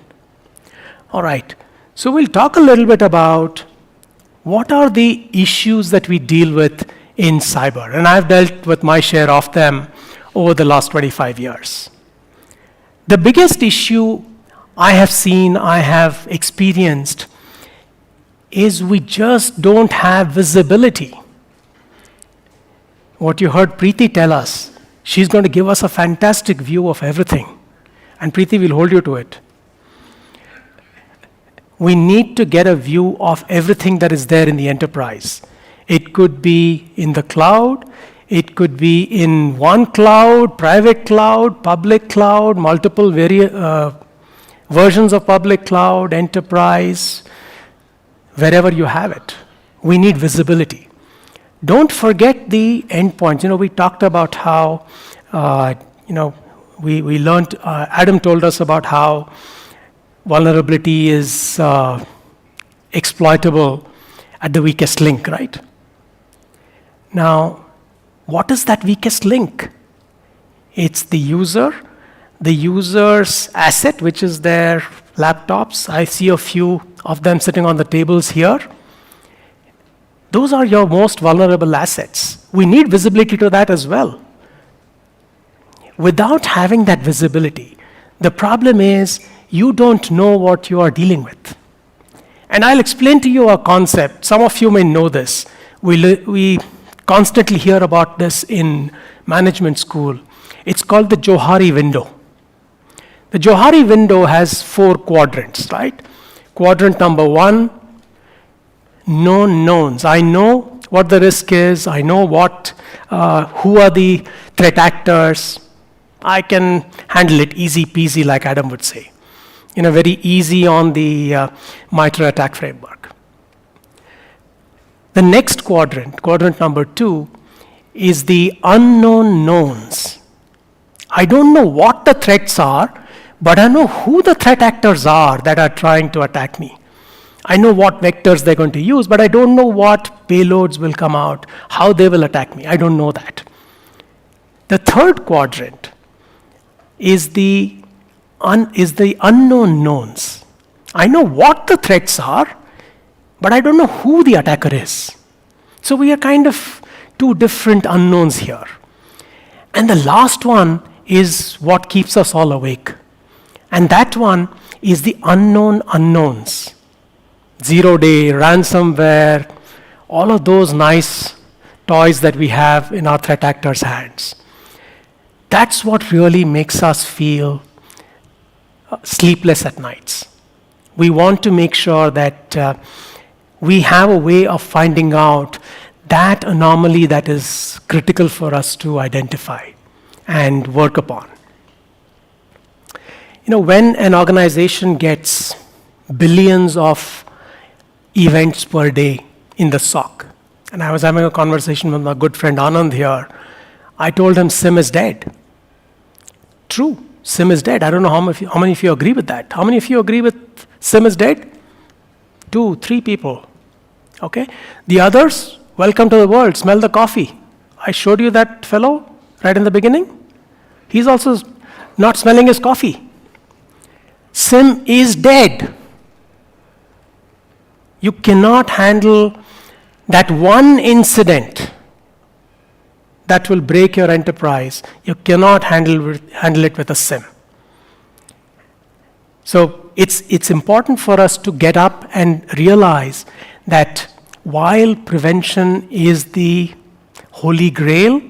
All right, so we'll talk a little bit about what are the issues that we deal with in cyber, and I've dealt with my share of them over the last 25 years. The biggest issue I have seen, I have experienced, is we just don't have visibility. What you heard Preeti tell us, she's going to give us a fantastic view of everything, and Preeti will hold you to it. We need to get a view of everything that is there in the enterprise. It could be in the cloud, it could be in one cloud, private cloud, public cloud, multiple versions of public cloud, enterprise, wherever you have it. We need visibility. Don't forget the endpoints. We talked about how, we learned, Adam told us about how vulnerability is exploitable at the weakest link, right? Now, what is that weakest link? It's the user's asset, which is their laptops. I see a few of them sitting on the tables here. Those are your most vulnerable assets. We need visibility to that as well. Without having that visibility, the problem is you don't know what you are dealing with. And I'll explain to you a concept. Some of you may know this. We constantly hear about this in management school. It's called the Johari window. The Johari window has 4 quadrants, right? Quadrant number 1, known knowns. I know what the risk is. I know who are the threat actors. I can handle it easy peasy, like Adam would say. Very easy on the MITRE attack framework. The next quadrant number 2, is the unknown knowns. I don't know what the threats are, but I know who the threat actors are that are trying to attack me. I know what vectors they're going to use, but I don't know what payloads will come out, how they will attack me. I don't know that. The third quadrant is the unknown knowns. I know what the threats are, but I don't know who the attacker is. So we are kind of 2 different unknowns here. And the last one is what keeps us all awake. And that one is the unknown unknowns. 0-day, ransomware, all of those nice toys that we have in our threat actors' hands. That's what really makes us feel sleepless at nights. We want to make sure that we have a way of finding out that anomaly that is critical for us to identify and work upon. When an organization gets billions of events per day in the SOC, and I was having a conversation with my good friend Anand here, I told him SIM is dead. True, SIM is dead. I don't know how many of you agree with that. How many of you agree with SIM is dead? 2, 3 people. Okay? The others, welcome to the world, smell the coffee. I showed you that fellow right in the beginning. He's also not smelling his coffee. SIM is dead. You cannot handle that one incident that will break your enterprise. You cannot handle it with a SIM. So it's important for us to get up and realize that while prevention is the holy grail,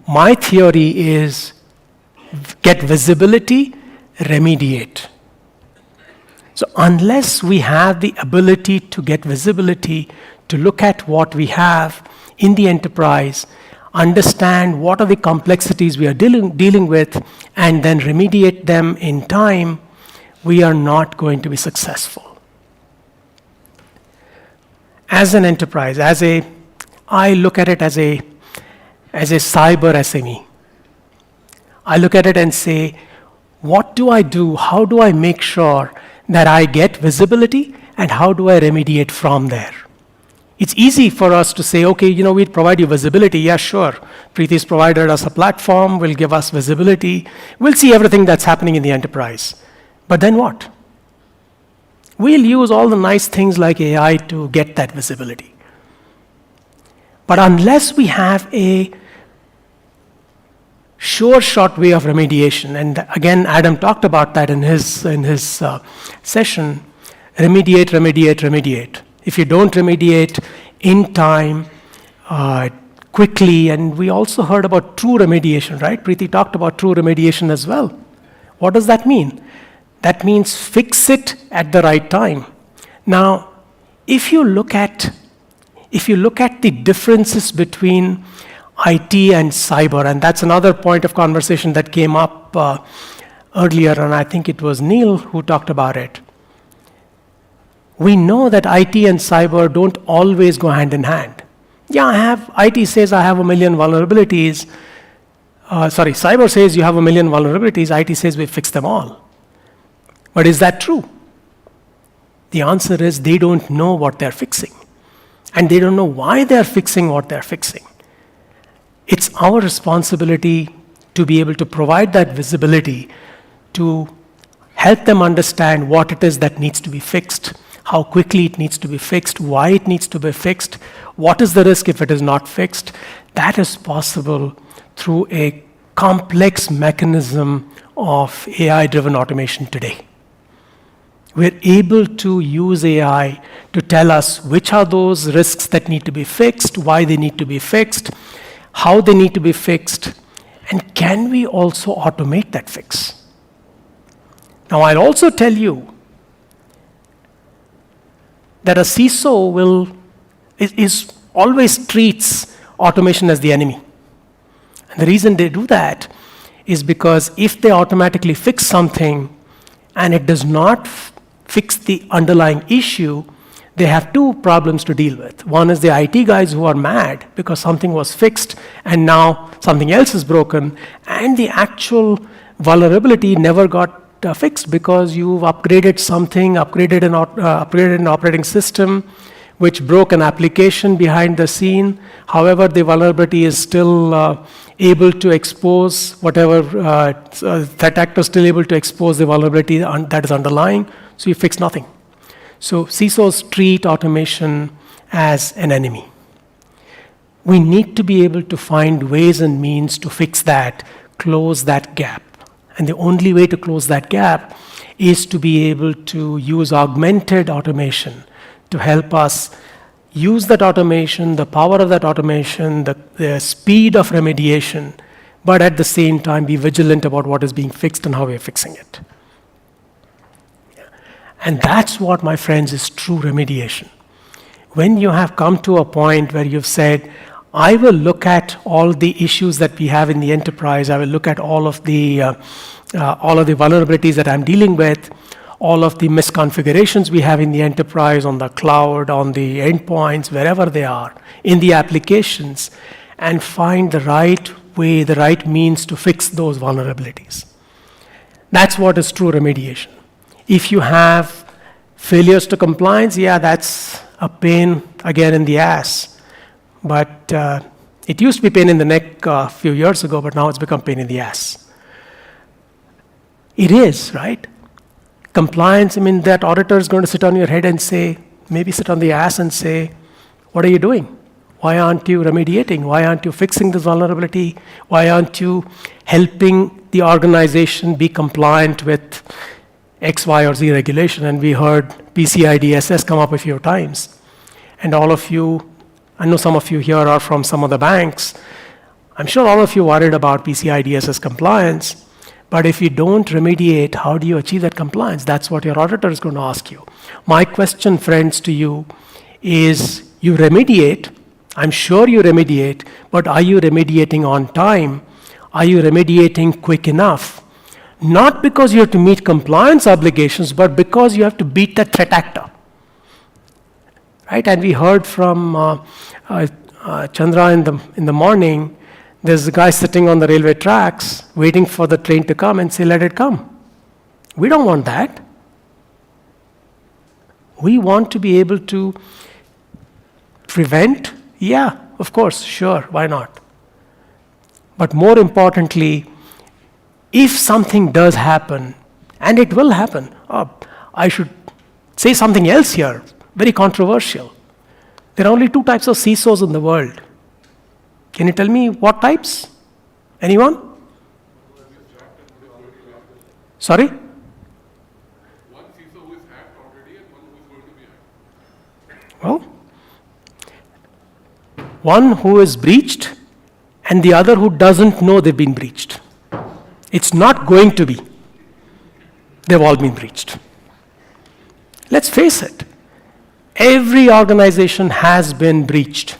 my theory is get visibility, remediate. So unless we have the ability to get visibility, to look at what we have in the enterprise, understand what are the complexities we are dealing with, and then remediate them in time, we are not going to be successful. As an enterprise, I look at it as a cyber SME. I look at it and say, what do I do? How do I make sure that I get visibility, and how do I remediate from there? It's easy for us to say, okay, we'd provide you visibility. Yeah, sure. Preeti's provided us a platform, will give us visibility. We'll see everything that's happening in the enterprise. But then what? We'll use all the nice things like AI to get that visibility. But unless we have a sure shot way of remediation, and again, Adam talked about that in his session, remediate. If you don't remediate in time, quickly, and we also heard about true remediation, right? Preeti talked about true remediation as well. What does that mean? That means fix it at the right time. Now, if you look at the differences between IT and cyber, and that's another point of conversation that came up earlier, and I think it was Neil who talked about it. We know that IT and cyber don't always go hand in hand. Yeah, IT says I have 1 million vulnerabilities. Cyber says you have 1 million vulnerabilities. IT says we fixed them all. But is that true? The answer is they don't know what they're fixing. And they don't know why they're fixing what they're fixing. It's our responsibility to be able to provide that visibility, to help them understand what it is that needs to be fixed, how quickly it needs to be fixed, why it needs to be fixed, what is the risk if it is not fixed. That is possible through a complex mechanism of AI-driven automation today. We're able to use AI to tell us which are those risks that need to be fixed, why they need to be fixed, how they need to be fixed, and can we also automate that fix? Now, I'll also tell you that a CISO always treats automation as the enemy. And the reason they do that is because if they automatically fix something and it does not fix the underlying issue, they have two problems to deal with. One is the IT guys who are mad because something was fixed and now something else is broken, and the actual vulnerability never got fixed because you've upgraded something, upgraded an operating system, which broke an application behind the scene. However, the vulnerability is still able to expose whatever threat actor is still able to expose the vulnerability that is underlying, so you fix nothing. So CISOs treat automation as an enemy. We need to be able to find ways and means to fix that, close that gap. And the only way to close that gap is to be able to use augmented automation to help us use that automation, the power of that automation, the speed of remediation, but at the same time be vigilant about what is being fixed and how we are fixing it. And that's what, my friends, is true remediation. When you have come to a point where you've said, I will look at all the issues that we have in the enterprise, I will look at all of the vulnerabilities that I'm dealing with, all of the misconfigurations we have in the enterprise, on the cloud, on the endpoints, wherever they are, in the applications, and find the right way, the right means to fix those vulnerabilities. That's what is true remediation. If you have failures to compliance, yeah, that's a pain, again, in the ass. But it used to be pain in the neck a few years ago, but now it's become pain in the ass. It is, right? Compliance, that auditor is going to sit on your head and say, maybe sit on the ass and say, what are you doing? Why aren't you remediating? Why aren't you fixing this vulnerability? Why aren't you helping the organization be compliant with X, Y, or Z regulation? And we heard PCI DSS come up a few times. And all of you, I know some of you here are from some of the banks. I'm sure all of you worried about PCI DSS compliance. But if you don't remediate, how do you achieve that compliance? That's what your auditor is going to ask you. My question, friends, to you is you remediate. I'm sure you remediate, but are you remediating on time? Are you remediating quick enough? Not because you have to meet compliance obligations, but because you have to beat the threat actor. Right? And we heard from Chandra in the morning. There's a guy sitting on the railway tracks waiting for the train to come and say, let it come. We don't want that. We want to be able to prevent. Yeah, of course, sure, why not? But more importantly, if something does happen, and it will happen, I should say something else here, very controversial. There are only 2 types of CISOs in the world. Can you tell me what types? Anyone? Sorry? One CISO who is hacked already and one who is going to be hacked. Well, one who is breached and the other who doesn't know they've been breached. It's not going to be. They've all been breached. Let's face it. Every organization has been breached.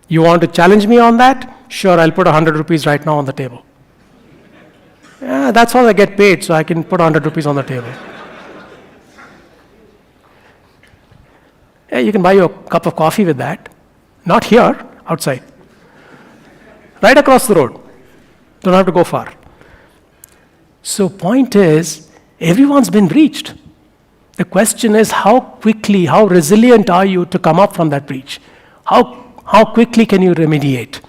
You want to challenge me on that? Sure, I'll put 100 rupees right now on the table. Yeah, that's all I get paid, so I can put 100 rupees on the table. Yeah, you can buy you a cup of coffee with that. Not here, outside. Right across the road. Don't have to go far. So point is, everyone's been breached. The question is how quickly, how resilient are you to come up from that breach? How quickly can you remediate?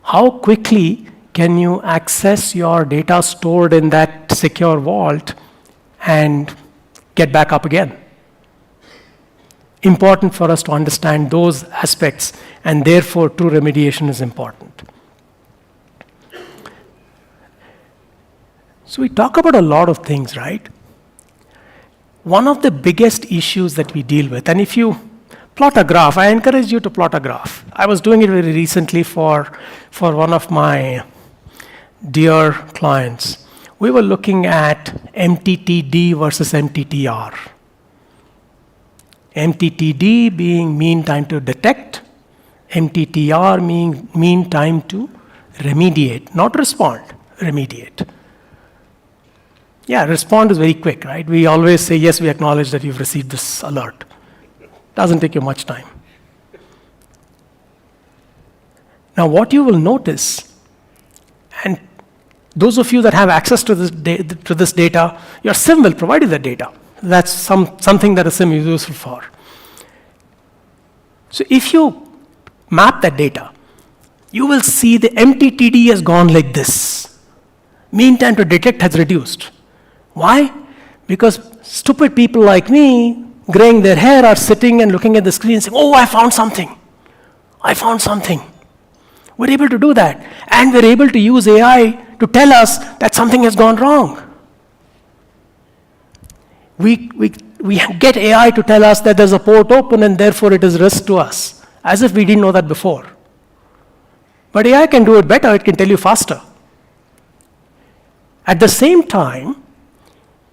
How quickly can you access your data stored in that secure vault and get back up again? Important for us to understand those aspects, and therefore true remediation is important. So we talk about a lot of things, right? One of the biggest issues that we deal with, and if you plot a graph, I encourage you to plot a graph. I was doing it very recently for one of my dear clients. We were looking at MTTD versus MTTR. MTTD being mean time to detect, MTTR meaning mean time to remediate, not respond, remediate. Yeah, respond is very quick, right? We always say, yes, we acknowledge that you've received this alert. Doesn't take you much time. Now, what you will notice, and those of you that have access to this data, your SIM will provide you that data. That's something that a SIM is useful for. So if you map that data, you will see the MTTD has gone like this. Mean time to detect has reduced. Why? Because stupid people like me, graying their hair, are sitting and looking at the screen and saying, oh, I found something. I found something. We're able to do that. And we're able to use AI to tell us that something has gone wrong. We get AI to tell us that there's a port open and therefore it is risk to us, as if we didn't know that before. But AI can do it better, it can tell you faster. At the same time,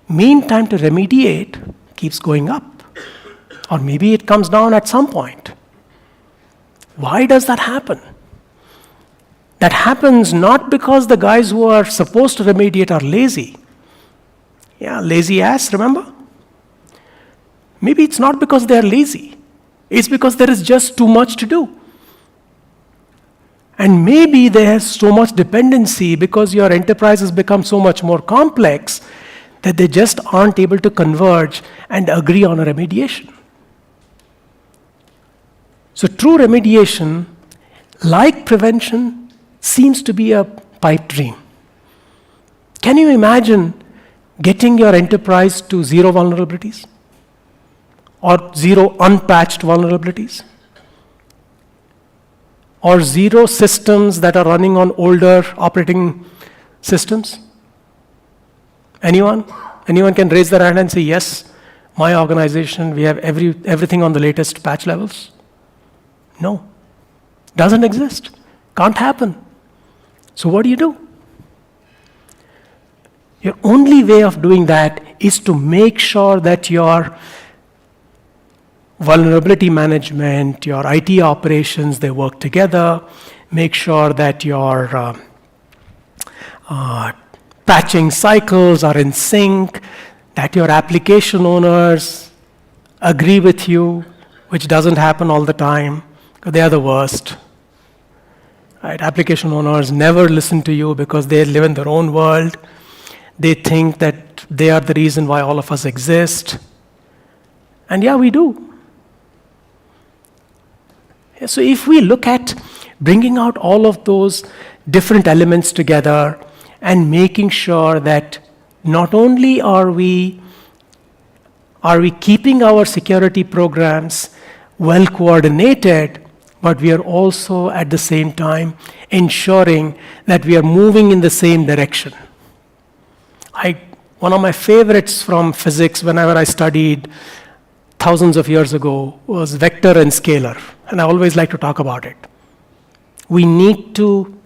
mean time to remediate keeps going up. Or maybe it comes down at some point. Why does that happen? That happens not because the guys who are supposed to remediate are lazy. Yeah, lazy ass, remember? Maybe it's not because they're lazy. It's because there is just too much to do. And maybe there's so much dependency because your enterprise has become so much more complex that they just aren't able to converge and agree on a remediation. So true remediation, like prevention, seems to be a pipe dream. Can you imagine getting your enterprise to 0 vulnerabilities? Or 0 unpatched vulnerabilities? Or 0 systems that are running on older operating systems? Anyone? Anyone can raise their hand and say, yes, My organization, we have everything on the latest patch levels? No. Doesn't exist. Can't happen. So what do? Your only way of doing that is to make sure that your vulnerability management, your IT operations, they work together. Make sure that your patching cycles are in sync, that your application owners agree with you, which doesn't happen all the time, because they are the worst. Right? Application owners never listen to you because they live in their own world. They think that they are the reason why all of us exist. And yeah, we do. So if we look at bringing out all of those different elements together and making sure that not only are we keeping our security programs well coordinated, but we are also at the same time ensuring that we are moving in the same direction. One of my favorites from physics whenever I studied thousands of years ago was vector and scalar, and I always like to talk about it. We need to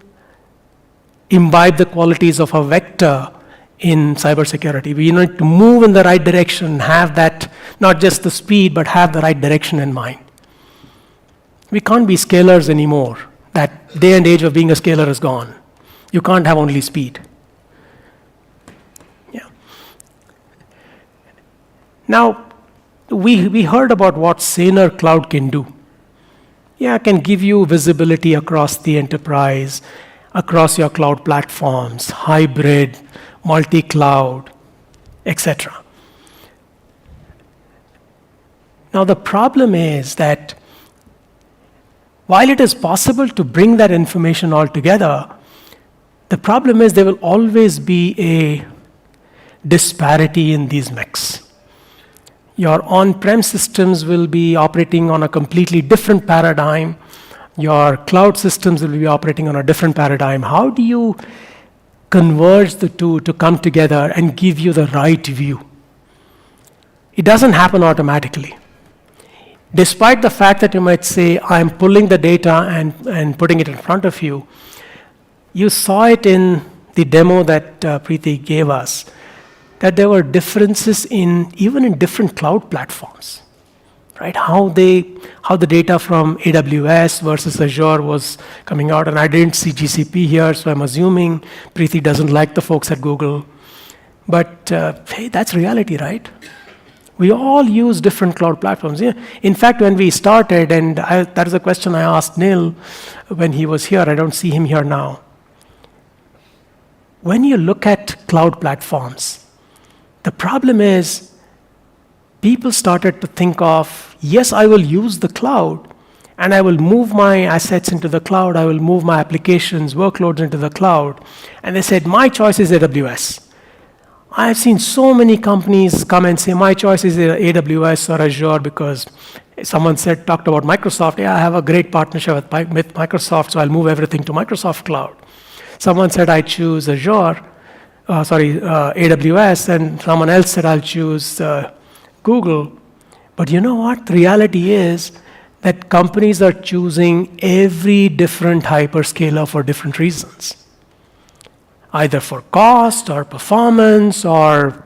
imbibe the qualities of a vector in cybersecurity. We need to move in the right direction, have that, not just the speed, but have the right direction in mind. We can't be scalars anymore. That day and age of being a scalar is gone. You can't have only speed. Yeah. Now, we heard about what Saner Cloud can do. Yeah, it can give you visibility across the enterprise, across your cloud platforms, hybrid, multi-cloud, etc. Now, the problem is that while it is possible to bring that information all together, the problem is there will always be a disparity in these mix. Your on-prem systems will be operating on a completely different paradigm. Your cloud systems will be operating on a different paradigm. How do you converge the two to come together and give you the right view? It doesn't happen automatically. Despite the fact that you might say, I'm pulling the data and putting it in front of you, you saw it in the demo that Preeti gave us, that there were differences even in different cloud platforms, right? How the data from AWS versus Azure was coming out, and I didn't see GCP here, so I'm assuming Preeti doesn't like the folks at Google. But hey, that's reality, right? We all use different cloud platforms. Yeah. In fact, when we started, and that is a question I asked Neil when he was here, I don't see him here now. When you look at cloud platforms, the problem is people started to think of, yes, I will use the cloud, and I will move my assets into the cloud, I will move my applications, workloads into the cloud. And they said, my choice is AWS. I've seen so many companies come and say, my choice is AWS or Azure, because someone talked about Microsoft. Yeah, I have a great partnership with Microsoft, so I'll move everything to Microsoft Cloud. Someone said, I choose AWS, and someone else said, I'll choose Google. But you know what? The reality is that companies are choosing every different hyperscaler for different reasons. Either for cost or performance, or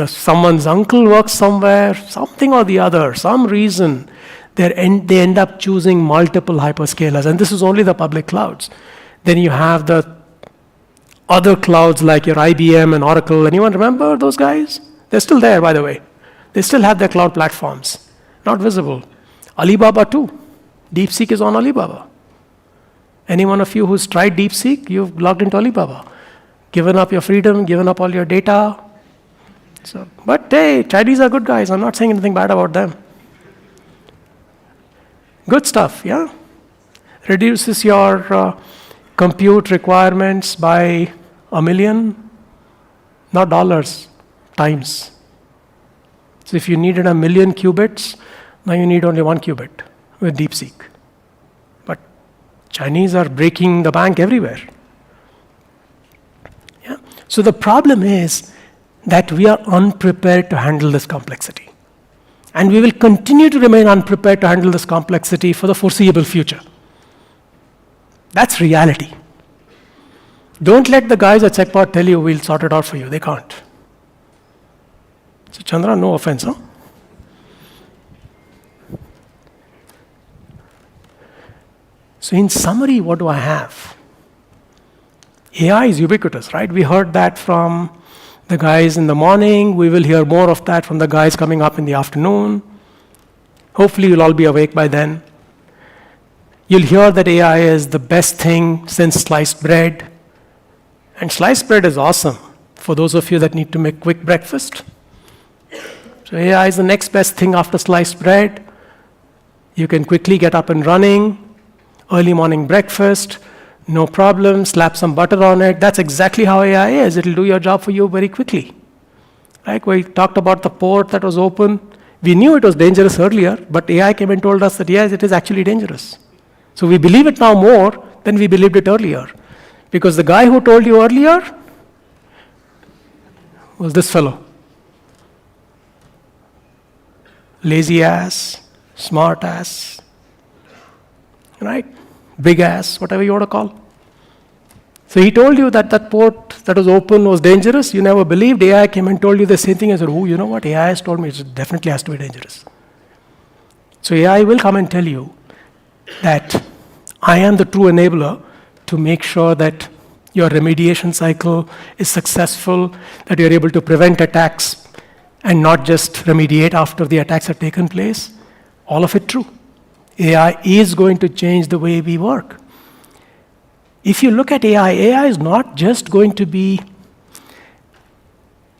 someone's uncle works somewhere, something or the other, some reason, they end up choosing multiple hyperscalers, and this is only the public clouds. Then you have the other clouds like your IBM and Oracle. Anyone remember those guys? They're still there, by the way. They still have their cloud platforms, not visible. Alibaba too. DeepSeek is on Alibaba. Any one of you who's tried DeepSeek, you've logged into Alibaba. Given up your freedom, given up all your data. But hey, Chinese are good guys. I'm not saying anything bad about them. Good stuff, yeah? Reduces your compute requirements by 1 million, not dollars, times. So if you needed 1 million qubits, now you need only 1 qubit with DeepSeek. But Chinese are breaking the bank everywhere. So the problem is that we are unprepared to handle this complexity. And we will continue to remain unprepared to handle this complexity for the foreseeable future. That's reality. Don't let the guys at SecPod tell you we'll sort it out for you. They can't. So Chandra, no offense, huh? So in summary, what do I have? AI is ubiquitous, right? We heard that from the guys in the morning. We will hear more of that from the guys coming up in the afternoon. Hopefully you'll all be awake by then. You'll hear that AI is the best thing since sliced bread. And sliced bread is awesome for those of you that need to make quick breakfast. So AI is the next best thing after sliced bread. You can quickly get up and running. Early morning breakfast, no problem, slap some butter on it. That's exactly how AI is. It'll do your job for you very quickly. Like we talked about the port that was open. We knew it was dangerous earlier, but AI came and told us that yes, it is actually dangerous. So we believe it now more than we believed it earlier. Because the guy who told you earlier was this fellow. Lazy ass, smart ass, right? Big ass, whatever you want to call. So he told you that that port that was open was dangerous. You never believed. AI came and told you the same thing. I said, oh, you know what? AI has told me it definitely has to be dangerous. So AI will come and tell you that I am the true enabler to make sure that your remediation cycle is successful, that you're able to prevent attacks and not just remediate after the attacks have taken place. All of it true. AI is going to change the way we work. If you look at AI, AI is not just going to be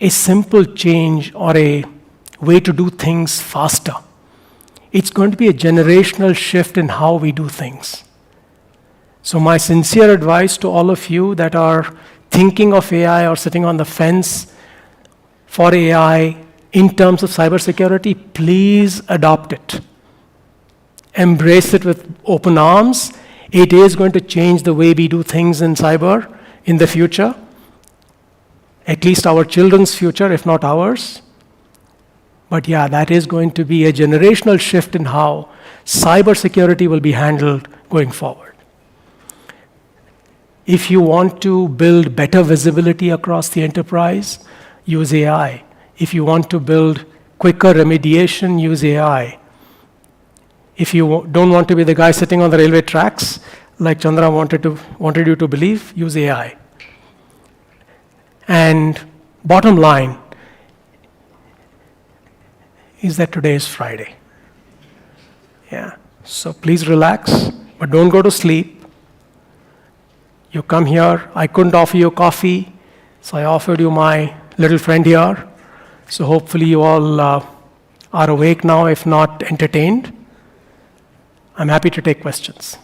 a simple change or a way to do things faster. It's going to be a generational shift in how we do things. So my sincere advice to all of you that are thinking of AI or sitting on the fence for AI in terms of cybersecurity, please adopt it. Embrace it with open arms. It is going to change the way we do things in cyber in the future, at least our children's future, if not ours. But yeah, that is going to be a generational shift in how cybersecurity will be handled going forward. If you want to build better visibility across the enterprise, use AI. If you want to build quicker remediation, use AI. If you don't want to be the guy sitting on the railway tracks, like Chandra wanted you to believe, use AI. And bottom line is that today is Friday. Yeah. So please relax, but don't go to sleep. You come here, I couldn't offer you coffee, so I offered you my little friend here. So hopefully you all are awake now, if not entertained. I'm happy to take questions.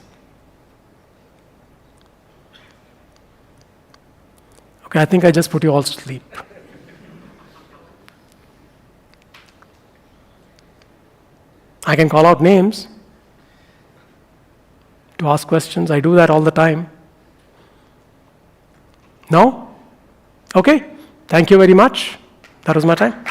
Okay, I think I just put you all to sleep. I can call out names to ask questions. I do that all the time. No? Okay. Thank you very much. That was my time.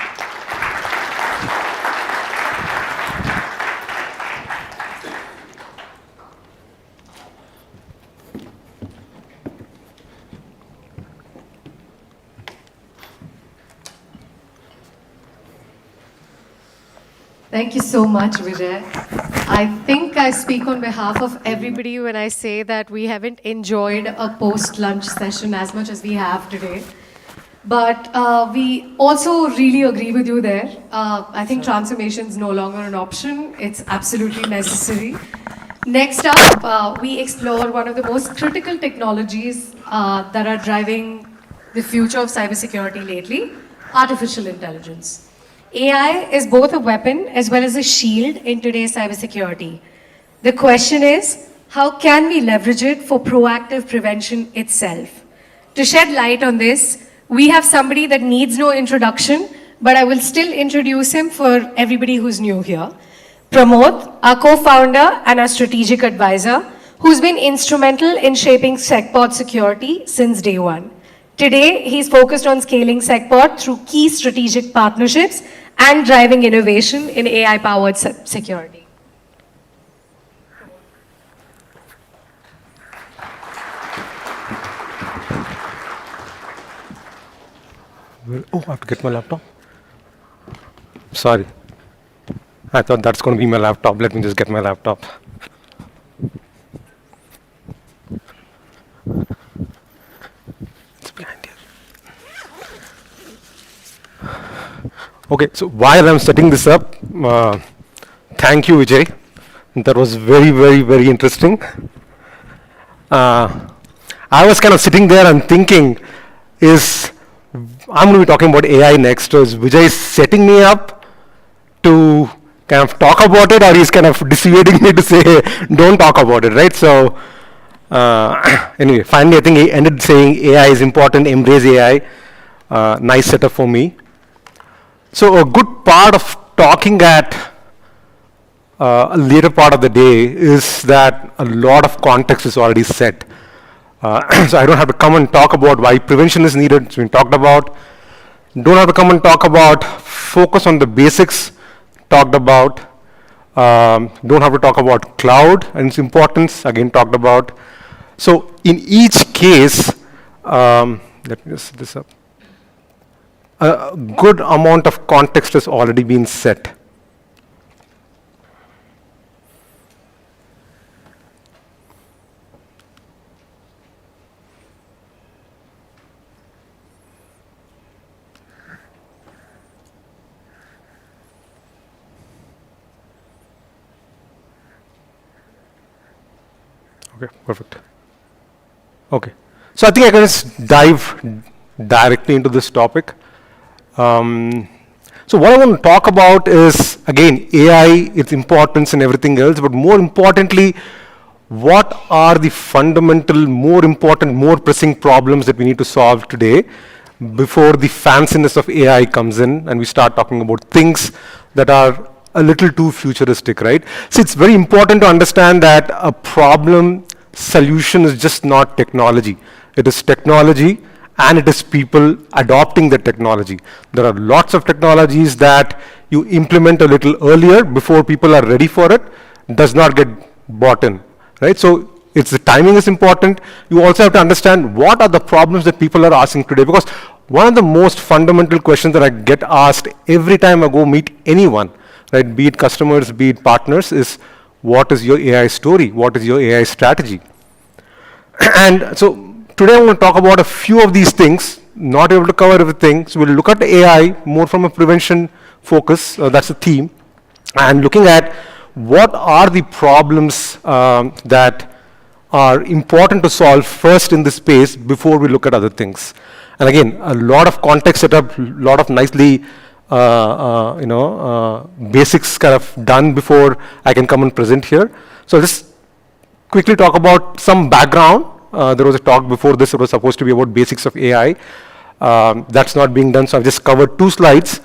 Thank you so much, Vijay. I think I speak on behalf of everybody when I say that we haven't enjoyed a post-lunch session as much as we have today. But we also really agree with you there. I think transformation is no longer an option. It's absolutely necessary. Next up, we explore one of the most critical technologies that are driving the future of cybersecurity lately, artificial intelligence. AI is both a weapon as well as a shield in today's cybersecurity. The question is, how can we leverage it for proactive prevention itself? To shed light on this, we have somebody that needs no introduction, but I will still introduce him for everybody who's new here. Pramod, our co-founder and our strategic advisor, who's been instrumental in shaping SecPod security since day one. Today, he's focused on scaling SecPod through key strategic partnerships and driving innovation in AI-powered security. Oh, I have to get my laptop. Sorry. I thought that's going to be my laptop. Let me just get my laptop. It's behind here. Okay, so while I'm setting this up, thank you, Vijay. That was very, very, very interesting. I was kind of sitting there and thinking, I'm going to be talking about AI next. Is Vijay setting me up to kind of talk about it, or he's kind of dissuading me to say, don't talk about it, right? So anyway, finally, I think he ended saying AI is important, embrace AI. Nice setup for me. So a good part of talking at a later part of the day is that a lot of context is already set. So I don't have to come and talk about why prevention is needed. It's been talked about. Don't have to come and talk about focus on the basics. Talked about. Don't have to talk about cloud and its importance. Again, talked about. So in each case, let me just set this up. A good amount of context has already been set. Okay, perfect. Okay, so I think I can just dive directly into this topic. So what I want to talk about is, again, AI, its importance and everything else, but more importantly, what are the fundamental, more important, more pressing problems that we need to solve today before the fanciness of AI comes in and we start talking about things that are a little too futuristic, right? So it's very important to understand that a problem solution is just not technology. It is technology and it is people adopting the technology. There are lots of technologies that you implement a little earlier before people are ready for it, does not get bought in, right? So it's the timing is important. You also have to understand what are the problems that people are asking today, because one of the most fundamental questions that I get asked every time I go meet anyone, right, be it customers, be it partners, is what is your AI story? What is your AI strategy? And so today I'm going to talk about a few of these things, not able to cover everything. So we'll look at the AI more from a prevention focus, that's the theme, and looking at what are the problems that are important to solve first in this space before we look at other things. And again, a lot of context setup, a lot of nicely basics kind of done before I can come and present here. So just quickly talk about some background. There was a talk before this, it was supposed to be about basics of AI. That's not being done, so I've just covered 2 slides.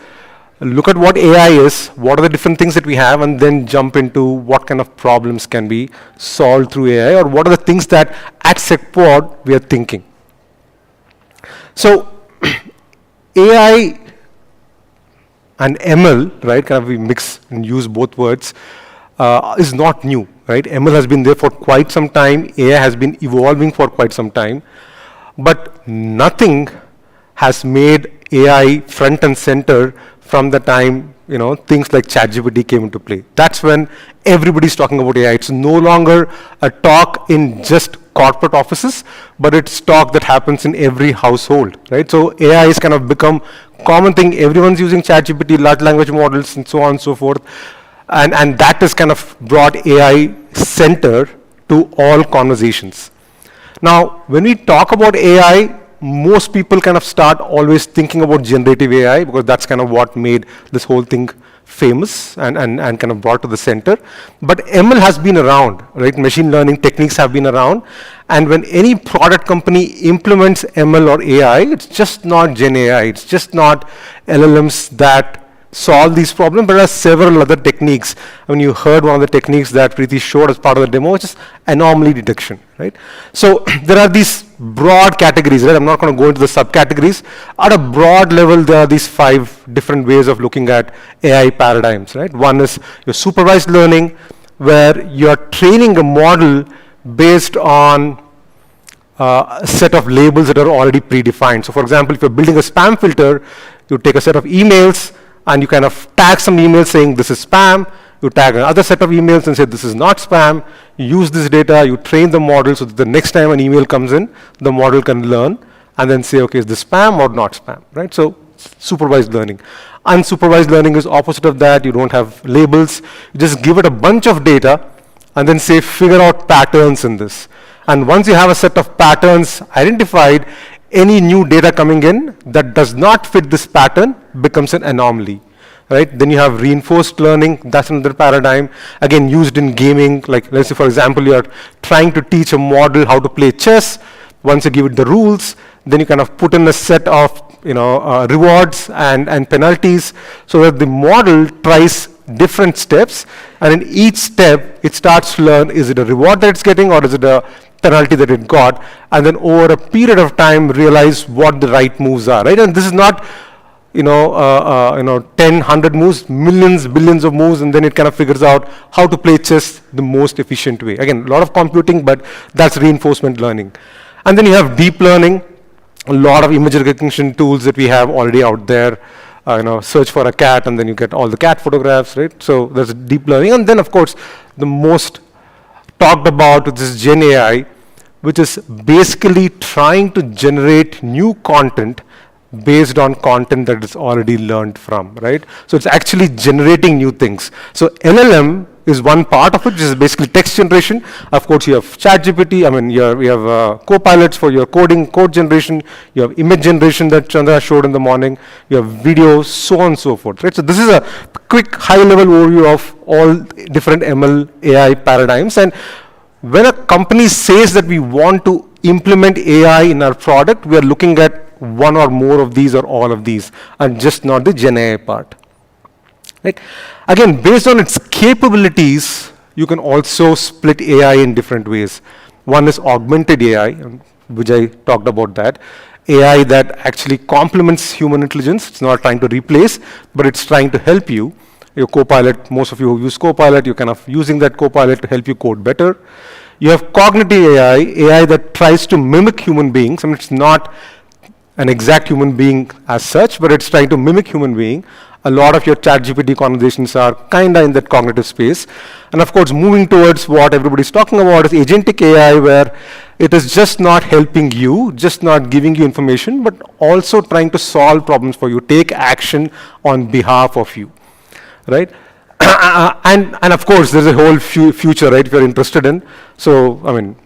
Look at what AI is, what are the different things that we have, and then jump into what kind of problems can be solved through AI, or what are the things that at SecPod we are thinking. So AI and ML, right, kind of we mix and use both words, is not new, right? ML has been there for quite some time, AI has been evolving for quite some time, but nothing has made AI front and center from the time, things like ChatGPT came into play. That's when everybody's talking about AI. It's no longer a talk in just corporate offices, but it's talk that happens in every household, right? So AI has kind of become common thing. Everyone's using ChatGPT, large language models, and so on and so forth. And that has kind of brought AI center to all conversations. Now, when we talk about AI, most people kind of start always thinking about generative AI, because that's kind of what made this whole thing famous and kind of brought to the center. But ML has been around, right? Machine learning techniques have been around. And when any product company implements ML or AI, it's just not Gen AI. It's just not LLMs that solve these problems, but there are several other techniques. When you heard one of the techniques that Preeti showed as part of the demo, which is anomaly detection, right? So there are these broad categories, right? I'm not going to go into the subcategories. At a broad level, there are these 5 different ways of looking at AI paradigms, right? One is your supervised learning, where you're training a model based on a set of labels that are already predefined. So for example, if you're building a spam filter, you take a set of emails and you kind of tag some emails saying this is spam. You tag another set of emails and say this is not spam. You use this data, you train the model so that the next time an email comes in, the model can learn and then say, okay, is this spam or not spam, right? So supervised learning. Unsupervised learning is opposite of that. You don't have labels. You just give it a bunch of data and then say, figure out patterns in this. And once you have a set of patterns identified, any new data coming in that does not fit this pattern becomes an anomaly, right? Then you have reinforced learning. That's another paradigm, again used in gaming. Like let's say, for example, you are trying to teach a model how to play chess. Once you give it the rules, then you kind of put in a set of rewards and penalties so that the model tries different steps, and in each step it starts to learn, is it a reward that it's getting or is it a penalty that it got, and then over a period of time realize what the right moves are, right? And this is not 10, 100 moves, millions, billions of moves, and then it kind of figures out how to play chess the most efficient way. Again, a lot of computing, but that's reinforcement learning. And then you have deep learning, a lot of image recognition tools that we have already out there. Search for a cat and then you get all the cat photographs, right? So there's deep learning. And then of course, the most talked about, which is Gen AI, which is basically trying to generate new content based on content that is already learned from, right? So it's actually generating new things. So LLM is one part of it, which is basically text generation. Of course, you have ChatGPT. I mean, we have co-pilots for your code generation. You have image generation that Chandra showed in the morning. You have video, so on and so forth, right? So this is a quick high-level overview of all different ML AI paradigms. And when a company says that we want to implement AI in our product, we are looking at one or more of these or all of these, and just not the Gen AI part. Right? Again, based on its capabilities, you can also split AI in different ways. One is augmented AI, and Vijay talked about that. AI that actually complements human intelligence. It's not trying to replace, but it's trying to help you. Your Copilot, most of you who use Copilot, you're kind of using that Copilot to help you code better. You have cognitive AI, AI that tries to mimic human beings. I mean, it's not an exact human being as such, but it's trying to mimic human being. A lot of your ChatGPT conversations are kind of in that cognitive space. And of course, moving towards what everybody's talking about is agentic AI, where it is just not helping you, just not giving you information, but also trying to solve problems for you, take action on behalf of you, right? And of course, there's a whole future, right, if you're interested in. So, I mean,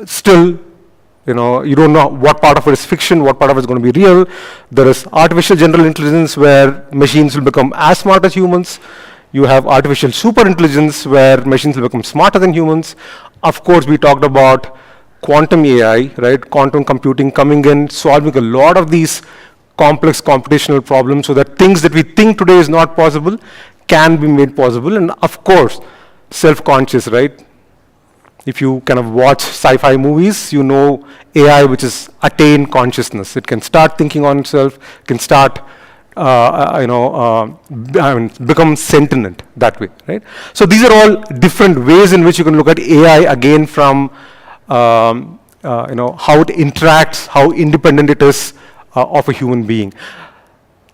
still, you don't know what part of it is fiction, what part of it is going to be real. There is artificial general intelligence, where machines will become as smart as humans. You have artificial super intelligence, where machines will become smarter than humans. Of course, we talked about quantum AI, right? Quantum computing coming in, solving a lot of these complex computational problems, so that things that we think today is not possible can be made possible. And of course, self-conscious, right? If you kind of watch sci-fi movies, you know AI which is attain consciousness. It can start thinking on itself, can start, become sentient that way, right? So these are all different ways in which you can look at AI, again from how it interacts, how independent it is of a human being.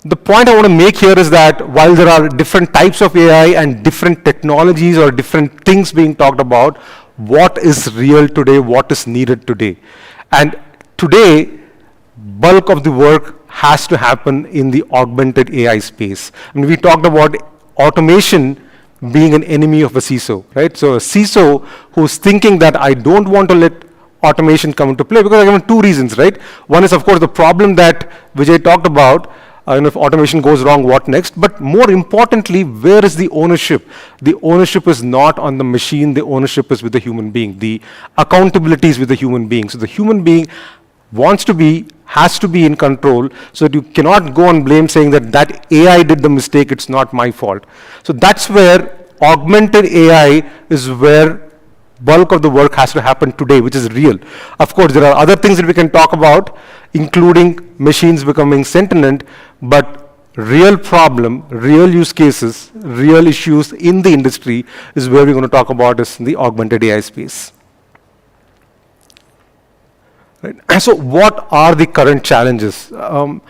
The point I want to make here is that while there are different types of AI and different technologies or different things being talked about, what is real today, what is needed today. And today, bulk of the work has to happen in the augmented AI space. I mean, we talked about automation being an enemy of a CISO, right? So a CISO who's thinking that I don't want to let automation come into play, because I have 2 reasons, right? One is, of course, the problem that Vijay talked about. If automation goes wrong, what next? But more importantly, where is the ownership? The ownership is not on the machine. The ownership is with the human being. The accountability is with the human being. So the human being has to be in control, so that you cannot go and blame saying that AI did the mistake, it's not my fault. So that's where augmented AI is where bulk of the work has to happen today, which is real. Of course, there are other things that we can talk about, including machines becoming sentient, but real problem, real use cases, real issues in the industry is where we're going to talk about is in the augmented AI space. Right? So what are the current challenges? And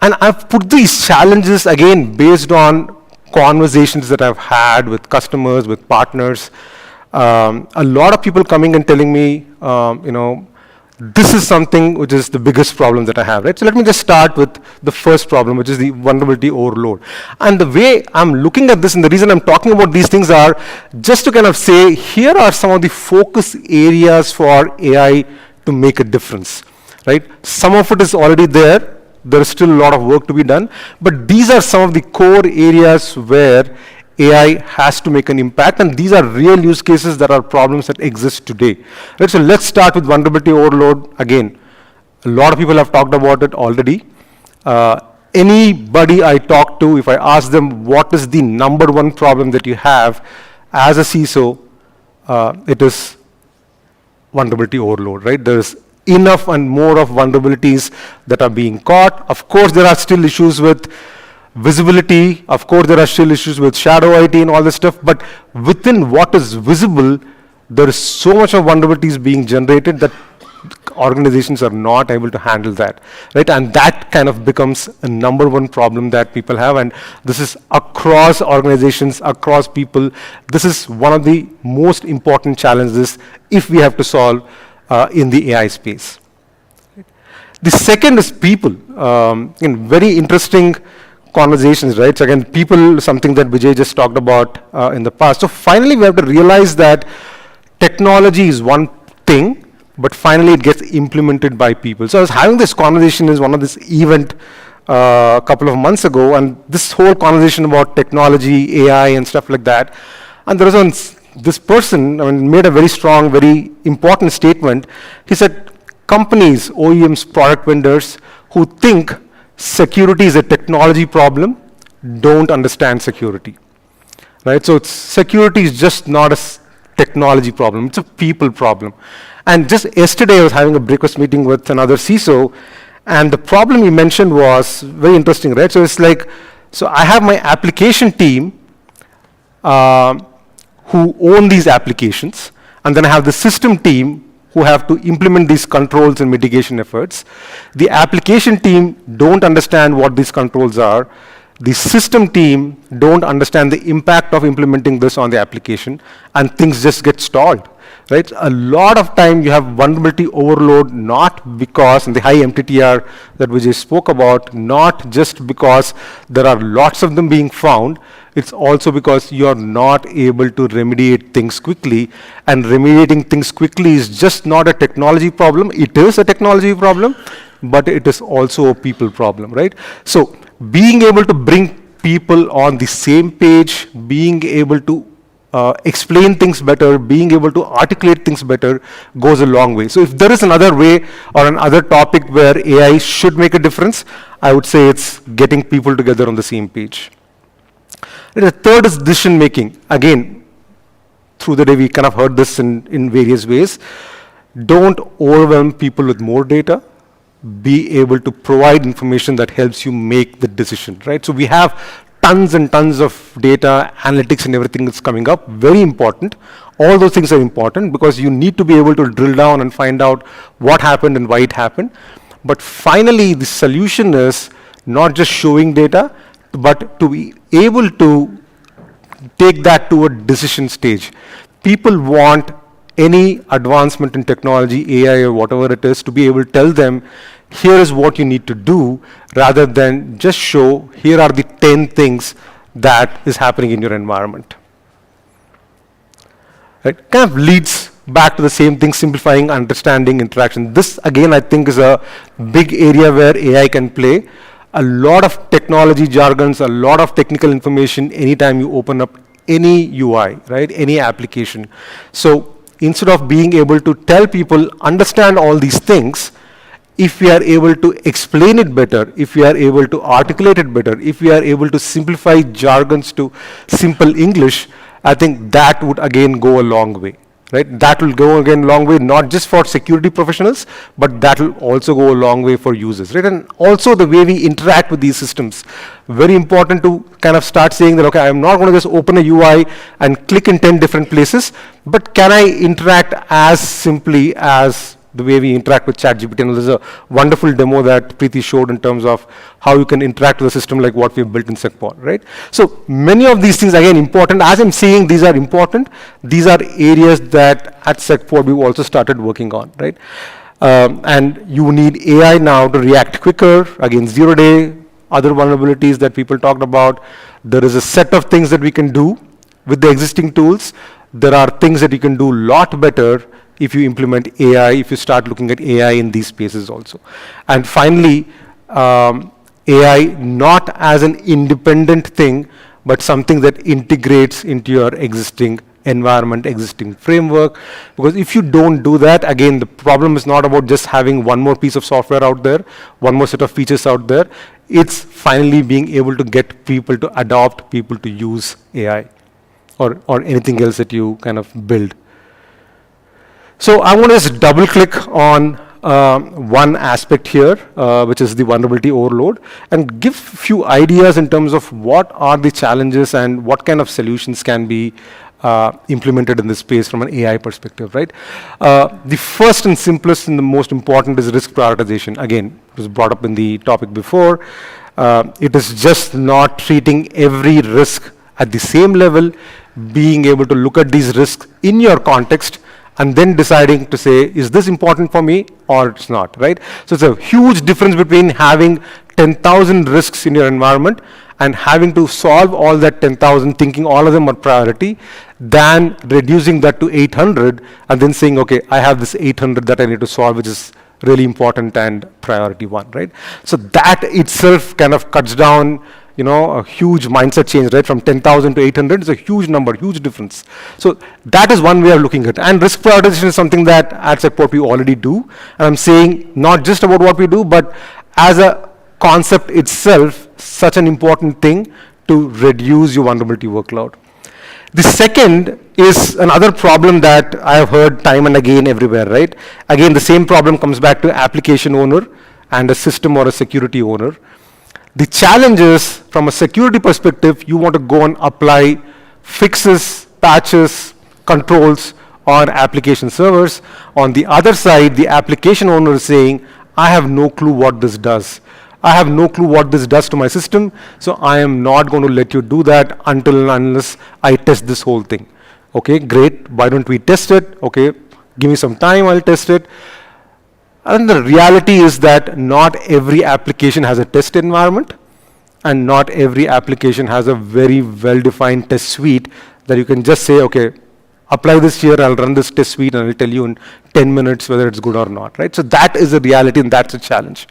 I've put these challenges again based on conversations that I've had with customers, with partners. A lot of people coming and telling me, this is something which is the biggest problem that I have, right? So let me just start with the first problem, which is the vulnerability overload. And the way I'm looking at this and the reason I'm talking about these things are just to kind of say, here are some of the focus areas for AI to make a difference, right? Some of it is already there. There is still a lot of work to be done, but these are some of the core areas where AI has to make an impact, and these are real use cases that are problems that exist today. Right, so let's start with vulnerability overload. Again, a lot of people have talked about it already. Anybody I talk to, if I ask them what is the number one problem that you have as a CISO, it is vulnerability overload, right? There's enough and more of vulnerabilities that are being caught. Of course, there are still issues with visibility. Of course, there are still issues with shadow IT and all this stuff, but within what is visible, there is so much of vulnerabilities being generated that organizations are not able to handle that, right? And that kind of becomes a number one problem that people have, and this is across organizations, across people. This is one of the most important challenges if we have to solve in the AI space. The second is people. In very interesting conversations, right? So again, people, something that Vijay just talked about in the past. So finally, we have to realize that technology is one thing, but finally it gets implemented by people. So I was having this conversation in one of this event a couple of months ago, and this whole conversation about technology, AI, and stuff like that. And there was this person made a very strong, very important statement. He said, companies, OEMs, product vendors who think security is a technology problem don't understand security, right? So security is just not a technology problem, it's a people problem. And just yesterday I was having a breakfast meeting with another CISO, and the problem he mentioned was very interesting, right? So it's like, so I have my application team who own these applications, and then I have the system team who have to implement these controls and mitigation efforts. The application team don't understand what these controls are. The system team don't understand the impact of implementing this on the application, and things just get stalled, right? A lot of time you have vulnerability overload, not because, and the high MTTR that Vijay spoke about, not just because there are lots of them being found, it's also because you're not able to remediate things quickly, and remediating things quickly is just not a technology problem. It is a technology problem, but it is also a people problem, right? So being able to bring people on the same page, being able to explain things better, being able to articulate things better goes a long way. So if there is another way or another topic where AI should make a difference, I would say it's getting people together on the same page. The third is decision making. Again, through the day we kind of heard this in various ways. Don't overwhelm people with more data. Be able to provide information that helps you make the decision, right? So we have tons and tons of data, analytics and everything that's coming up, very important. All those things are important because you need to be able to drill down and find out what happened and why it happened. But finally, the solution is not just showing data, but to be able to take that to a decision stage. People want any advancement in technology, AI or whatever it is, to be able to tell them, here is what you need to do, rather than just show, here are the 10 things that is happening in your environment. Right? Kind of leads back to the same thing, simplifying, understanding, interaction. This, again, I think is a big area where AI can play. A lot of technology jargons, a lot of technical information anytime you open up any UI, right? Any application. So instead of being able to tell people, understand all these things, if we are able to explain it better, if we are able to articulate it better, if we are able to simplify jargons to simple English, I think that would again go a long way. Right? That will go again a long way, not just for security professionals, but that will also go a long way for users, right? And also the way we interact with these systems. Very important to kind of start saying that, okay, I'm not going to just open a UI and click in 10 different places, but can I interact as simply as the way we interact with ChatGPT? And there's a wonderful demo that Preeti showed in terms of how you can interact with a system like what we've built in SecPod, right? So many of these things, again, important. As I'm saying, these are important. These are areas that at SecPod we've also started working on, right? And you need AI now to react quicker, again, zero-day, other vulnerabilities that people talked about. There is a set of things that we can do with the existing tools. There are things that you can do a lot better if you implement AI, if you start looking at AI in these spaces also. And finally, AI not as an independent thing, but something that integrates into your existing environment, existing framework. Because if you don't do that, again, the problem is not about just having one more piece of software out there, one more set of features out there. It's finally being able to get people to adopt, people to use AI or anything else that you kind of build. So I want to just double click on one aspect here, which is the vulnerability overload, and give a few ideas in terms of what are the challenges and what kind of solutions can be implemented in this space from an AI perspective, right? The first and simplest and the most important is risk prioritization. Again, it was brought up in the topic before. It is just not treating every risk at the same level, being able to look at these risks in your context, and then deciding to say, is this important for me or it's not, right? So it's a huge difference between having 10,000 risks in your environment and having to solve all that 10,000, thinking all of them are priority, than reducing that to 800 and then saying, okay, I have this 800 that I need to solve, which is really important and priority one, right? So that itself kind of cuts down, you know, a huge mindset change, right? From 10,000 to 800 is a huge number, huge difference. So that is one way of looking at it. And risk prioritization is something that at SecPod we already do. And I'm saying not just about what we do, but as a concept itself, such an important thing to reduce your vulnerability workload. The second is another problem that I have heard time and again everywhere, right? Again, the same problem comes back to application owner and a system or a security owner. The challenge is, from a security perspective, you want to go and apply fixes, patches, controls on application servers. On the other side, the application owner is saying, I have no clue what this does. I have no clue what this does to my system, so I am not going to let you do that until and unless I test this whole thing. Okay, great. Why don't we test it? Okay, give me some time, I'll test it. And the reality is that not every application has a test environment, and not every application has a very well-defined test suite that you can just say, okay, apply this here, I'll run this test suite, and I'll tell you in 10 minutes whether it's good or not, right? So that is a reality, and that's a challenge.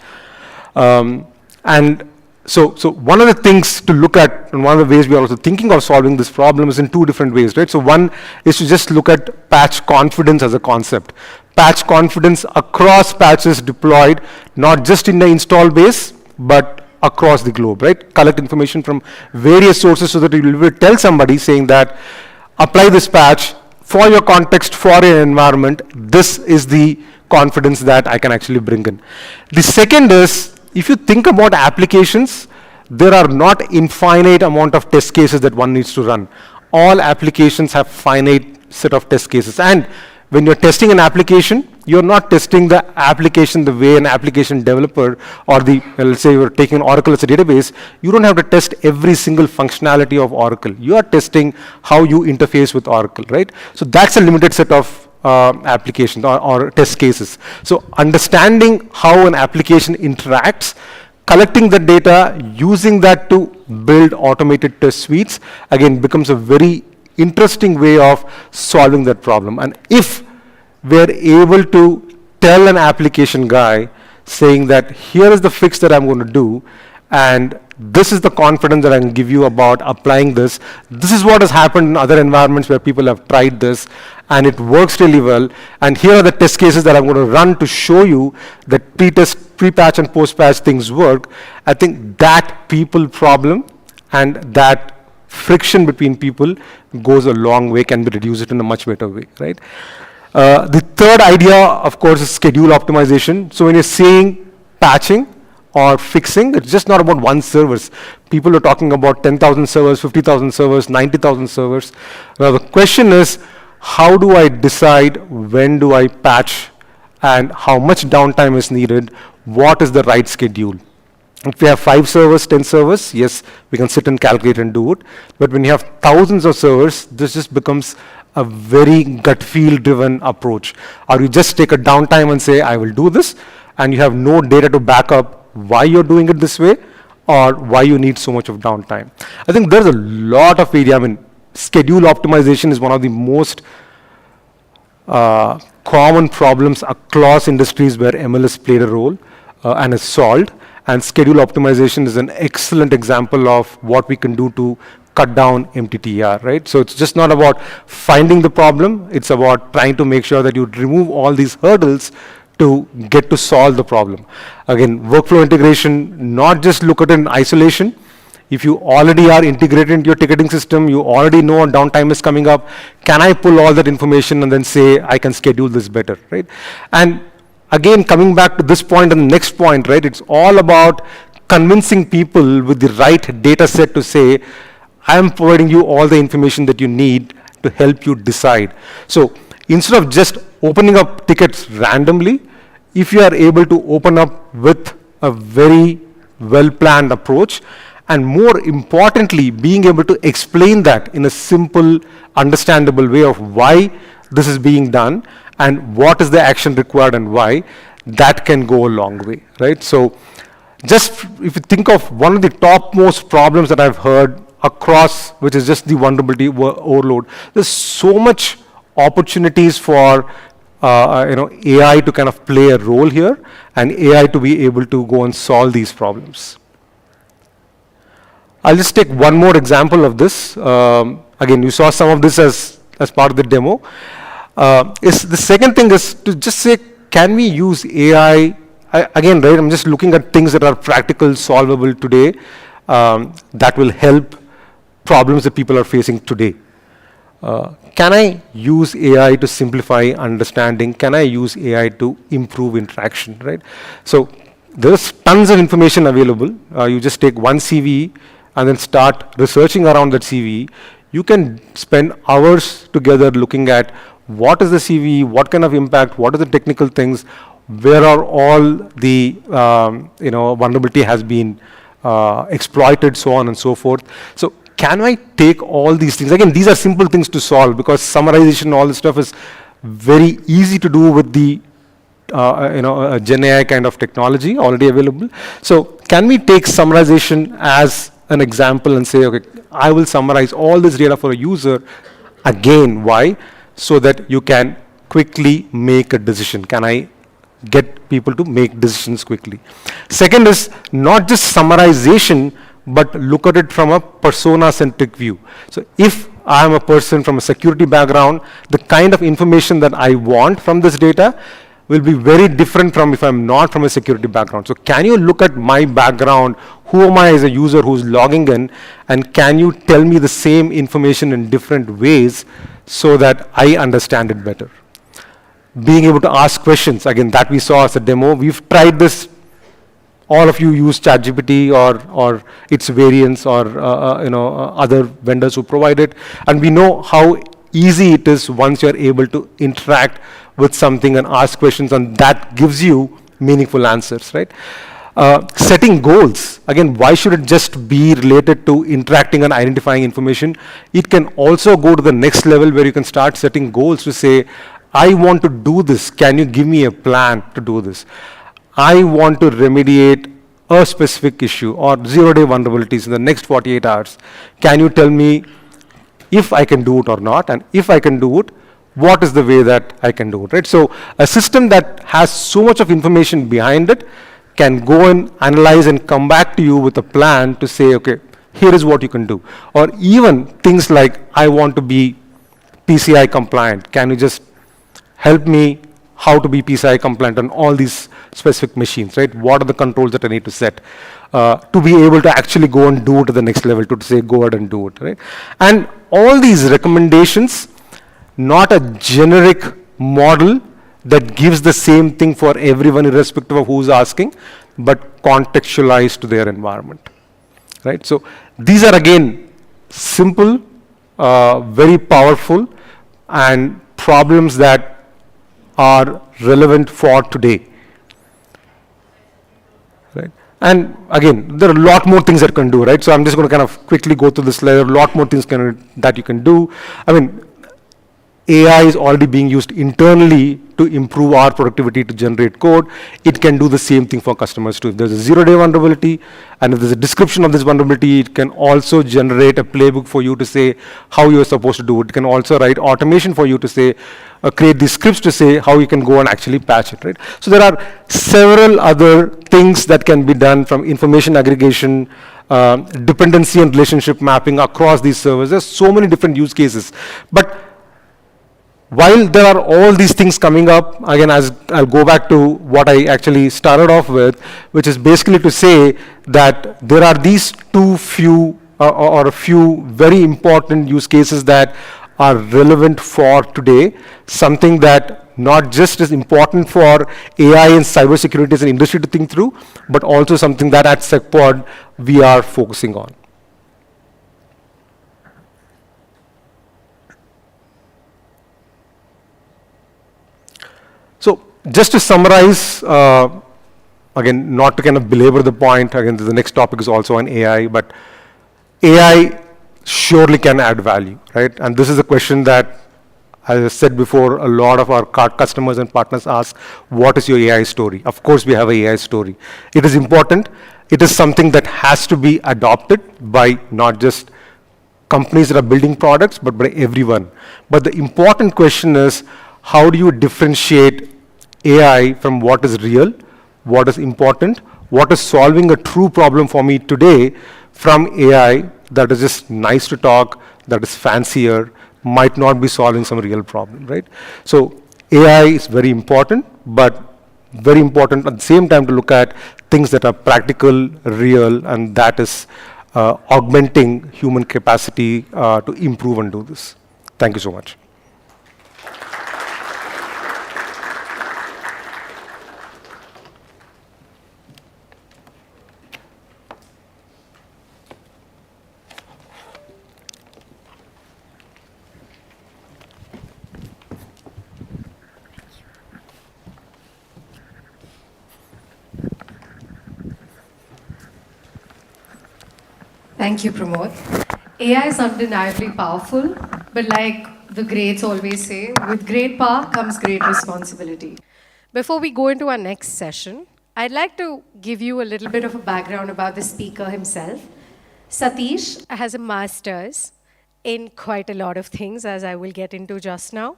And so one of the things to look at, and one of the ways we are also thinking of solving this problem is in two different ways, right? So one is to just look at patch confidence as a concept. Patch confidence across patches deployed, not just in the install base, but across the globe, right? Collect information from various sources so that you will tell somebody saying that, apply this patch for your context, for your environment, this is the confidence that I can actually bring in. The second is, if you think about applications, there are not infinite amount of test cases that one needs to run. All applications have finite set of test cases. And when you're testing an application, you're not testing the application the way an application developer or let's say you're taking Oracle as a database, you don't have to test every single functionality of Oracle. You are testing how you interface with Oracle, right? So that's a limited set of applications or test cases. So understanding how an application interacts, collecting the data, using that to build automated test suites, again, becomes a very interesting way of solving that problem. And if we're able to tell an application guy saying that here is the fix that I'm going to do, and this is the confidence that I can give you about applying this. This is what has happened in other environments where people have tried this, and it works really well. And here are the test cases that I'm going to run to show you that pre-patch and post-patch things work. I think that people problem and that friction between people goes a long way, can be reduced in a much better way, right? The third idea, of course, is schedule optimization. So when you're saying patching or fixing, it's just not about one service. People are talking about 10,000 servers, 50,000 servers, 90,000 servers. Now the question is, how do I decide when do I patch and how much downtime is needed? What is the right schedule? If we have 5 servers, 10 servers, yes, we can sit and calculate and do it. But when you have thousands of servers, this just becomes a very gut feel driven approach. Or you just take a downtime and say, I will do this, and you have no data to back up why you're doing it this way or why you need so much of downtime. I think there's a lot of area. I mean, schedule optimization is one of the most common problems across industries where ML has played a role and is solved. And schedule optimization is an excellent example of what we can do to cut down MTTR, right? So it's just not about finding the problem, it's about trying to make sure that you remove all these hurdles to get to solve the problem. Again, workflow integration, not just look at it in isolation. If you already are integrated into your ticketing system, you already know downtime is coming up, can I pull all that information and then say, I can schedule this better, right? And again, coming back to this point and the next point, right, it's all about convincing people with the right data set to say, I am providing you all the information that you need to help you decide. So instead of just opening up tickets randomly, if you are able to open up with a very well-planned approach, and more importantly, being able to explain that in a simple, understandable way of why this is being done, and what is the action required and why, that can go a long way, right? So just if you think of one of the topmost problems that I've heard across, which is just the vulnerability overload, there's so much opportunities for AI to kind of play a role here, and AI to be able to go and solve these problems. I'll just take one more example of this. Again, you saw some of this as part of the demo. The second thing is to just say, can we use AI? Again, right, I'm just looking at things that are practical, solvable today, that will help problems that people are facing today. Can I use AI to simplify understanding? Can I use AI to improve interaction, right? So there's tons of information available. You just take one CV and then start researching around that CV. You can spend hours together looking at what is the CV, what kind of impact, what are the technical things, where are all the vulnerability has been exploited, so on and so forth. So can I take all these things? Again, these are simple things to solve because summarization, all this stuff is very easy to do with the Gen AI kind of technology already available. So can we take summarization as an example and say, okay, I will summarize all this data for a user. Again, why? So that you can quickly make a decision. Can I get people to make decisions quickly? Second is not just summarization, but look at it from a persona-centric view. So if I am a person from a security background, the kind of information that I want from this data will be very different from if I'm not from a security background. So can you look at my background, who am I as a user who's logging in, and can you tell me the same information in different ways so that I understand it better? Being able to ask questions, again, that we saw as a demo. We've tried this. All of you use ChatGPT or its variants or other vendors who provide it, and we know how easy it is once you're able to interact with something and ask questions, and that gives you meaningful answers, right? Setting goals. Again, why should it just be related to interacting and identifying information? It can also go to the next level where you can start setting goals to say, I want to do this. Can you give me a plan to do this? I want to remediate a specific issue or zero-day vulnerabilities in the next 48 hours. Can you tell me if I can do it or not? And if I can do it, what is the way that I can do it, right? So a system that has so much of information behind it can go and analyze and come back to you with a plan to say, okay, here is what you can do. Or even things like, I want to be PCI compliant. Can you just help me how to be PCI compliant on all these specific machines, right? What are the controls that I need to set to be able to actually go and do it to the next level, to say go ahead and do it, right? And all these recommendations, not a generic model that gives the same thing for everyone irrespective of who's asking, but contextualized to their environment, right? So these are again simple, very powerful, and problems that are relevant for today, right? And again, there are a lot more things that can do, right? So I'm just going to kind of quickly go through this layer. A lot more things that you can do. I mean, AI is already being used internally to improve our productivity to generate code. It can do the same thing for customers too. If there's a zero-day vulnerability, and if there's a description of this vulnerability, it can also generate a playbook for you to say how you're supposed to do it. It can also write automation for you to say, create these scripts to say how you can go and actually patch it, right? So there are several other things that can be done, from information aggregation, dependency and relationship mapping across these servers. There's so many different use cases. But while there are all these things coming up, again, as I'll go back to what I actually started off with, which is basically to say that there are these a few very important use cases that are relevant for today, something that not just is important for AI and cybersecurity as an industry to think through, but also something that at SecPod we are focusing on. So just to summarize, again, not to kind of belabor the point, again, the next topic is also on AI, but AI surely can add value, right? And this is a question that, as I said before, a lot of our customers and partners ask, what is your AI story? Of course, we have an AI story. It is important. It is something that has to be adopted by not just companies that are building products, but by everyone. But the important question is, how do you differentiate AI from what is real, what is important, what is solving a true problem for me today, from AI that is just nice to talk, that is fancier, might not be solving some real problem, right? So AI is very important, but very important at the same time to look at things that are practical, real, and that is augmenting human capacity to improve and do this. Thank you so much. Thank you, Pramod. AI is undeniably powerful, but like the greats always say, with great power comes great responsibility. Before we go into our next session, I'd like to give you a little bit of a background about the speaker himself. Satish has a master's in quite a lot of things, as I will get into just now.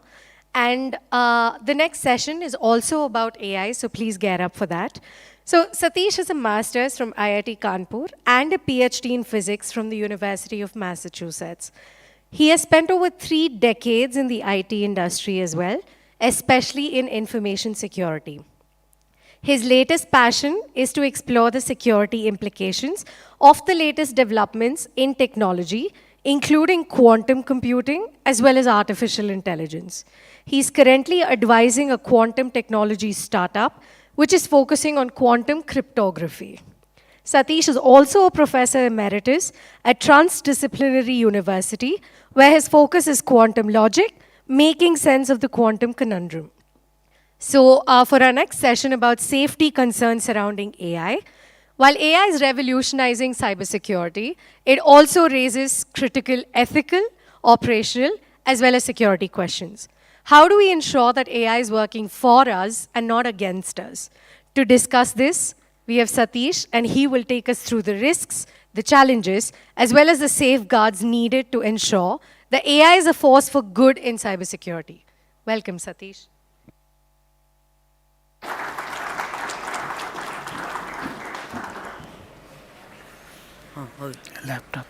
And the next session is also about AI, so please get up for that. So Satish has a master's from IIT Kanpur and a PhD in physics from the University of Massachusetts. He has spent over 3 decades in the IT industry as well, especially in information security. His latest passion is to explore the security implications of the latest developments in technology, including quantum computing as well as artificial intelligence. He's currently advising a quantum technology startup which is focusing on quantum cryptography. Satish is also a professor emeritus at Transdisciplinary University, where his focus is quantum logic, making sense of the quantum conundrum. So for our next session about safety concerns surrounding AI, while AI is revolutionizing cybersecurity, it also raises critical ethical, operational, as well as security questions. How do we ensure that AI is working for us and not against us? To discuss this, we have Satish, and he will take us through the risks, the challenges, as well as the safeguards needed to ensure that AI is a force for good in cybersecurity. Welcome, Satish. Laptop.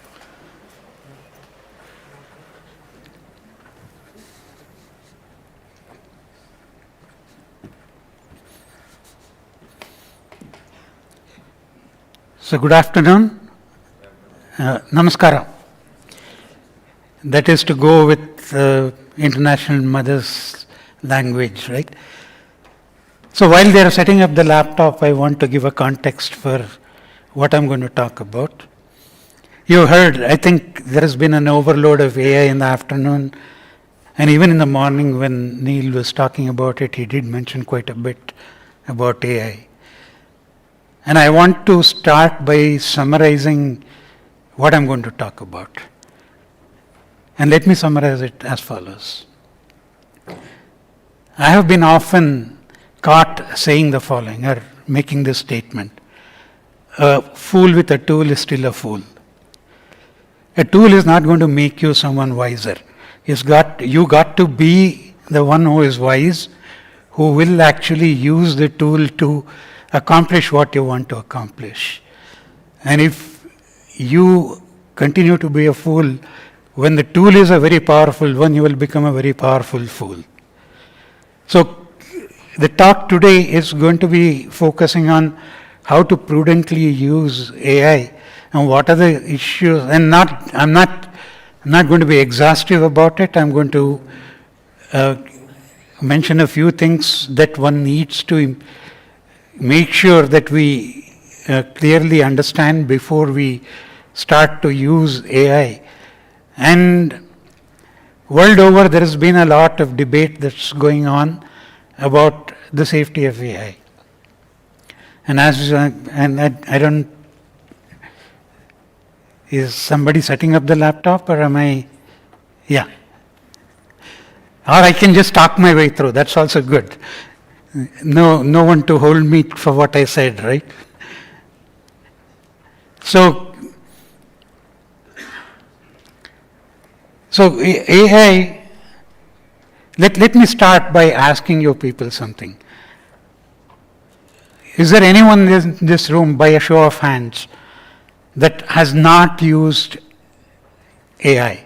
So good afternoon. Namaskara. That is to go with International Mother's Language, right? So while they are setting up the laptop, I want to give a context for what I'm going to talk about. You heard, I think there has been an overload of AI in the afternoon, and even in the morning when Neil was talking about it, he did mention quite a bit about AI. And I want to start by summarizing what I'm going to talk about. And let me summarize it as follows. I have been often caught saying the following, or making this statement. A fool with a tool is still a fool. A tool is not going to make you someone wiser. You got to be the one who is wise, who will actually use the tool to accomplish what you want to accomplish. And if you continue to be a fool, when the tool is a very powerful one, you will become a very powerful fool. So the talk today is going to be focusing on how to prudently use AI and what are the issues. And I'm not going to be exhaustive about it. I'm going to mention a few things that one needs to make sure that we clearly understand before we start to use AI. And world over, there has been a lot of debate that's going on about the safety of AI. And I don't. Is somebody setting up the laptop, or am I? Yeah. Or I can just talk my way through. That's also good. No one to hold me for what I said, right? So AI, let me start by asking you people something. Is there anyone in this room, by a show of hands, that has not used AI?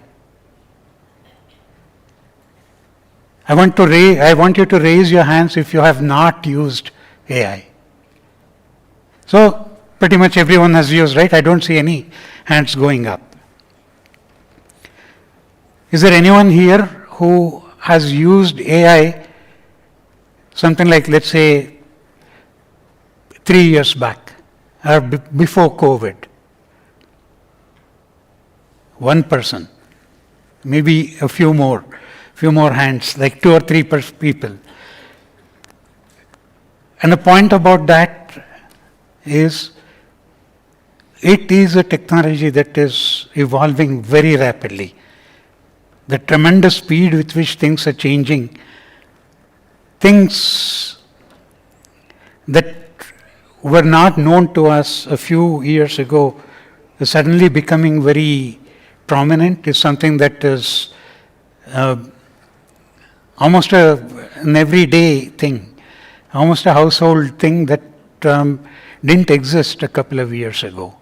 I want you to raise your hands if you have not used AI. So pretty much everyone has used, right? I don't see any hands going up. Is there anyone here who has used AI something like, let's say, 3 years back or before COVID? One person, maybe a few more hands, like 2 or 3 people. And the point about that is, it is a technology that is evolving very rapidly. The tremendous speed with which things are changing, things that were not known to us a few years ago are suddenly becoming very prominent, is something that is almost an everyday thing, almost a household thing that didn't exist a couple of years ago.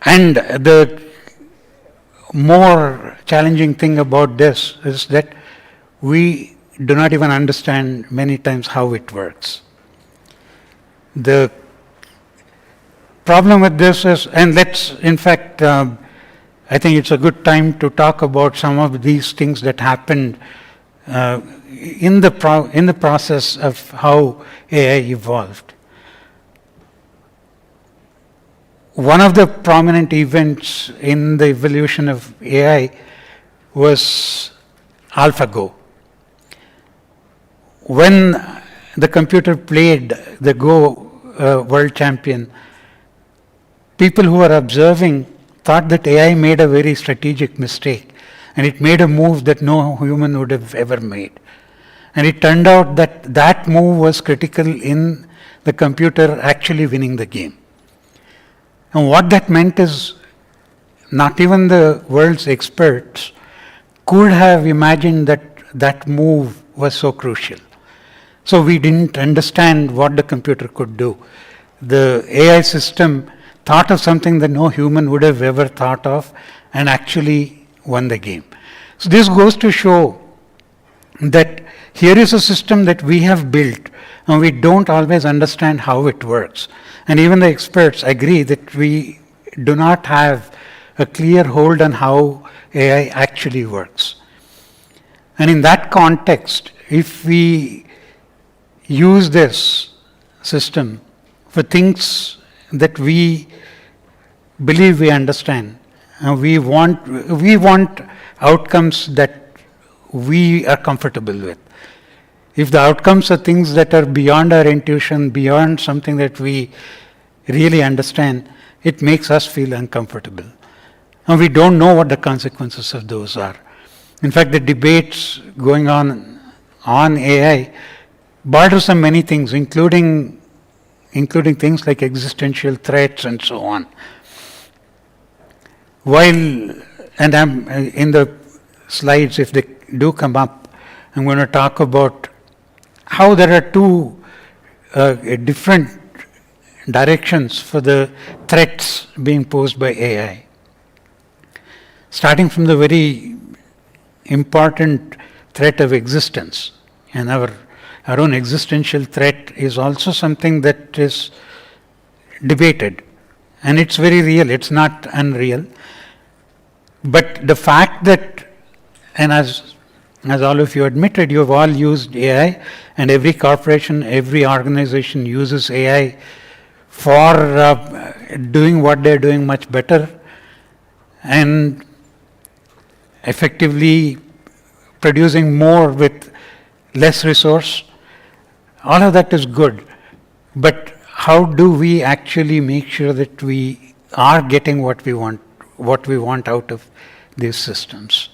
And the more challenging thing about this is that we do not even understand many times how it works. The problem with this is, and let's, in fact, I think it's a good time to talk about some of these things that happened in the process of how AI evolved. One of the prominent events in the evolution of AI was AlphaGo. When the computer played the Go world champion, people who were observing thought that AI made a very strategic mistake, and it made a move that no human would have ever made. And it turned out that that move was critical in the computer actually winning the game. And what that meant is, not even the world's experts could have imagined that that move was so crucial. So we didn't understand what the computer could do. The AI system thought of something that no human would have ever thought of and actually won the game. So this goes to show that here is a system that we have built and we don't always understand how it works. And even the experts agree that we do not have a clear hold on how AI actually works. And in that context, if we use this system for things that we believe we understand, we want outcomes that we are comfortable with. If the outcomes are things that are beyond our intuition, beyond something that we really understand, it makes us feel uncomfortable. And we don't know what the consequences of those are. In fact, the debates going on AI borders on many things, including things like existential threats and so on. And I'm in the slides, if they do come up, I'm going to talk about how there are two different directions for the threats being posed by AI. Starting from the very important threat of existence, and our own existential threat is also something that is debated, and it's very real, it's not unreal. But the fact that, and as all of you admitted, you've all used AI, and every corporation, every organization uses AI for doing what they're doing much better and effectively producing more with less resource. All of that is good. But how do we actually make sure that we are getting what we want out of these systems?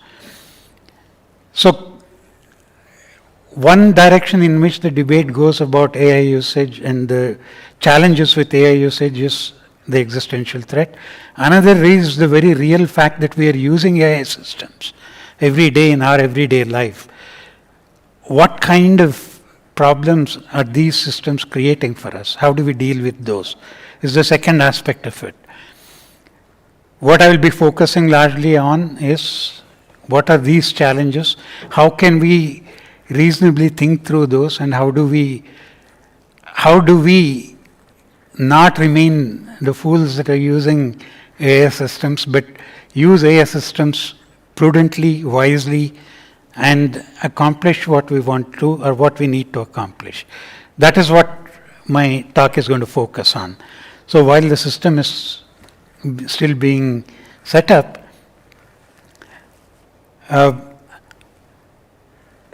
So, one direction in which the debate goes about AI usage and the challenges with AI usage is the existential threat. Another is the very real fact that we are using AI systems every day in our everyday life. What kind of problems are these systems creating for us? How do we deal with those? Is the second aspect of it. What I will be focusing largely on is what are these challenges? How can we reasonably think through those, and how do we not remain the fools that are using AI systems, but use AI systems prudently, wisely, and accomplish what we want to or what we need to accomplish. That is what my talk is going to focus on. So while the system is still being set up,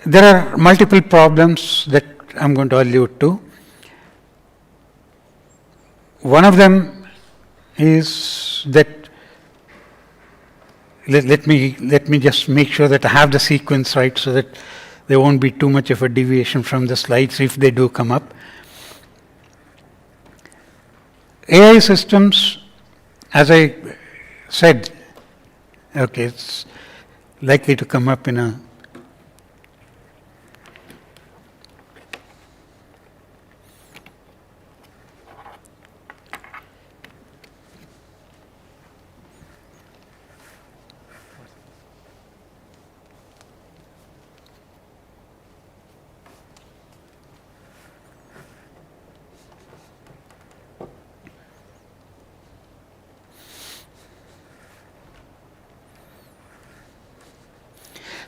there are multiple problems that I'm going to allude to. One of them is that, let me just make sure that I have the sequence right so that there won't be too much of a deviation from the slides if they do come up. AI systems, as I said, okay, it's likely to come up in a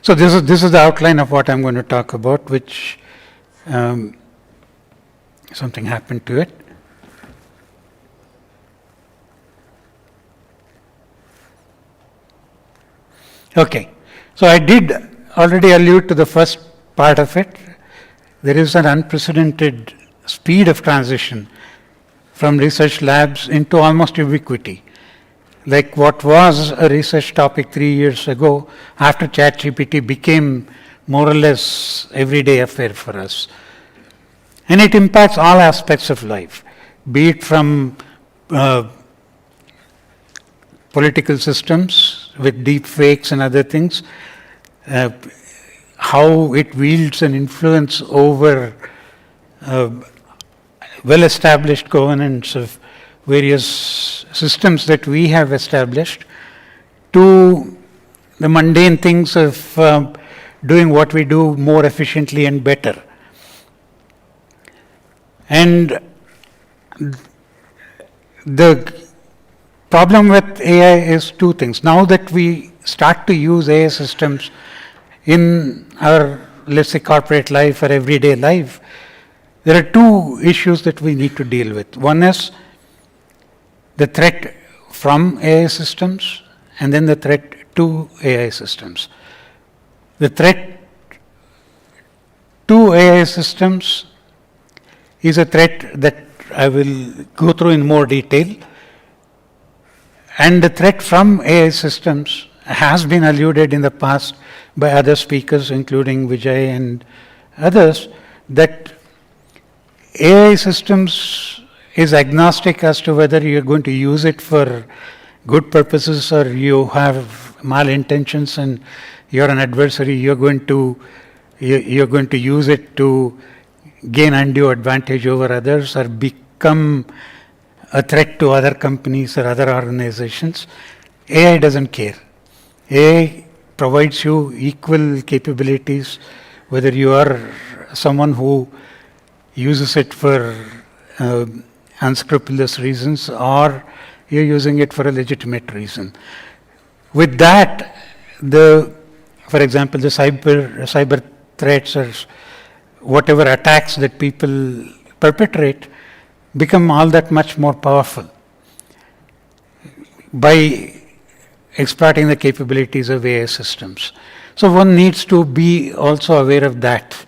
So this is the outline of what I'm going to talk about, which something happened to it. Okay, so I did already allude to the first part of it. There is an unprecedented speed of transition from research labs into almost ubiquity. Like what was a research topic 3 years ago, after ChatGPT became more or less everyday affair for us. And it impacts all aspects of life, be it from political systems with deep fakes and other things, how it wields an influence over well-established governance of various systems that we have established, to the mundane things of doing what we do more efficiently and better. And the problem with AI is two things. Now that we start to use AI systems in our, let's say, corporate life or everyday life, there are two issues that we need to deal with. One is the threat from AI systems, and then the threat to AI systems. The threat to AI systems is a threat that I will go through in more detail. And the threat from AI systems has been alluded in the past by other speakers, including Vijay and others, that AI systems is agnostic as to whether you're going to use it for good purposes or you have malintentions and you're an adversary, you're going to use it to gain undue advantage over others or become a threat to other companies or other organizations. AI doesn't care. AI provides you equal capabilities, whether you are someone who uses it for unscrupulous reasons or you're using it for a legitimate reason. With that, for example, the cyber threats or whatever attacks that people perpetrate become all that much more powerful by exploiting the capabilities of AI systems. So one needs to be also aware of that.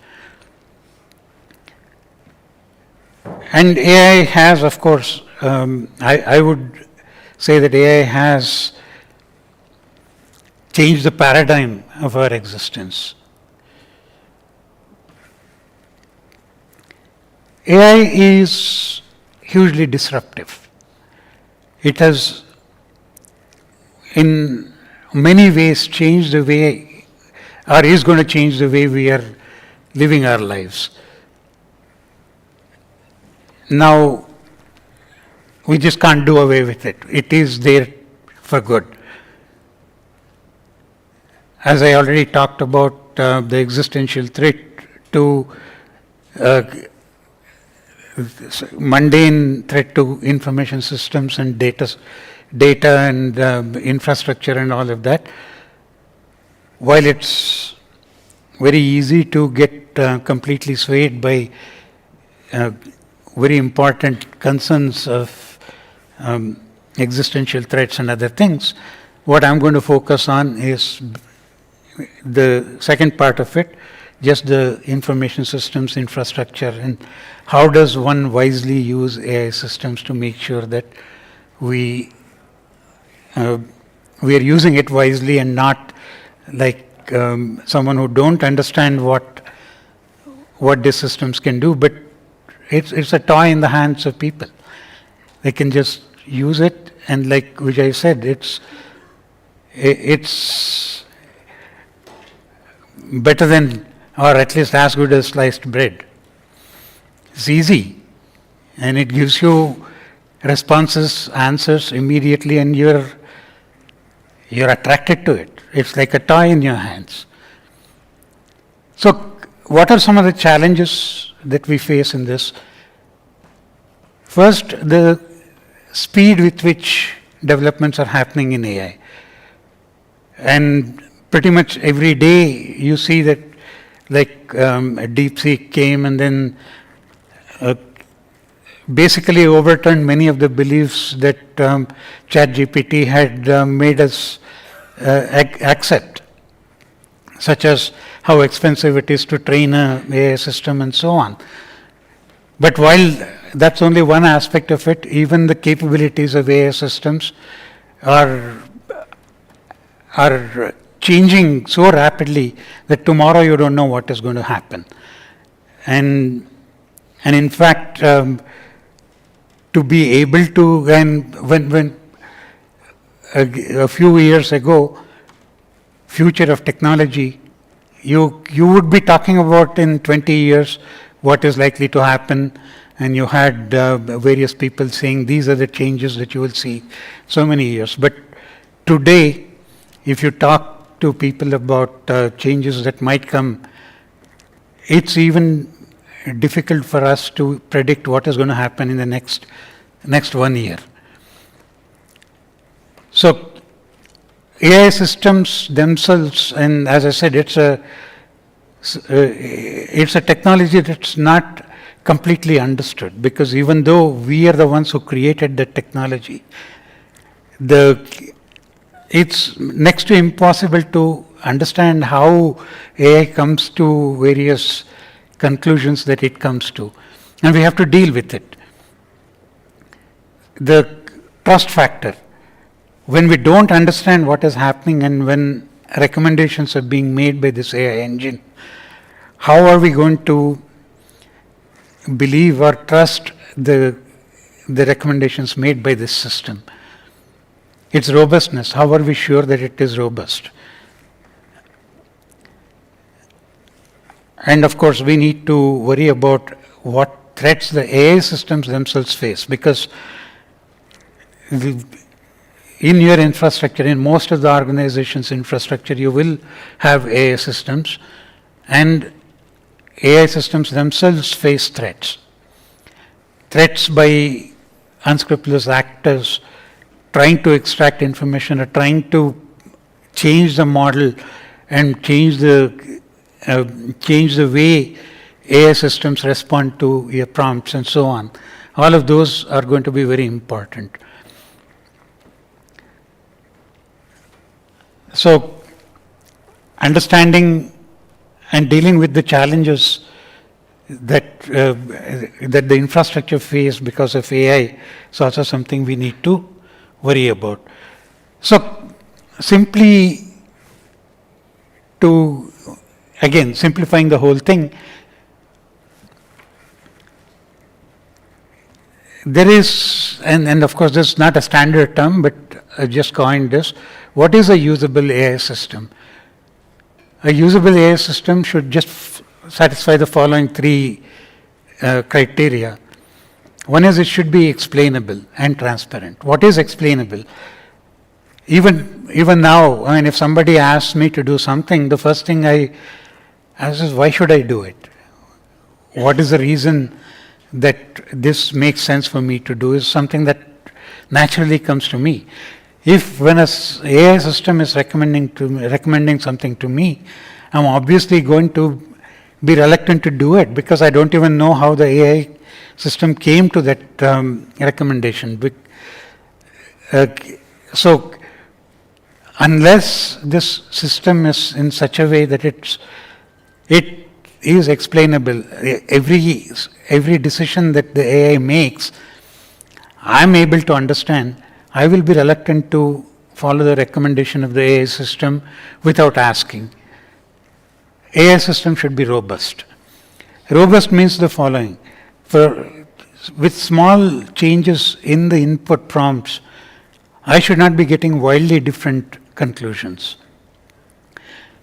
And AI has, of course, I would say that AI has changed the paradigm of our existence. AI is hugely disruptive. It has, in many ways, changed the way, or is going to change the way we are living our lives. Now, we just can't do away with it. It is there for good. As I already talked about, the existential threat to mundane threat to information systems and data and infrastructure and all of that. While it's very easy to get completely swayed by very important concerns of existential threats and other things, what I'm going to focus on is the second part of it, just the information systems infrastructure and how does one wisely use AI systems to make sure that we are using it wisely and not like someone who don't understand what these systems can do, but it's a toy in the hands of people. They can just use it, and like Vijay said, it's better than, or at least as good as sliced bread. It's easy, and it gives you responses, answers immediately, and you're attracted to it. It's like a toy in your hands. So, what are some of the challenges that we face in this? First, the speed with which developments are happening in AI. And pretty much every day you see that, like DeepSeek came and then basically overturned many of the beliefs that ChatGPT had made us accept, such as how expensive it is to train an AI system and so on. But while that's only one aspect of it, even the capabilities of AI systems are changing so rapidly that tomorrow you don't know what is going to happen. And in fact, to be able to, and when a few years ago, future of technology, you would be talking about in 20 years what is likely to happen, and you had various people saying these are the changes that you will see so many years. But today, if you talk to people about changes that might come, it's even difficult for us to predict what is going to happen in the next 1 year. So AI systems themselves, and as I said, it's a technology that's not completely understood, because even though we are the ones who created the technology, it's next to impossible to understand how AI comes to various conclusions that it comes to, and we have to deal with it. The trust factor. When we don't understand what is happening and when recommendations are being made by this AI engine, how are we going to believe or trust the recommendations made by this system? Its robustness, how are we sure that it is robust? And of course, we need to worry about what threats the AI systems themselves face, because in your infrastructure, in most of the organization's infrastructure, you will have AI systems, and AI systems themselves face threats. Threats by unscrupulous actors trying to extract information or trying to change the model and change the way AI systems respond to your prompts and so on. All of those are going to be very important. So, understanding and dealing with the challenges that the infrastructure face because of AI is also something we need to worry about. So, simply to, again, simplifying the whole thing, there is, and of course this is not a standard term, but I just coined this. What is a usable AI system? A usable AI system should just satisfy the following three criteria. One is it should be explainable and transparent. What is explainable? Even now, I mean, if somebody asks me to do something, the first thing I ask is, why should I do it? What is the reason that this makes sense for me to do? Is something that naturally comes to me. If when an AI system is recommending something to me, I'm obviously going to be reluctant to do it because I don't even know how the AI system came to that recommendation. So unless this system is in such a way that it is explainable, every decision that the AI makes, I'm able to understand, I will be reluctant to follow the recommendation of the AI system without asking. AI system should be robust. Robust means the following. With small changes in the input prompts, I should not be getting wildly different conclusions.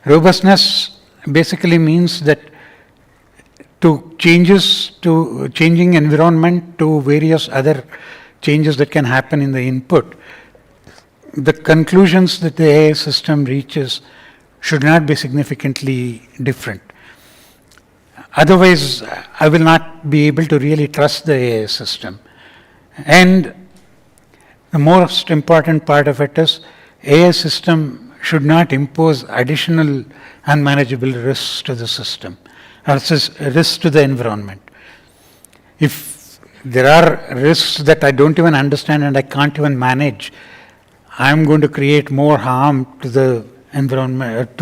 Robustness basically means that to changing environment, to various other changes that can happen in the input, the conclusions that the AI system reaches should not be significantly different. Otherwise, I will not be able to really trust the AI system. And the most important part of it is AI system should not impose additional unmanageable risks to the system, or risks to the environment. If there are risks that I don't even understand and I can't even manage, I'm going to create more harm to the environment,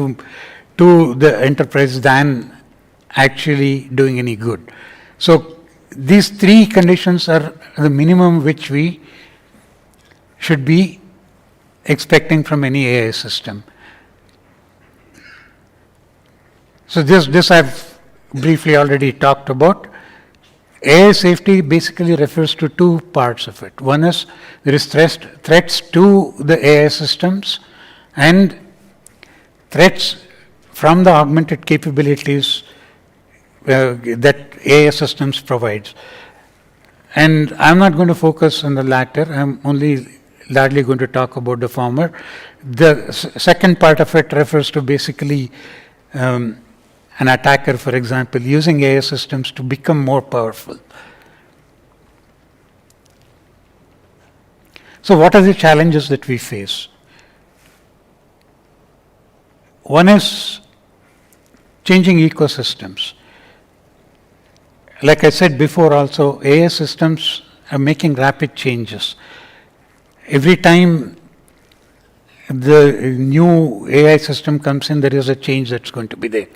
to the enterprise than actually doing any good. So these three conditions are the minimum which we should be expecting from any AI system. So this I've briefly already talked about. AI safety basically refers to two parts of it. One is there is threats to the AI systems and threats from the augmented capabilities that AI systems provides. And I'm not going to focus on the latter. I'm only largely going to talk about the former. The second part of it refers to basically an attacker, for example, using AI systems to become more powerful. So what are the challenges that we face? One is changing ecosystems. Like I said before also, AI systems are making rapid changes. Every time the new AI system comes in, there is a change that's going to be there.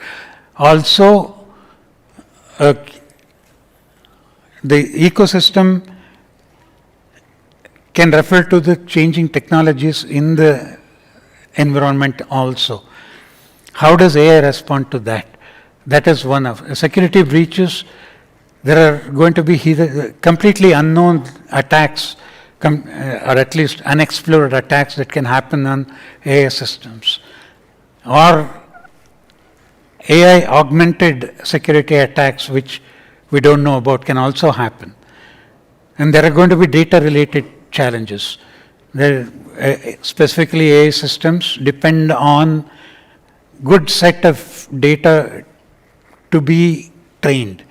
Also, the ecosystem can refer to the changing technologies in the environment also. How does AI respond to that? That is one of security breaches. There are going to be either completely unknown attacks or at least unexplored attacks that can happen on AI systems. Or AI augmented security attacks which we don't know about can also happen. And there are going to be data related challenges. There, specifically AI systems depend on good set of data to be trained.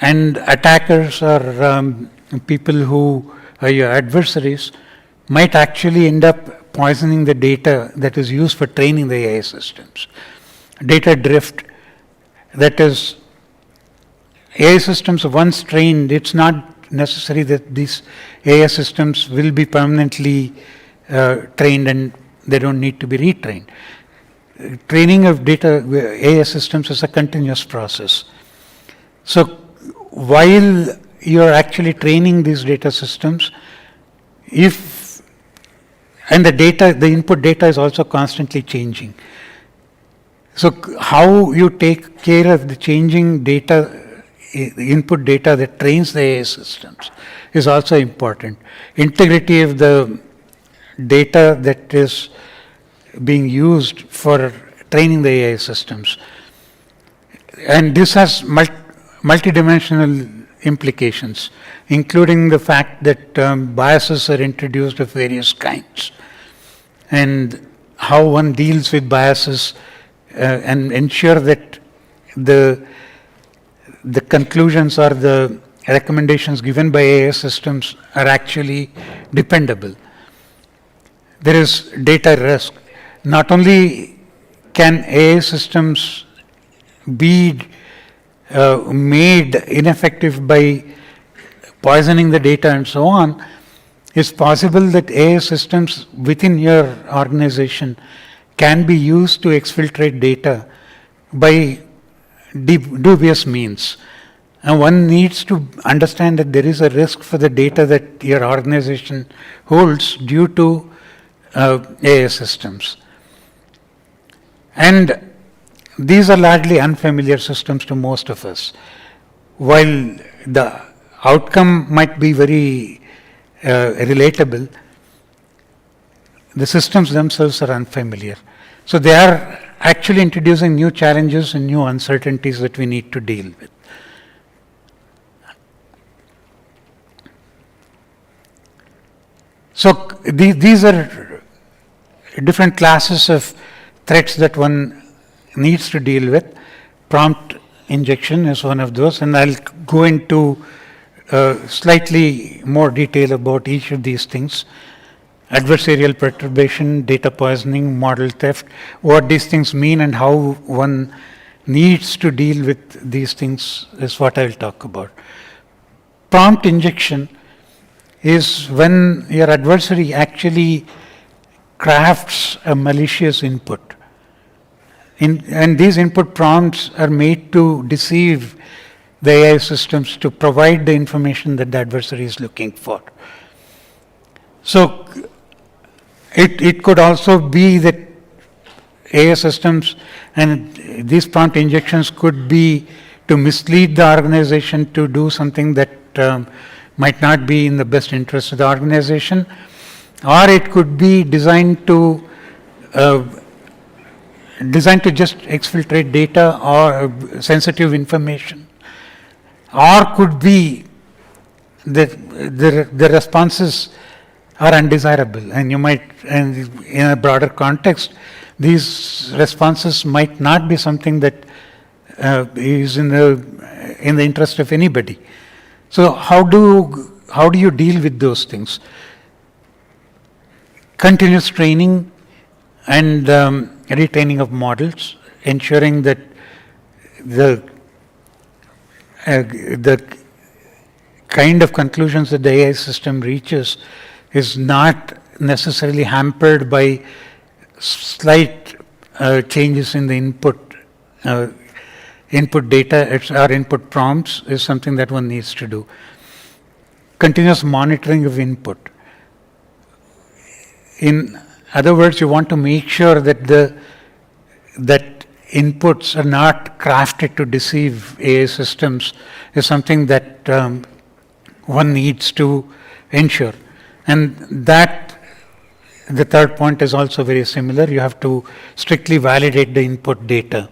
And attackers or people who are your adversaries might actually end up poisoning the data that is used for training the AI systems. Data drift, that is, AI systems once trained, it's not necessary that these AI systems will be permanently trained and they don't need to be retrained. Training of data AI systems is a continuous process. So while you're actually training these data systems, and the input data is also constantly changing. So how you take care of the changing data, input data that trains the AI systems is also important. Integrity of the data that is being used for training the AI systems. And this has multidimensional implications, including the fact that biases are introduced of various kinds, and how one deals with biases and ensure that the conclusions or the recommendations given by AI systems are actually dependable. There is data risk. Not only can AI systems be made ineffective by poisoning the data and so on, it's possible that AI systems within your organization can be used to exfiltrate data by dubious means. And one needs to understand that there is a risk for the data that your organization holds due to AI systems. And these are largely unfamiliar systems to most of us. While the outcome might be very relatable, the systems themselves are unfamiliar. So they are actually introducing new challenges and new uncertainties that we need to deal with. So these are different classes of threats that one needs to deal with. Prompt injection is one of those, and I'll go into slightly more detail about each of these things. Adversarial perturbation, data poisoning, model theft, what these things mean and how one needs to deal with these things is what I'll talk about. Prompt injection is when your adversary actually crafts a malicious input. And these input prompts are made to deceive the AI systems to provide the information that the adversary is looking for. So it could also be that AI systems and these prompt injections could be to mislead the organization to do something that might not be in the best interest of the organization, or it could be designed to just exfiltrate data or sensitive information, or could be that the responses are undesirable, and you might, and in a broader context, these responses might not be something that is in the interest of anybody. So how do you deal with those things? Continuous training and retraining of models, ensuring that the kind of conclusions that the AI system reaches is not necessarily hampered by slight changes in the input data or input prompts is something that one needs to do. Continuous monitoring of input. In other words, you want to make sure that that inputs are not crafted to deceive AI systems is something that one needs to ensure. And that, the third point is also very similar. You have to strictly validate the input data.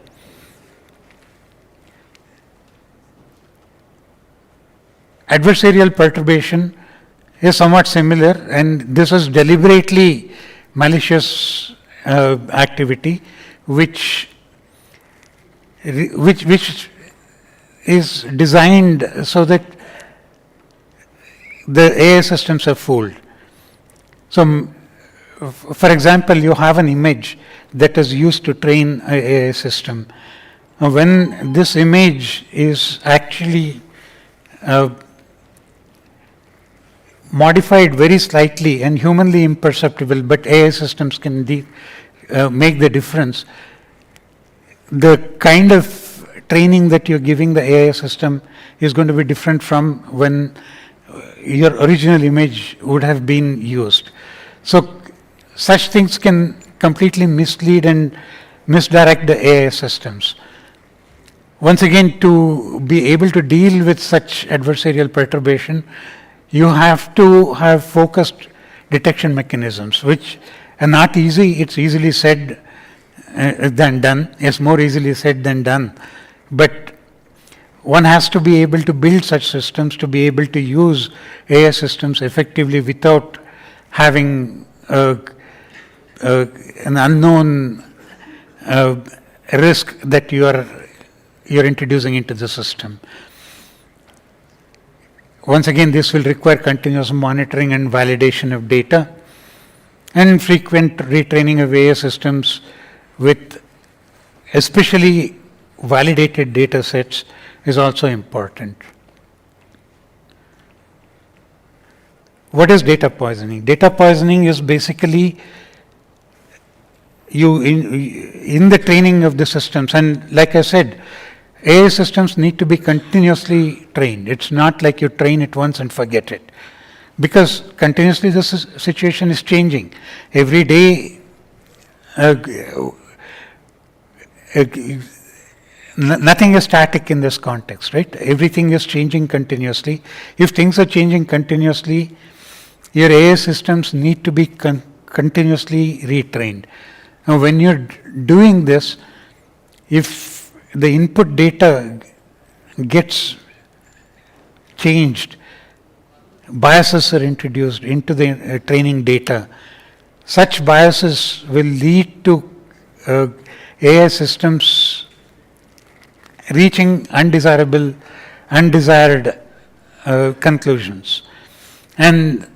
Adversarial perturbation is somewhat similar, and this is deliberately malicious activity, which is designed so that the AI systems are fooled. So, for example, you have an image that is used to train an AI system. When this image is actually modified very slightly and humanly imperceptible, but AI systems can make the difference, the kind of training that you're giving the AI system is going to be different from when your original image would have been used. So such things can completely mislead and misdirect the AI systems. Once again, to be able to deal with such adversarial perturbation, you have to have focused detection mechanisms, which are not easy. It's easily said than done. It's more easily said than done. But one has to be able to build such systems to be able to use AI systems effectively without having an unknown risk that you're introducing into the system. Once again, this will require continuous monitoring and validation of data, and frequent retraining of AI systems with especially validated data sets is also important. What is data poisoning? Data poisoning is basically you in the training of the systems, and like I said, AI systems need to be continuously trained. It's not like you train it once and forget it, because continuously the situation is changing. Every day, nothing is static in this context, right? Everything is changing continuously. If things are changing continuously, your AI systems need to be continuously retrained. Now, when you're doing this, if the input data gets changed, biases are introduced into the training data. Such biases will lead to AI systems reaching undesired conclusions. And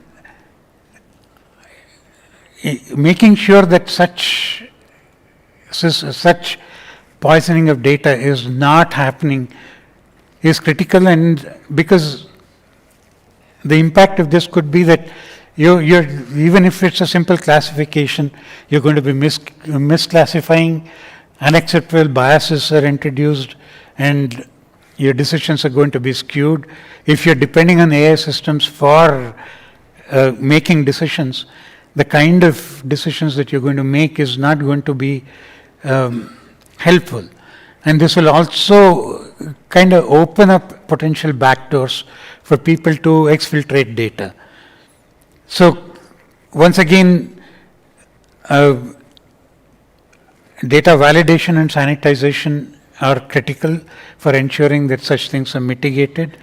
making sure that such poisoning of data is not happening is critical, and because the impact of this could be that you're even if it's a simple classification, you're going to be misclassifying, unacceptable biases are introduced, and your decisions are going to be skewed. If you're depending on AI systems for making decisions, the kind of decisions that you're going to make is not going to be helpful. And this will also kind of open up potential backdoors for people to exfiltrate data. So once again, data validation and sanitization are critical for ensuring that such things are mitigated.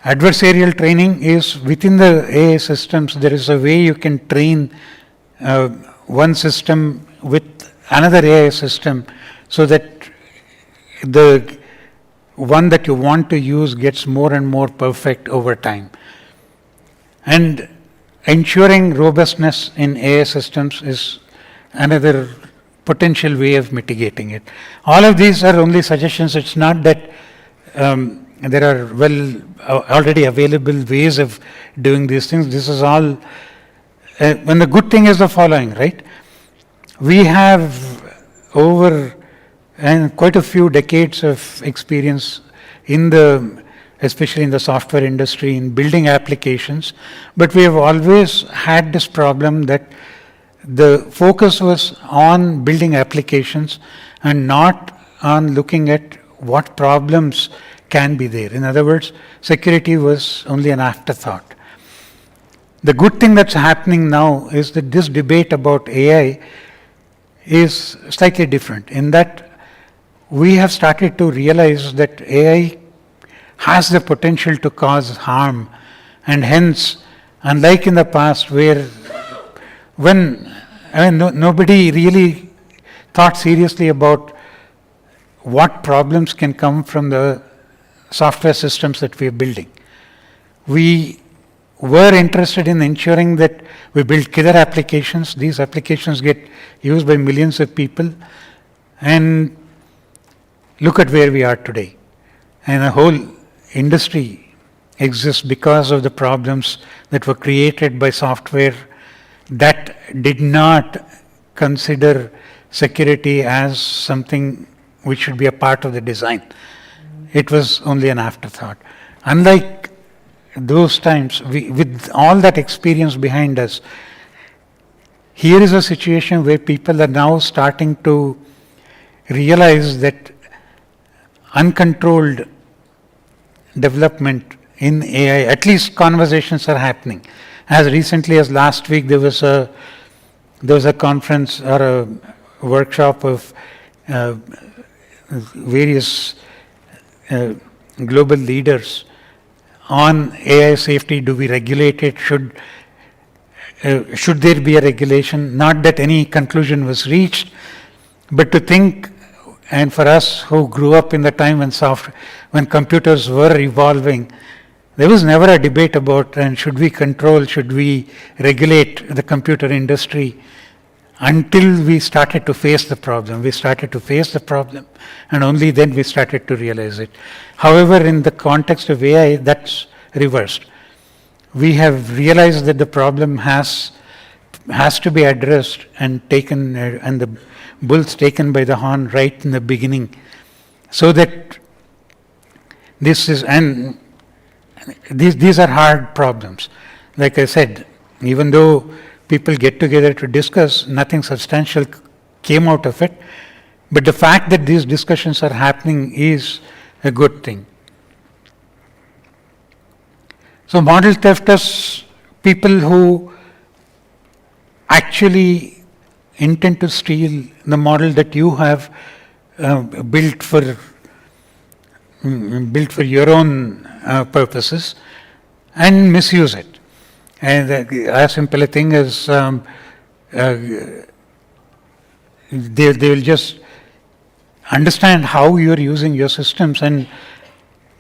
Adversarial training is within the AI systems, there is a way you can train one system with another AI system so that the one that you want to use gets more and more perfect over time. And ensuring robustness in AI systems is another potential way of mitigating it. All of these are only suggestions. It's not that there are already available ways of doing these things. This is all, and the good thing is the following, right? We have over quite a few decades of experience especially in the software industry, in building applications, but we have always had this problem that the focus was on building applications and not on looking at what problems can be there. In other words, security was only an afterthought. The good thing that's happening now is that this debate about AI is slightly different in that we have started to realize that AI has the potential to cause harm, and hence, unlike in the past nobody really thought seriously about what problems can come from the software systems that we are building. We were interested in ensuring that we build killer applications. These applications get used by millions of people, and look at where we are today. And a whole industry exists because of the problems that were created by software that did not consider security as something which should be a part of the design. It was only an afterthought. Unlike those times, with all that experience behind us, here is a situation where people are now starting to realize that uncontrolled development in AI, at least conversations are happening. As recently as last week, there was a conference or a workshop of various global leaders on AI safety. Do we regulate it? Should there be a regulation? Not that any conclusion was reached, but to think, and for us who grew up in the time when computers were evolving, there was never a debate about should we control, should we regulate the computer industry, until we started to face the problem. We started to face the problem, and only then we started to realize it. However, in the context of AI, that's reversed. We have realized that the problem has to be addressed and taken, and the bull's taken by the horn right in the beginning, so that these are hard problems. Like I said, even though people get together to discuss, nothing substantial came out of it, but the fact that these discussions are happening is a good thing. So model theft is people who actually intend to steal the model that you have built for your own purposes and misuse it. And as simple a thing as they will just understand how you are using your systems and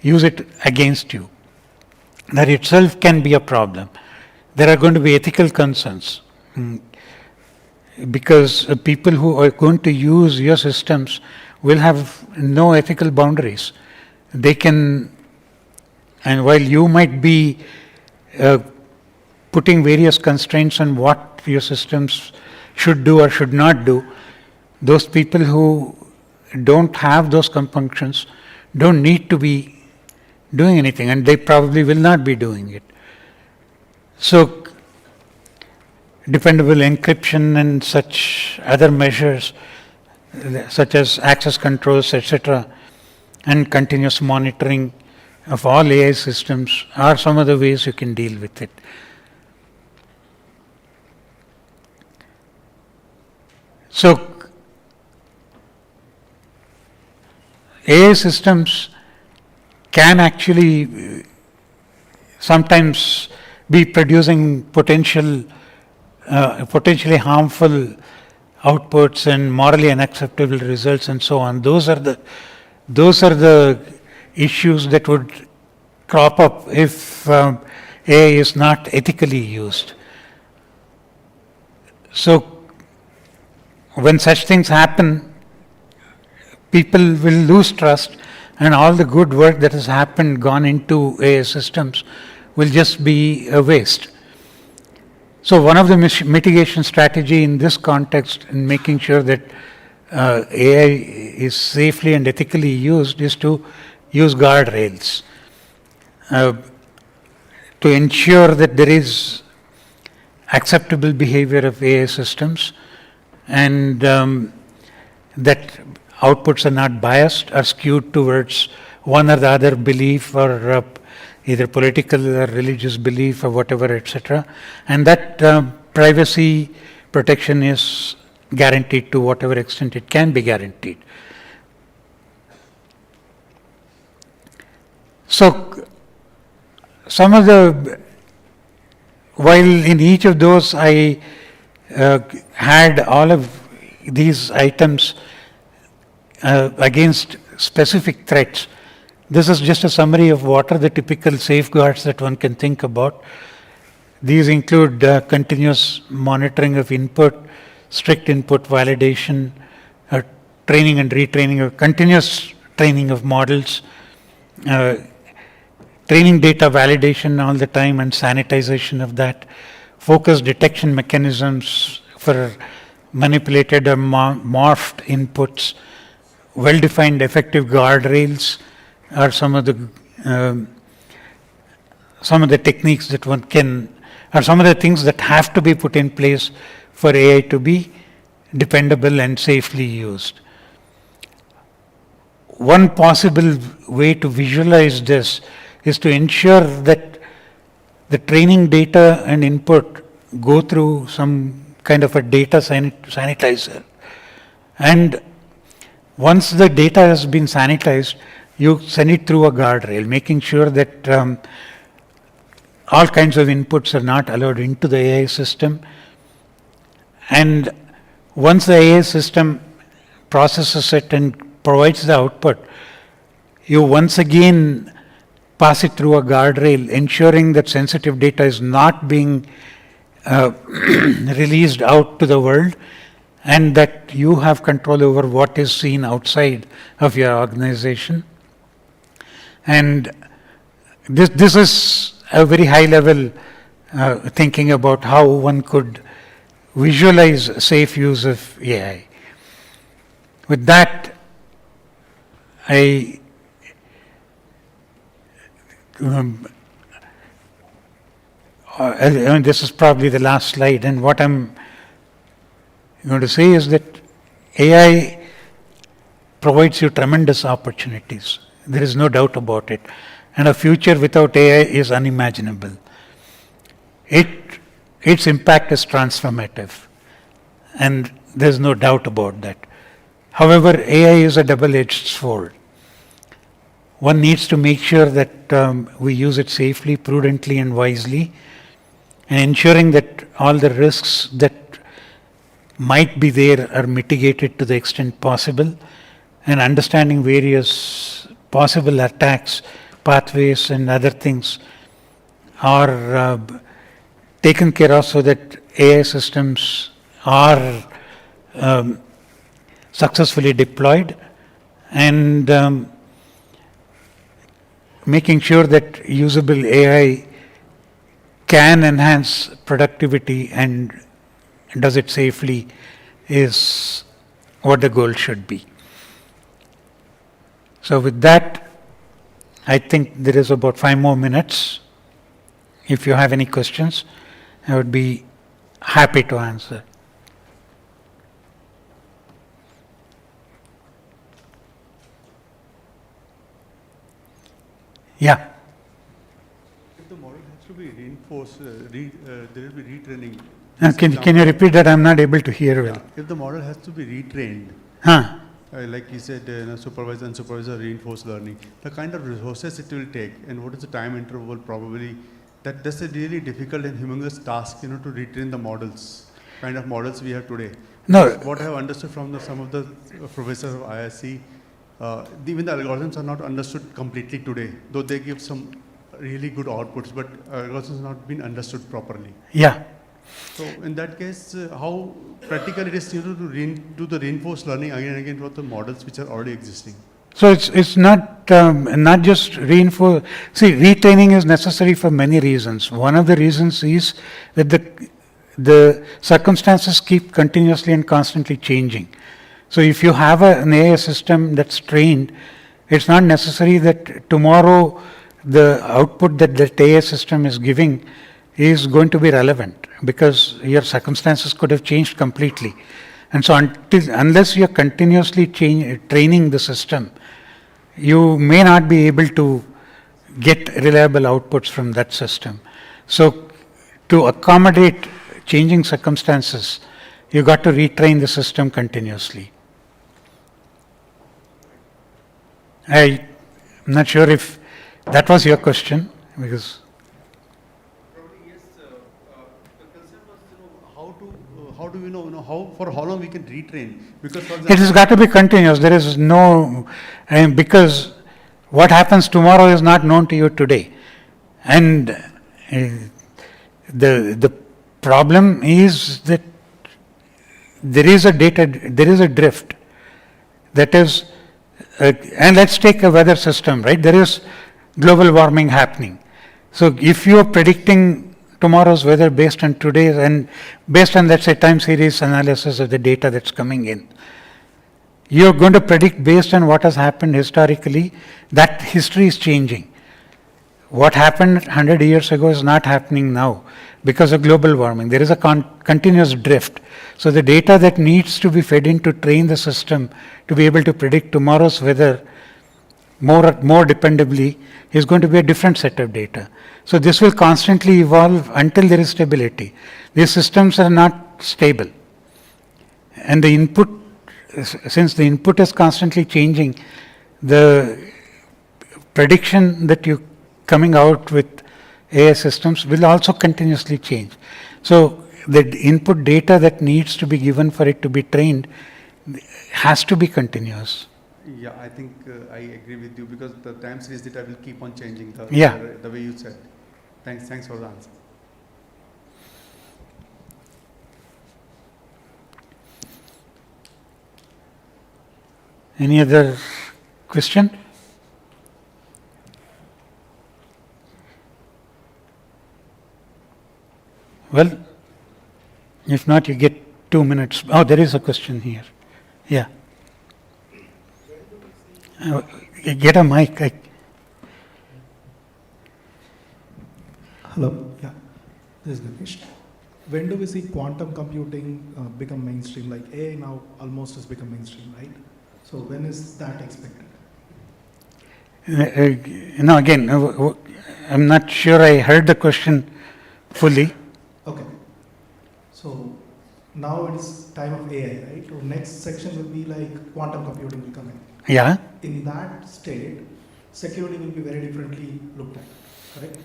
use it against you. That itself can be a problem. There are going to be ethical concerns, because people who are going to use your systems will have no ethical boundaries. They can, and while you might be putting various constraints on what your systems should do or should not do, those people who don't have those compunctions don't need to be doing anything, and they probably will not be doing it. So dependable encryption and such other measures, such as access controls, etc., and continuous monitoring of all AI systems are some of the ways you can deal with it. So AI systems can actually sometimes be producing potentially harmful outputs and morally unacceptable results and so on. Those are the issues that would crop up if AI is not ethically used. So when such things happen, people will lose trust, and all the good work that has gone into AI systems will just be a waste. So one of the mitigation strategy in this context, in making sure that AI is safely and ethically used, is to use guardrails to ensure that there is acceptable behavior of AI systems, and that outputs are not biased or skewed towards one or the other belief, or either political or religious belief or whatever, etc. And that privacy protection is guaranteed to whatever extent it can be guaranteed. So some of the, while in each of those I had all of these items against specific threats, this is just a summary of what are the typical safeguards that one can think about. These include continuous monitoring of input, strict input validation, training and retraining, continuous training of models, training data validation all the time and sanitization of that, focused detection mechanisms for manipulated or morphed inputs, well-defined effective guardrails are some of the techniques that one can, or some of the things that have to be put in place for AI to be dependable and safely used. One possible way to visualize this is to ensure that the training data and input go through some kind of a data sanitizer. And once the data has been sanitized, you send it through a guardrail, making sure that all kinds of inputs are not allowed into the AI system. And once the AI system processes it and provides the output, you once again pass it through a guardrail, ensuring that sensitive data is not being released out to the world, and that you have control over what is seen outside of your organization. And this is a very high level thinking about how one could visualize safe use of AI. With that, this is probably the last slide, and what I'm going to say is that AI provides you tremendous opportunities. There is no doubt about it. And a future without AI is unimaginable. Its impact is transformative, and there's no doubt about that. However, AI is a double-edged sword. One needs to make sure that we use it safely, prudently, and wisely, and ensuring that all the risks that might be there are mitigated to the extent possible, and understanding various possible attacks, pathways, and other things are taken care of so that AI systems are successfully deployed, and making sure that usable AI can enhance productivity and does it safely is what the goal should be. So with that, I think there is about 5 more minutes. If you have any questions, I would be happy to answer. Yeah. If the model has to be reinforced, there will be retraining. Can you repeat that? I'm not able to hear well. If the model has to be retrained, like you said, supervisor and supervisor reinforced learning, the kind of resources it will take and what is the time interval probably, that's a really difficult and humongous task, to retrain the models, kind of models we have today. No. What I have understood from some of the professors of ISC, even the algorithms are not understood completely today, though they give some really good outputs, but algorithms have not been understood properly. Yeah. So in that case, how practical it is to do the reinforced learning again and again for the models which are already existing? So it's not just reinforce. See, retraining is necessary for many reasons. One of the reasons is that the circumstances keep continuously and constantly changing. So if you have an AI system that's trained, it's not necessary that tomorrow the output that the AI system is giving is going to be relevant, because your circumstances could have changed completely. And so unless you're continuously training the system, you may not be able to get reliable outputs from that system. So to accommodate changing circumstances, you got to retrain the system continuously. I'm not sure if that was your question, because how do we know, for how long we can retrain? Because for it has got to be continuous. There is no, because what happens tomorrow is not known to you today. And the problem is that there is a drift. That is, and let's take a weather system, right? There is global warming happening. So if you are predicting tomorrow's weather based on today's and based on, let's say, time series analysis of the data that's coming in, you're going to predict based on what has happened historically. That history is changing. What happened 100 years ago is not happening now because of global warming. There is a continuous drift. So the data that needs to be fed in to train the system to be able to predict tomorrow's weather more dependably is going to be a different set of data. So this will constantly evolve until there is stability. These systems are not stable. And the input, since the input is constantly changing, the prediction that you're coming out with AI systems will also continuously change. So the input data that needs to be given for it to be trained has to be continuous. Yeah, I think I agree with you, because the time series data will keep on changing the way you said. Thanks for the answer. Any other question? Well, if not, you get 2 minutes. Oh, there is a question here. Yeah. Get a mic. Hello. Yeah. This is Ganesh. When do we see quantum computing become mainstream? Like AI now almost has become mainstream, right? So when is that expected? Again, I'm not sure I heard the question fully. Okay. So now it is time of AI, right? So next section will be like quantum computing will come in. Yeah. In that state, security will be very differently looked at, correct?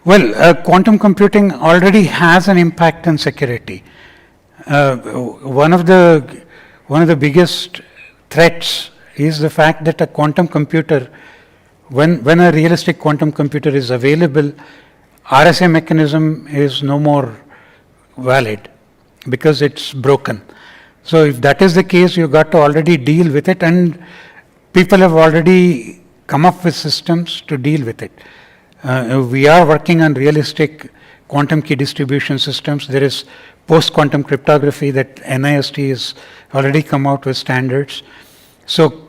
Well, quantum computing already has an impact on security. One of the biggest threats is the fact that a quantum computer, when a realistic quantum computer is available, RSA mechanism is no more valid because it's broken. So if that is the case, you've got to already deal with it, and people have already come up with systems to deal with it. We are working on realistic quantum key distribution systems. There is post-quantum cryptography that NIST has already come out with standards. So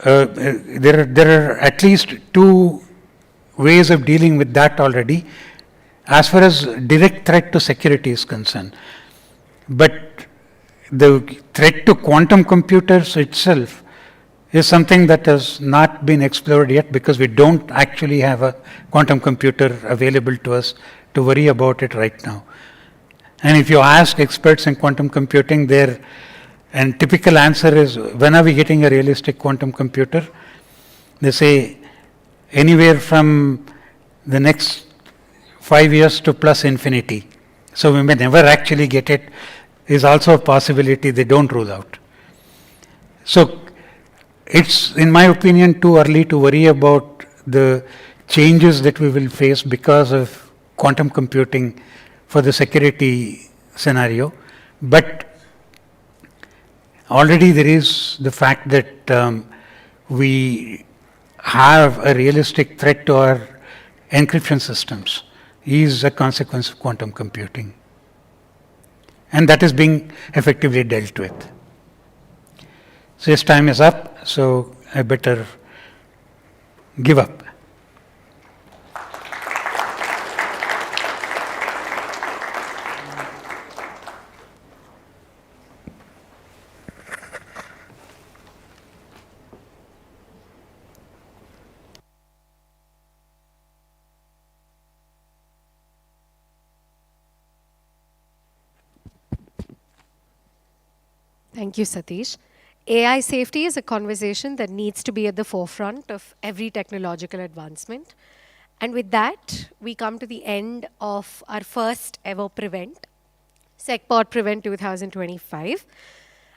there are at least 2 ways of dealing with that already, as far as direct threat to security is concerned. But the threat to quantum computers itself is something that has not been explored yet, because we don't actually have a quantum computer available to us to worry about it right now. And if you ask experts in quantum computing, And typical answer is, when are we getting a realistic quantum computer? They say anywhere from the next 5 years to plus infinity. So we may never actually get it, is also a possibility they don't rule out. So it's, in my opinion, too early to worry about the changes that we will face because of quantum computing for the security scenario. But already there is the fact that we have a realistic threat to our encryption systems is a consequence of quantum computing. And that is being effectively dealt with. So yes, time is up, so I better give up. Thank you, Satish. AI safety is a conversation that needs to be at the forefront of every technological advancement. And with that, we come to the end of our first ever Prevent, SecPod PREVENT 2025.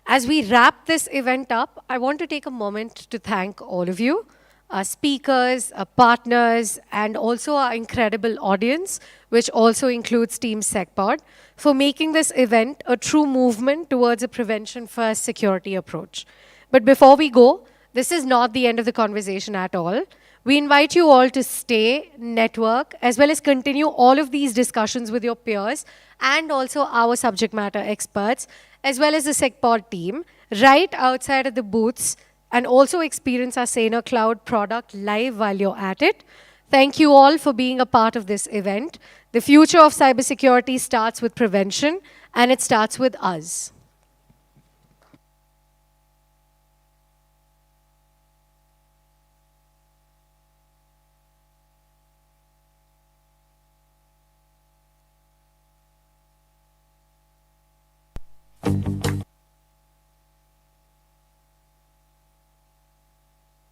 As we wrap this event up, I want to take a moment to thank all of you, our speakers, our partners, and also our incredible audience, which also includes Team SecPod, for making this event a true movement towards a prevention-first security approach. But before we go, this is not the end of the conversation at all. We invite you all to stay, network, as well as continue all of these discussions with your peers and also our subject matter experts, as well as the SecPod team, right outside of the booths, and also experience our Saner Cloud product live while you're at it. Thank you all for being a part of this event. The future of cybersecurity starts with prevention, and it starts with us. Thank you.